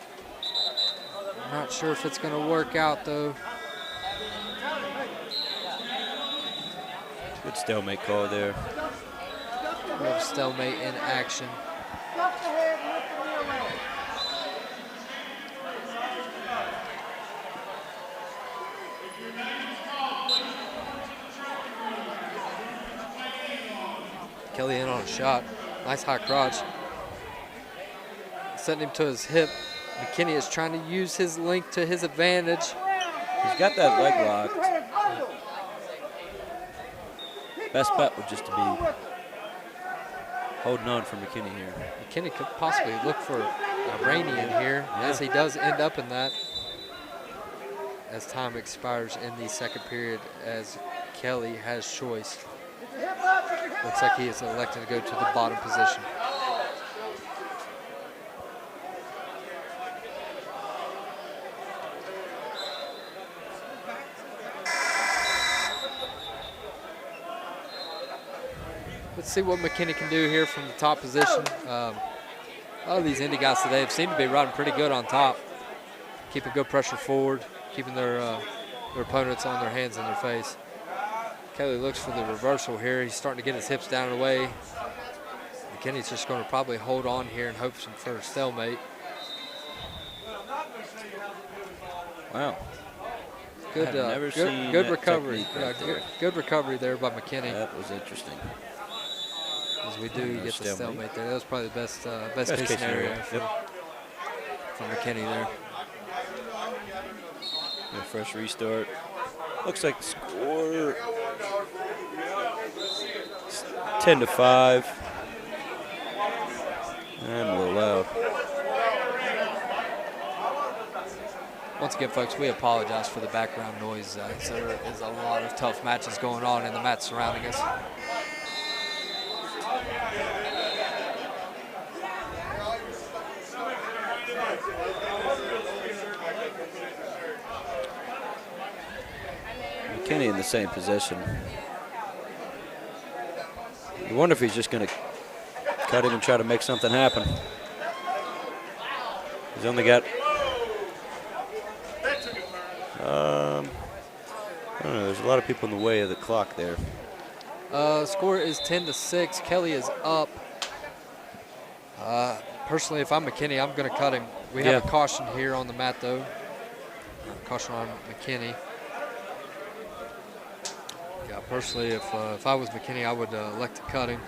Not sure if it's going to work out though. Good stalemate call there. We have stalemate in action. Kelly in on a shot. Nice high crotch. Setting him to his hip. McKinney is trying to use his length to his advantage. He's got that leg locked. Best bet would just to be holding on for McKinney here. McKinney could possibly look for Iranian here, as he does end up in that. As time expires in the second period, as Kelly has choice. Looks like he is elected to go to the bottom position. Let's see what McKinney can do here from the top position. A lot of these Indy guys today seem to be riding pretty good on top. Keeping good pressure forward. keeping their opponents on their hands and their face. Kelly looks for the reversal here. He's starting to get his hips down and away. McKinney's just going to probably hold on here and hope for a stalemate. Wow. Good, I've never seen good that recovery. technique right there. Good recovery there by McKinney. That was interesting. As we do No get the stalemate there. That was probably the best case case scenario scenario. for McKinney there. A fresh restart. Looks like the score 10-5. And we're allowed. Once again, folks, we apologize for the background noise. There is a lot of tough matches going on in the mats surrounding us. McKinney in the same position. You wonder if he's just going to cut him and try to make something happen. He's only got, I don't know, there's a lot of people in the way of the clock there. Score is 10-6. Kelly is up. Personally, if I'm McKinney, I'm going to cut him. We have a caution here on the mat, though. Caution on McKinney. Yeah, personally, if I was McKinney, I would elect to cut him.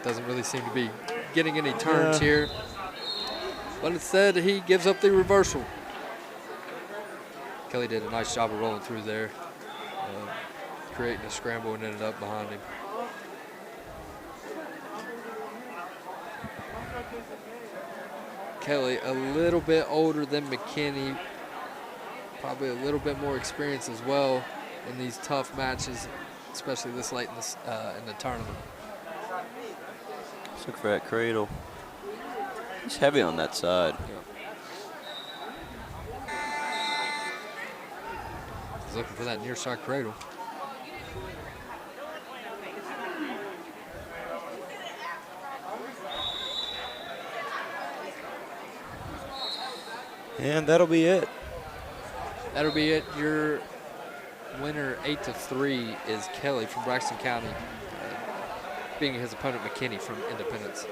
Doesn't really seem to be getting any turns here. But instead, he gives up the reversal. Kelly did a nice job of rolling through there, creating a scramble and ended up behind him. Kelly a little bit older than McKinney, probably a little bit more experience as well in these tough matches, especially this late in the tournament. Let's look for that cradle. He's heavy on that side. He's looking for that near side cradle. And that'll be it. That'll be it. Your winner 8-3 is Kelly from Braxton County, beating his opponent McKinney from Independence.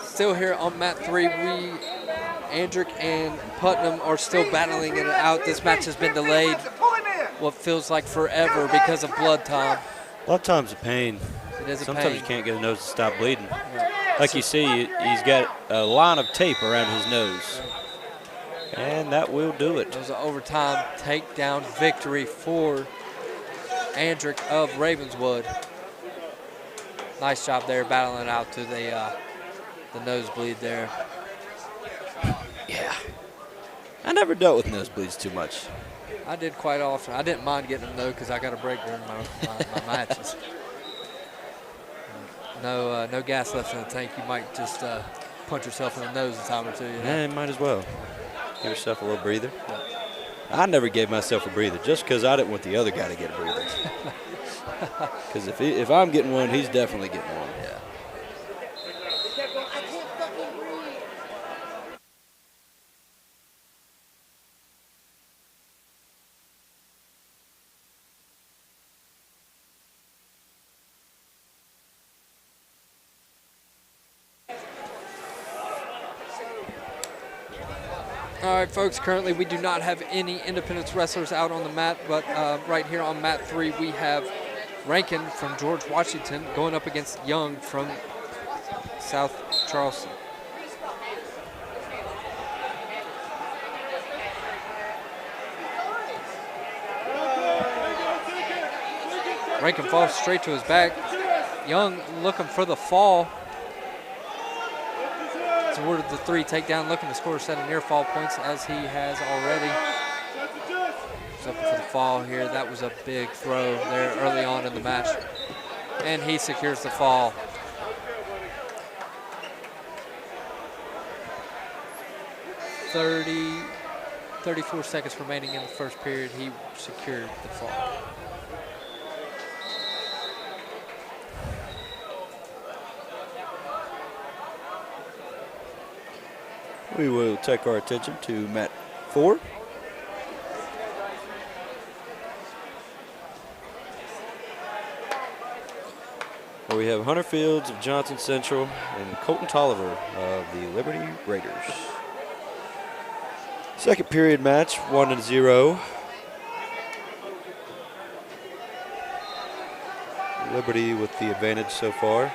Still here on mat 3, Andrick and Putnam are still battling it out. This match has been delayed what feels like forever because of blood time. Blood time's a pain. It is a Sometimes pain. you can't get a nose to stop bleeding. Like you see, he's got a line of tape around his nose. And that will do it. It was an overtime takedown victory for Andrick of Ravenswood. Nice job there, battling out to the nosebleed there. Yeah. I never dealt with nosebleeds too much. I did quite often. I didn't mind getting them, though, because I got a break during my matches. No gas left in the tank. You might just punch yourself in the nose a time or two. You know? Yeah, you might as well. Give yourself a little breather. Yeah. I never gave myself a breather just because I didn't want the other guy to get a breather. Because if I'm getting one, he's definitely getting one. Yeah. All right, folks, currently we do not have any Independence wrestlers out on the mat, but right here on mat 3, we have Rankin from George Washington going up against Young from South Charleston. Rankin falls straight to his back. Young looking for the fall. Toward the 3 takedown, looking to score 7 near fall points as he has already. He's looking for the fall here. That was a big throw there early on in the match. And he secures the fall. 34 seconds remaining in the first period, he secured the fall. We will take our attention to mat 4. Where we have Hunter Fields of Johnson Central and Colton Tolliver of the Liberty Raiders. Second period match, 1-0. Liberty with the advantage so far.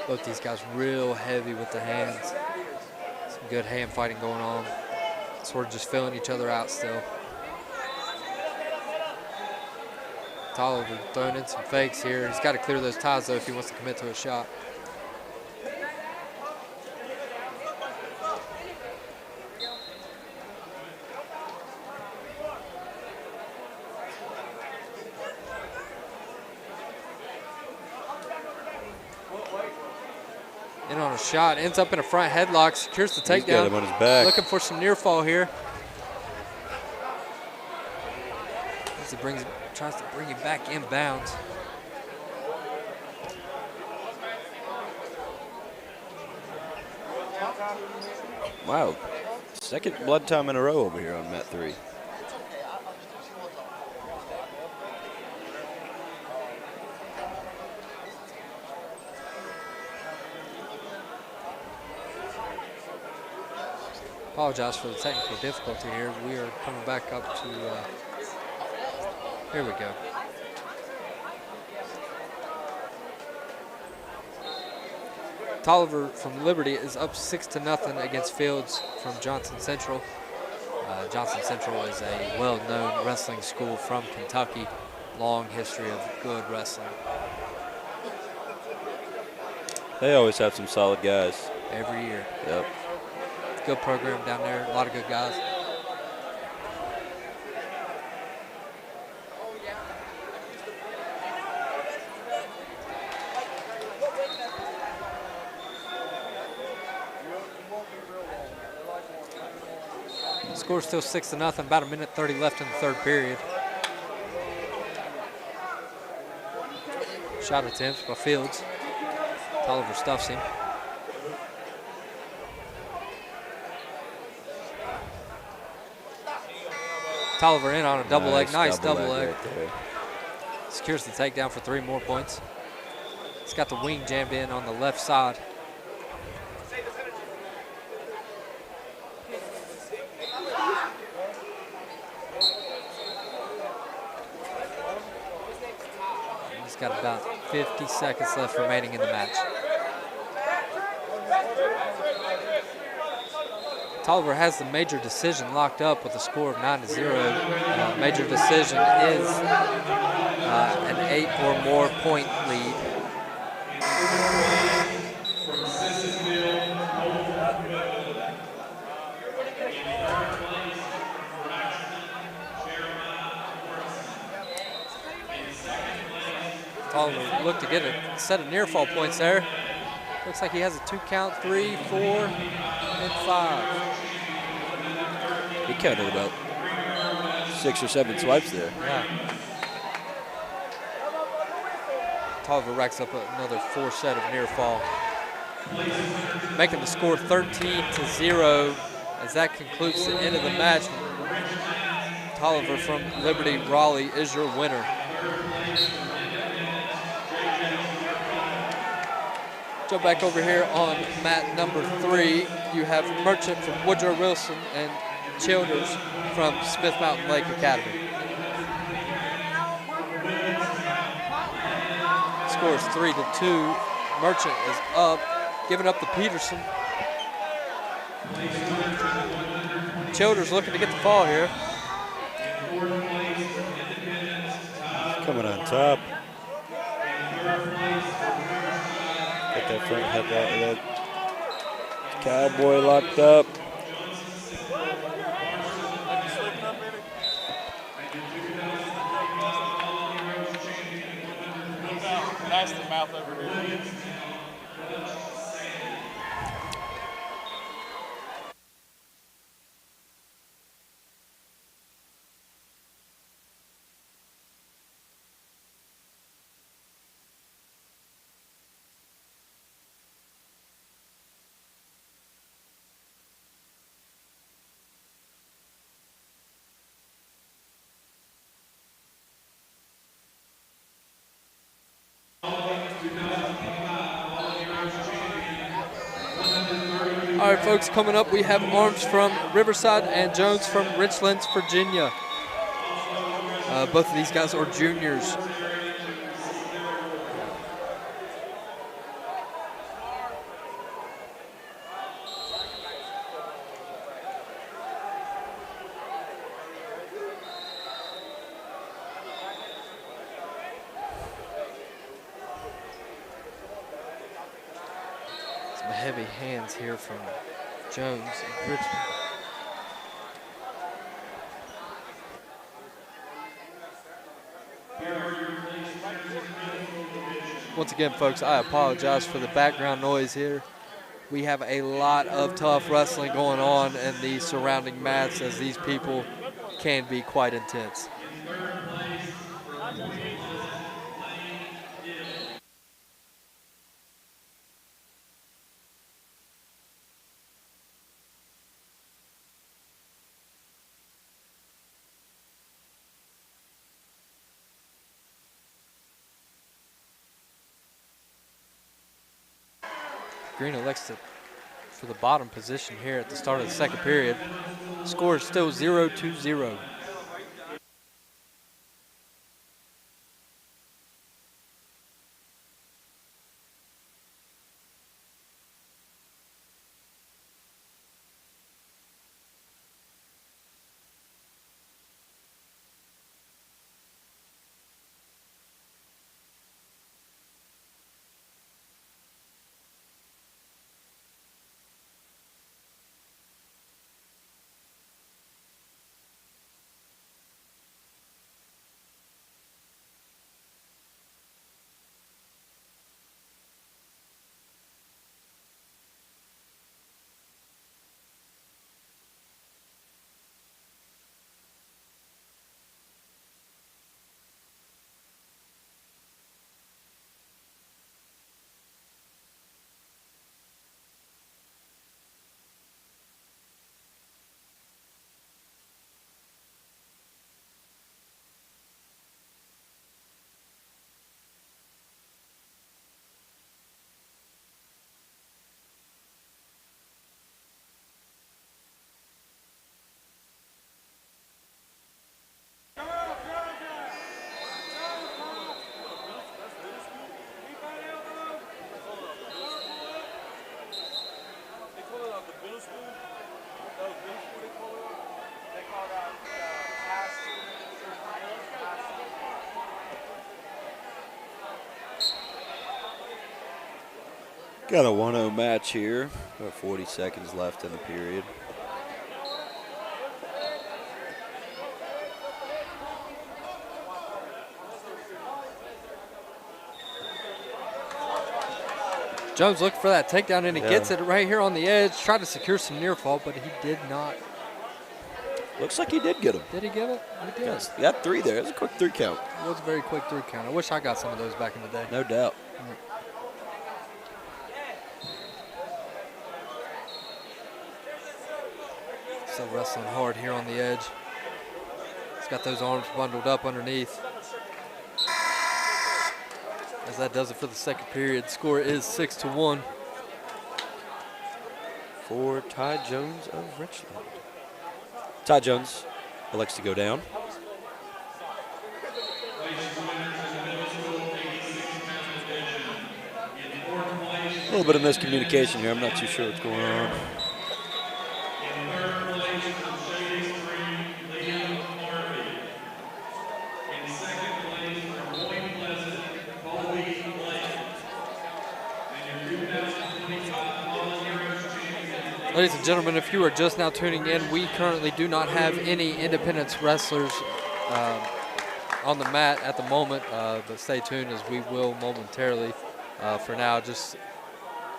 Both these guys real heavy with the hands. Some good hand fighting going on. Sort of just filling each other out still. Tolliver throwing in some fakes here. He's got to clear those ties though if he wants to commit to a shot. In on a shot, ends up in a front headlock, secures the takedown. He's got him on his back. Looking for some near fall here. As he tries to bring him back inbounds. Wow, second blood time in a row over here on mat 3. Apologize for the technical difficulty here. We are coming back up to, here we go. Tolliver from Liberty is up 6-0 against Fields from Johnson Central. Johnson Central is a well-known wrestling school from Kentucky. Long history of good wrestling. They always have some solid guys. Every year. Yep. Good program down there, a lot of good guys. Score's still 6-0, about 1:30 left in the third period. Shot attempts by Fields. Tolliver stuffs him. Tolliver in on a double leg, nice double leg. Right, Secures the takedown for 3 more points. He's got the wing jammed in on the left side. He's got about 50 seconds left remaining in the match. Tolliver has the major decision locked up with a score of 9-0. Major decision is an 8 or more point lead. Tolliver looked to get a set of near fall points there. Looks like he has a 2 count, 3, 4, and 5. He counted about 6 or 7 swipes there. Yeah. Tolliver racks up another 4 set of near fall. Making the score 13-0 as that concludes the end of the match. Tolliver from Liberty Raleigh is your winner. Jump back over here on mat number 3. You have Merchant from Woodrow Wilson and Childers from Smith Mountain Lake Academy. Score is 3-2. Merchant is up, giving up to Peterson. Childers looking to get the fall here. Coming on top. Got that front headlock. Cowboy locked up. That's the mouth over here. All right, folks, coming up, we have Arms from Riverside and Jones from Richlands, Virginia. Both of these guys are juniors. Some heavy hands here from Jones and Richmond. Once again, folks, I apologize for the background noise here. We have a lot of tough wrestling going on in the surrounding mats, as these people can be quite intense. Green elects for the bottom position here at the start of the second period. Score is still 0-0. Got a 1-0 match here. About 40 seconds left in the period. Jones looking for that takedown, and he gets it right here on the edge. Tried to secure some near fall, but he did not. Looks like he did get him. Did he get it? He did. He got 3 there. It was a quick 3 count. It was a very quick 3 count. I wish I got some of those back in the day. No doubt. Still wrestling hard here on the edge. He's got those arms bundled up underneath. As that does it for the second period. Score is 6-1. For Ty Jones of Richland. Ty Jones elects to go down. A little bit of miscommunication here. I'm not too sure what's going on. Ladies and gentlemen, if you are just now tuning in, we currently do not have any Independence wrestlers on the mat at the moment, but stay tuned as we will momentarily. For now, just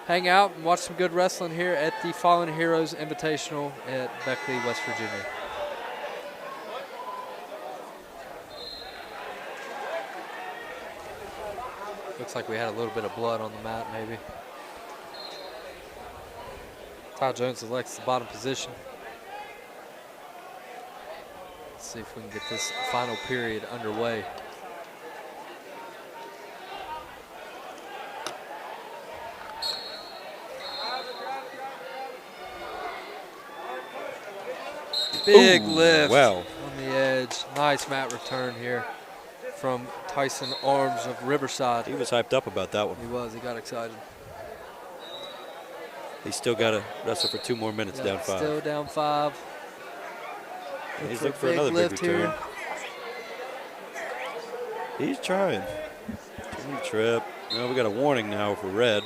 hang out and watch some good wrestling here at the Fallen Heroes Invitational at Beckley, West Virginia. Looks like we had a little bit of blood on the mat, maybe. Ty Jones selects the bottom position. Let's see if we can get this final period underway. Big lift on the edge. Nice mat return here from Tyson Arms of Riverside. He was hyped up about that one. He was. He got excited. He's still got to wrestle for 2 more minutes, down 5. Still down 5. He's looking for another big return. He's trying. Trip. Well, we got a warning now for red.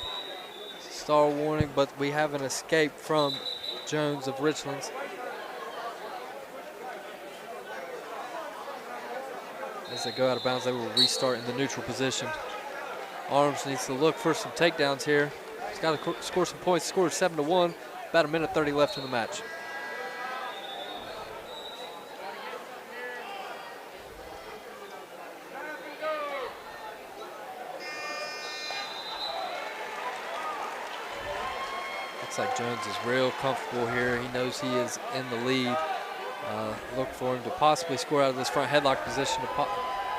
Star warning, but we have an escape from Jones of Richlands. As they go out of bounds, they will restart in the neutral position. Arms needs to look for some takedowns here. He's got to score some points. Scored 7-1. About 1:30 left in the match. Looks like Jones is real comfortable here. He knows he is in the lead. Look for him to possibly score out of this front headlock position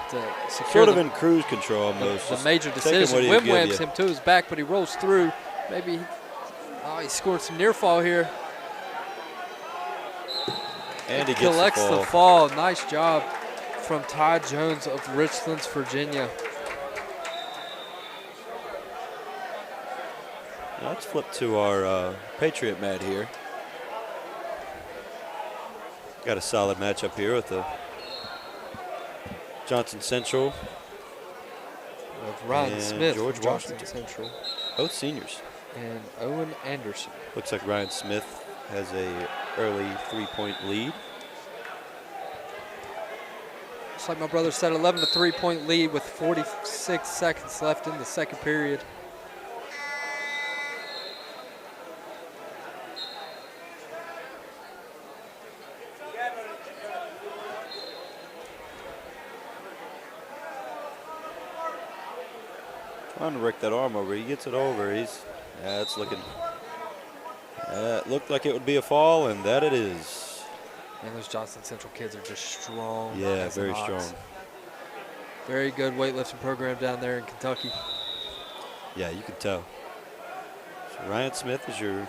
to secure sort of in cruise control almost. The major decision. Wim whamps him to his back, but he rolls through. Maybe he scored some near fall here. And he collects the fall. Nice job from Ty Jones of Richlands, Virginia. Now let's flip to our Patriot mat here. Got a solid matchup here with the Johnson Central. Of Ryan Smith, George Johnson Washington. Central. Both seniors. And Owen Anderson. Looks like Ryan Smith has a early 3-point lead. Looks like my brother said 11 to 3-point lead with 46 seconds left in the second period. Trying to wreck that arm over. He gets it over. It's looking. It looked like it would be a fall, and that it is. And those Johnson Central kids are just strong. Yeah, very strong. Very good weightlifting program down there in Kentucky. Yeah, you can tell. So Ryan Smith is your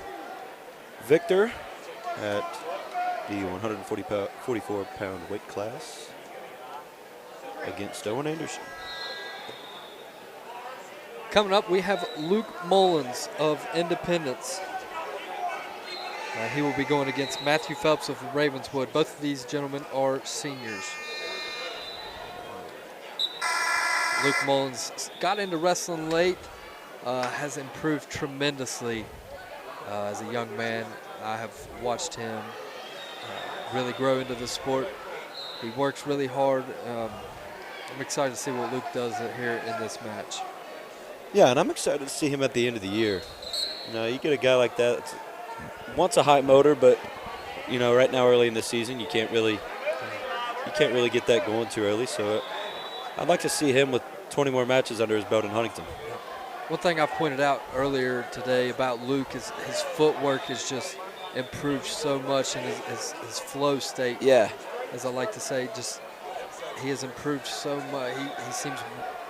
victor at the 144-pound weight class against Owen Anderson. Coming up, we have Luke Mullins of Independence. He will be going against Matthew Phelps of Ravenswood. Both of these gentlemen are seniors. Luke Mullins got into wrestling late, has improved tremendously as a young man. I have watched him really grow into the sport. He works really hard. I'm excited to see what Luke does here in this match. Yeah, and I'm excited to see him at the end of the year. You know, you get a guy like that that's wants a high motor, but you know, right now early in the season, you can't really get that going too early. So I'd like to see him with 20 more matches under his belt in Huntington. One thing I've pointed out earlier today about Luke is his footwork has just improved so much in his flow state. Yeah. As I like to say, just he has improved so much. He seems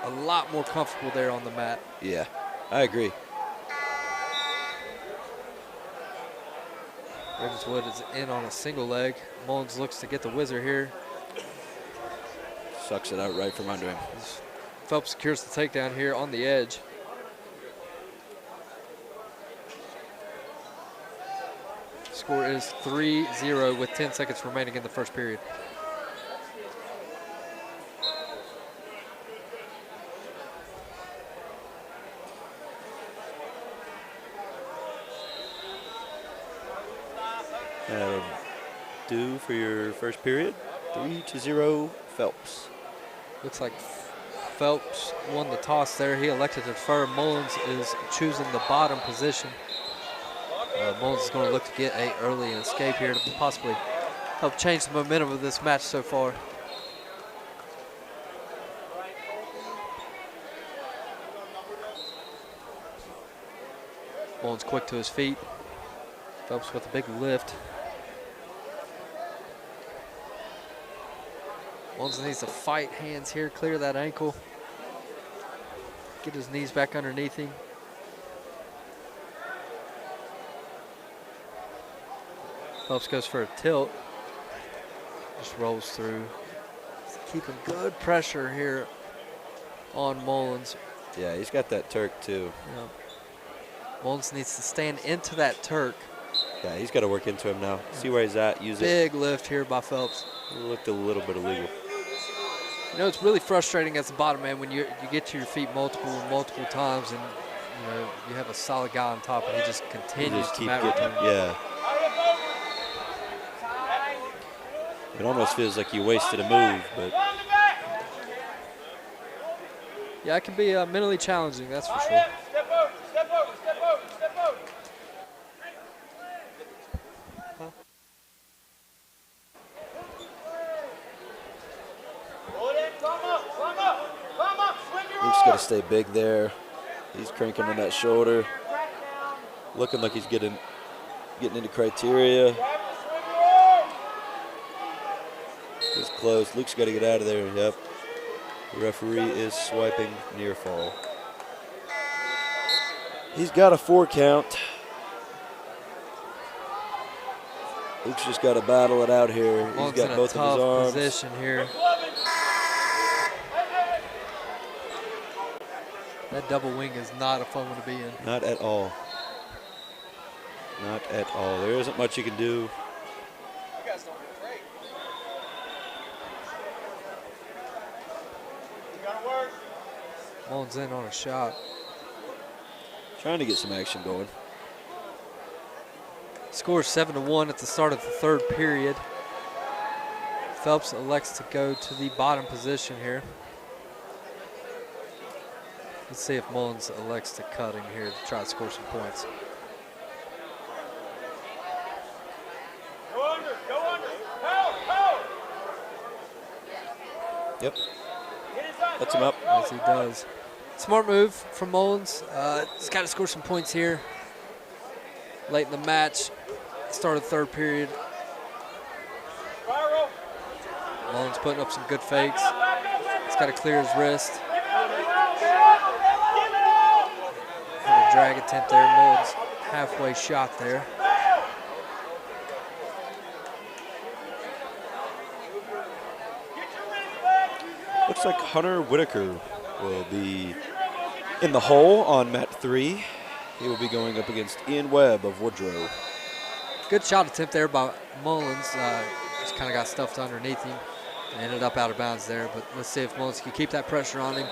a lot more comfortable there on the mat. Yeah, I agree. Ravenswood is in on a single leg. Mullins looks to get the whizzer here. Sucks it out right from under him. Phelps secures the takedown here on the edge. Score is 3-0 with 10 seconds remaining in the first period. That'll do for your first period. 3-0 Phelps. Looks like Phelps won the toss there. He elected to defer. Mullins is choosing the bottom position. Mullins is going to look to get a early escape here to possibly help change the momentum of this match so far. Mullins quick to his feet. Phelps with a big lift. Mullins needs to fight hands here, clear that ankle. Get his knees back underneath him. Phelps goes for a tilt. Just rolls through. Keeping good pressure here on Mullins. Yeah, he's got that Turk too. Yep. Mullins needs to stand into that Turk. Yeah, he's got to work into him now. See where he's at, use it. Big lift here by Phelps. It looked a little bit illegal. You know, it's really frustrating as a bottom man when you get to your feet multiple times and, you know, you have a solid guy on top and he just continues to mat return. Yeah. It almost feels like you wasted a move, but. Yeah, it can be mentally challenging, that's for sure. Step over, step over, step over, step over. Luke's got to stay big there. He's cranking on that shoulder. Looking like he's getting into criteria. He's close. Luke's got to get out of there. Yep. The referee is swiping near fall. He's got a 4 count. Luke's just got to battle it out here. He's got both of his arms. Position here. That double wing is not a fun one to be in. Not at all. Not at all. There isn't much you can do. Mullins in on a shot. Trying to get some action going. Score 7-1 at the start of the third period. Phelps elects to go to the bottom position here. Let's see if Mullins elects to cut him here to try to score some points. Go under, go under. Power, power. Yep. Puts him up. As he does. Smart move from Mullins. He's got to score some points here. Late in the match. Start of the third period. Mullins putting up some good fakes. He's got to clear his wrist. Had a drag attempt there. Mullins halfway shot there. Looks like Hunter Whitaker will be in the hole on mat 3. He will be going up against Ian Webb of Woodrow. Good shot attempt there by Mullins. Just kind of got stuffed underneath him. Ended up out of bounds there, but let's see if Mullins can keep that pressure on him.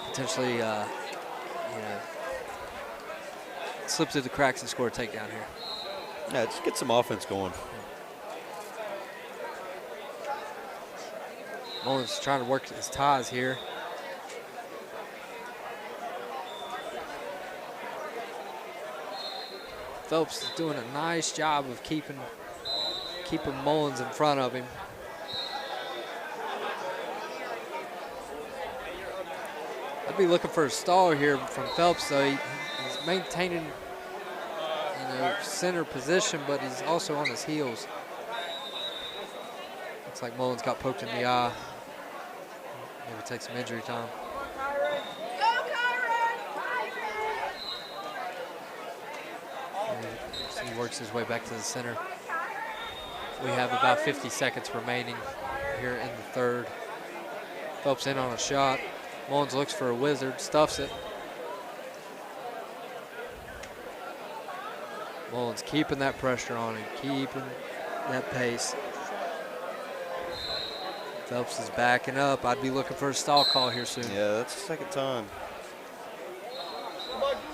Potentially, you know, slip through the cracks and score a takedown here. Yeah, just get some offense going. Mullins trying to work his ties here. Phelps is doing a nice job of keeping Mullins in front of him. I'd be looking for a stall here from Phelps, though. He's maintaining, you know, center position, but he's also on his heels. Looks like Mullins got poked in the eye. Maybe take some injury time. He works his way back to the center. We have about 50 seconds remaining here in the third. Phelps in on a shot. Mullins looks for a wizard, stuffs it. Mullins keeping that pressure on him, keeping that pace. Phelps is backing up. I'd be looking for a stall call here soon. Yeah, that's the second time.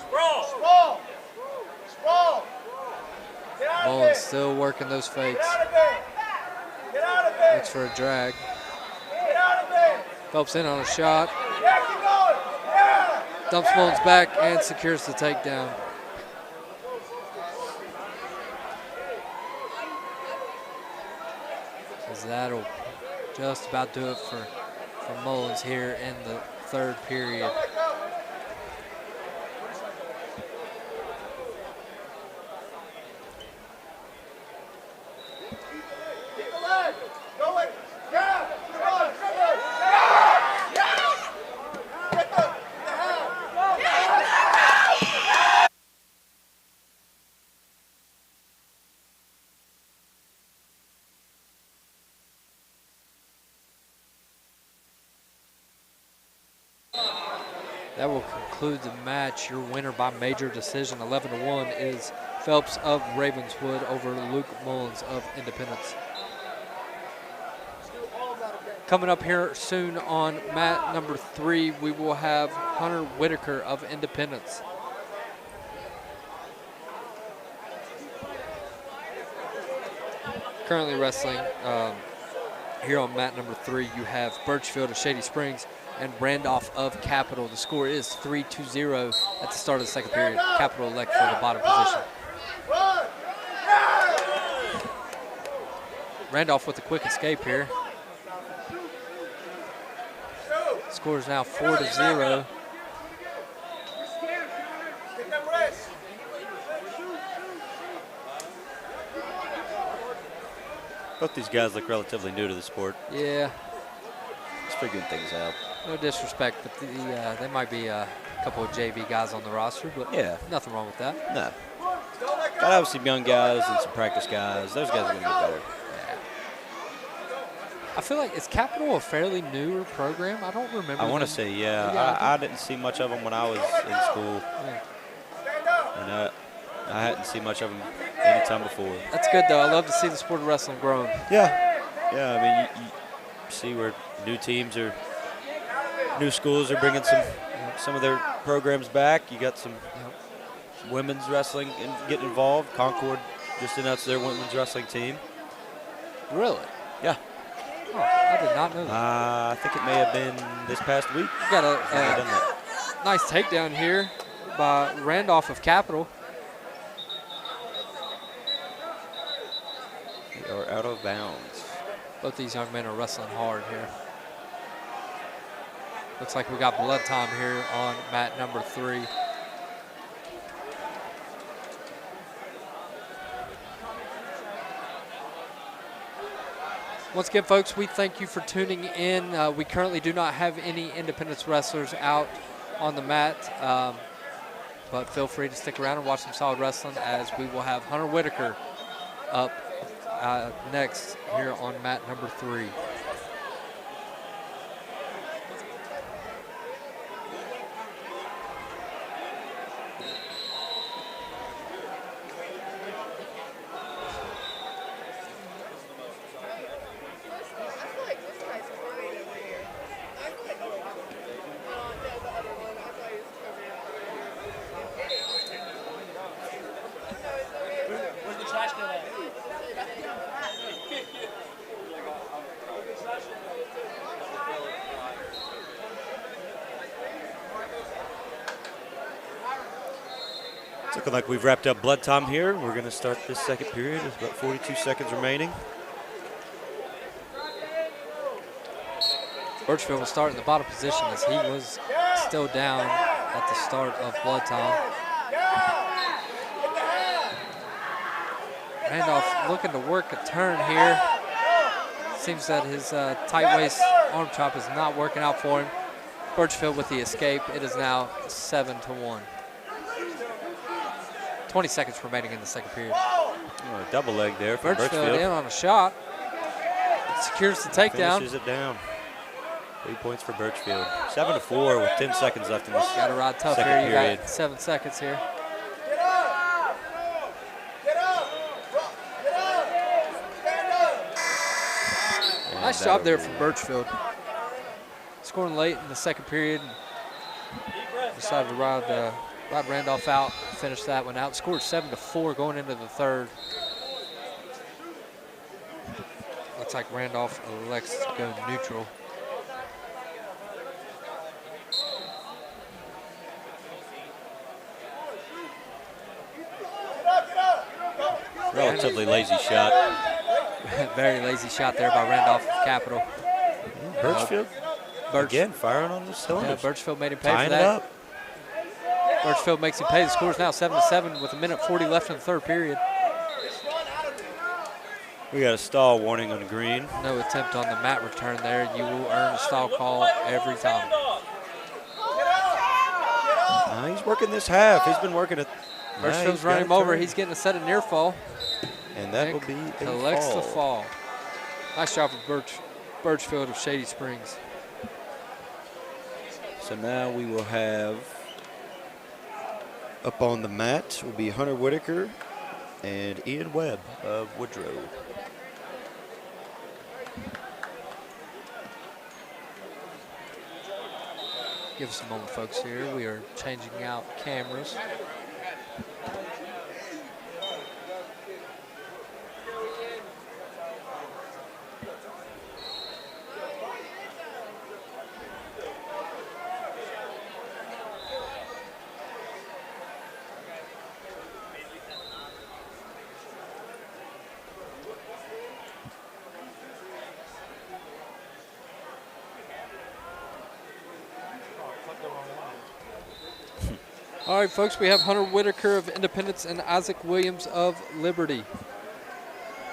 Sprawl, sprawl, sprawl. Get out Mullins still working those fakes. Looks for a drag. Phelps in on a shot. Dumps Mullins back and secures the takedown. Because that'll just about do it for Mullins here in the third period. That will conclude the match. Your winner by major decision, 11-1, is Phelps of Ravenswood over Luke Mullins of Independence. Coming up here soon on mat number 3, we will have Hunter Whitaker of Independence. Currently wrestling here on mat number 3, you have Birchfield of Shady Springs and Randolph of Capital. The score is 3-0 at the start of the second period. Capital elect for the bottom position. Randolph with a quick escape here. Score is now 4-0. Both these guys look relatively new to the sport. Yeah. Just figuring things out. No disrespect, but they might be a couple of JV guys on the roster, but yeah, nothing wrong with that. No. Gotta have some young guys and some practice guys. Those guys are going to get better. Yeah. I feel like, is Capital a fairly newer program? I don't remember. I want to say, yeah. I didn't see much of them when I was in school. Yeah. And I hadn't seen much of them any time before. That's good, though. I love to see the sport of wrestling growing. Yeah. Yeah, I mean, you see where new teams or new schools are bringing some of their programs back. You got some women's wrestling getting involved. Concord just announced their women's wrestling team. Really? Yeah. Oh, I did not know that. I think it may have been this past week. We got a nice takedown here by Randolph of Capital. They are out of bounds. Both these young men are wrestling hard here. Looks like we got blood time here on mat number 3. Once again, folks, we thank you for tuning in. We currently do not have any Independence wrestlers out on the mat, but feel free to stick around and watch some solid wrestling, as we will have Hunter Whitaker up next here on mat number 3. It's looking like we've wrapped up blood time here. We're going to start this second period. There's about 42 seconds remaining. Birchfield will start in the bottom position, as he was still down at the start of blood time. Randolph looking to work a turn here. Seems that his tight waist arm chop is not working out for him. Birchfield with the escape. It is now 7-1. 20 seconds remaining in the second period. Oh, a double leg there for Birchfield. In on a shot. It secures the takedown. Finishes it down. 3 points for Birchfield. 7-4 with 10 seconds left in this Got to ride tough second here. period. You got 7 seconds here. Nice job there from Birchfield. Scoring late in the second period. Decided to ride Randolph out, finish that one out. Scored 7-4 going into the third. Looks like Randolph elects to go neutral. Relatively lazy shot. Very lazy shot there by Randolph Capital. Birchfield, again, firing on the Yeah, cylinders. Birchfield made him pay Tying for it that. up. Birchfield makes him pay. The score is now 7-7 with 1:40 left in the third period. We got a stall warning on the green. No attempt on the mat return there. You will earn a stall call every time. He's working this half. He's been working it. Birchfield's running him over. He's getting a set of near fall. And that will be a collects fall. the fall. Nice job of Birchfield of Shady Springs. So now we will have up on the mat will be Hunter Whitaker and Ian Webb of Woodrow. Give us a moment, folks, here. We are changing out cameras. All right, folks, we have Hunter Whitaker of Independence and Isaac Williams of Liberty.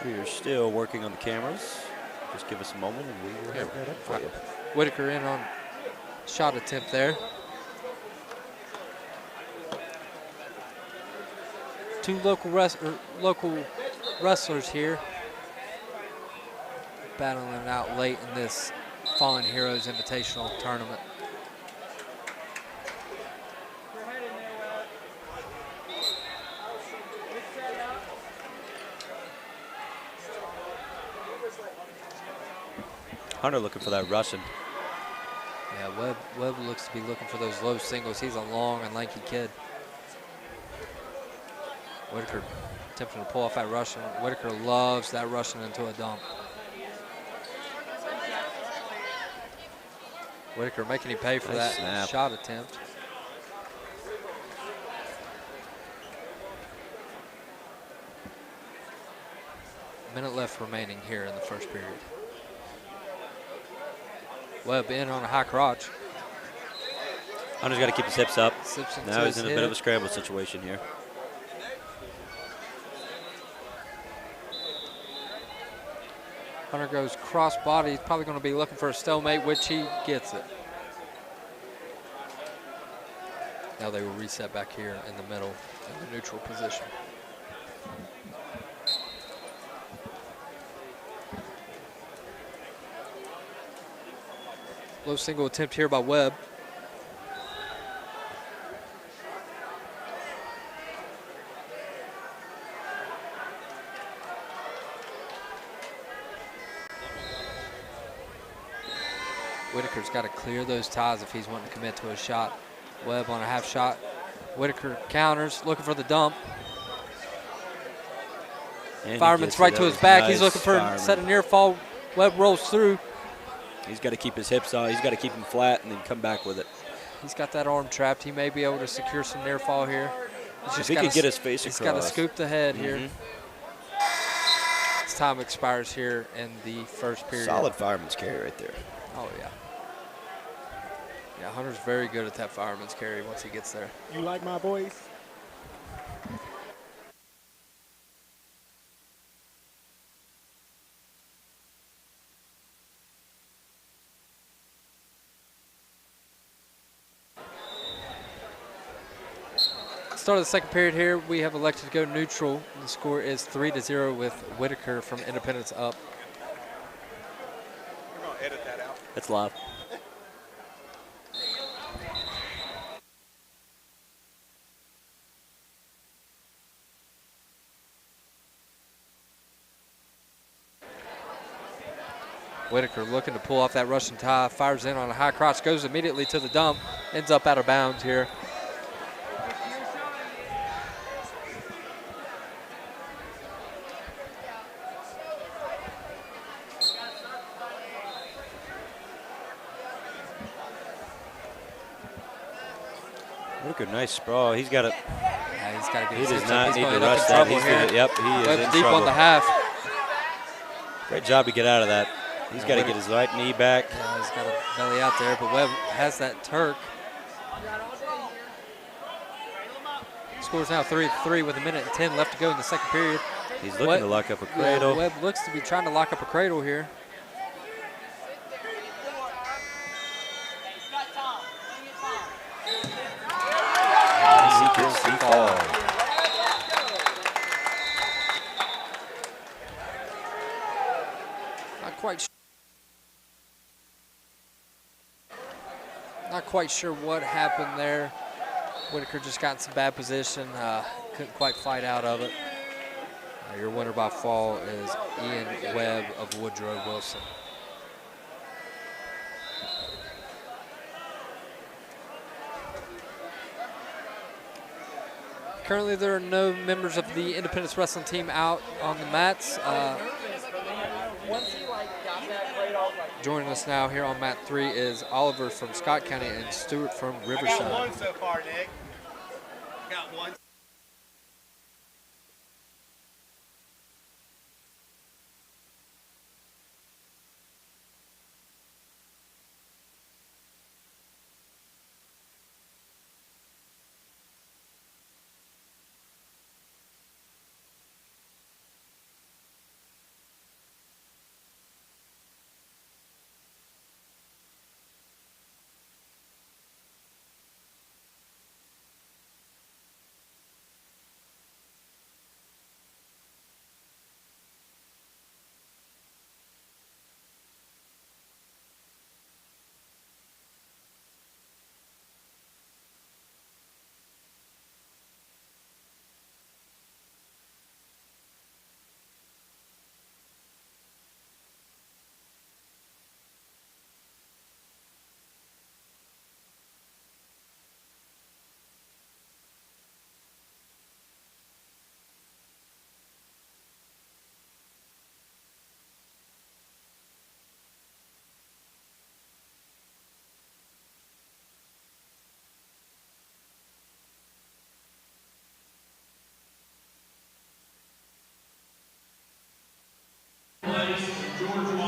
We are still working on the cameras. Just give us a moment and we will have that up for you. Whitaker in on shot attempt there. Two local wrestlers here battling out late in this Fallen Heroes Invitational tournament. Hunter looking for that Russian. Yeah, Webb looks to be looking for those low singles. He's a long and lanky kid. Whitaker attempting to pull off that Russian. Whitaker loves that Russian into a dump. Whitaker making him pay for Nice that snap. shot attempt. A minute left remaining here in the first period. Webb in on a high crotch. Hunter's got to keep his hips up. Now he's his in a bit of hip. a scramble situation here. Hunter goes cross body. He's probably going to be looking for a stalemate, which he gets it. Now they will reset back here in the middle in the neutral position. Low single attempt here by Webb. Whitaker's got to clear those ties if he's wanting to commit to a shot. Webb on a half shot. Whitaker counters, looking for the dump. And he Fireman's gets right it. to That his was back. nice, He's looking for a Fireman. set of near fall. Webb rolls through. He's got to keep his hips on. He's got to keep them flat and then come back with it. He's got that arm trapped. He may be able to secure some near fall here. If he could get his face He's got to across. scoop the head here. His time expires here in the first period. Solid fireman's carry right there. Oh, yeah. Yeah, Hunter's very good at that fireman's carry once he gets there. You like my voice? Start of the second period here, we have elected to go neutral. The score is 3-0 with Whitaker from Independence up. We're going to edit that out. That's live. Whitaker looking to pull off that Russian tie, fires in on a high crotch, goes immediately to the dump, ends up out of bounds here. Eckert, nice sprawl. He's got to. Yeah, he's got to get He his does hips not up. need He's to going to rush up in that. trouble He's here. gonna, yep, he is Webb's in deep trouble. on the half. Great job to get out of that. He's got to get his right knee back. Yeah, he's got a belly out there, but Webb has that Turk. Scores now 3-3 with 1:10 left to go in the second period. He's looking to lock up a cradle. Webb looks to be trying to lock up a cradle here. He falls. Not quite sure what happened there. Whitaker just got in some bad position. Couldn't quite fight out of it. Your winner by fall is Ian Webb of Woodrow Wilson. Currently, there are no members of the Independence Wrestling team out on the mats. Joining us now here on mat 3 is Oliver from Scott County and Stewart from Riverside. Got one so far, Nick. Got one.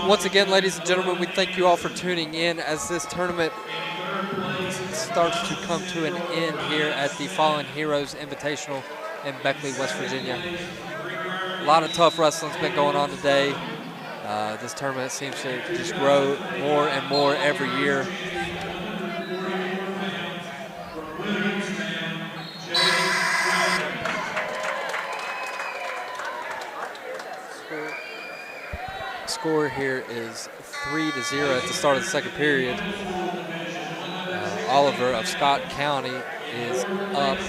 Once again, ladies and gentlemen, we thank you all for tuning in as this tournament starts to come to an end here at the Fallen Heroes Invitational in Beckley, West Virginia. A lot of tough wrestling's been going on today. This tournament seems to just grow more and more every year. Score here is 3-0 at the start of the second period. Oliver of Scott County is up.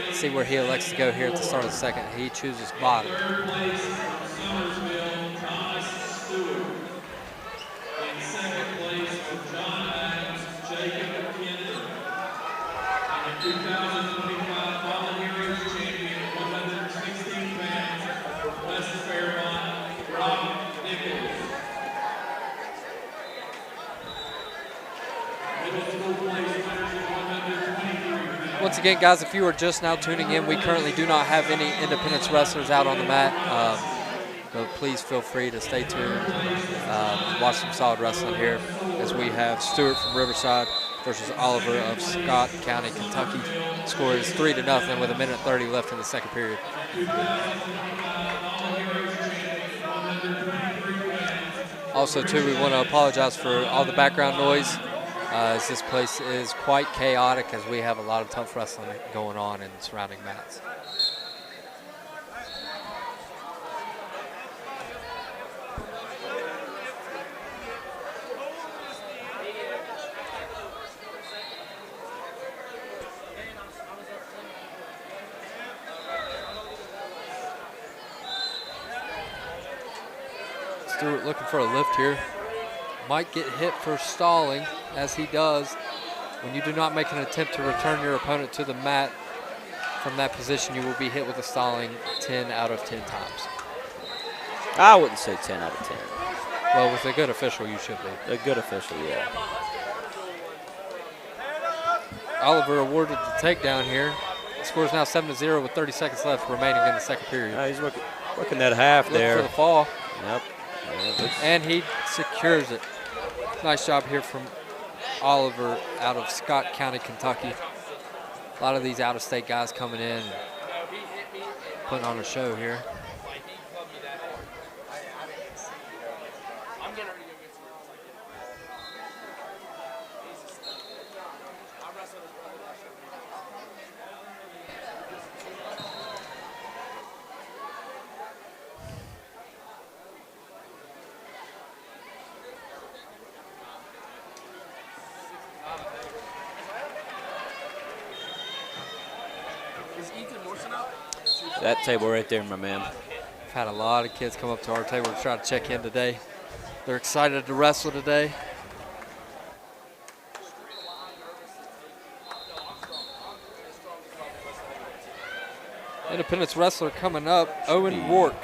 Let's see where he elects to go here at the start of the second. He chooses bottom. Once again, guys, if you are just now tuning in, we currently do not have any Independence wrestlers out on the mat. But please feel free to stay tuned, watch some solid wrestling here as we have Stewart from Riverside versus Oliver of Scott County, Kentucky. Score is 3-0 with 1:30 left in the second period. Also, too, we want to apologize for all the background noise. As this place is quite chaotic as we have a lot of tough wrestling going on in surrounding mats. Stewart looking for a lift here. Might get hit for stalling, as he does. When you do not make an attempt to return your opponent to the mat from that position, you will be hit with a stalling 10 out of 10 times. I wouldn't say 10 out of 10. Well, with a good official, you should be. A good official, yeah. Oliver awarded the takedown here. The score is now 7-0 with 30 seconds left remaining in the second period. He's working that half Looking there. for the fall. Yep. And he secures it. Nice job here from Oliver out of Scott County, Kentucky. A lot of these out-of-state guys coming in, putting on a show here. That table right there, my man. I've had a lot of kids come up to our table to try to check in today. They're excited to wrestle today. Independence wrestler coming up, Owen Rourke.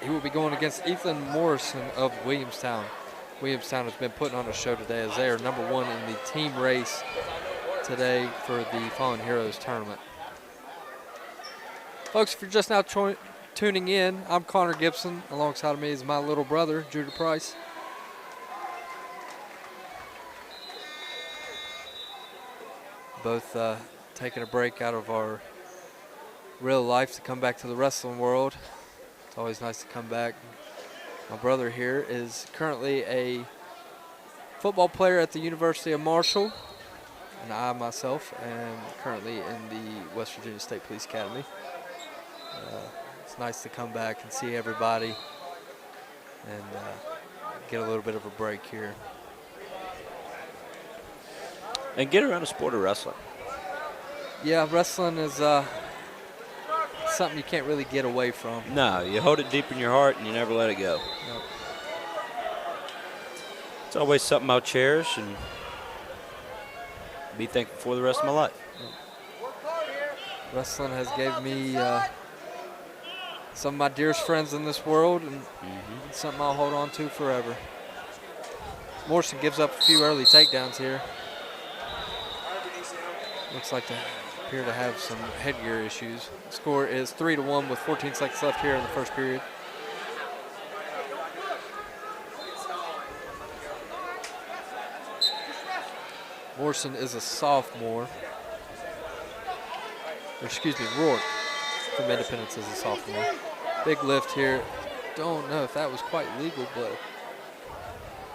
He will be going against Ethan Morrison of Williamstown. Williamstown has been putting on a show today as they are #1 in the team race today for the Fallen Heroes tournament. Folks, if you're just now tuning in, I'm Connor Gibson. Alongside of me is my little brother, Judah Price. Both taking a break out of our real life to come back to the wrestling world. It's always nice to come back. My brother here is currently a football player at the University of Marshall, and I myself am currently in the West Virginia State Police Academy. It's nice to come back and see everybody and get a little bit of a break here. And get around the sport of wrestling. Yeah, wrestling is something you can't really get away from. No, you hold it deep in your heart and you never let it go. Nope. It's always something I'll cherish and be thankful for the rest of my life. Wrestling has gave me some of my dearest friends in this world, and something I'll hold on to forever. Morrison gives up a few early takedowns here. Looks like they appear to have some headgear issues. The score is 3-1 with 14 seconds left here in the first period. Morrison is a sophomore. Or excuse me, Rourke from Independence is a sophomore. Big lift here. Don't know if that was quite legal, but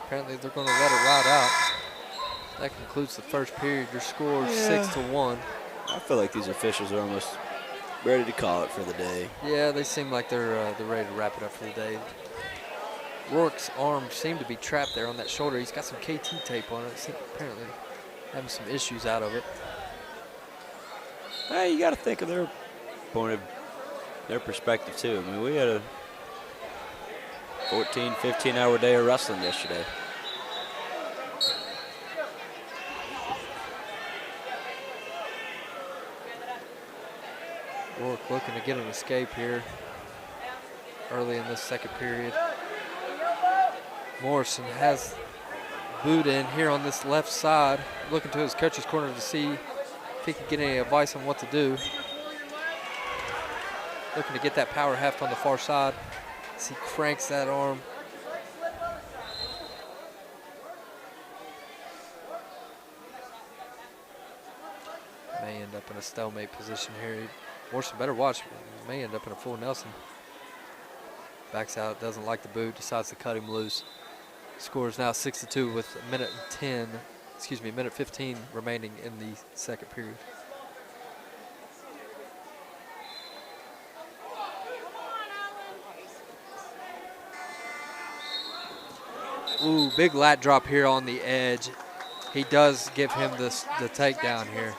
apparently they're going to let it ride out. That concludes the first period. Your score is 6-1. I feel like these officials are almost ready to call it for the day. Yeah, they seem like they're ready to wrap it up for the day. Rourke's arm seemed to be trapped there on that shoulder. He's got some KT tape on it. Apparently having some issues out of it. Hey, you got to think of their point of their perspective too. I mean, we had a 14, 15-hour day of wrestling yesterday. Rourke looking to get an escape here early in this second period. Morrison has boot in here on this left side, looking to his coach's corner to see if he can get any advice on what to do. Looking to get that power heft on the far side as he cranks that arm. May end up in a stalemate position here. Morrison better watch. May end up in a full Nelson. Backs out, doesn't like the boot, decides to cut him loose. Score is now 6-2 with a minute 15 remaining in the second period. Ooh, big lat drop here on the edge. He does give him the takedown here.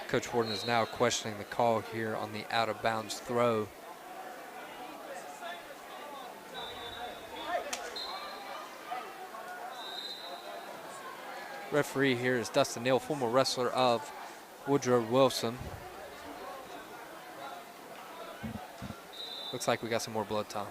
Coach Warden is now questioning the call here on the out-of-bounds throw. Referee here is Dustin Neal, former wrestler of Woodrow Wilson. Looks like we got some more blood time.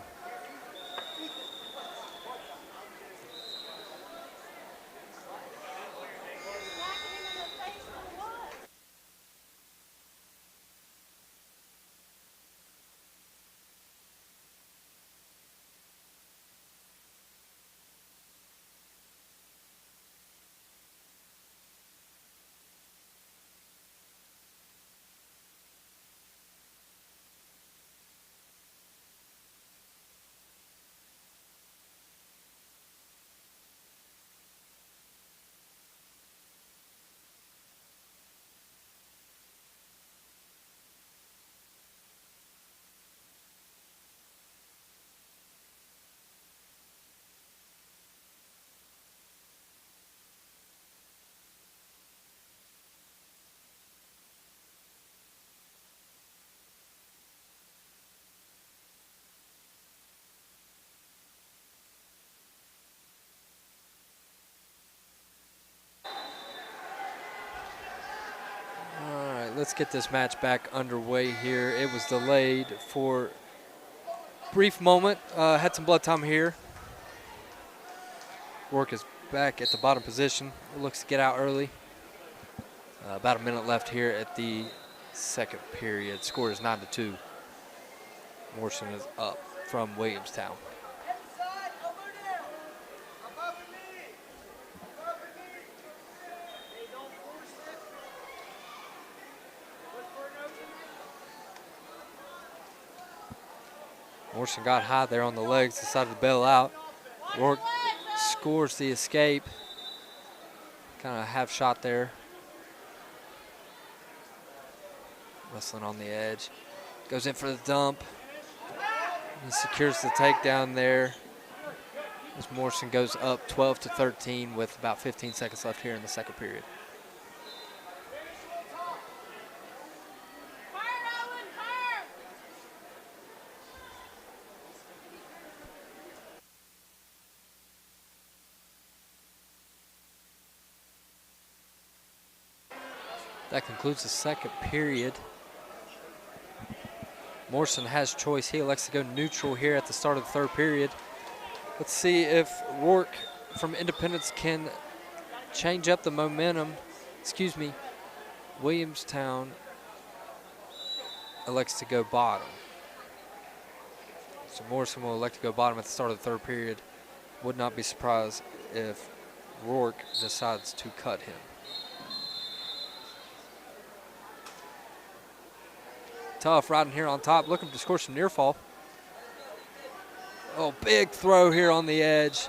Let's get this match back underway here. It was delayed for a brief moment. Had some blood time here. Rourke is back at the bottom position. Looks to get out early. About a minute left here at the second period. Score is 9-2. Morrison is up from Williamstown. Morrison got high there on the legs, decided to bail out. Rourke scores the escape. Kind of half shot there. Wrestling on the edge. Goes in for the dump. He secures the takedown there. As Morrison goes up 12-13 with about 15 seconds left here in the second period. That concludes the second period. Morrison has choice. He elects to go neutral here at the start of the third period. Let's see if Rourke from Independence can change up the momentum. Excuse me. Williamstown elects to go bottom. So Morrison will elect to go bottom at the start of the third period. Would not be surprised if Rourke decides to cut him. Tough riding here on top, looking to score some near fall. Oh, big throw here on the edge.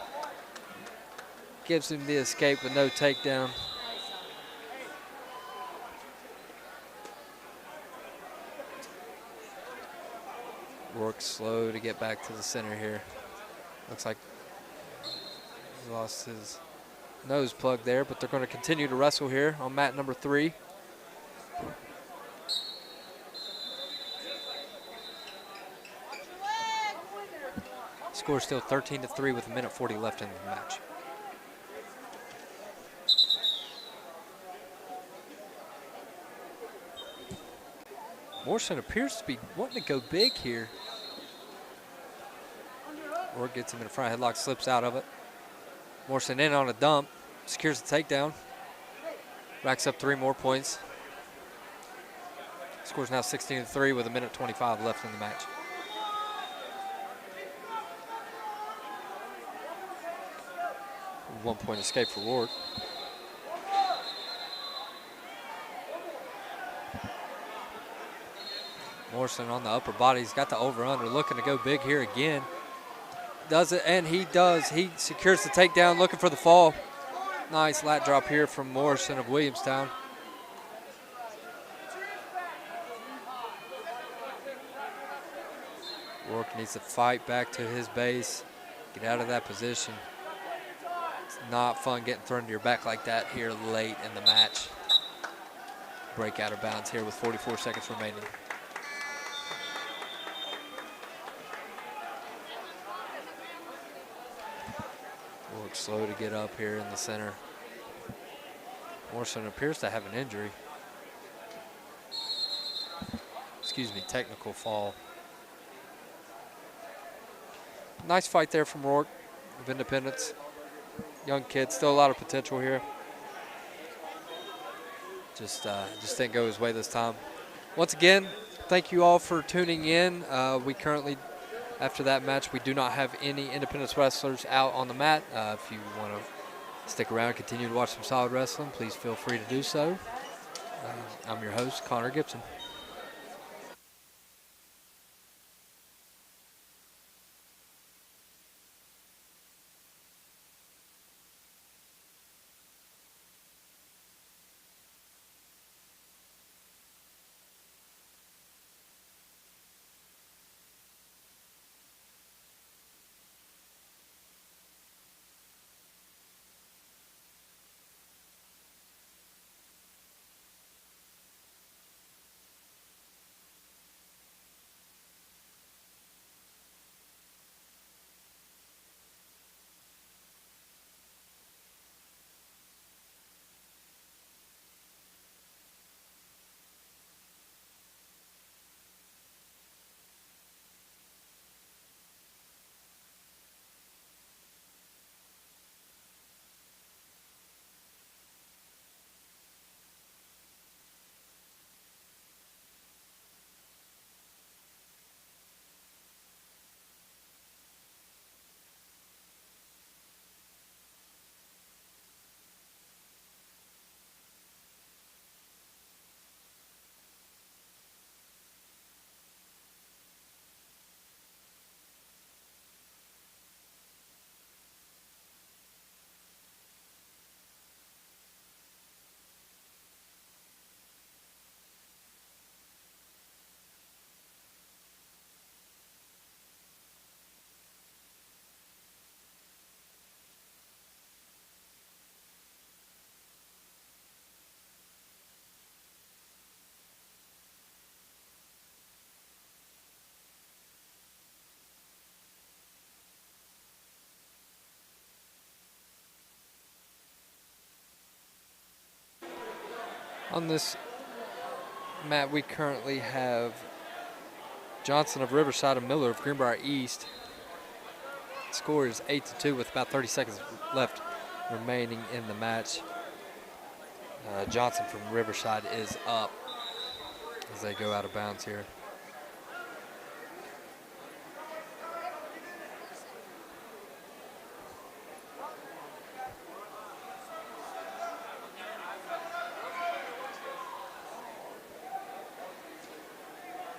Gives him the escape with no takedown. Rourke slow to get back to the center here. Looks like he lost his nose plug there, but they're going to continue to wrestle here on mat number 3. Score still 13-3 with 1:40 left in the match. Morrison appears to be wanting to go big here. Rourke gets him in the front headlock, slips out of it. Morrison in on a dump, secures the takedown. Racks up 3 more points. Score's now 16-3 with 1:25 left in the match. One-point escape for Rourke. Morrison on the upper body. He's got the over-under, looking to go big here again. Does it, and he does. He secures the takedown, looking for the fall. Nice lat drop here from Morrison of Williamstown. Rourke needs to fight back to his base, get out of that position. Not fun getting thrown to your back like that here late in the match. Break out of bounds here with 44 seconds remaining. Rourke slow to get up here in the center. Morrison appears to have an injury. technical fall. Nice fight there from Rourke of Independence. Young kid, still a lot of potential here. Just didn't go his way this time. Once again, thank you all for tuning in. We currently, after that match, we do not have any Independence wrestlers out on the mat. If you want to stick around and continue to watch some solid wrestling, please feel free to do so. I'm your host, Connor Gibson. On this mat, we currently have Johnson of Riverside and Miller of Greenbrier East. The score is 8-2 with about 30 seconds left remaining in the match. Johnson from Riverside is up as they go out of bounds here.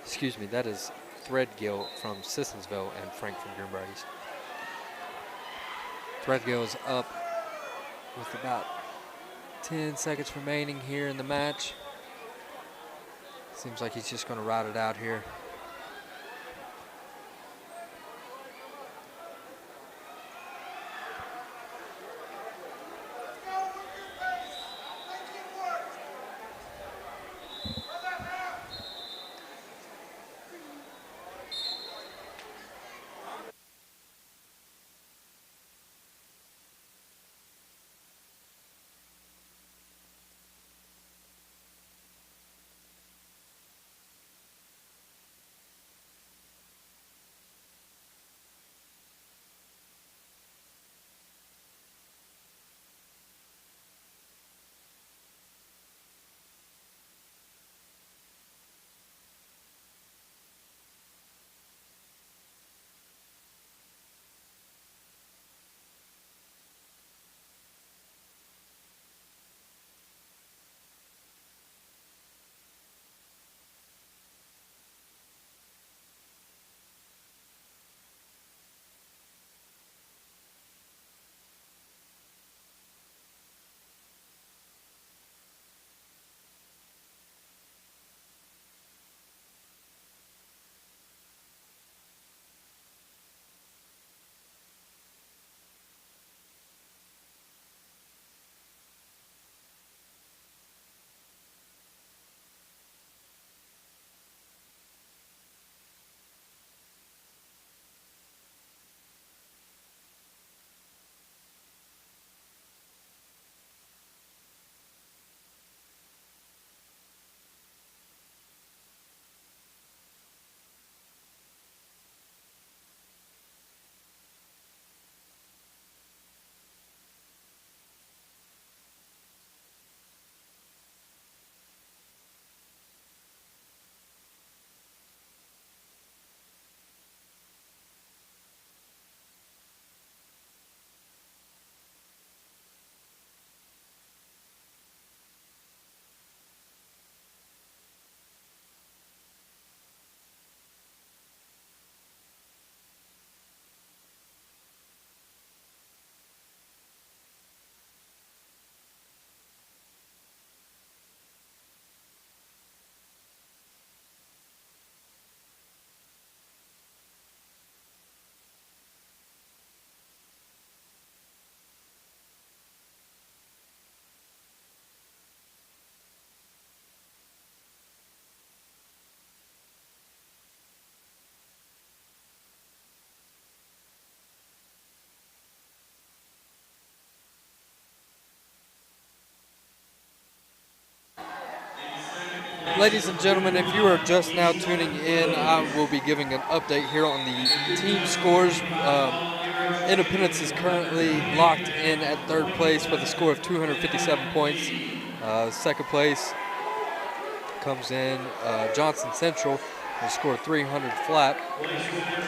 Excuse me, that is Threadgill from Sissonsville and Frank from Greenbrier East. Threadgill is up with about 10 seconds remaining here in the match. Seems like he's just going to ride it out here. Ladies and gentlemen, if you are just now tuning in, I will be giving an update here on the team scores. Independence is currently locked in at third place with a score of 257 points. Second place comes in Johnson Central with a score of 300 flat.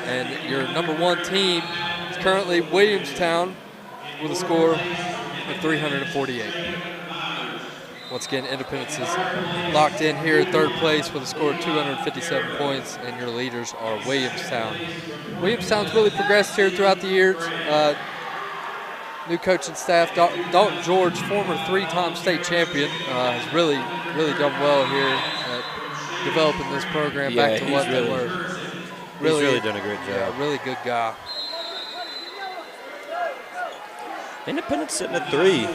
And your number one team is currently Williamstown with a score of 348. Once again, Independence is locked in here at third place with a score of 257 points, and your leaders are Williamstown. Williamstown's really progressed here throughout the years. New coaching staff, Dalton George, former three-time state champion, has really done well here at developing this program back to what they were. He's really done a great job. Yeah, really good guy. Independence sitting at 3.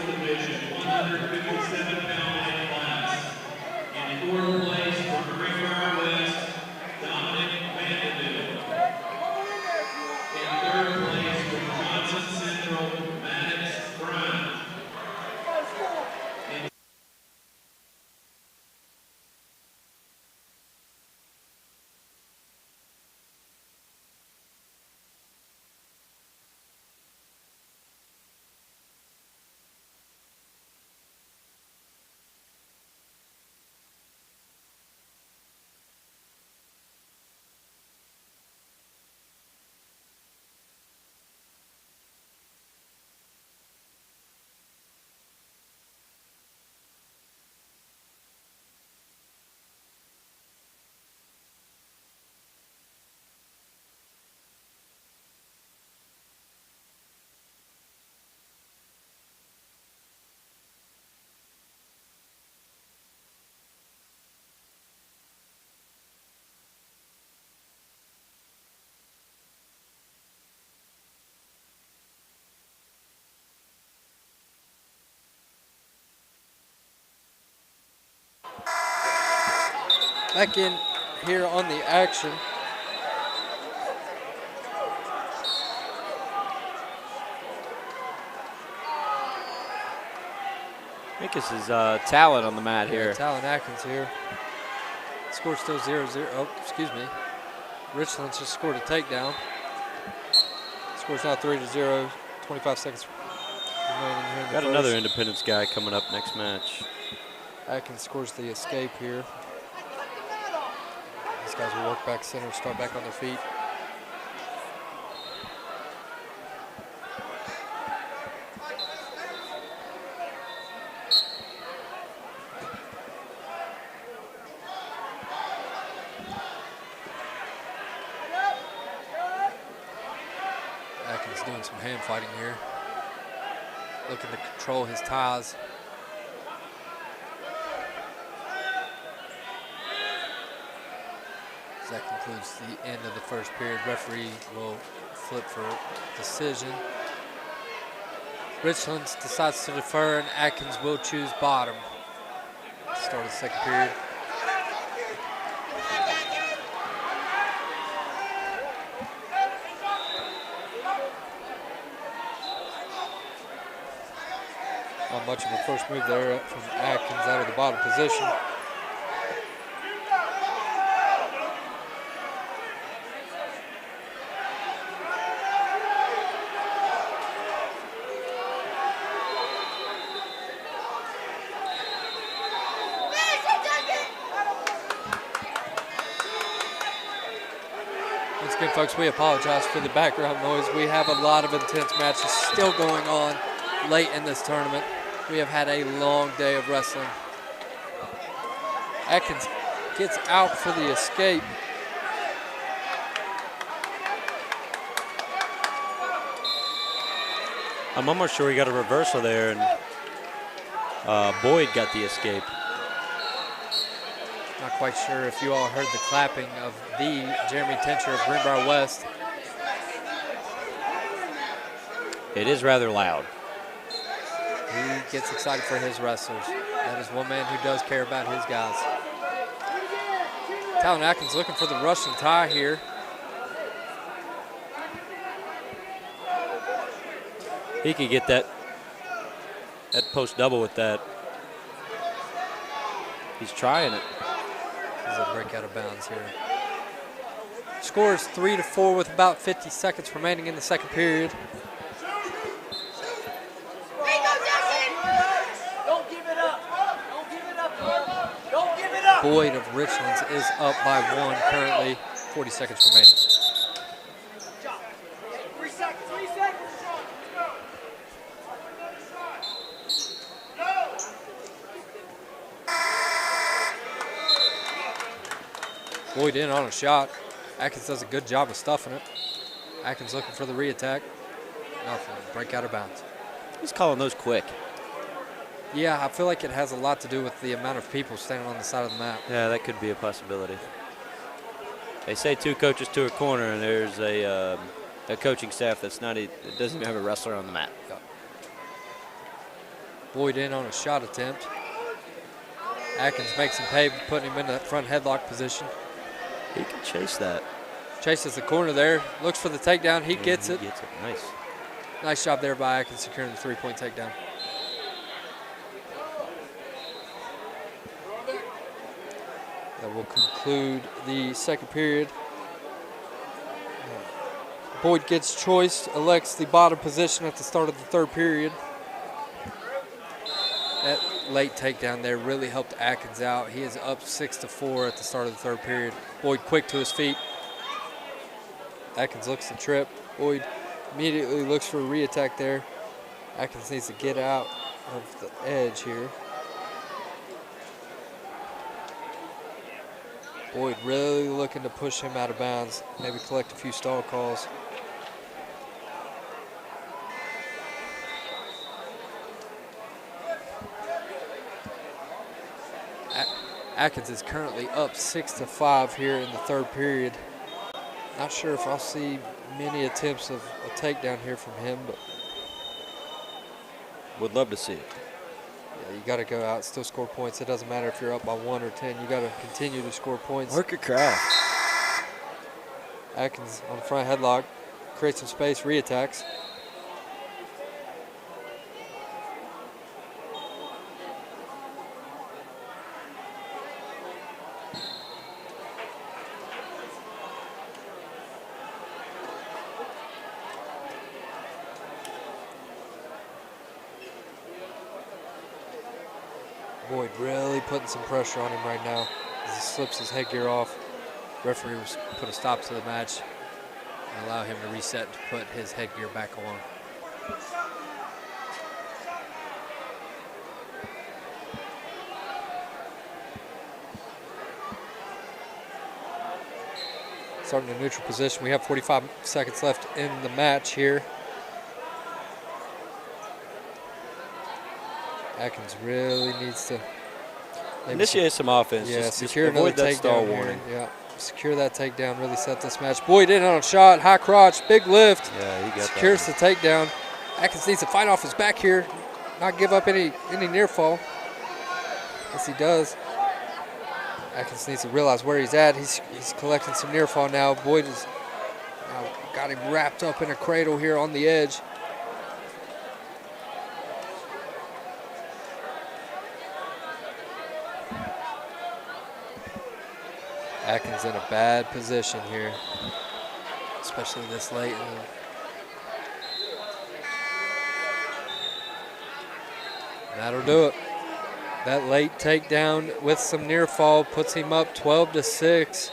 Back in here on the action. I think this is Talon on the mat here. Talon Atkins here. Score still 0-0. Oh, excuse me. Richland just scored a takedown. Score's now 3-0. 25 seconds remaining here in the Got first. another Independence guy coming up next match. Atkins scores the escape here. These guys will work back center, start back on their feet. Atkins doing some hand fighting here. Looking to control his ties. That concludes the end of the first period. Referee will flip for decision. Richland decides to defer, and Atkins will choose bottom. Start of the second period. Not much of a first move there from Atkins out of the bottom position. Once again, folks, we apologize for the background noise. We have a lot of intense matches still going on late in this tournament. We have had a long day of wrestling. Atkins gets out for the escape. I'm almost sure he got a reversal there, and Boyd got the escape. Not quite sure if you all heard the clapping of the Jeremy Tencher of Greenbrier West. It is rather loud. He gets excited for his wrestlers. That is one man who does care about his guys. Talon Atkins looking for the Russian tie here. He could get that post double with that. He's trying it. Atkins will break out of bounds here. Score is 3-4 with about 50 seconds remaining in the second period. Don't give it up. Don't give it up, bro. Don't give it up. Boyd of Richlands is up by 1 currently. 40 seconds remaining. 3 seconds. 3 seconds. Boyd in on a shot. Atkins does a good job of stuffing it. Atkins looking for the re-attack. Nothing. Break out of bounds. He's calling those quick. Yeah, I feel like it has a lot to do with the amount of people standing on the side of the mat. Yeah, that could be a possibility. They say 2 coaches to a corner, and there's a coaching staff that doesn't even have a wrestler on the mat. Yeah. Boyd in on a shot attempt. Atkins makes him pay, putting him in that front headlock position. He can chase that. Chases the corner there, looks for the takedown. He gets it. Gets it. Nice. Nice job there by Atkins securing the 3-point takedown. That will conclude the second period. Boyd gets choice, elects the bottom position at the start of the third period. That late takedown there really helped Atkins out. He is up 6-4 at the start of the third period. Boyd quick to his feet. Atkins looks to trip. Boyd immediately looks for a re-attack there. Atkins needs to get out of the edge here. Boyd really looking to push him out of bounds, maybe collect a few stall calls. Atkins is currently up 6-5 here in the third period. Not sure if I'll see many attempts of a takedown here from him, but would love to see it. Yeah, you got to go out, still score points. It doesn't matter if you're up by 1 or 10. You got to continue to score points. Work your craft. Atkins on the front headlock, creates some space, re-attacks. Boyd really putting some pressure on him right now as he slips his headgear off. Referee was put a stop to the match and allow him to reset to put his headgear back on. Starting in neutral position. We have 45 seconds left in the match here. Atkins really needs to initiate some offense. Yeah, just secure avoid another that stall takedown here. warning. Yeah, secure that takedown. Really set this match. Boyd in on a shot, high crotch, big lift. Yeah, he got secures that the takedown. Atkins needs to fight off his back here, not give up any near fall. Yes, he does. Atkins needs to realize where he's at. He's collecting some near fall now. Boyd has got him wrapped up in a cradle here on the edge. Atkins in a bad position here, especially this late. That'll do it. That late takedown with some near fall puts him up 12-6.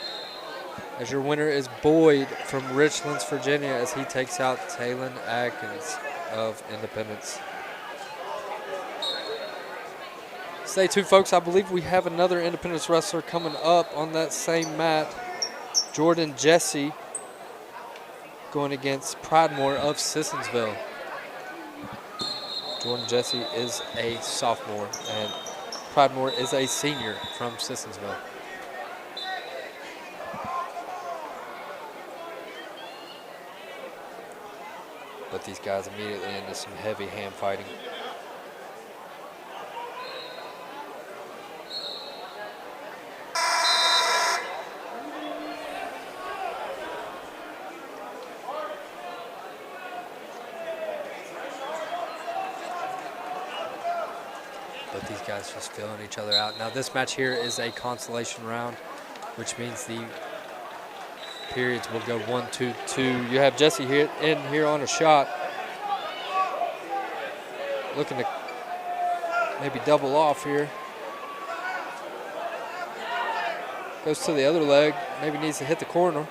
As your winner is Boyd from Richlands, Virginia, as he takes out Talon Atkins of Independence. Stay tuned, folks. I believe we have another Independence wrestler coming up on that same mat. Jordan Jesse going against Pridemore of Sissonsville. Jordan Jesse is a sophomore, and Pridemore is a senior from Sissonsville. But these guys immediately into some heavy hand fighting. But these guys just filling each other out. Now this match here is a consolation round. which means the periods will go 1-2-2. You have Jesse here on a shot, looking to maybe double off here. Goes to the other leg, maybe needs to hit the corner.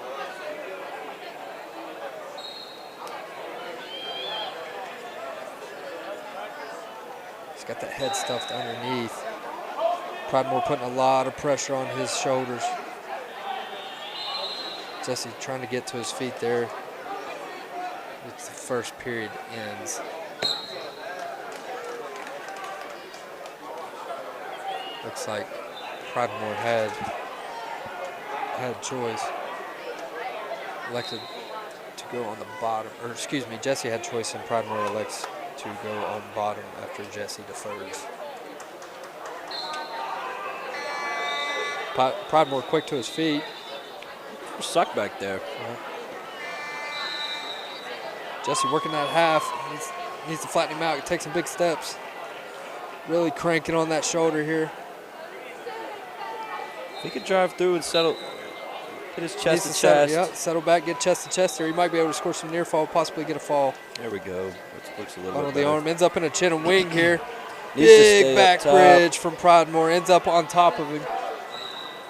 He's got that head stuffed underneath. Pridemore putting a lot of pressure on his shoulders. Jesse trying to get to his feet there. It's the first period ends. Looks like Pridemore had choice. Elected to go on the bottom, or excuse me, Jesse had choice and Pridemore elects to go on bottom after Jesse defers. Pridemore quick to his feet. Suck back there. Jesse working that half. Needs to flatten him out. Take some big steps. Really cranking on that shoulder here. If he could drive through and settle, get his chest to settle, chest. yeah, settle back, get chest to chest there. He might be able to score some near fall, possibly get a fall. There we go. It looks a little Bottom bit of the better. arm, ends up in a chin and wing here. Needs to Big stay back up top. bridge from Pridemore, ends up on top of him.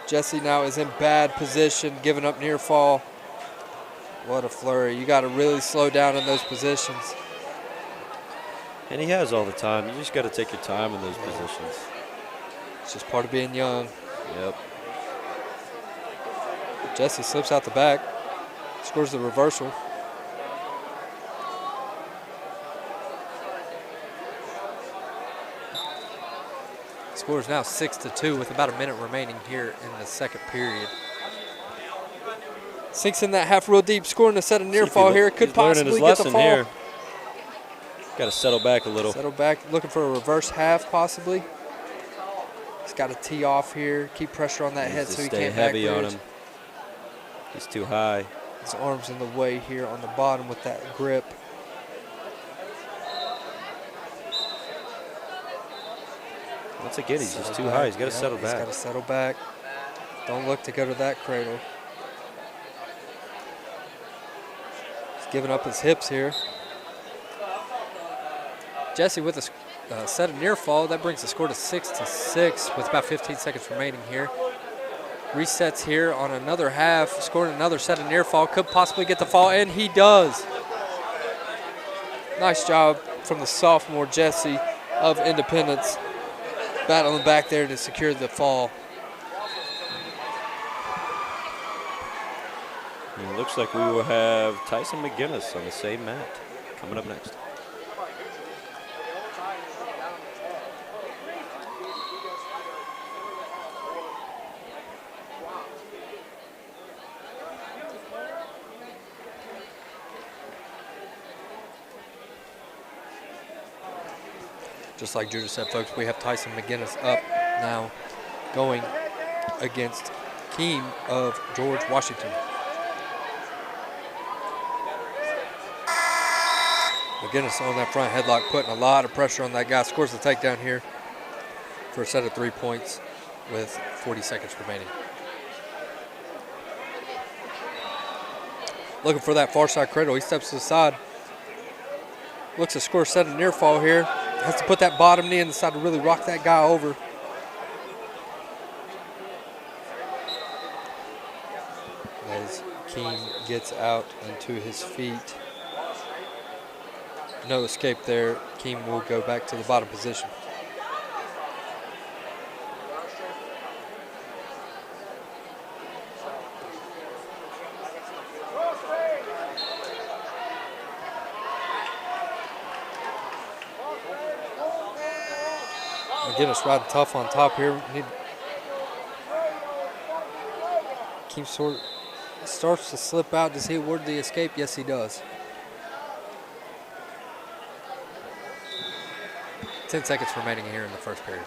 Jesse now is in bad position, giving up near fall. What a flurry. You got to really slow down in those positions. And he has all the time. You just got to take your time in those positions. It's just part of being young. Yep. Jesse slips out the back, scores the reversal. Score is now 6-2 with about a minute remaining here in the second period. Sinks in that half real deep, scoring a set of near fall here. Could possibly get the fall. Here. Got to settle back a little. Settle back, looking for a reverse half possibly. He's got to tee off here, keep pressure on that head so he can't heavy back on bridge. him. He's too high. His arm's in the way here on the bottom with that grip. Once again, he's just too high. He's got to settle back. He's got to settle back. Don't look to go to that cradle. He's giving up his hips here. Jesse with a set of near fall. That brings the score to 6-6 with about 15 seconds remaining here. Resets here on another half, scoring another set of near fall. Could possibly get the fall, and he does. Nice job from the sophomore Jesse of Independence, battling back there to secure the fall. And it looks like we will have Tyson McGinnis on the same mat coming up next. Just like Judah said, folks, we have Tyson McGinnis up now going against Keem of George Washington. McGinnis on that front headlock, putting a lot of pressure on that guy. Scores the takedown here for a set of 3 points with 40 seconds remaining. Looking for that far side cradle. He steps to the side. Looks to score a set of near fall here. Has to put that bottom knee in the side to really rock that guy over. As Keem gets out into his feet. No escape there. Keem will go back to the bottom position. McGinnis riding tough on top here. Keem starts to slip out. Does he award the escape? Yes, he does. 10 seconds remaining here in the first period.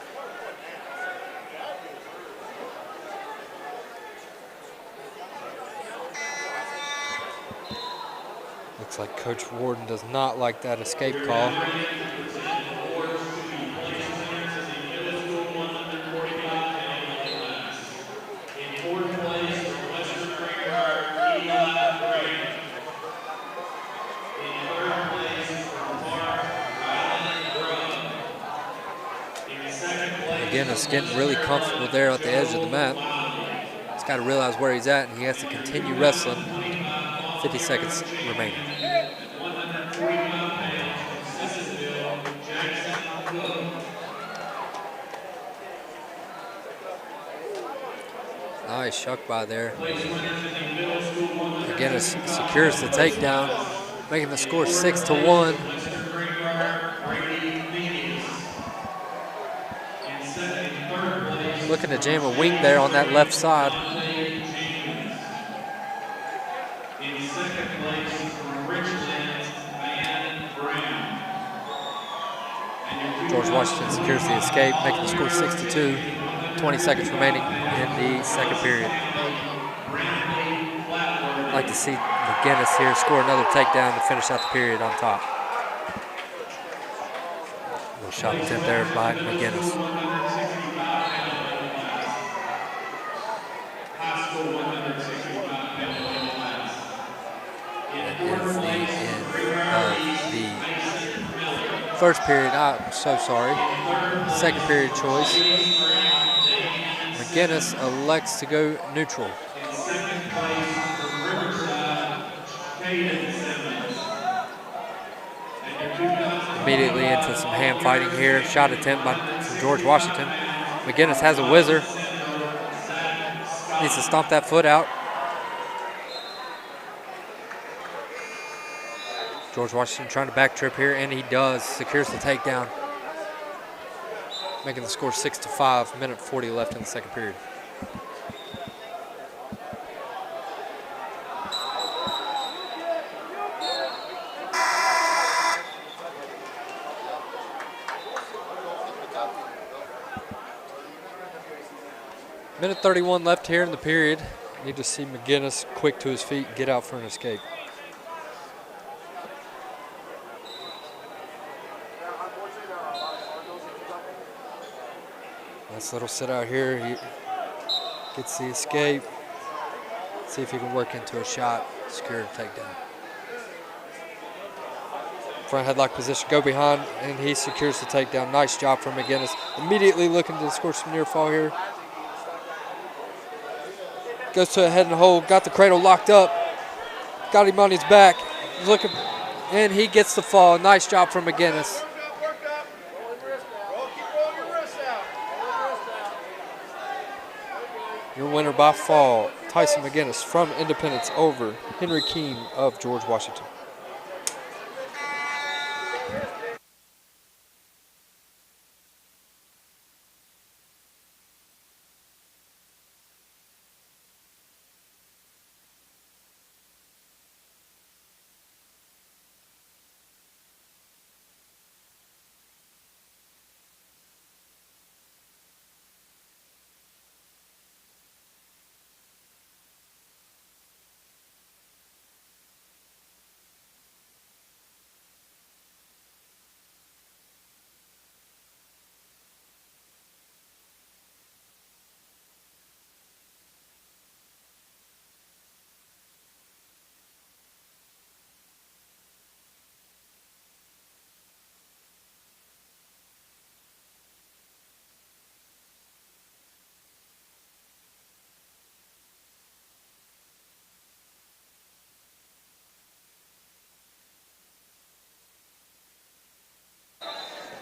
Looks like Coach Warden does not like that escape call. McGinnis getting really comfortable there at the edge of the mat. He's got to realize where he's at, and he has to continue wrestling. 50 seconds remaining. Nice shuck by there. McGinnis secures the takedown, making the score 6-1. Looking to jam a wing there on that left side. In second place from Richland, Diane Brown. George Washington secures the escape, making the score 6-2. 20 seconds remaining in the second period. I'd like to see McGinnis here score another takedown to finish out the period on top. Little shot attempt there by McGinnis. That is the end of the first period. I'm so sorry. Second period choice. McGinnis elects to go neutral. Immediately into some hand fighting here. Shot attempt from George Washington. McGinnis has a whizzer. Needs to stomp that foot out. George Washington trying to back trip here, and he does. Secures the takedown. Making the score 6-5, minute 40 left in the second period. Minute 31 left here in the period. Need to see McGinnis quick to his feet and get out for an escape. Nice little sit out here. He gets the escape. See if he can work into a shot, secure a takedown. Front headlock position, go behind, and he secures the takedown. Nice job from McGinnis. Immediately looking to score some near fall here. Goes to a head and hold, got the cradle locked up, got him on his back. Looking, and he gets the fall. Nice job from McGinnis. Your winner by fall, Tyson McGinnis from Independence over Henry Keene of George Washington.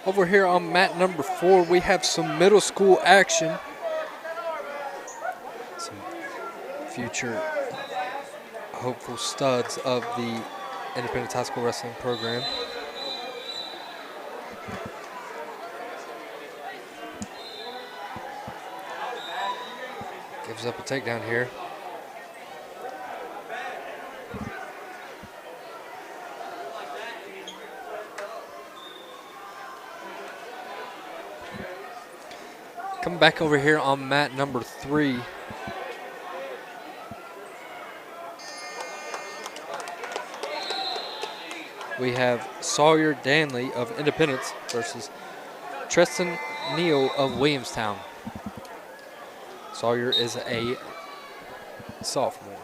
Over here on mat number 4, we have some middle school action. Some future hopeful studs of the Independence High School Wrestling program. Gives up a takedown here. Coming back over here on mat number 3. We have Sawyer Danley of Independence versus Tristan Neal of Williamstown. Sawyer is a sophomore.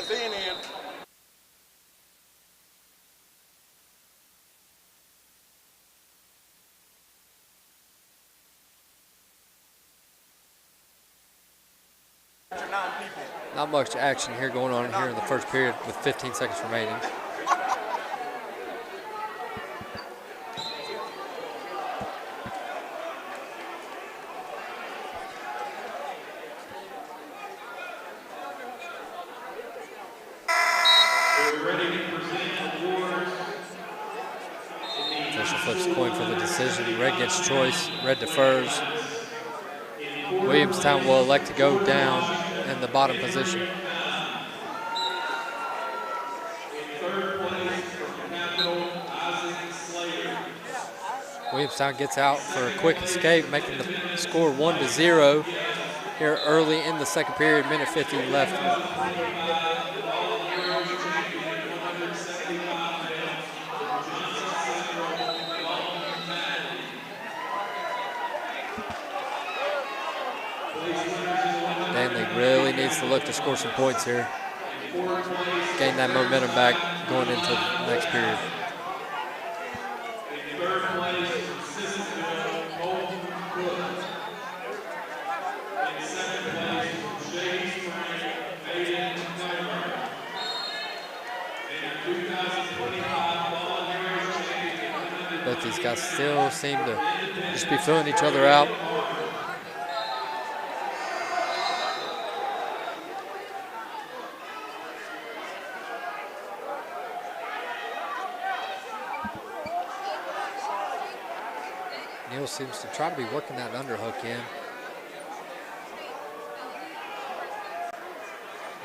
That's in. Not much action here going on here in the first period with 15 seconds remaining. Official flips the coin for the decision. Red gets choice. Red defers. Williamstown will elect to go down in the bottom position. Williamstown gets out for a quick escape, making the score 1-0 here early in the second period, minute 50 left. Danley really needs to look to score some points here. Gain that momentum back going into the next period. Both these guys still seem to just be filling each other out. Neal seems to try to be working that underhook in.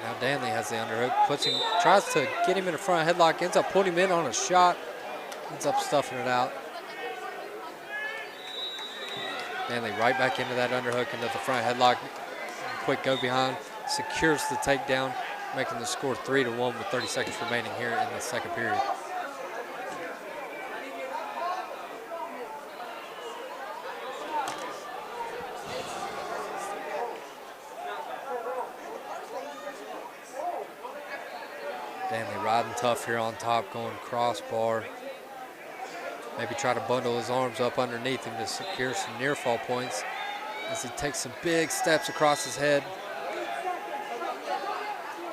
Now Danley has the underhook, tries to get him in a front headlock, ends up putting him in on a shot, ends up stuffing it out. Danley right back into that underhook, into the front headlock. Quick go behind, secures the takedown, making the score 3-1 with 30 seconds remaining here in the second period. Danley riding tough here on top, going crossbar. Maybe try to bundle his arms up underneath him to secure some near fall points as he takes some big steps across his head.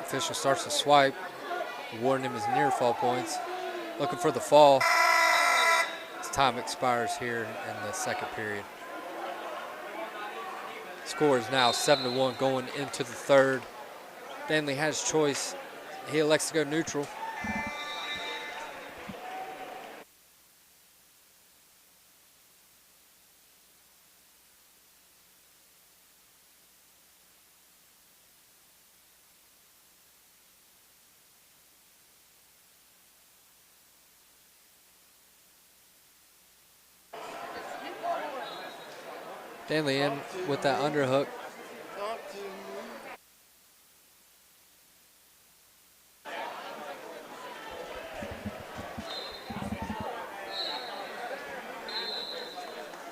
Official starts to swipe, awarding him his near fall points. Looking for the fall. His time expires here in the second period. Score is now 7-1 going into the third. Danley has choice. He elects to go neutral. Danley in with that underhook.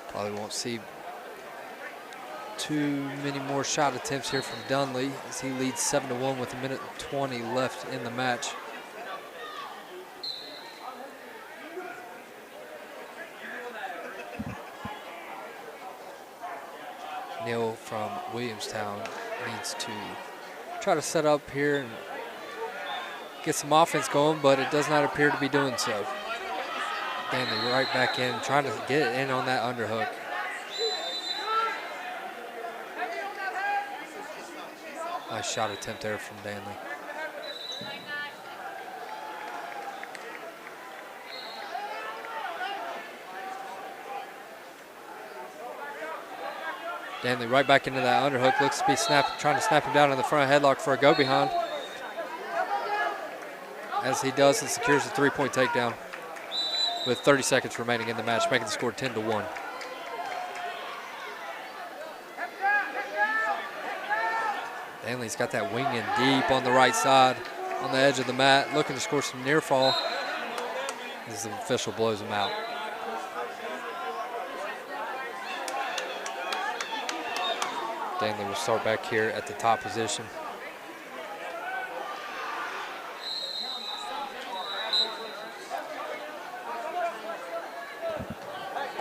Probably won't see too many more shot attempts here from Dunley as he leads 7-1 with 1:20 left in the match. Neal from Williamstown needs to try to set up here and get some offense going, but it does not appear to be doing so. Danley right back in, trying to get in on that underhook. Nice shot attempt there from Danley. Danley right back into that underhook. Looks to be trying to snap him down in the front headlock for a go behind. As he does, and secures a three-point takedown with 30 seconds remaining in the match, making the score 10-1. Danley's got that wing in deep on the right side, on the edge of the mat, looking to score some near fall as the official blows him out. Danley will start back here at the top position.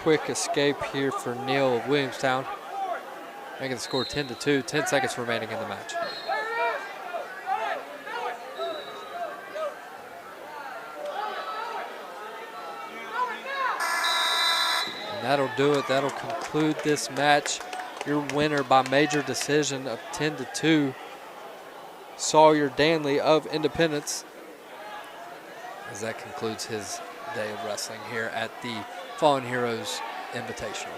quick escape here for Neal of Williamstown, making the score 10-2, 10 seconds remaining in the match. And that'll do it. That'll conclude this match. Your winner by major decision of 10-2, Sawyer Danley of Independence, as that concludes his day of wrestling here at the Fallen Heroes Invitational.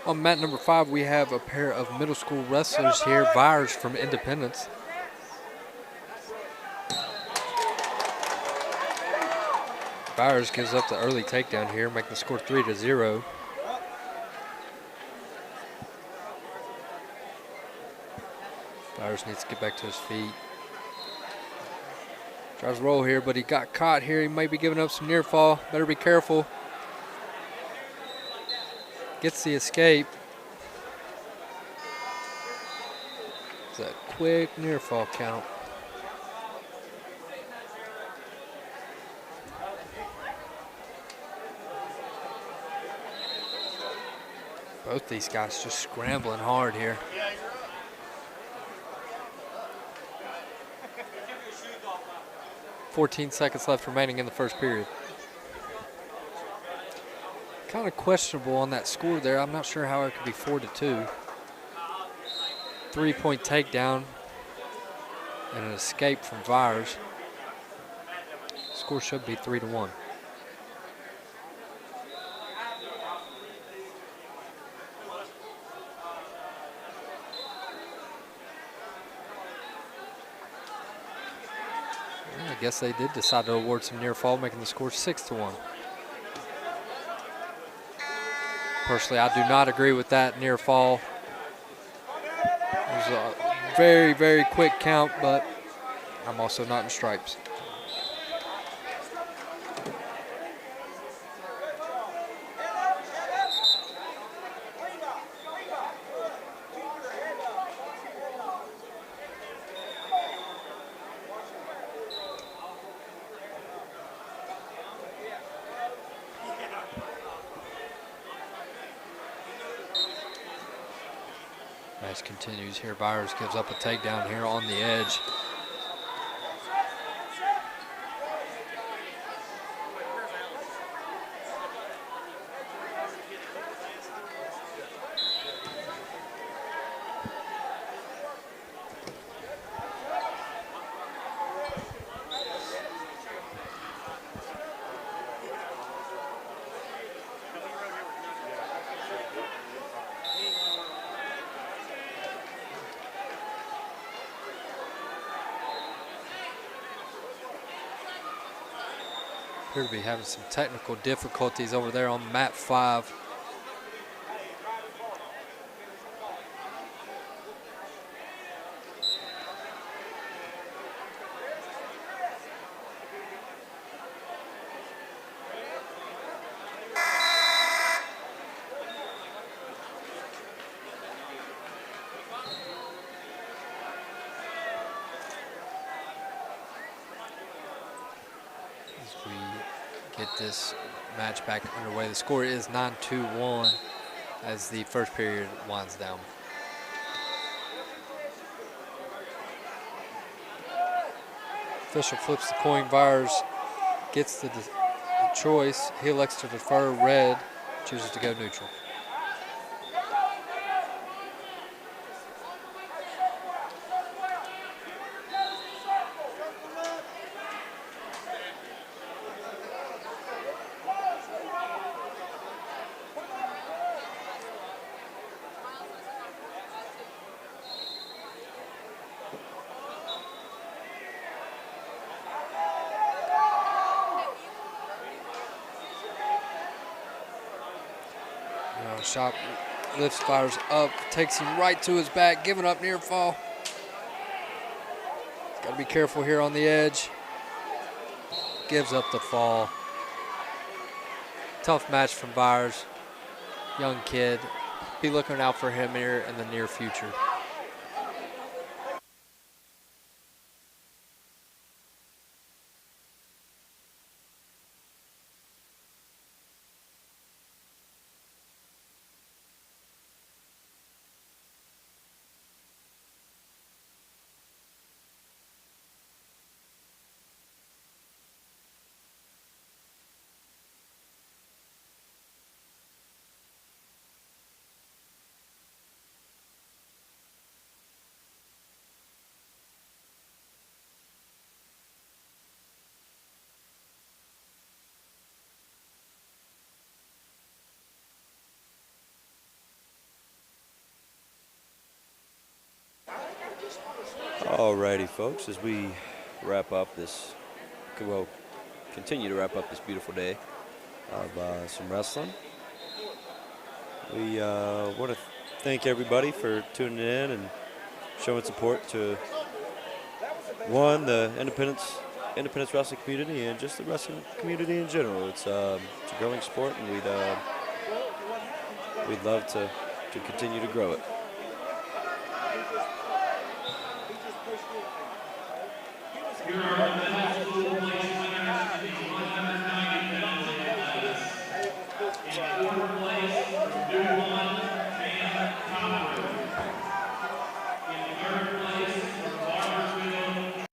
On mat number 5, we have a pair of middle school wrestlers here, Vyers from Independence. Vyers gives up the early takedown here, making the score 3-0. Vyers needs to get back to his feet. Tries to roll here, but he got caught here. He might be giving up some near fall. Better be careful. Gets the escape. It's a quick near fall count. Both these guys just scrambling hard here. 14 seconds left remaining in the first period. Kind of questionable on that score there. I'm not sure how it could be 4-2. 3-point takedown and an escape from Vyers. Score should be 3-1. I guess they did decide to award some near fall, making the score 6-1. Personally, I do not agree with that near fall. It was a very, very quick count, but I'm also not in stripes. Match continues here. Byers gives up a takedown here on the edge. Appear to be having some technical difficulties over there on mat 5. Get this match back underway. The score is 9-2-1 as the first period winds down. Official flips the coin. Byers gets the choice. He elects to defer. Red chooses to go neutral. Shop lifts, fires up, takes him right to his back, giving up near fall. Got to be careful here on the edge. Gives up the fall. Tough match from Byers. Young kid. Be looking out for him here in the near future. Alrighty, folks, as we wrap up this, well, continue to wrap up this beautiful day of some wrestling. We want to thank everybody for tuning in and showing support to, one, the Independence wrestling community and just the wrestling community in general. It's a growing sport, and we'd love to continue to grow it. Here are the middle school place winners in the 190 pound events. In fourth place from New Pam Conway. In third place from Barbersville.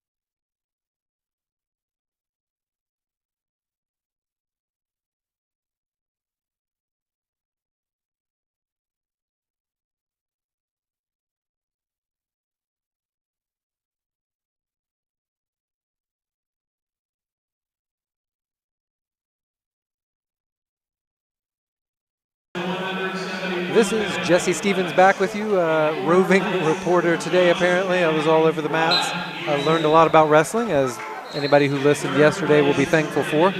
This is Jesse Stevens back with you, roving reporter today apparently. I was all over the mats. I learned a lot about wrestling, as anybody who listened yesterday will be thankful for.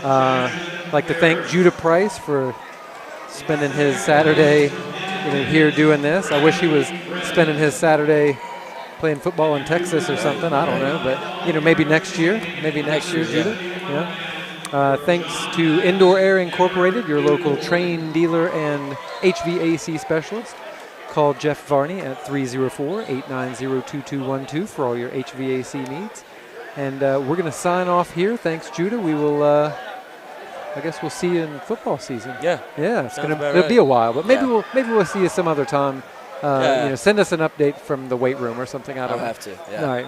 I'd like to thank Judah Price for spending his Saturday here doing this. I wish he was spending his Saturday playing football in Texas or something. I don't know, but maybe next year. Maybe next year, Judah. Yeah. Thanks to Indoor Air Incorporated, your local Train dealer and HVAC specialist. Call Jeff Varney at 304-890-2212 for all your HVAC needs. And we're going to sign off here. Thanks, Judah. We will, I guess we'll see you in football season. Yeah. Yeah, it'll be a while, but maybe we'll see you some other time. Send us an update from the weight room or something. I don't know. I'll have to. Yeah. All right.